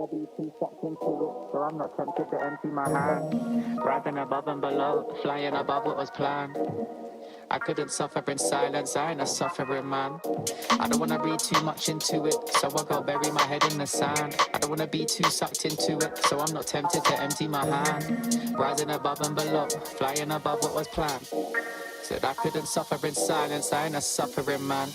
wanna be too sucked into it, so I'm not tempted to empty my hand. Rising above and below, flying above what was planned. I couldn't suffer in silence, I ain't a suffering man. I don't wanna read too much into it, so I go bury my head in the sand. I don't wanna be too sucked into it, so I'm not tempted to empty my hand. Rising above and below, flying above what was planned. Said I couldn't suffer in silence, I ain't a suffering man.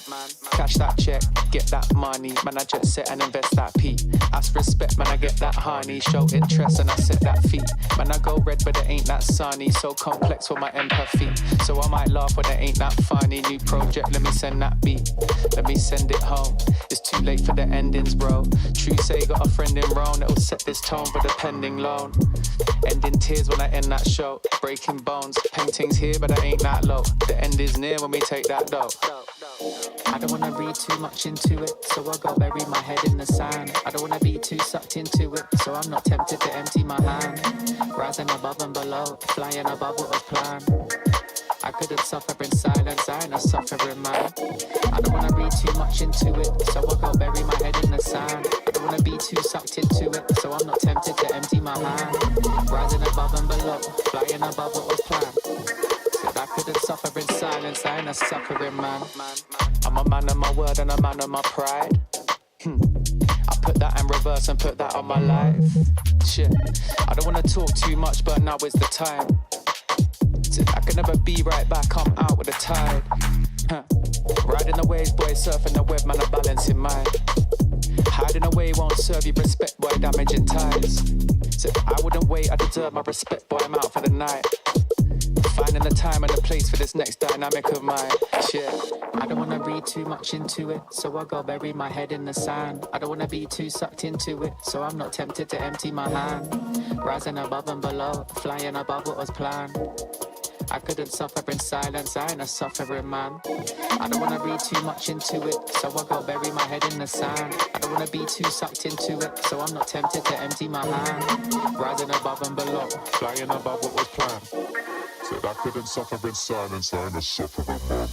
Cash that check, get that money, man I jet set and invest that P. Ask respect, man I get that honey, show interest and I set that fee. Man I go red but it ain't that sunny, so complex for my empathy. So I might laugh when it ain't that funny. New project, let me send that beat, let me send it home. It's too late for the endings bro. True say got a friend in Rome that'll set this tone for the pending loan. Ending tears when I end that show, breaking bones, paintings here but I ain't that low. The end is near when we take that dough. I don't wanna read too much into it, so I go bury my head in the sand. I don't wanna be too sucked into it, so I'm not tempted to empty my hand. Rising above and below, flying above what was planned. I couldn't suffer in silence, I ain't a suffering man. I don't wanna read too much into it, so I go bury my head in the sand. I don't wanna be too sucked into it, so I'm not tempted to empty my hand. Rising above and below, flying above what was planned. Said I couldn't suffer in silence, I ain't a suffering man. I'm a man of my word and a man of my pride. I put that in reverse and put that on my life. Shit, I don't wanna talk too much, but now is the time. Said I can never be right back, I'm out with the tide. Riding the waves, boy, surfing the web, man, I'm balancing mine. Hiding away won't serve you respect, boy, damaging ties. Said I wouldn't wait, I deserve my respect, boy, I'm out for the night. Finding the time and the place for this next dynamic of mine. Shit, I don't wanna read too much into it, so I go bury my head in the sand. I don't wanna be too sucked into it, so I'm not tempted to empty my hand. Rising above and below, flying above what was planned. I couldn't suffer in silence, I ain't a suffering man. I don't wanna read too much into it, so I go bury my head in the sand. I don't wanna be too sucked into it, so I'm not tempted to empty my hand. Rising above and below, Flying above what was planned. Said I couldn't suffer in silence, I ain't a suffering man.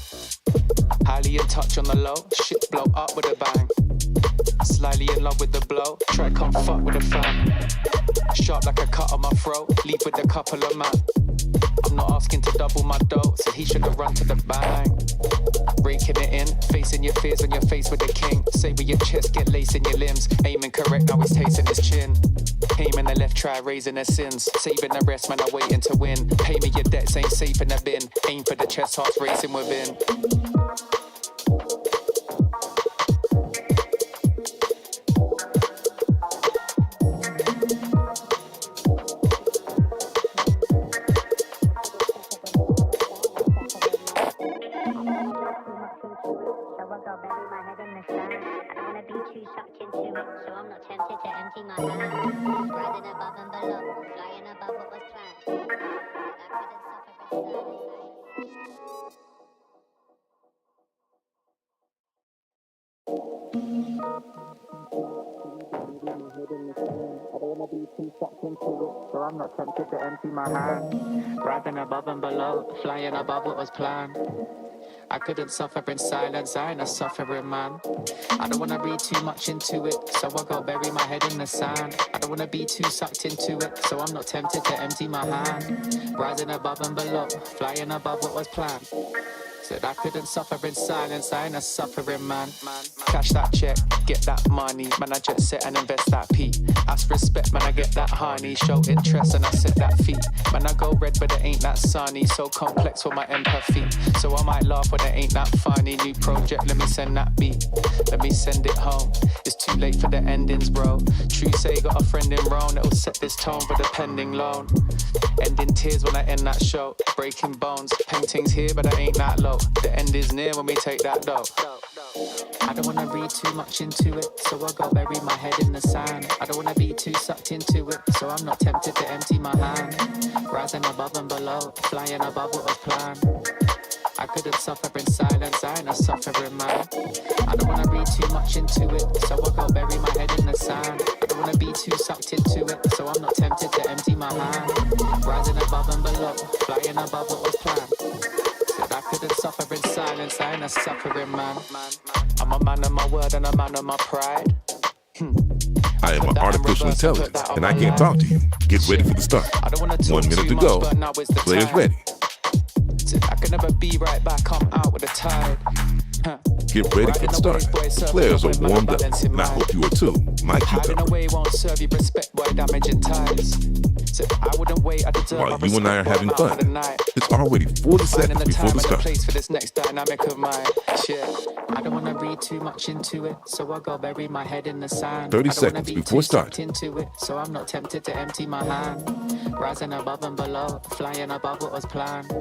highly in touch on the low, shit blow up with a bang. Slightly in love with the blow, try come fuck with a fan. Sharp like a cut on my throat, leave with a couple of man. I'm not asking to double my dough, so he should have run to the bang. Raking it in, facing your fears when you're faced with the king. Say with your chest, get lace in your limbs. Aiming correct, now he's tasting his chin. Aiming the left, try raising their sins. Saving the rest, man, I'm waiting to win. Pay me your debts, ain't safe in the bin. Aim for the chest, hearts racing within. So I'm not tempted to empty my hand. Rising above and below, flying above what was planned. I couldn't suffer in silence, I ain't a suffering man. I don't wanna read too much into it, so I go bury my head in the sand. I don't wanna be too sucked into it, so I'm not tempted to empty my hand. Rising above and below, flying above what was planned. Said I couldn't suffer in silence, I ain't a suffering man. Cash that check, get that money, man I jet set and invest that P. Ask respect, man I get that honey, show interest and I set that fee. Man I go red but it ain't that sunny, so complex for my empathy. So I might laugh when it ain't that funny. New project, let me send that beat, let me send it home. It's too late for the endings bro. True say got a friend in Rome that'll set this tone for the pending loan. Ending tears when I end that show, breaking bones, paintings here but I ain't that low. The end is near when we take that dough. I don't wanna read too much into it, so I go bury my head in the sand. I don't wanna be too sucked into it, so I'm not tempted to empty my hand. Rising above and below, flying above what was planned. I couldn't suffer in silence, I ain't a suffering man. I don't wanna read too much into it, so I go bury my head in the sand. I don't wanna be too sucked into it, so I'm not tempted to empty my hand. Rising above and below, flying above what was planned. Said I couldn't suffer in silence, I ain't a suffering man. I'm a man of my word and a man of my pride. I am an artificial intelligence, and I can't talk to you. Get ready for the start. I don't wanna talk 1 minute too to much, go. but now is the Players time. ready. I can never be right back, I'm out with the tide. Get ready for the start. Players are warmed up, and I hope you are too. My key Hiding cover. away won't serve you respect by damaging ties. So I wouldn't wait, I deserve While my you and I are respect, having but I'm out fun, for the night. it's already 40 Finding seconds the before time the and the start. place for this next dynamic of mine. Shit, I don't wanna read too much into it, so I go bury my head in the sand. 30 I don't wanna seconds be before too start. sucked into it, so I'm not tempted to empty my hand. Rising above and below, flying above what was planned.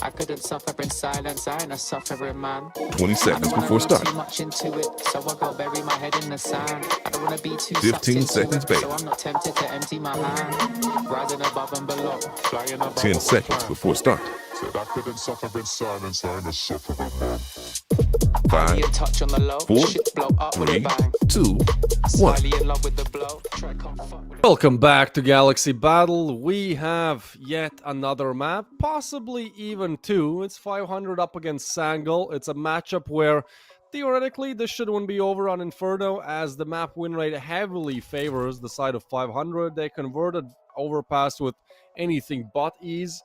I couldn't suffer in silence, I ain't a suffering man. 20 seconds I don't before wanna read start. too much into it, so I go bury my head in the sand. I don't wanna be too 15 sucked into seconds, it, baby. so I'm not tempted to empty my hand. Rising above and below, flying above 10 what was seconds planned. before start. Said I couldn't suffer in silence, I ain't a sufferer, man. 5, Be in touch on the low, 4, shit blow up with a 3, bang. 2, 1. Slightly in love with the blow, try come fuck with Welcome back to Galaxy Battle. We have yet another map, possibly even two. It's 500 up against Sangal. It's a matchup where theoretically this shouldn't be over on Inferno, as the map win rate heavily favors the side of 500. They converted Overpass with anything but ease.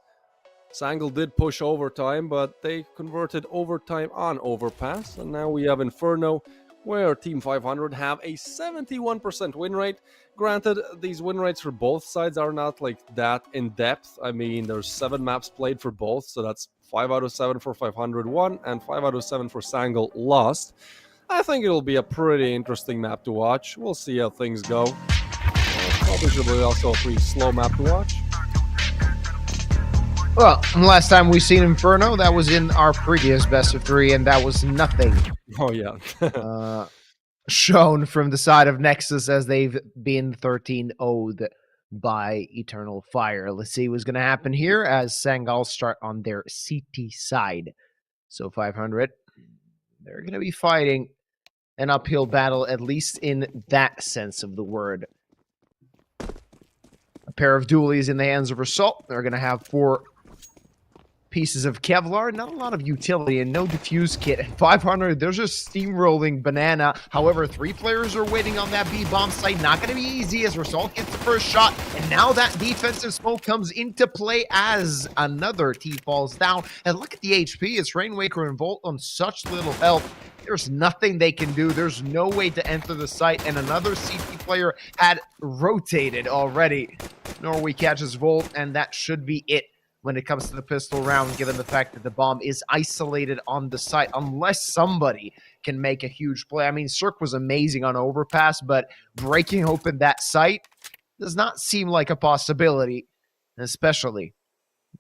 Sangal did push overtime, but they converted overtime on Overpass, and now we have Inferno, where Team 500 have a 71% win rate. Granted, these win rates for both sides are not like that in depth. I mean, there's 7 maps played for both, so that's 5 out of 7 for 500 won, and 5 out of 7 for Sangal lost. I think it'll be a pretty interesting map to watch. We'll see how things go. Probably should be also a pretty slow map to watch. Well, last time we seen Inferno, that was in our previous best of 3, and that was nothing Oh, yeah. shown from the side of Nexus, as they've been 13-0'd by Eternal Fire. Let's see what's going to happen here as Sangal start on their CT side. So 500, they're going to be fighting an uphill battle, at least in that sense of the word. A pair of dualies in the hands of Assault. They're going to have 4 pieces of Kevlar, not a lot of utility, and no diffuse kit. At 500, there's just steamrolling Banana. However, 3 players are waiting on that B-bomb site. Not going to be easy as Rasalt gets the first shot, and now that defensive smoke comes into play as another T falls down. And look at the HP. It's Rainwaker and Volt on such little health. There's nothing they can do. There's no way to enter the site, and another CT player had rotated already. Norway catches Volt, and that should be it when it comes to the pistol round, given the fact that the bomb is isolated on the site, unless somebody can make a huge play. I mean, Cirque was amazing on Overpass, but breaking open that site does not seem like a possibility, especially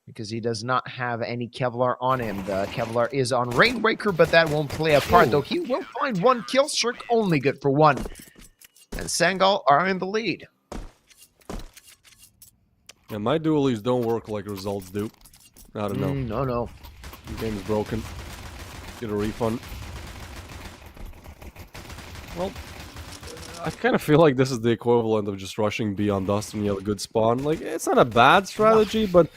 because he does not have any Kevlar on him. The Kevlar is on Rainwaker, but that won't play a part, though he will find 1 kill. Cirque only good for 1. And Sangal are in the lead. Yeah, my dualies don't work like results do. I don't know. No. The game is broken. Get a refund. Well, I kind of feel like this is the equivalent of just rushing B on Dust when you have a good spawn. Like, it's not a bad strategy, but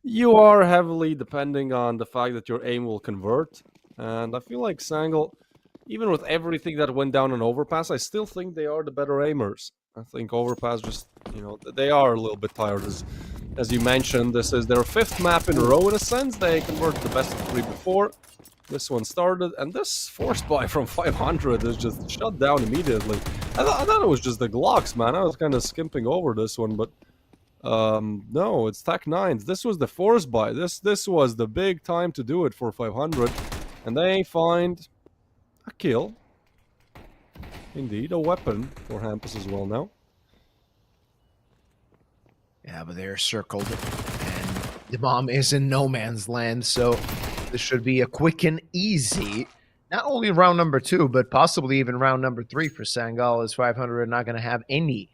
you are heavily depending on the fact that your aim will convert. And I feel like Sangal, even with everything that went down on Overpass, I still think they are the better aimers. I think Overpass just, they are a little bit tired. As you mentioned, this is their 5th map in a row in a sense. They converted the best of 3 before. This one started, and this force buy from 500 is just shut down immediately. I thought it was just the Glocks, man. I was kind of skimping over this one, but no, it's Tech 9s. This was the force buy. This was the big time to do it for 500, and they find a kill. Indeed, a weapon for Hampus as well now. Yeah, but they're circled, and the bomb is in no man's land, so this should be a quick and easy, not only round number 2, but possibly even round number 3 for Sangal, as 500 are not going to have anything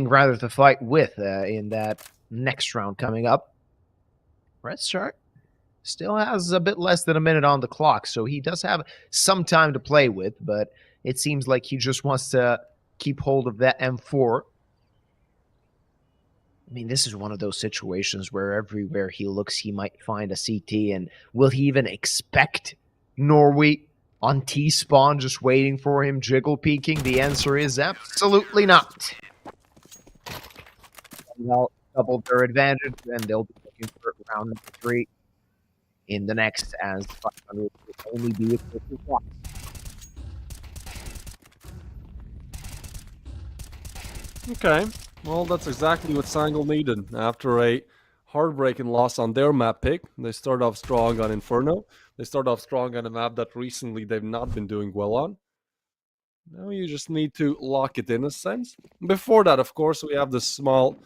rather to fight with in that next round coming up. Red Shark still has a bit less than a minute on the clock, so he does have some time to play with, but it seems like he just wants to keep hold of that M4. I mean, this is one of those situations where everywhere he looks, he might find a CT, and will he even expect Norway on T-spawn just waiting for him, jiggle peeking? The answer is absolutely not. They'll double their advantage, and they'll be looking for round number 3 in the next, as 500 will only be with 51. Okay, well, that's exactly what Sangal needed. After a heartbreaking loss on their map pick, they start off strong on Inferno. They start off strong on a map that recently they've not been doing well on. Now you just need to lock it in a sense. Before that, of course, we have this small...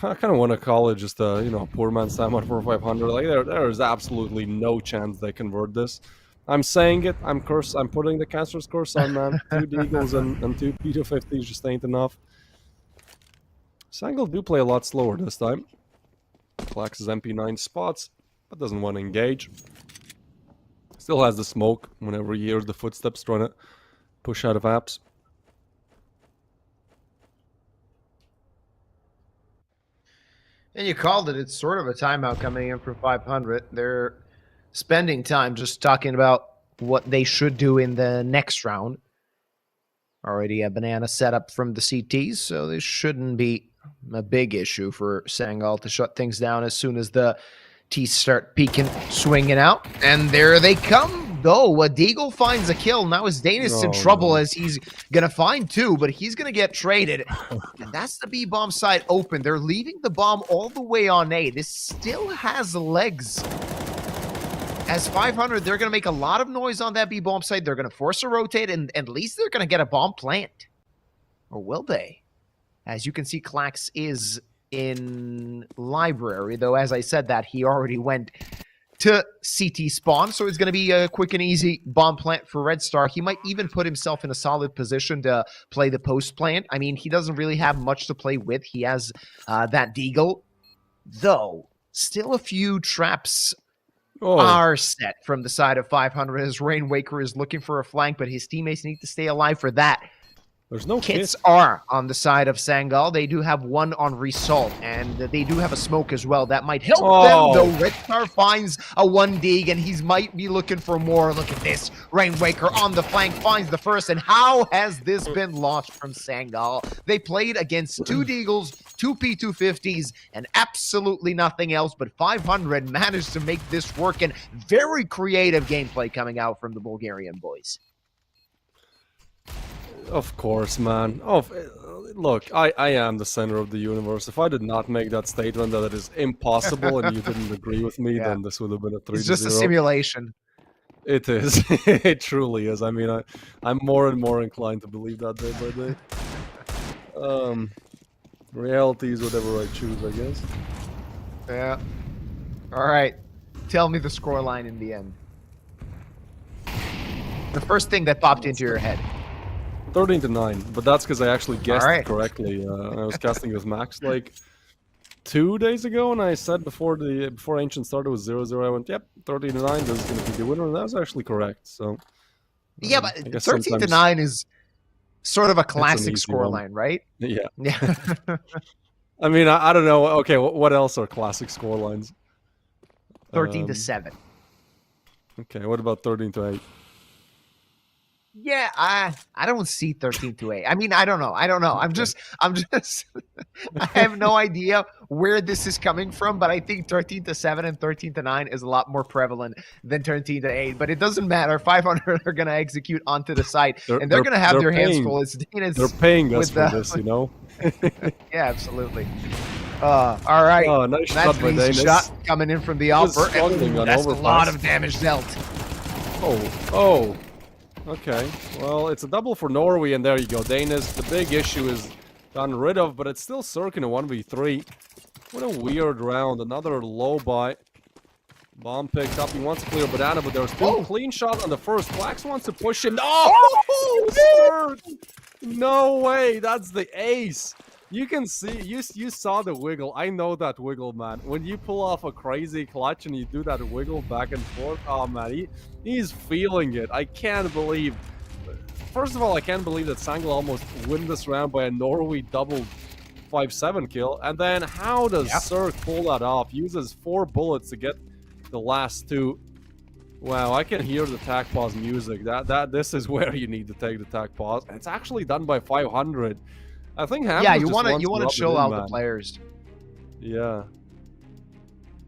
I kind of want to call it just a, you know, poor man's time on 4500. Like, there is absolutely no chance they convert this. I'm saying it. I'm putting the Caster's Curse on, man. 2 Deagles and 2 P250s just ain't enough. Sangal do play a lot slower this time. Klax's MP9 spots, but doesn't want to engage. Still has the smoke whenever he hears the footsteps trying to push out of apps. And you called it. It's sort of a timeout coming in from 500. They're spending time just talking about what they should do in the next round. Already a banana set up from the CTs, so this shouldn't be a big issue for Sangal to shut things down as soon as the T's start peeking, swinging out. And there they come, though. Deagle finds a kill. Now is Danis in trouble as he's going to find 2, but he's going to get traded. And that's the B-bomb side open. They're leaving the bomb all the way on A. This still has legs. As 500, they're going to make a lot of noise on that B-bomb side. They're going to force a rotate, and at least they're going to get a bomb plant. Or will they? As you can see, Klax is in library, though as I said that, he already went to CT spawn, so it's going to be a quick and easy bomb plant for Red Star. He might even put himself in a solid position to play the post plant. I mean, he doesn't really have much to play with. He has that Deagle, though still a few traps are set from the side of 500 as Rainwaker is looking for a flank, but his teammates need to stay alive for that. There's no kits are on the side of Sangal. They do have 1 on Result, and they do have a smoke as well. That might help them, though. Red Star finds a 1 dig, and he might be looking for more. Look at this. Rainwaker on the flank finds the first, and how has this been lost from Sangal? They played against 2 Deagles, 2 P250s, and absolutely nothing else, but 500 managed to make this work, and very creative gameplay coming out from the Bulgarian boys. Of course, man. Look, I am the center of the universe. If I did not make that statement that it is impossible and you didn't agree with me, then this would have been a 3-0. It's just a simulation. It is. It truly is. I mean, I'm more and more inclined to believe that day by day. Reality is whatever I choose, I guess. Yeah. All right. Tell me the scoreline in the end. The first thing that popped into your head. 13-9, but that's because I actually guessed it correctly. I was casting with Max like 2 days ago, and I said before Ancient started with 0-0, I went, yep, 13-9, this is going to be the winner, and that was actually correct. So yeah, but 13-9 is sort of a classic scoreline, right? Yeah. Yeah. I mean, I don't know. Okay, what else are classic scorelines? 13-7. Okay, what about 13-8? Yeah, I don't see 13-8. I mean, I don't know. I'm just I have no idea where this is coming from, but I think 13-7 and 13-9 is a lot more prevalent than 13-8. But it doesn't matter. 500 are going to execute onto the site, and they're going to have their hands full. They're paying us for this, you know? Yeah, absolutely. All right. Oh, nice shot by Danis. Shot coming in from the Alper. That's a lot of damage dealt. Oh. Okay, well, it's a double for Norway, and there you go. Danis, the big issue is gotten rid of, but it's still circling a 1v3. What a weird round. Another low buy. Bomb picked up. He wants to clear Banana, but there's still a clean shot on the first. Klax wants to push him. No way. That's the ace. You can see, you saw the wiggle. I know that wiggle, man. When you pull off a crazy clutch and you do that wiggle back and forth, oh man, he's feeling it. I can't believe. First of all, I can't believe that Sangal almost win this round by a Norway double 5-7 kill. And then how does Cirque pull that off? Uses 4 bullets to get the last 2. Wow, I can hear the tag pause music. This is where you need to take the tag pause. It's actually done by 500. I think Yeah, Hampus you just want to wants you want rub to it chill in, out the man. players. Yeah.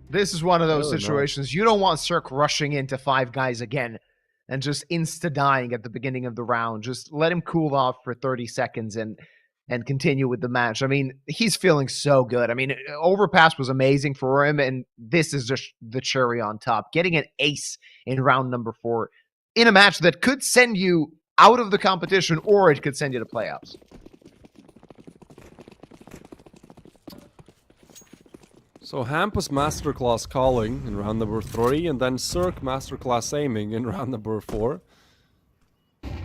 This is one of those Fair enough. situations you don't want Cirque rushing into 5 guys again and just insta-dying at the beginning of the round. Just let him cool off for 30 seconds and continue with the match. I mean, he's feeling so good. I mean, Overpass was amazing for him, and this is just the cherry on top. Getting an ace in round number 4 in a match that could send you out of the competition or it could send you to playoffs. So Hampus Masterclass calling in round number 3, and then Cirque Masterclass aiming in round number 4.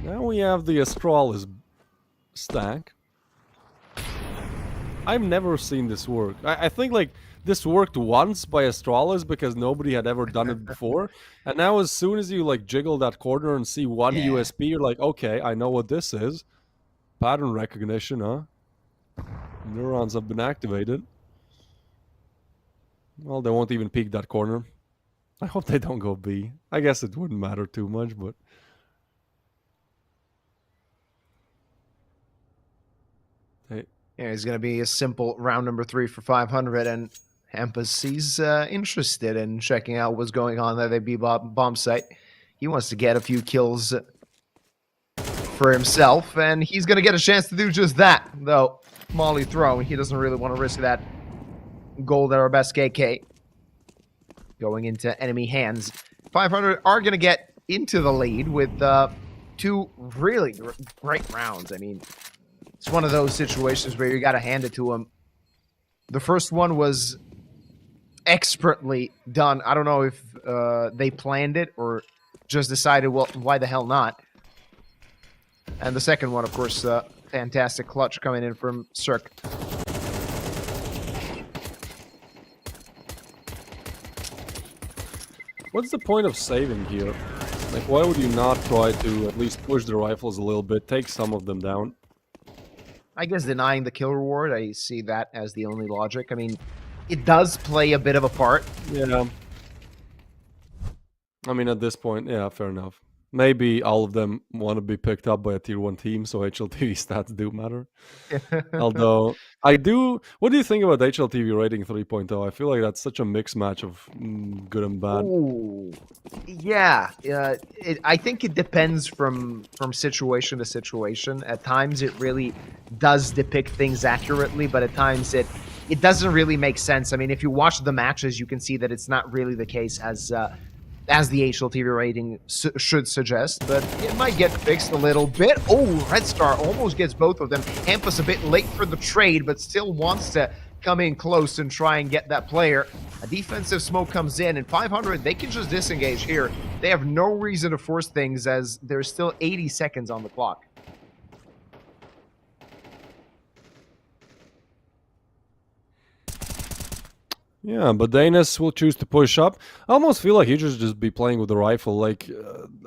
Now we have the Astralis stack. I've never seen this work. I think like this worked once by Astralis because nobody had ever done it before. And now as soon as you like jiggle that corner and see one Yeah. USP, you're like, okay, I know what this is. Pattern recognition, huh? Neurons have been activated. Well, they won't even peek that corner. I hope they don't go B. I guess it wouldn't matter too much, but... Hey. Yeah, it's going to be a simple round number 3 for 500, and Hampus, he's interested in checking out what's going on at the B bomb site. He wants to get a few kills for himself, and he's going to get a chance to do just that, though. Molly thrown, he doesn't really want to risk that gold at our best KK going into enemy hands. 500 are going to get into the lead with 2 really great rounds. I mean, it's one of those situations where you got to hand it to him. The first one was expertly done. I don't know if they planned it or just decided, well, why the hell not? And the second one, of course, fantastic clutch coming in from Cirque. What's the point of saving here? Like, why would you not try to at least push the rifles a little bit, take some of them down? I guess denying the kill reward, I see that as the only logic. I mean, it does play a bit of a part. Yeah. I mean, at this point, yeah, fair enough. Maybe all of them want to be picked up by a tier 1 team, so HLTV stats do matter. Although, I do... What do you think about HLTV rating 3.0? I feel like that's such a mixed match of good and bad. Ooh. Yeah. I think it depends from situation to situation. At times, it really does depict things accurately, but at times it doesn't really make sense. I mean, if you watch the matches, you can see that it's not really the case as the HLTV rating should suggest, but it might get fixed a little bit. Oh, Red Star almost gets both of them. Hampus a bit late for the trade, but still wants to come in close and try and get that player. A defensive smoke comes in, and 500, they can just disengage here. They have no reason to force things as there's still 80 seconds on the clock. Yeah, but Danis will choose to push up. I almost feel like he should just be playing with the rifle. Like,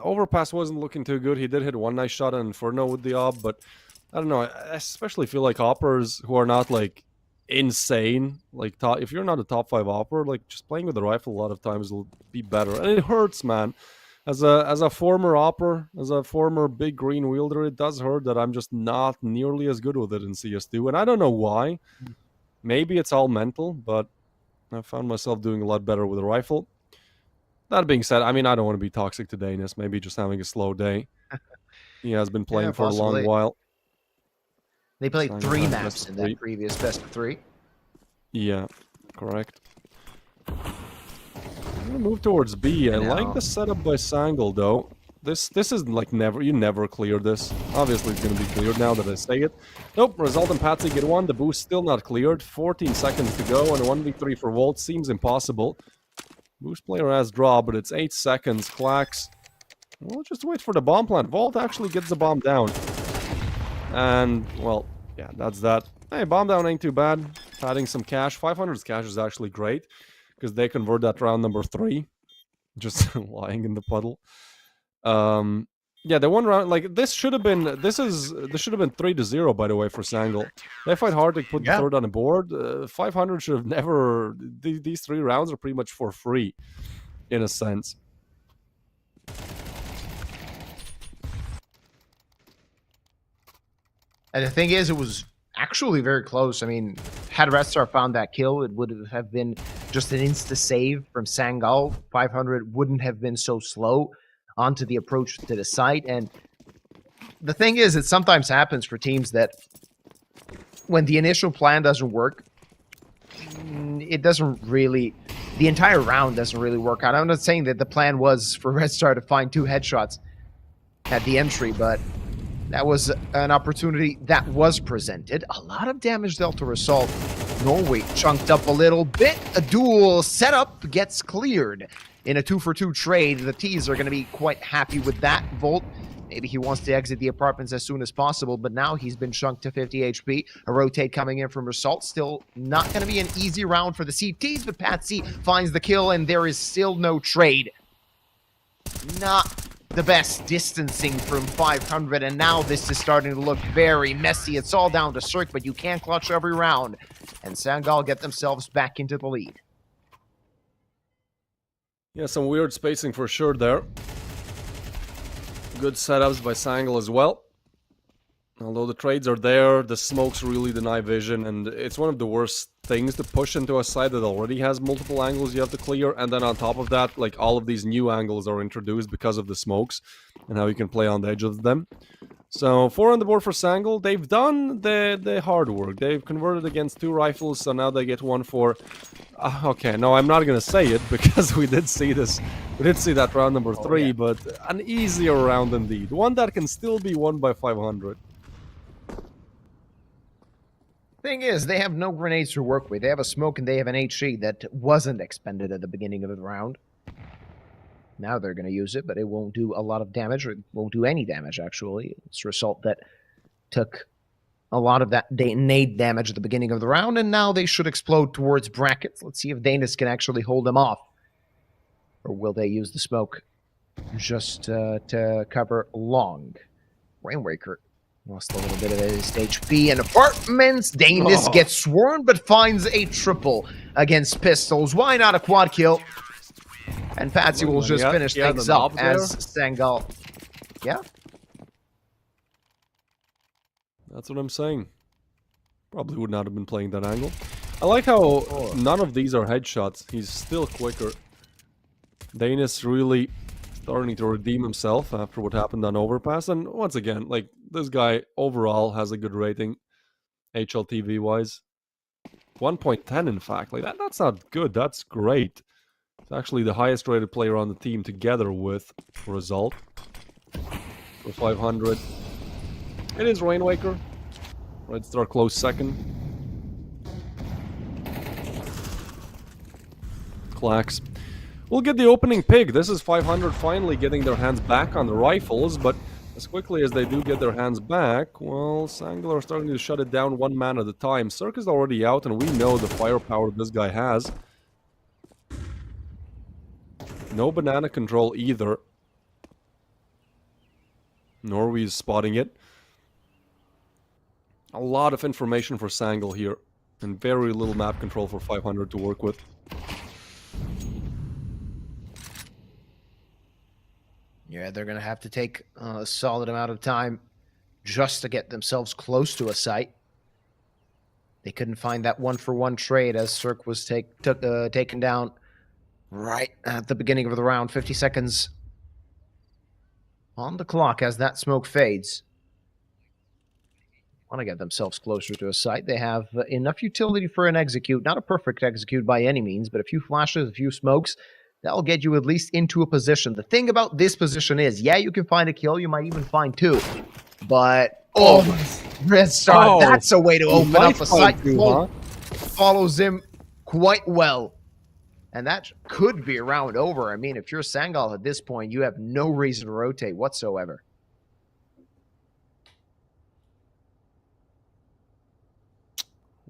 Overpass wasn't looking too good. He did hit one nice shot on Inferno with the op, but I don't know. I especially feel like oppers who are not, like, insane. Like, if you're not a top 5 opper, like, just playing with the rifle a lot of times will be better. And it hurts, man. As a former opper, as a former big green wielder, it does hurt that I'm just not nearly as good with it in CS2. And I don't know why. Maybe it's all mental, but I found myself doing a lot better with a rifle. That being said, I mean, I don't want to be toxic to Danis. Maybe just having a slow day. He has been playing for a long while. They played 3 maps in that previous best of 3. Yeah, correct. I'm going to move towards B. I like the setup by Sangal, though. This is like you never clear this. Obviously, it's going to be cleared now that I say it. Nope, Result and Patsy get 1. The boost still not cleared. 14 seconds to go, and a 1v3 for Volt seems impossible. Boost player has draw, but it's 8 seconds. Clax. We'll just wait for the bomb plant. Volt actually gets the bomb down. And, well, yeah, that's that. Hey, bomb down ain't too bad. Adding some cash. 500's cash is actually great, because they convert that round number 3. Just lying in the puddle. Yeah, the one round, like, this should have been 3-0, by the way, for Sangal. They fight hard to put the third on the board. 500 should have never... These 3 rounds are pretty much for free, in a sense. And the thing is, it was actually very close. I mean, had Red Star found that kill, it would have been just an insta-save from Sangal. 500 wouldn't have been so slow onto the approach to the site. And the thing is, it sometimes happens for teams that when the initial plan doesn't work, it doesn't really... The entire round doesn't really work out. I'm not saying that the plan was for Red Star to find 2 headshots at the entry, but that was an opportunity that was presented. A lot of damage dealt to Assault. Norway chunked up a little bit. A duel setup gets cleared in a 2-for-2 trade. The T's are going to be quite happy with that. Volt, maybe he wants to exit the apartments as soon as possible, but now he's been chunked to 50 HP. A rotate coming in from Assault. Still not going to be an easy round for the CTs, but Patsy finds the kill, and there is still no trade. Not the best distancing from 500, and now this is starting to look very messy. It's all down to Cirque, but you can't clutch every round. And Sangal get themselves back into the lead. Yeah, some weird spacing for sure there. Good setups by Sangal as well. Although the trades are there, the smokes really deny vision, and it's one of the worst things to push into a site that already has multiple angles you have to clear, and then on top of that, like, all of these new angles are introduced because of the smokes, and how you can play on the edge of them. So, 4 on the board for Sangal. They've done the hard work. They've converted against 2 rifles, so now they get 1 for... okay, no, I'm not gonna say it, because we did see this. We did see that round number 3, yeah. but an easier round indeed. One that can still be won by 500. Thing is, they have no grenades to work with. They have a smoke and they have an HE that wasn't expended at the beginning of the round. Now they're going to use it, but it won't do a lot of damage, or it won't do any damage, actually. It's Result that took a lot of that nade damage at the beginning of the round, and now they should explode towards brackets. Let's see if Danis can actually hold them off. Or will they use the smoke just to cover long? Rainwaker lost a little bit of his HP and apartments. Danis gets swarmed, but finds a triple against pistols. Why not a quad kill? And Patsy will just finish things up as Sangal. Yeah? That's what I'm saying. Probably would not have been playing that angle. I like how none of these are headshots. He's still quicker. Danis really starting to redeem himself after what happened on Overpass. And once again, like, this guy overall has a good rating, HLTV-wise. 1.10, in fact. Like, that's not good. That's great. It's actually the highest rated player on the team together with Result for 500. It is Rainwaker. Red Star close second. Clax. We'll get the opening pick. This is 500 finally getting their hands back on the rifles, but as quickly as they do get their hands back, well, Sangal are starting to shut it down 1 man at a time. Cirque is already out, and we know the firepower this guy has. No banana control either. Norway's spotting it. A lot of information for Sangal here, and very little map control for 500 to work with. Yeah, they're going to have to take a solid amount of time just to get themselves close to a site. They couldn't find that 1-for-1 trade as Cirque was taken down right at the beginning of the round. 50 seconds on the clock as that smoke fades. Want to get themselves closer to a site. They have enough utility for an execute. Not a perfect execute by any means, but a few flashes, a few smokes. That'll get you at least into a Position. The thing about this position is, yeah, you can find a kill. You might even find 2. But, Red Star, that's a way to open up a site. Follows him quite well. And that could be a round over. I mean, if you're Sangal at this point, you have no reason to rotate whatsoever.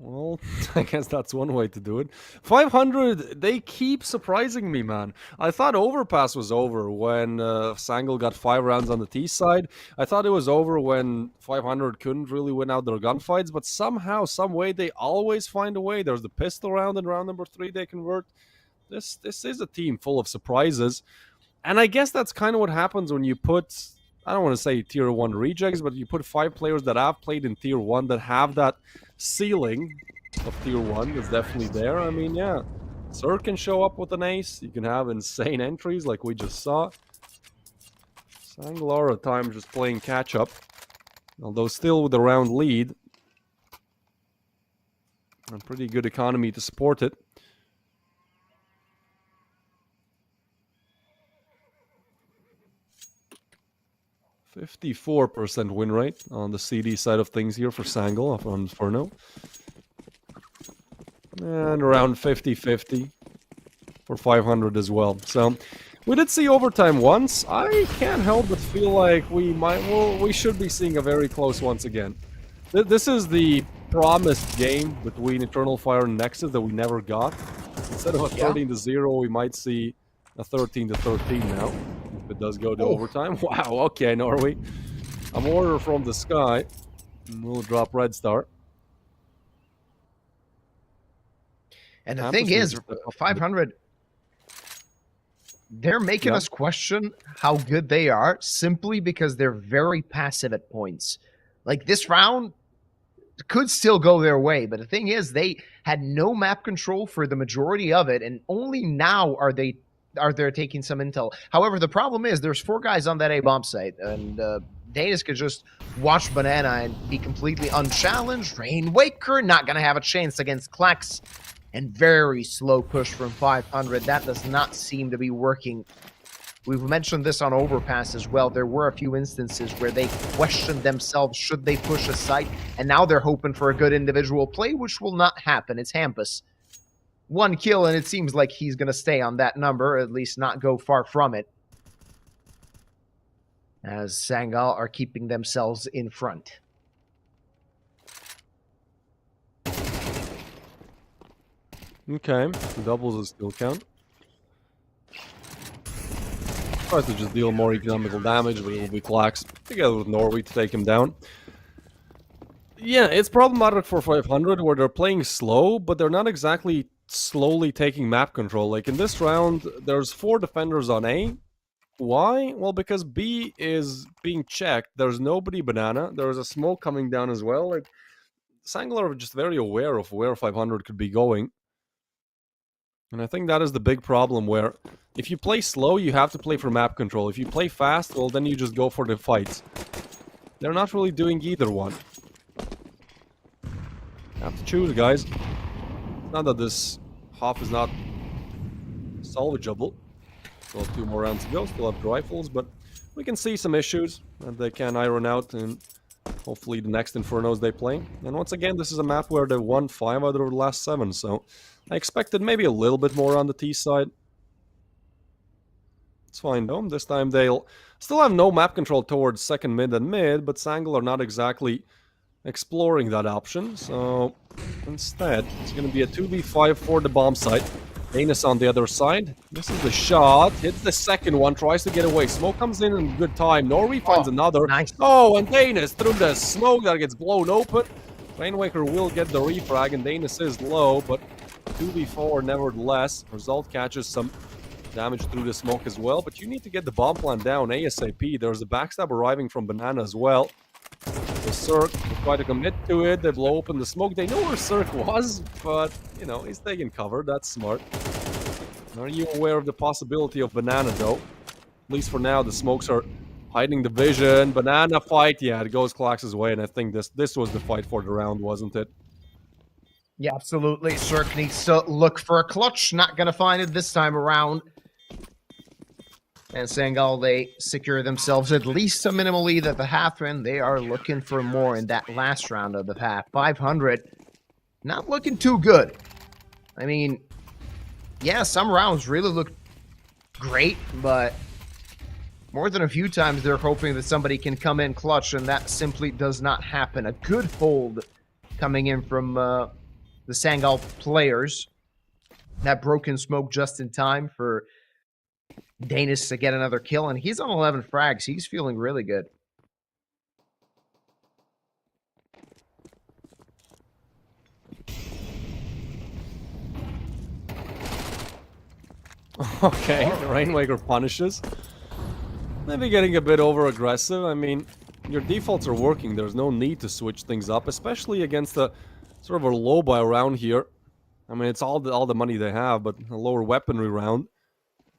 Well, I guess that's one way to do it. 500, they keep surprising me, man. I thought Overpass was over when Sangal got 5 rounds on the T side. I thought it was over when 500 couldn't really win out their gunfights, but somehow, some way, they always find a way. There's the pistol round in round number 3 they convert. This is a team full of surprises. And I guess that's kind of what happens when you put I don't want to say tier 1 rejects, but you put 5 players that have played in tier 1 that have that ceiling of tier 1 that's definitely there. I mean, yeah, Sir can show up with an ace. You can have insane entries like we just saw. Sangal at times just playing catch up, although still with a round lead. A pretty good economy to support it. %54% win rate on the CD side of things here for Sangal on Inferno. And around 50-50 for 500 as well. So we did see overtime once. I can't help but feel like we should be seeing a very close once again. This is the promised game between Eternal Fire and Nexus that we never got. Instead of a 13-0, we might see a 13-13 now. If it does go to overtime. Wow, okay, Norway. A mortar from the sky. And we'll drop Red Star. And the thing is, 500, they're making us question how good they are simply because they're very passive at points. Like, this round could still go their way, but the thing is, they had no map control for the majority of it, and only now are they taking some intel. However, the problem is there's 4 guys on that A bomb site, and Danis could just watch Banana and be completely unchallenged. Rainwaker not going to have a chance against Klax. And very slow push from 500. That does not seem to be working. We've mentioned this on Overpass as well. There were a few instances where they questioned themselves, should they push a site? And now they're hoping for a good individual play, which will not happen. It's Hampus. 1 kill, and it seems like he's going to stay on that number, or at least not go far from it. As Sangal are keeping themselves in front. Okay, the doubles is still count. Tries to just deal more economical damage, but it will be Klax together with Norway to take him down. Yeah, it's problematic for 500 where they're playing slow, but they're not exactly slowly taking map control. Like in this round, there's 4 defenders on A. Why? Well, because B is being checked. There's nobody Banana. There's a smoke coming down as well. Like, Sangal are just very aware of where 500 could be going. And I think that is the big problem where if you play slow, you have to play for map control. If you play fast, well, then you just go for the fights. They're not really doing either one. You have to choose, guys. Not that this half is not salvageable. Still have 2 more rounds to go, still have rifles, but we can see some issues that they can iron out in hopefully the next Infernos they play. And once again, this is a map where they won 5 out of the last 7, so I expected maybe a little bit more on the T side. It's fine though. This time they'll still have no map control towards second mid and mid, but Sangal are not exactly exploring that option. So instead, it's going to be a 2v5 for the bomb site. Danis on the other side. This is the shot. Hits the second one. Tries to get away. Smoke comes in good time. Norway finds another. Nice. Oh, and Danis through the smoke that gets blown open. Rainwaker will get the refrag, and Danis is low, but 2v4 nevertheless. Result catches some damage through the smoke as well, but you need to get the bomb plant down ASAP. There's a backstab arriving from Banana as well. The Cirque will try to commit to it. They blow open the smoke. They know where Cirque was, but, you know, he's taking cover. That's smart. Are you aware of the possibility of Banana, though? At least for now, the smokes are hiding the vision. Banana fight. Yeah, it goes Klax's way, and I think this was the fight for the round, wasn't it? Yeah, absolutely. Cirque needs to look for a clutch. Not going to find it this time around. And Sangal, they secure themselves at least a minimal lead at the half, and they are looking for more in that last round of the half. 500, not looking too good. I mean, yeah, some rounds really look great, but more than a few times they're hoping that somebody can come in clutch, and that simply does not happen. A good hold coming in from the Sangal players. That broken smoke just in time for Danis to get another kill, and he's on 11 frags. He's feeling really good. Okay, Rainwaker punishes. maybe getting a bit over aggressive. I mean, your defaults are working. There's no need to switch things up, especially against a sort of a low buy round here. I mean, it's all the money they have, but a lower weaponry round.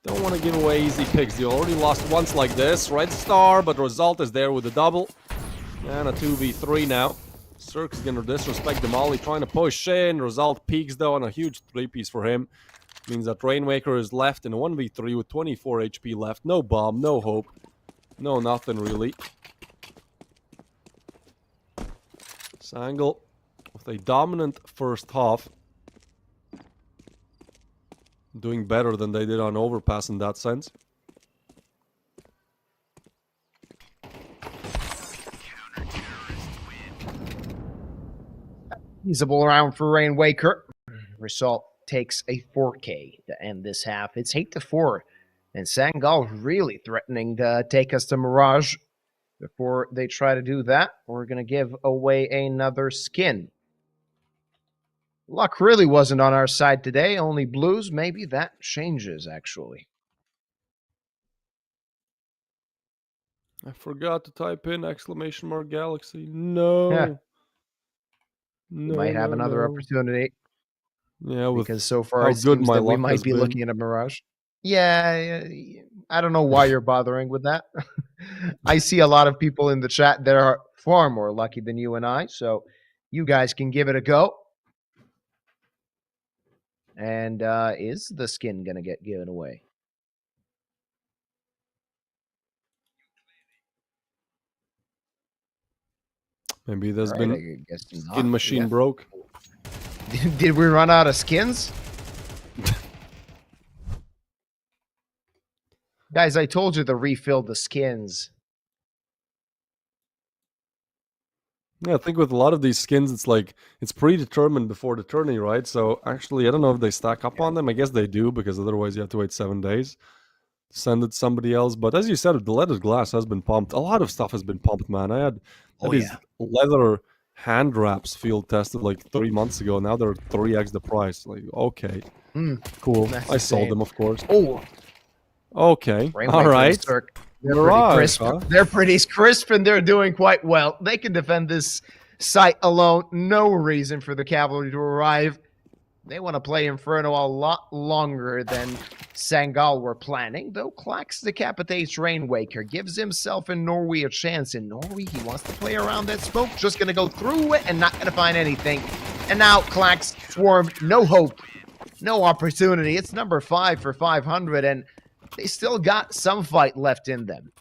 Don't want to give away easy picks. You already lost once like this. Red star, but result is there with a double. And a 2v3 now. Cirque's gonna disrespect the molly, trying to push in. Result peaks though, and a huge 3-piece for him. Means that Rainmaker is left in a 1v3 with 24 HP left. No bomb, no hope. No nothing really. Sangal with a dominant first half. Doing better than they did on Overpass in that sense. Feasible round for Rainwaker. Result takes a 4K to end this half. It's 8-4, and Sangal really threatening to take us to Mirage. Before they try to do that, we're going to give away another skin. Luck really wasn't on our side today, only blues. Maybe that changes, actually. I forgot to type in !Galaxy. No. Yeah. No, Might have another opportunity. Yeah, with because so far how it good seems my that we luck might has be been. looking at a Mirage. Yeah, I don't know why you're bothering with that. I see a lot of people in the chat that are far more lucky than you and I, so you guys can give it a go. And is the skin going to get given away? Maybe there's All right, been I guess not. skin machine Yeah. broke. Did we run out of skins? Guys, I told you to refill the skins. Yeah, I think with a lot of these skins, it's like, it's predetermined before the tourney, right? So actually, I don't know if they stack up on them. I guess they do, because otherwise you have to wait 7 days. Send it to somebody else. But as you said, the leather glass has been pumped. A lot of stuff has been pumped, man. I had these leather hand wraps field tested like 3 months ago. Now they're 3x the price. Like, okay. Cool. That's I sold insane. them, of course. Oh, Okay. Rainmaker All and right. Cirque, they're Mirage, pretty crisp. huh? They're pretty crisp, and they're doing quite well. They can defend this site alone. No reason for the cavalry to arrive. They want to play Inferno a lot longer than Sangal were planning, though Klax decapitates Rainwaker, gives himself and Norway a chance. In Norway, he wants to play around that smoke, just going to go through it and not going to find anything. And now Klax swarmed, no hope, no opportunity. It's number 5 for 500, and they still got some fight left in them.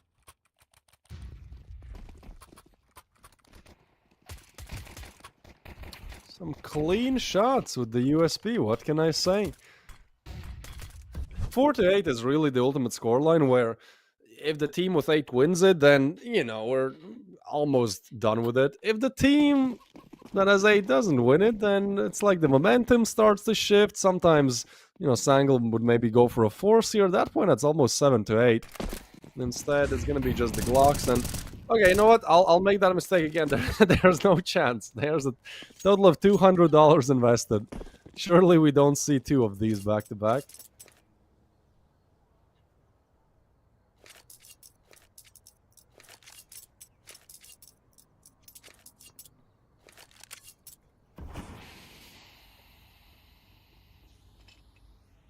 Some clean shots with the USB. What can I say? 4-8 is really the ultimate scoreline where if the team with 8 wins it, then, you know, we're almost done with it. If the team that has 8 doesn't win it, then it's like the momentum starts to shift. Sometimes, you know, Sangal would maybe go for a force here. At that point, it's almost 7-8. Instead, it's going to be just the Glocks. And okay, you know what? I'll make that mistake again. There's no chance. There's a total of $200 invested. Surely we don't see 2 of these back to back.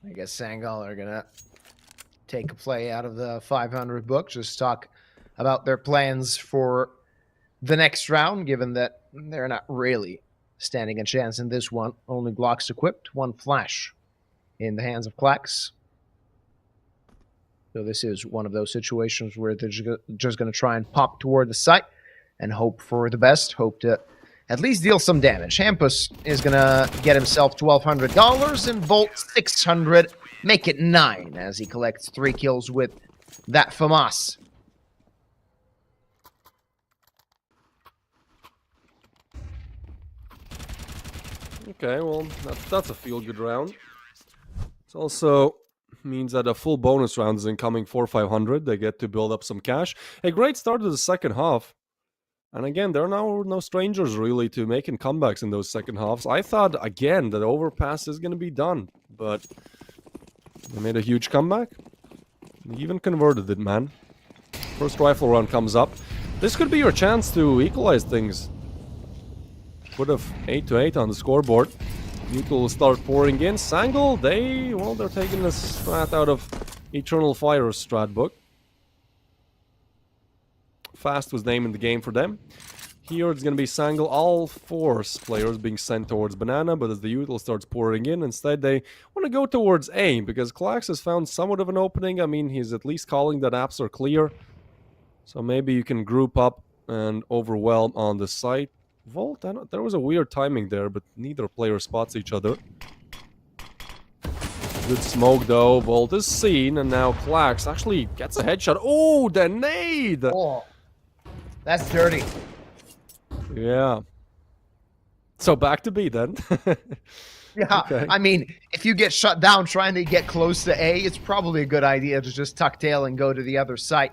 I guess Sangal are going to take a play out of the 500 book, just talk about their plans for the next round, given that they're not really standing a chance in this one. Only Glocks equipped, 1 flash in the hands of Klax. So this is one of those situations where they're just going to try and pop toward the site and hope for the best, hope to at least deal some damage. Hampus is going to get himself $1,200 and Volt 600, make it 9 as he collects 3 kills with that FAMAS. Okay, well, that's a feel-good round. It also means that a full bonus round is incoming for 500. They get to build up some cash. A great start to the second half. And again, they're now no strangers, really, to making comebacks in those second halves. I thought, again, that Overpass is going to be done. But they made a huge comeback. They even converted it, man. First rifle round comes up. This could be your chance to equalize things. Put a 8-8 on the scoreboard. Neutral will start pouring in. Sangal, they're taking a strat out of Eternal Fire's strat book. Fast was name in the game for them. Here it's going to be Sangal, all Force players being sent towards Banana, but as the Util starts pouring in, instead they want to go towards A, because Klax has found somewhat of an opening. I mean, he's at least calling that apps are clear. So maybe you can group up and overwhelm on the site. Volt, there was a weird timing there, but neither player spots each other. Good smoke though, Volt is seen, and now Klax actually gets a headshot. Oh, the nade! Oh, that's dirty. Yeah. So back to B then. Yeah, Okay. I mean, if you get shut down trying to get close to A, it's probably a good idea to just tuck tail and go to the other site.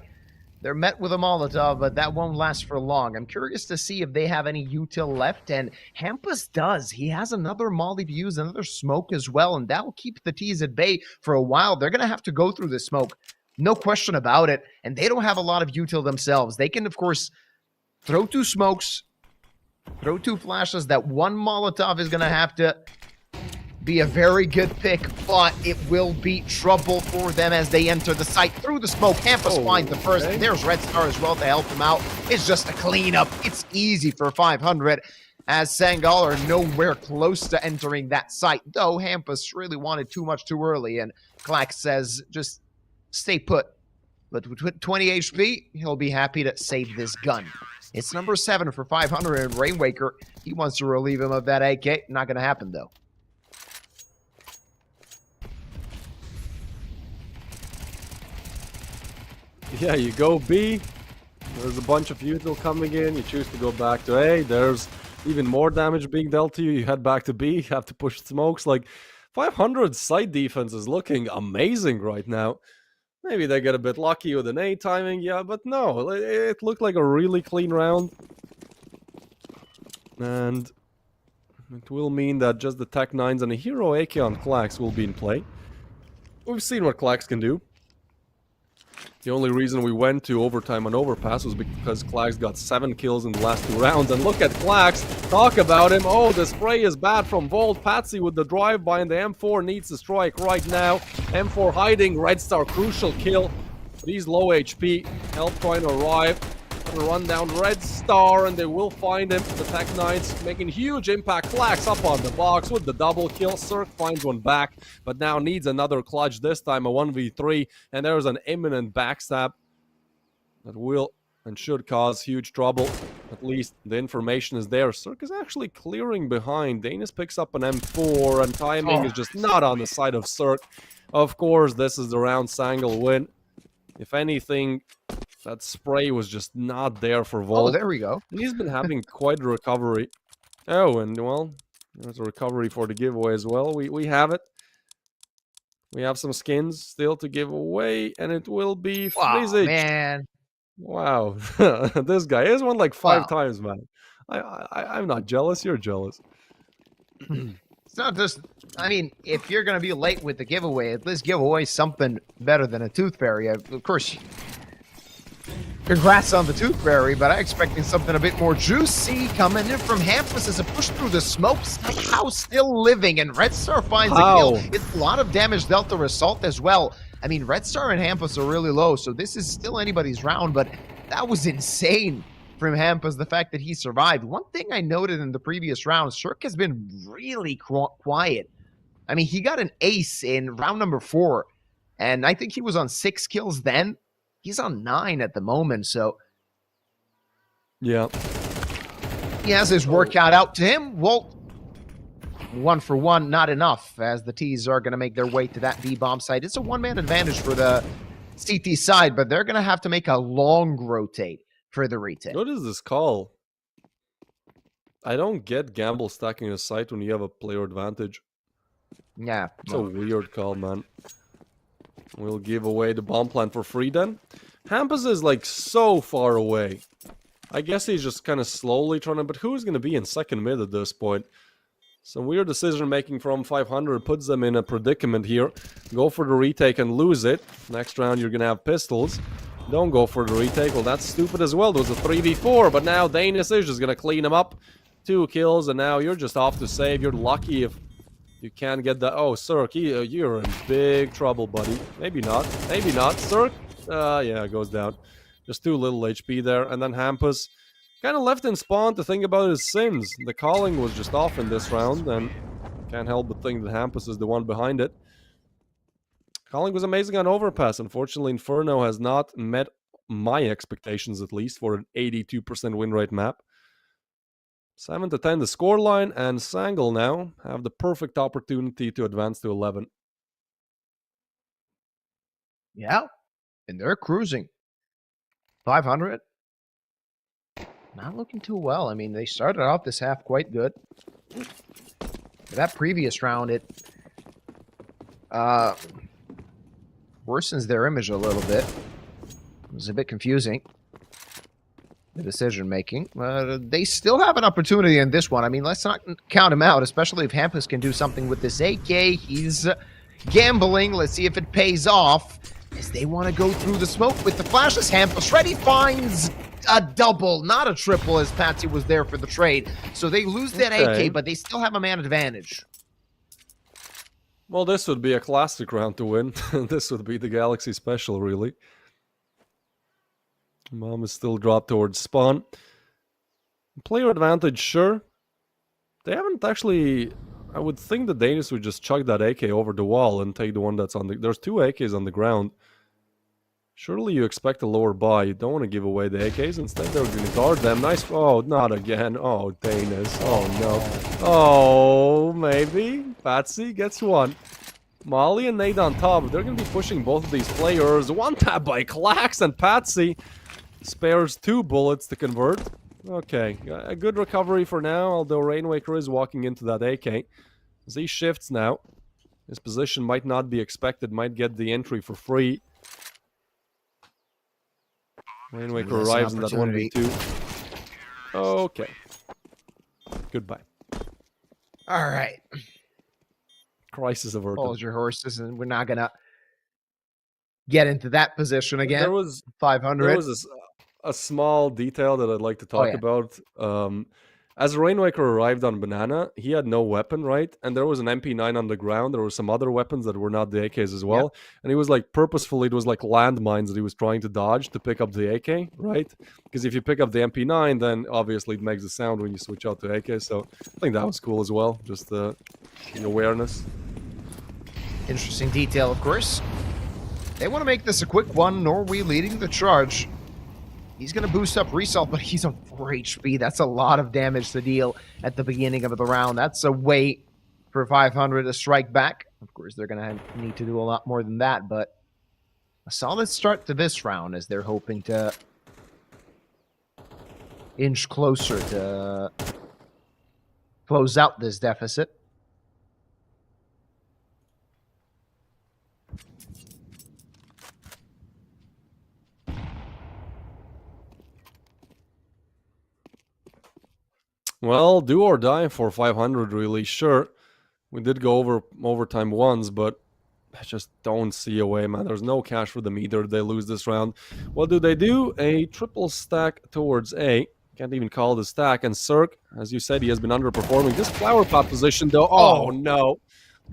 They're met with a Molotov, but that won't last for long. I'm curious to see if they have any util left, and Hampus does. He has another molly to use, another smoke as well, and that will keep the T's at bay for a while. They're going to have to go through the smoke, no question about it, and they don't have a lot of util themselves. They can, of course, throw 2 smokes, throw 2 flashes. That one Molotov is going to have to be a very good pick, but it will be trouble for them as they enter the site through the smoke. Hampus finds the first. okay. There's Red Star as well to help him out. It's just a cleanup. It's easy for 500 as Sangal are nowhere close to entering that site, though Hampus really wanted too much too early, and Klax says just stay put. But with 20 HP, he'll be happy to save this gun. It's number 7 for 500, and Rainwaker, he wants to relieve him of that AK. Not going to happen, though. Yeah, you go B. There's a bunch of util coming in. You choose to go back to A. There's even more damage being dealt to you. You head back to B. You have to push smokes. Like, 500 side defense is looking amazing right now. Maybe they get a bit lucky with an A timing, yeah, but no. It looked like a really clean round. And it will mean that just the Tech 9s and a Hero AK on Klax will be in play. We've seen what Klax can do. The only reason we went to overtime on Overpass was because Klax got 7 kills in the last 2 rounds. And look at Klax. Talk about him. Oh, the spray is bad from Volt. Patsy with the drive-by, and the M4 needs to strike right now. M4 hiding. Red Star, crucial kill. But he's low HP. Help trying to arrive. Gonna run down Red Star, and they will find him. The Tech 9s making huge impact. Klax up on the box with the double kill. Cirque finds one back, but now needs another clutch, this time a 1v3, and there's an imminent backstab that will and should cause huge trouble. At least the information is there. Cirque is actually clearing behind. Danis picks up an M4, and timing is just not on the side of Cirque. Of course, this is the round Sangal win. If anything, that spray was just not there for Volt. Oh, there we go. And he's been having quite a recovery. Oh, and well, there's a recovery for the giveaway as well. We have it. We have some skins still to give away, and it will be Wow, Frizzage. man. Wow. This guy has won like 5 Wow. times, man. I'm not jealous. You're jealous. It's not just, I mean, if you're going to be late with the giveaway, at least give away something better than a Tooth Fairy. Of course, congrats on the Tooth Fairy, but I'm expecting something a bit more juicy coming in from Hampus as a push through the smoke. How still living, and Red Star finds a kill. It's a lot of damage dealt to Assault as well. I mean, Red Star and Hampus are really low, so this is still anybody's round, but that was insane from Hampus, the fact that he survived. One thing I noted in the previous round, Cirque has been really quiet. I mean, he got an ace in round number 4, and I think he was on 6 kills then. He's on 9 at the moment, so Yeah. he has his workout out to him. Well, 1 for 1, not enough, as the T's are going to make their way to that B-bomb site. It's a one-man advantage for the CT side, but they're going to have to make a long rotate for the retake. What is this call? I don't get gamble stacking a site when you have a player advantage. Yeah. It's a weird call, man. We'll give away the bomb plant for free then. Hampus is like so far away. I guess he's just kind of slowly trying to, but who's going to be in second mid at this point? Some weird decision making from 500 puts them in a predicament here. Go for the retake and lose it. Next round you're going to have pistols. Don't go for the retake. Well, that's stupid as well. There was a 3v4, but now Danis is just going to clean him up. 2 kills, and now you're just off to save. You're lucky if you can't get the... Oh, Cirque, you're in big trouble, buddy. Maybe not. Maybe not. Cirque? Yeah, it goes down. Just too little HP there. And then Hampus kind of left in spawn to think about his sins. The calling was just off in this round, and can't help but think that Hampus is the one behind it. Calling was amazing on Overpass. Unfortunately, Inferno has not met my expectations, at least, for an 82% win rate map. 7 to 10 the scoreline, and Sangal now have the perfect opportunity to advance to 11. Yeah, and they're cruising. 500. Not looking too well. I mean, they started off this half quite good. That previous round, it worsens their image a little bit. It was a bit confusing, the decision making. They still have an opportunity in this one. I mean, let's not count him out, especially if Hampus can do something with this AK. He's gambling. Let's see if it pays off, as they want to go through the smoke with the flashes. Hampus ready, finds a double, not a triple, as Patsy was there for the trade. So they lose that AK, but they still have a man advantage. Well, this would be a classic round to win. This would be the Galaxy special, really. Mom is still dropped towards spawn. Player advantage, sure. They haven't actually... I would think the Danis would just chuck that AK over the wall and take the one that's on the... There's 2 AKs on the ground. Surely you expect a lower buy. You don't want to give away the AKs. Instead, they're going to guard them. Nice... Oh, not again. Oh, Danis. Oh, no. Oh, maybe. Patsy gets one. Molly and Nate on top. They're going to be pushing both of these players. One tap by Klax, and Patsy spares 2 bullets to convert. Okay, a good recovery for now, although Rainwaker is walking into that AK. As he shifts now, his position might not be expected, might get the entry for free. Rainwaker arrives in that 1v2. Okay. Goodbye. All right. Crisis averted. Hold your horses, and we're not going to get into that position again. There was 500. There was a small detail that I'd like to talk about. As Rainwaker arrived on Banana, he had no weapon, right? And there was an MP9 on the ground. There were some other weapons that were not the AKs as well. Yep. And he was like, purposefully, it was like landmines that he was trying to dodge to pick up the AK, right? Because if you pick up the MP9, then obviously it makes a sound when you switch out to AK. So I think that was cool as well. Just the awareness. Interesting detail, of course. They want to make this a quick one. Norway leading the charge. He's going to boost up Result, but he's on 4 HP. That's a lot of damage to deal at the beginning of the round. That's a way for 500 to strike back. Of course, they're going to need to do a lot more than that, but a solid start to this round as they're hoping to inch closer to close out this deficit. Well, do or die for 500, really. Sure, we did go over overtime once, but I just don't see a way, man. There's no cash for them either. They lose this round. What do? A triple stack towards A. Can't even call it a stack. And Cirque, as you said, he has been underperforming. This flower pot position, though, oh no.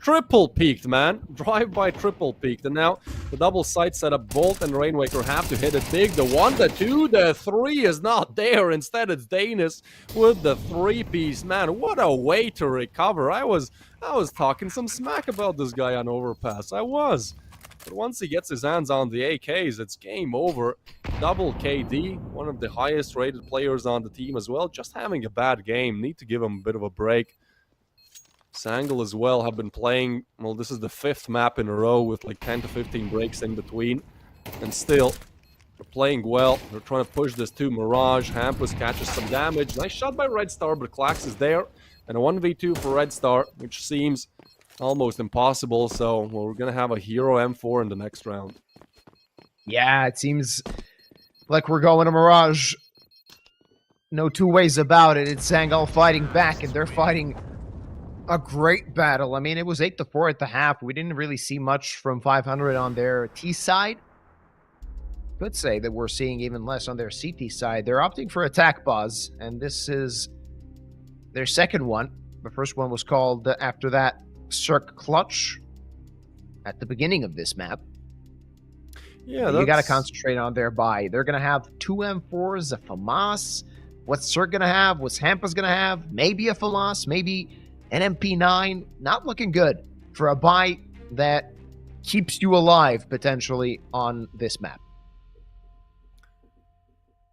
Triple peaked, man. Drive-by triple peaked. And now the double side setup. Bolt and Rainwaker have to hit it big. The 1, the 2, the 3 is not there. Instead, it's Danis with the 3-piece. Man, what a way to recover. I was talking some smack about this guy on Overpass. I was. But once he gets his hands on the AKs, it's game over. Double KD, one of the highest rated players on the team as well. Just having a bad game. Need to give him a bit of a break. Sangal as well have been playing, well, this is the 5th map in a row with like 10 to 15 breaks in between. And still, they're playing well. They're trying to push this to Mirage. Hampus catches some damage. Nice shot by Red Star, but Klax is there. And a 1v2 for Red Star, which seems almost impossible. So we're going to have a Hero M4 in the next round. Yeah, it seems like we're going to Mirage. No 2 ways about it. It's Sangal fighting back, and they're fighting a great battle. I mean, it was 8-4 at the half. We didn't really see much from 500 on their T side. could say that we're seeing even less on their CT side. They're opting for attack pause, and this is their second one. The first one was called after that Cirque Clutch at the beginning of this map. Yeah, You got to concentrate on their buy. They're going to have 2 M4s, a FAMAS. What's Cirque going to have? What's Hampa's going to have? Maybe a FAMAS, maybe an MP9. Not looking good for a buy that keeps you alive, potentially, on this map.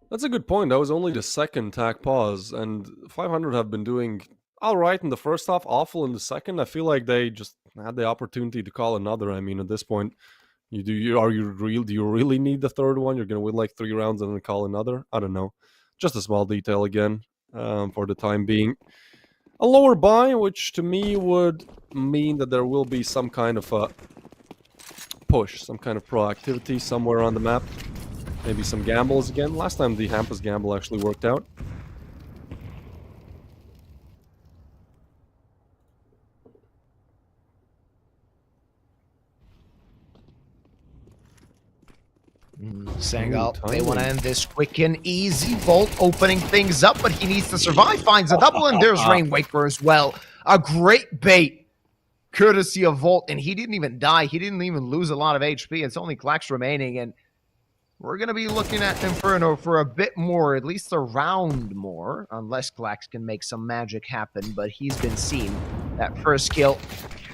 That's a good point. That was only the second tac pause, and 500 have been doing all right in the first half, awful in the second. I feel like they just had the opportunity to call another. I mean, at this point, do you really need the third one? You're gonna win like 3 rounds and then call another? I don't know. Just a small detail again, for the time being. A lower buy, which to me would mean that there will be some kind of a push, some kind of proactivity somewhere on the map. Maybe some gambles again. Last time the Hampa's gamble actually worked out. Sangal, they timing. want to end this quick and easy. Volt opening things up, but he needs to survive. Finds a double, and there's Rainwaker as well. A great bait, courtesy of Volt, and he didn't even die. He didn't even lose a lot of HP. It's only Klax remaining, and we're going to be looking at Inferno for a bit more, at least a round more, unless Klax can make some magic happen, but he's been seen. That first kill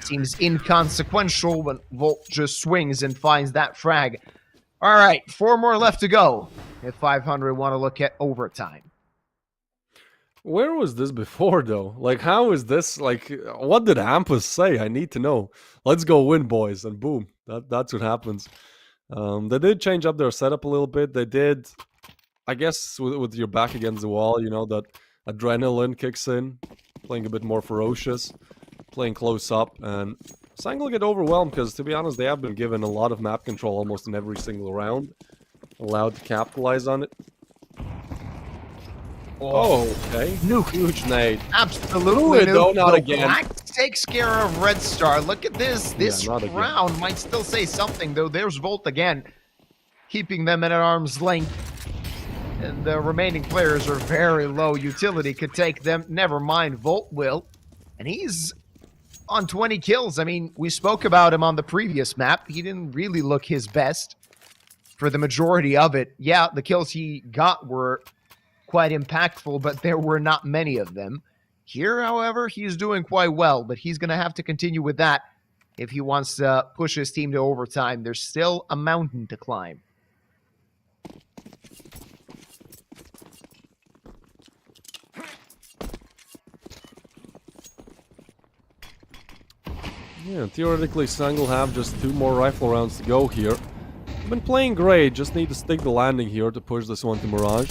seems inconsequential when Volt just swings and finds that frag. All right, 4 more left to go if 500 want to look at overtime. Where was this before, though? Like, how is this? Like, what did Hampus say? I need to know. Let's go win, boys. And boom, that's what happens. They did change up their setup a little bit. They did, I guess, with your back against the wall, you know, that adrenaline kicks in, playing a bit more ferocious, playing close up, and Sangal get overwhelmed because, to be honest, they have been given a lot of map control almost in every single round. Allowed to capitalize on it. Oh, okay. Huge nade. Absolutely. Though, not again. Black takes care of Red Star. Look at this. This not again. round might still say something, though. There's Volt again, keeping them at arm's length. And the remaining players are very low. Utility could take them. Never mind, Volt will. And he's on 20 kills. I mean, we spoke about him on the previous map. He didn't really look his best for the majority of it. Yeah, the kills he got were quite impactful, but there were not many of them. Here, however, he's doing quite well, but he's going to have to continue with that if he wants to push his team to overtime. There's still a mountain to climb. Yeah, theoretically, Sangal have just 2 more rifle rounds to go here. Been playing great, just need to stick the landing here to push this one to Mirage.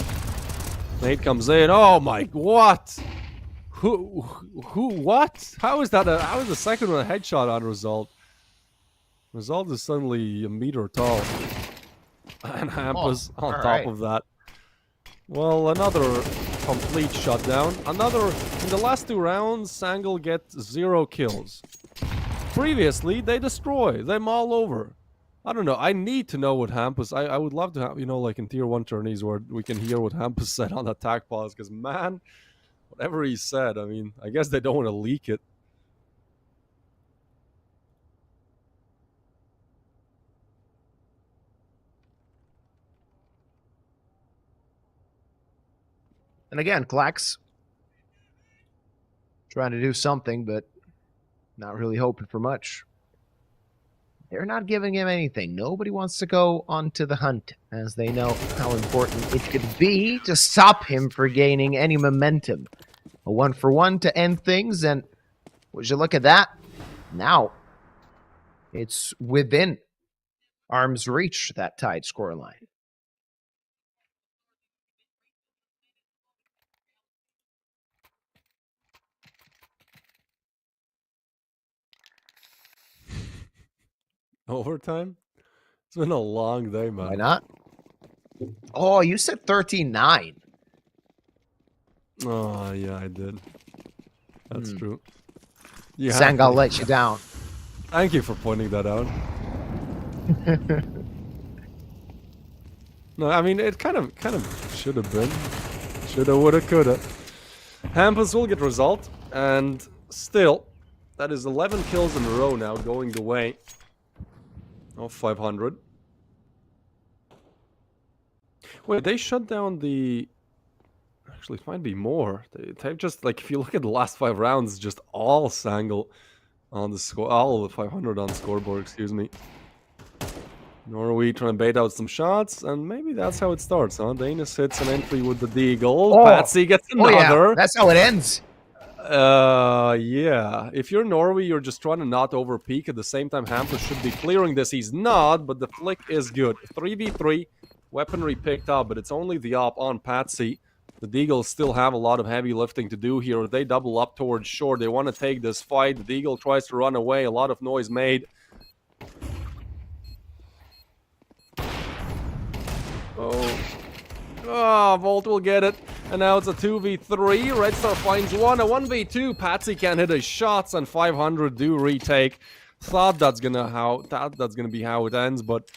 Nate comes in. Oh my, what? Who, what? How is that how is the second one a headshot on Result? Result is suddenly a meter tall. And Hampa's on top of that. Well, another complete shutdown. Another, in the last 2 rounds, Sangal gets 0 kills. Previously, they destroy. They maul over. I don't know. I need to know what Hampus... I would love to have, you know, like in Tier 1 tourneys where we can hear what Hampus said on attack pause. Because, man, whatever he said, I mean, I guess they don't want to leak it. And again, Klax trying to do something, but not really hoping for much. They're not giving him anything. Nobody wants to go onto the hunt, as they know how important it could be to stop him for gaining any momentum. A 1-for-1 to end things, and would you look at that? Now, it's within arm's reach, that tied scoreline. Overtime? It's been a long day, man. Why not? Oh, you said 13-9. Oh, yeah, I did. That's true. Yeah, Sangal let you down. Thank you for pointing that out. No, I mean, it kind of should have been. Shoulda, woulda, coulda. Hampus will get result, and still, that is 11 kills in a row now going the way of 500. Wait, they shut down the... Actually, it might be more. They've just, like, if you look at the last 5 rounds, just all Sangal on the score, all of the 500 on scoreboard, excuse me. Norway trying to bait out some shots, and maybe that's how it starts, huh? Danish hits an entry with the deagle. Oh. Patsy gets another. Oh yeah, that's how it ends. Yeah. If you're Norway, you're just trying to not overpeak. At the same time, Hampus should be clearing this. He's not, but the flick is good. 3v3, weaponry picked up, but it's only the op on Patsy. The Deagles still have a lot of heavy lifting to do here. They double up towards shore. They want to take this fight. The Deagle tries to run away. A lot of noise made. Oh, Volt will get it. And now it's a 2v3. Red Star finds one. A 1v2. Patsy can't hit his shots, and 500 do retake. Thought that's gonna be how it ends, but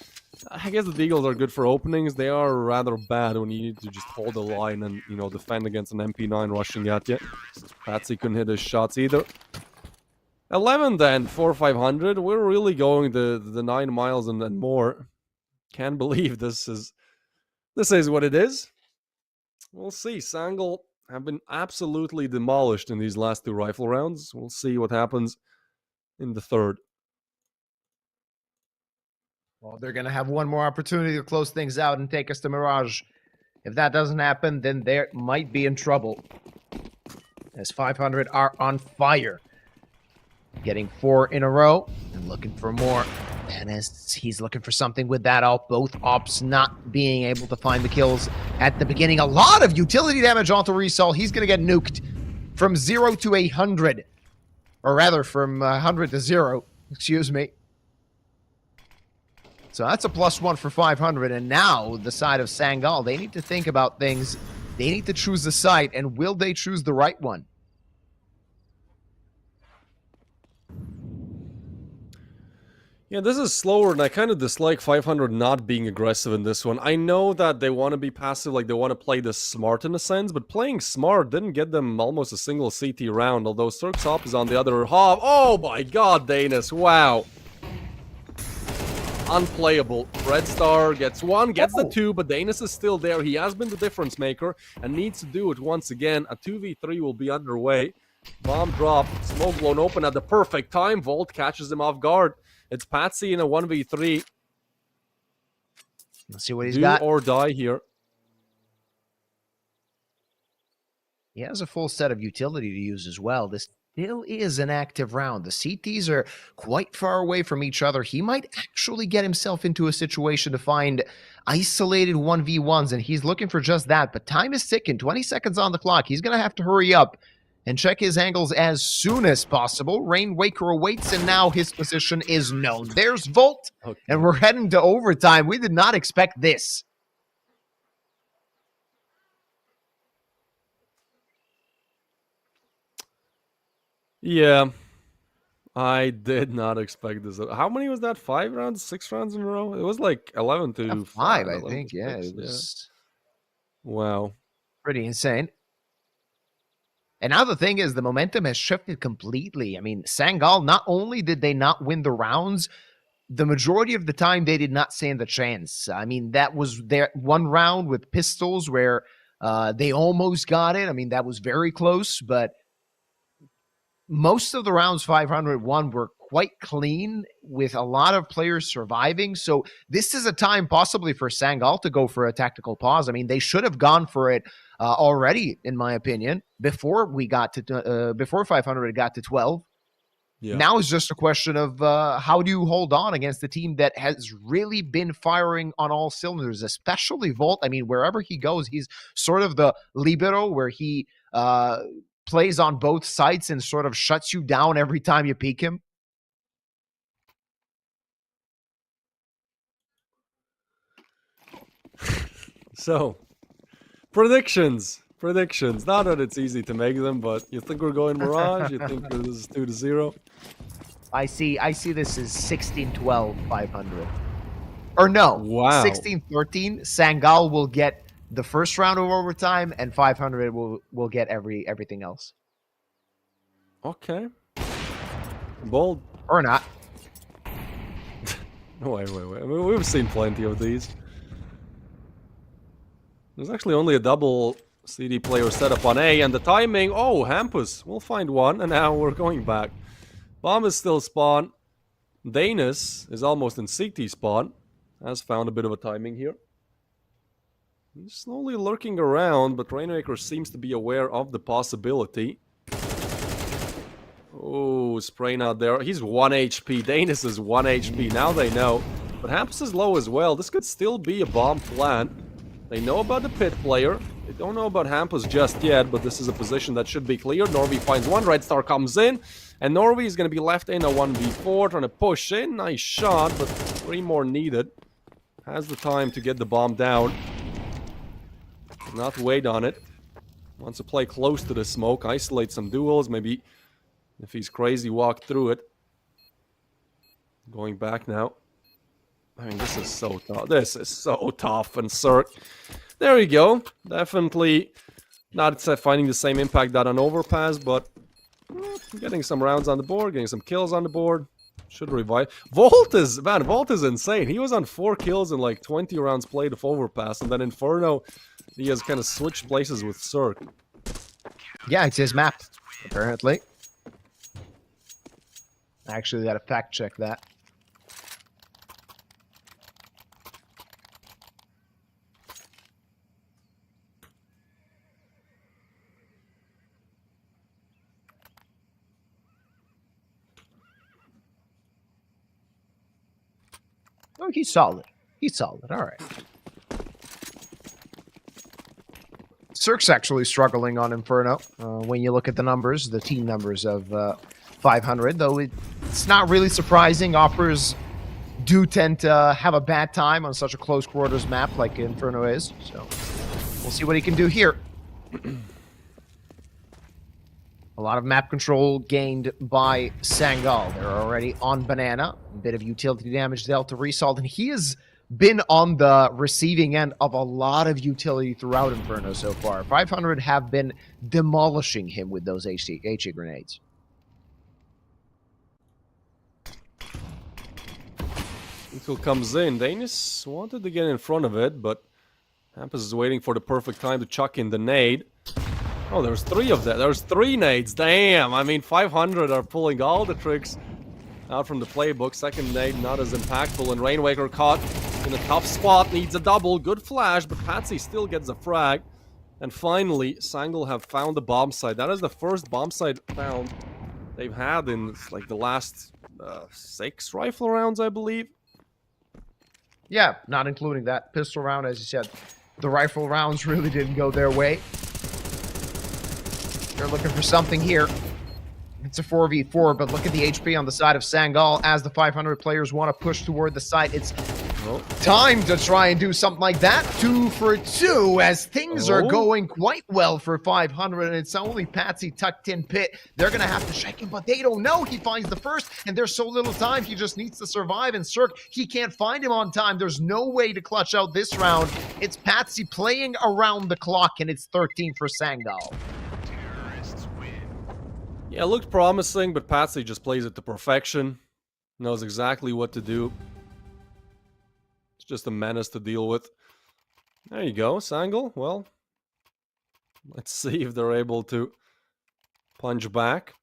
I guess the Deagles are good for openings. They are rather bad when you need to just hold the line and, you know, defend against an MP9 rushing at you. Patsy couldn't hit his shots either. 11 then for 500. We're really going the 9 miles and then more. Can't believe this is what it is. We'll see. Sangal have been absolutely demolished in these last 2 rifle rounds. We'll see what happens in the third. Well, they're going to have one more opportunity to close things out and take us to Mirage. If that doesn't happen, then they might be in trouble. As 500 are on fire. Getting 4 in a row and looking for more. And as he's looking for something with that op, both ops not being able to find the kills at the beginning. A lot of utility damage onto Resol. He's going to get nuked from 0 to 800. Or rather, from 100 to 0. Excuse me. So that's a +1 for 500. And now, the side of Sangal, they need to think about things. They need to choose the site. And will they choose the right one? Yeah, this is slower, and I kind of dislike 500 not being aggressive in this one. I know that they want to be passive, like they want to play this smart in a sense, but playing smart didn't get them almost a single CT round, although Cirque's op is on the other half. Oh my god, Danis, wow. Unplayable. Red Star gets 1, gets the 2, but Danis is still there. He has been the difference maker and needs to do it once again. A 2v3 will be underway. Bomb drop, smoke blown open at the perfect time. Volt catches him off guard. It's Patsy in a 1v3. Let's see what he's got. Do or die here. He has a full set of utility to use as well. This still is an active round. The CTs are quite far away from each other. He might actually get himself into a situation to find isolated 1v1s, and he's looking for just that. But time is ticking. 20 seconds on the clock. He's going to have to hurry up and check his angles as soon as possible. Rainwaker awaits, and now his position is known. There's Volt, and we're heading to overtime. We did not expect this. Yeah, I did not expect this. How many was that? 5 rounds? 6 rounds in a row? It was like 11 to 5, I think. Yeah, it was... Wow. Pretty insane. And now the thing is, the momentum has shifted completely. I mean, Sangal, not only did they not win the rounds, the majority of the time they did not stand a chance. I mean, that was their one round with pistols where they almost got it. I mean, that was very close, but most of the rounds 501 were quite clean with a lot of players surviving. So this is a time possibly for Sangal to go for a tactical pause. I mean, they should have gone for it already, in my opinion, before we got to before 500 got to 12. Yeah. Now it's just a question of how do you hold on against the team that has really been firing on all cylinders, especially Volt. I mean, wherever he goes, he's sort of the libero where he plays on both sides and sort of shuts you down every time you peek him. So, predictions. Not that it's easy to make them, but you think we're going Mirage? You think this is 2-0? I see this as 16-12, 500. Or no, Wow. 16-13. Sangal will get the first round of overtime, and 500 will get everything else. Okay. Bold. Or not. Wait. I mean, we've seen plenty of these. There's actually only a double CD player setup on A, and the timing... Oh, Hampus. We'll find one, and now we're going back. Bomb is still spawn. Danis is almost in CT spawn. Has found a bit of a timing here. He's slowly lurking around, but Rainmaker seems to be aware of the possibility. Oh, spraying out there. He's 1 HP. Danis is 1 HP. Now they know. But Hampus is low as well. This could still be a bomb plant. They know about the pit player. They don't know about Hampus just yet, but this is a position that should be clear. Norby finds one. Red Star comes in. And Norby is going to be left in a 1v4, trying to push in. Nice shot, but 3 more needed. Has the time to get the bomb down. Not wait on it. Wants to play close to the smoke, isolate some duels, maybe if he's crazy, walk through it. Going back now. I mean, this is so tough. This is so tough. And Cirque, there we go. Definitely not finding the same impact that on Overpass, but getting some rounds on the board, getting some kills on the board. Should revive. Volt is insane. He was on 4 kills in like 20 rounds played of Overpass, and then Inferno, he has kind of switched places with Cirque. Yeah, it's his map, apparently. I actually got to fact check that. Oh, he's solid. He's solid. All right. Cirque's actually struggling on Inferno. When you look at the numbers, the team numbers of 500, though it's not really surprising. Operas do tend to have a bad time on such a close quarters map like Inferno is. So we'll see what he can do here. A lot of map control gained by Sangal. They're already on Banana. A bit of utility damage dealt to Resalt, and he has been on the receiving end of a lot of utility throughout Inferno so far. 500 have been demolishing him with those HE grenades. Until comes in. Danis wanted to get in front of it, but Hampus is waiting for the perfect time to chuck in the nade. Oh, there's 3 of them. There's 3 nades. Damn. I mean, 500 are pulling all the tricks out from the playbook. Second nade not as impactful, and Rainwaker caught in a tough spot. Needs a double. Good flash, but Patsy still gets a frag. And finally, Sangal have found the bomb site. That is the first bomb site found they've had in like the last 6 rifle rounds, I believe. Yeah, not including that pistol round, as you said. The rifle rounds really didn't go their way. They're looking for something here. It's a 4v4, but look at the HP on the side of Sangal as the 500 players want to push toward the site. It's time to try and do something like that. 2 for 2 as things are going quite well for 500, and it's only Patsy tucked in pit. They're going to have to shake him, but they don't know. He finds the first, and there's so little time. He just needs to survive, and Cirque, he can't find him on time. There's no way to clutch out this round. It's Patsy playing around the clock, and it's 13 for Sangal. Yeah, it looked promising, but Patsy just plays it to perfection. Knows exactly what to do. It's just a menace to deal with. There you go, Sangal. Well, let's see if they're able to punch back.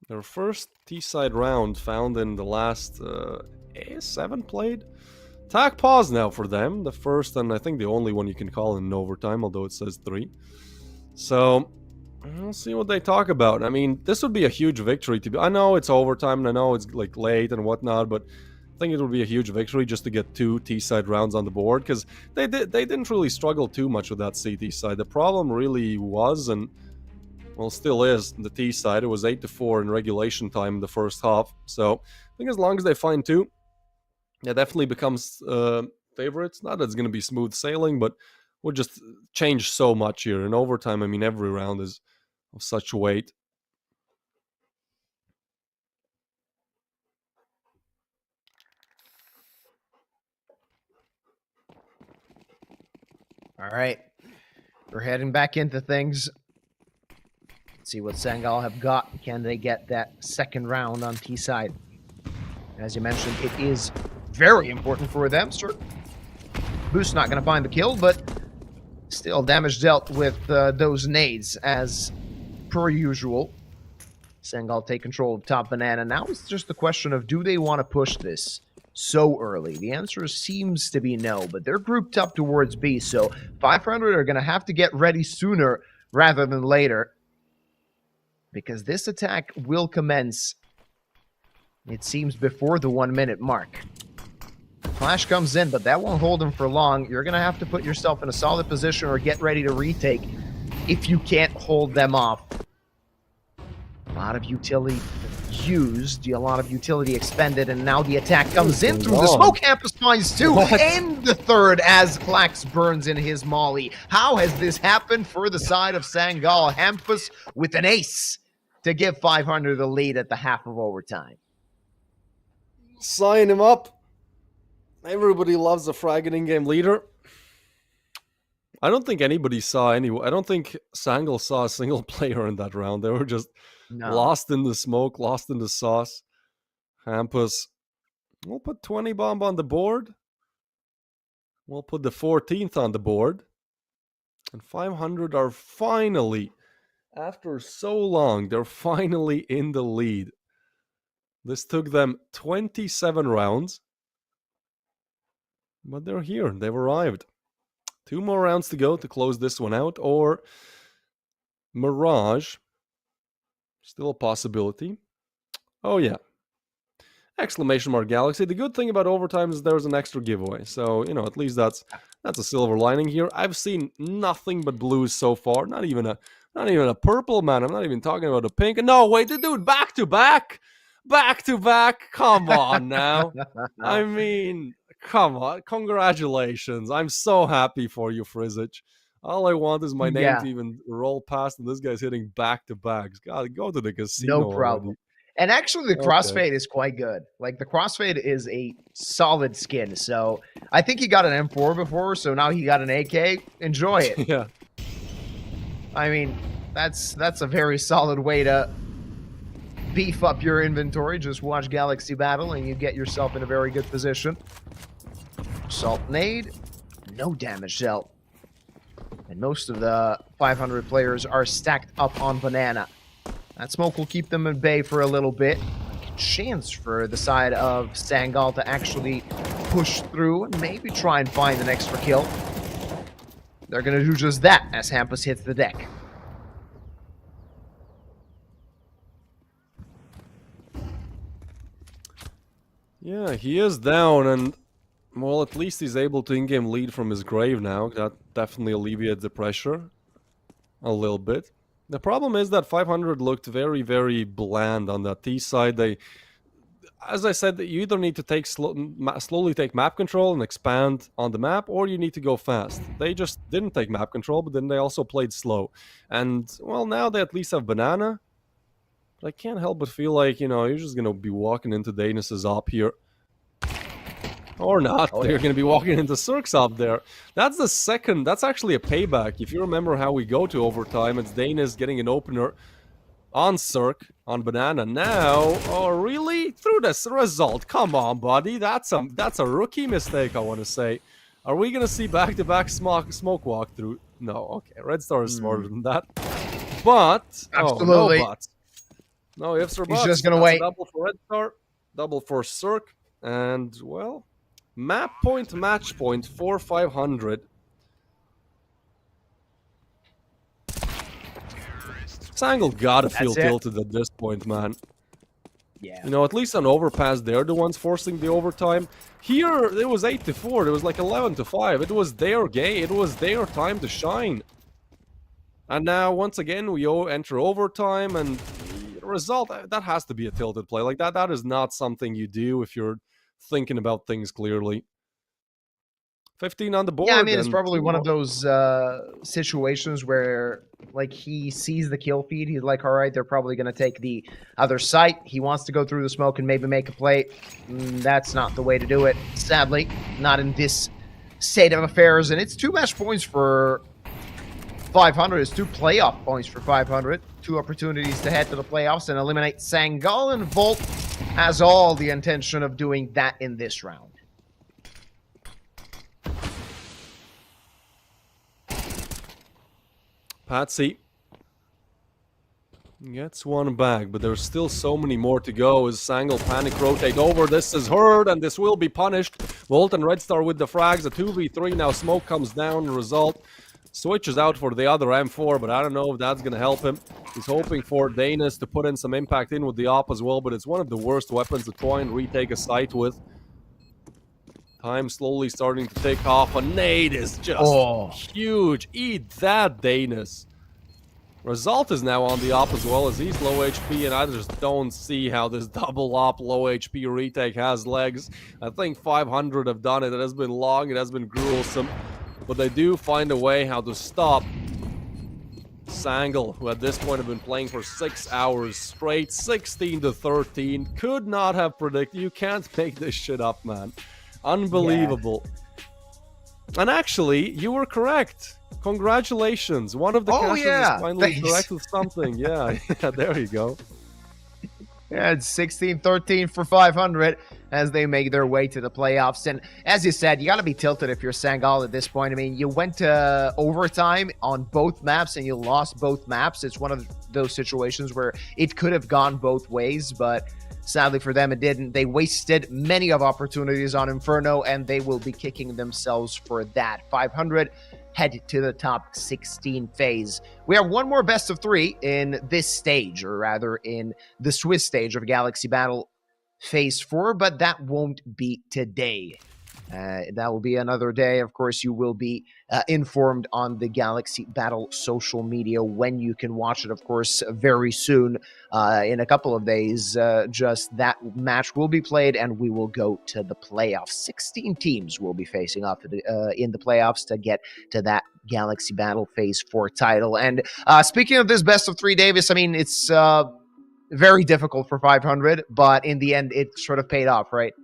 Their first T-side round found in the last 7 played. Attack pause now for them. The first and I think the only one you can call in overtime, although it says 3. So we'll see what they talk about. I mean, this would be a huge victory to be. I know it's overtime, and I know it's like late and whatnot, but I think it would be a huge victory just to get 2 T-side rounds on the board, because they didn't really struggle too much with that CT side. The problem really was, and well, still is, the T side. It was 8-4 in regulation time in the first half. So I think as long as they find 2, it definitely becomes favorites. Not that it's going to be smooth sailing, but would just change so much here. In overtime, I mean, every round is of such weight. All right. We're heading back into things. Let's see what Sangal have got. Can they get that second round on T side? As you mentioned, it is very important for them, sir. Boost not going to find the kill, but still damage dealt with those nades as per usual. Sangal take control of top banana. Now it's just the question of, do they want to push this so early? The answer seems to be no, but they're grouped up towards B, so 500 are going to have to get ready sooner rather than later, because this attack will commence, it seems, before the 1 minute mark. Flash comes in, but that won't hold him for long. You're going to have to put yourself in a solid position or get ready to retake if you can't hold them off. A lot of utility used, a lot of utility expended, and now the attack comes in through the smoke. Hampus finds two and the third as Klax burns in his molly. How has this happened for the side of Sangal? Hampus with an ace to give 500 the lead at the half of overtime. Sign him up. Everybody loves a fragging in-game leader. I don't think anybody saw I don't think Sangal saw a single player in that round. They were just lost in the smoke, lost in the sauce. Hampus, we'll put 20 bomb on the board. We'll put the 14th on the board. And 500 are finally, after so long, they're finally in the lead. This took them 27 rounds. But they're here. They've arrived. 2 more rounds to go to close this one out. Or Mirage. Still a possibility. Oh, yeah. Exclamation mark Galaxy. The good thing about overtime is there's an extra giveaway. So, at least that's a silver lining here. I've seen nothing but blues so far. Not even a purple, man. I'm not even talking about a pink. No, wait, dude, back to back. Back to back. Come on now. I mean, come on. Congratulations. I'm so happy for you, Frizzich. All I want is my name to even roll past, and this guy's hitting back-to-backs. God, go to the casino. No problem. Already. And actually, the crossfade is quite good. Like, the crossfade is a solid skin. So, I think he got an M4 before, so now he got an AK. Enjoy it. Yeah. I mean, that's a very solid way to beef up your inventory. Just watch Galaxy Battle, and you get yourself in a very good position. Salt nade. No damage dealt. And most of the 500 players are stacked up on banana. That smoke will keep them at bay for a little bit. A chance for the side of Sangal to actually push through and maybe try and find an extra kill. They're going to do just that as Hampus hits the deck. Yeah, he is down, and well, at least he's able to in-game lead from his grave now. That definitely alleviates the pressure a little bit. The problem is that 500 looked very, very bland on that T side. They, as I said, you either need to take slowly take map control and expand on the map, or you need to go fast. They just didn't take map control, but then they also played slow. And, well, now they at least have banana. But I can't help but feel like, you're just going to be walking into Danis's op here. Or not. They're going to be walking into Cirque's up there. That's the second. That's actually a payback. If you remember how we go to overtime, it's Danis getting an opener on Cirque, on banana. Now, oh, really? Through this result. Come on, buddy. That's a rookie mistake, I want to say. Are we going to see back-to-back smoke walkthrough? No. Okay. Red Star is smarter than that. But, absolutely. No buts. No ifs or buts. He's just going to wait. Double for Red Star, double for Cirque, and, well, map point, match point for 500. Sangal gotta feel tilted at this point, man. Yeah. At least on overpass, they're the ones forcing the overtime. Here, it was 8-4. It was like 11-5. It was their game. It was their time to shine. And now, once again, we enter overtime, and the result, that has to be a tilted play. Like, that is not something you do if you're thinking about things clearly. 15 on the board. Yeah, I mean, it's probably one of those situations where, like, he sees the kill feed. He's like, all right, they're probably going to take the other site. He wants to go through the smoke and maybe make a play. That's not the way to do it, sadly. Not in this state of affairs, and it's 2 match points for 500. It's 2 playoff points for 500. 2 opportunities to head to the playoffs and eliminate Sangal, and Volt has all the intention of doing that in this round. Patsy gets one back, but there's still so many more to go as Sangal panic rotate over. This is heard, and this will be punished. Volt and Red Star with the frags. A 2v3 now. Smoke comes down. Result switches out for the other M4, but I don't know if that's going to help him. He's hoping for Danis to put in some impact in with the op as well, but it's one of the worst weapons to try and retake a site with. Time slowly starting to take off. A nade is just huge. Eat that, Danis. Result is now on the op as well, as he's low HP, and I just don't see how this double op low HP retake has legs. I think 500 have done it. It has been long, it has been gruesome, but they do find a way how to stop Sangal, who at this point have been playing for 6 hours straight, 16-13. Could not have predicted. You can't make this shit up, man. Unbelievable. Yeah. And actually, you were correct. Congratulations. One of the casters is finally correct with something. Yeah, there you go. Yeah, it's 16-13 for 500 as they make their way to the playoffs. And as you said, you got to be tilted if you're Sangal at this point. I mean, you went to overtime on both maps and you lost both maps. It's one of those situations where it could have gone both ways, but sadly for them, it didn't. They wasted many of opportunities on Inferno, and they will be kicking themselves for that. 500 head to the top 16 phase. We have one more best of 3 in this stage, or rather in the Swiss stage of Galaxy Battle Phase 4, but that won't be today. That will be another day. Of course, you will be informed on the Galaxy Battle social media when you can watch it, of course, very soon. In a couple of days, just that match will be played and we will go to the playoffs. 16 teams will be facing off in the playoffs to get to that Galaxy Battle Phase 4 title. And speaking of this best of 3, Davis, I mean, it's very difficult for 500, but in the end, it sort of paid off, right?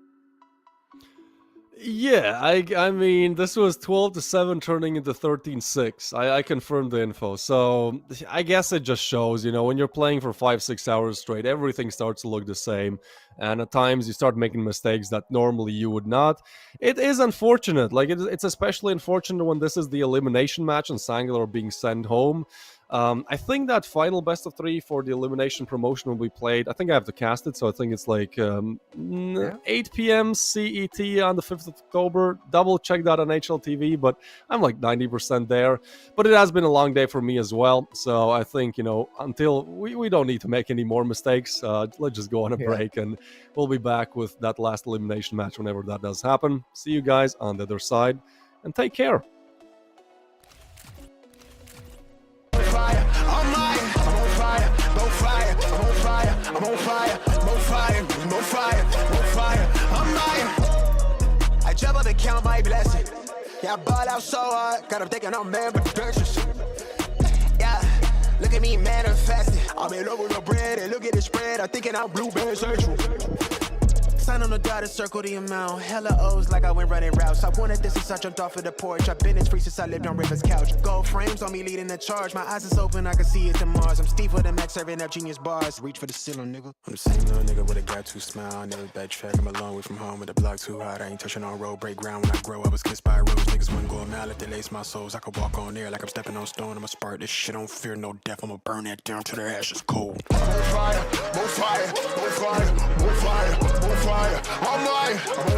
Yeah, I mean, this was 12-7 turning into 13-6. I confirmed the info. So I guess it just shows, you know, when you're playing for 5-6 hours straight, everything starts to look the same. And at times you start making mistakes that normally you would not. It is unfortunate. Like, it's especially unfortunate when this is the elimination match and Sangal are being sent home. I think that final best of 3 for the elimination promotion will be played. I think I have to cast it, so I think it's like 8 p.m. CET on the 5th of October. Double check that on HLTV, but I'm like 90% there. But it has been a long day for me as well, so I think, you know, until we don't need to make any more mistakes. Let's just go on a break, and we'll be back with that last elimination match whenever that does happen. See you guys on the other side, and take care. I'm on fire, more fire, more fire, more fire. I'm lying. I jump up and count my blessings. Yeah, I ball out so hard, got 'em thinking I'm mad with purchase. Yeah, look at me manifesting. I'm in love with the bread, and look at the spread. I'm thinking I'm blueberry central. Sign on the dotted circle the amount. Hella O's like I went running routes. I wanted this since I jumped off of the porch. I've been in free since I lived on River's couch. Gold frames on me leading the charge. My eyes is open, I can see it to Mars. I'm Steve with the Max serving up genius bars. Reach for the ceiling, nigga. I'm the same little nigga with a got to smile. I never backtrack. I'm a long way from home with the block too hot. I ain't touching on road, break ground when I grow. I was kissed by a rose. Niggas wouldn't go a mile if they lace my souls. I could walk on air like I'm stepping on stone. I'ma spark this shit, don't fear no death. I'ma burn that down to the ashes cold. More fire, more fire, more fire, more fire, more fire. I'm on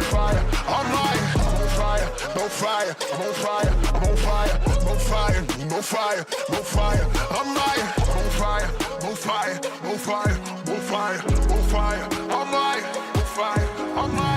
fire, I'm lying, I'm on fire, no fire, I'm on fire, I'm on fire, no fire, no fire, no fire, I'm lying, I'm on fire, no fire, no fire, no fire, no fire, I'm lying, no fire, I'm lying.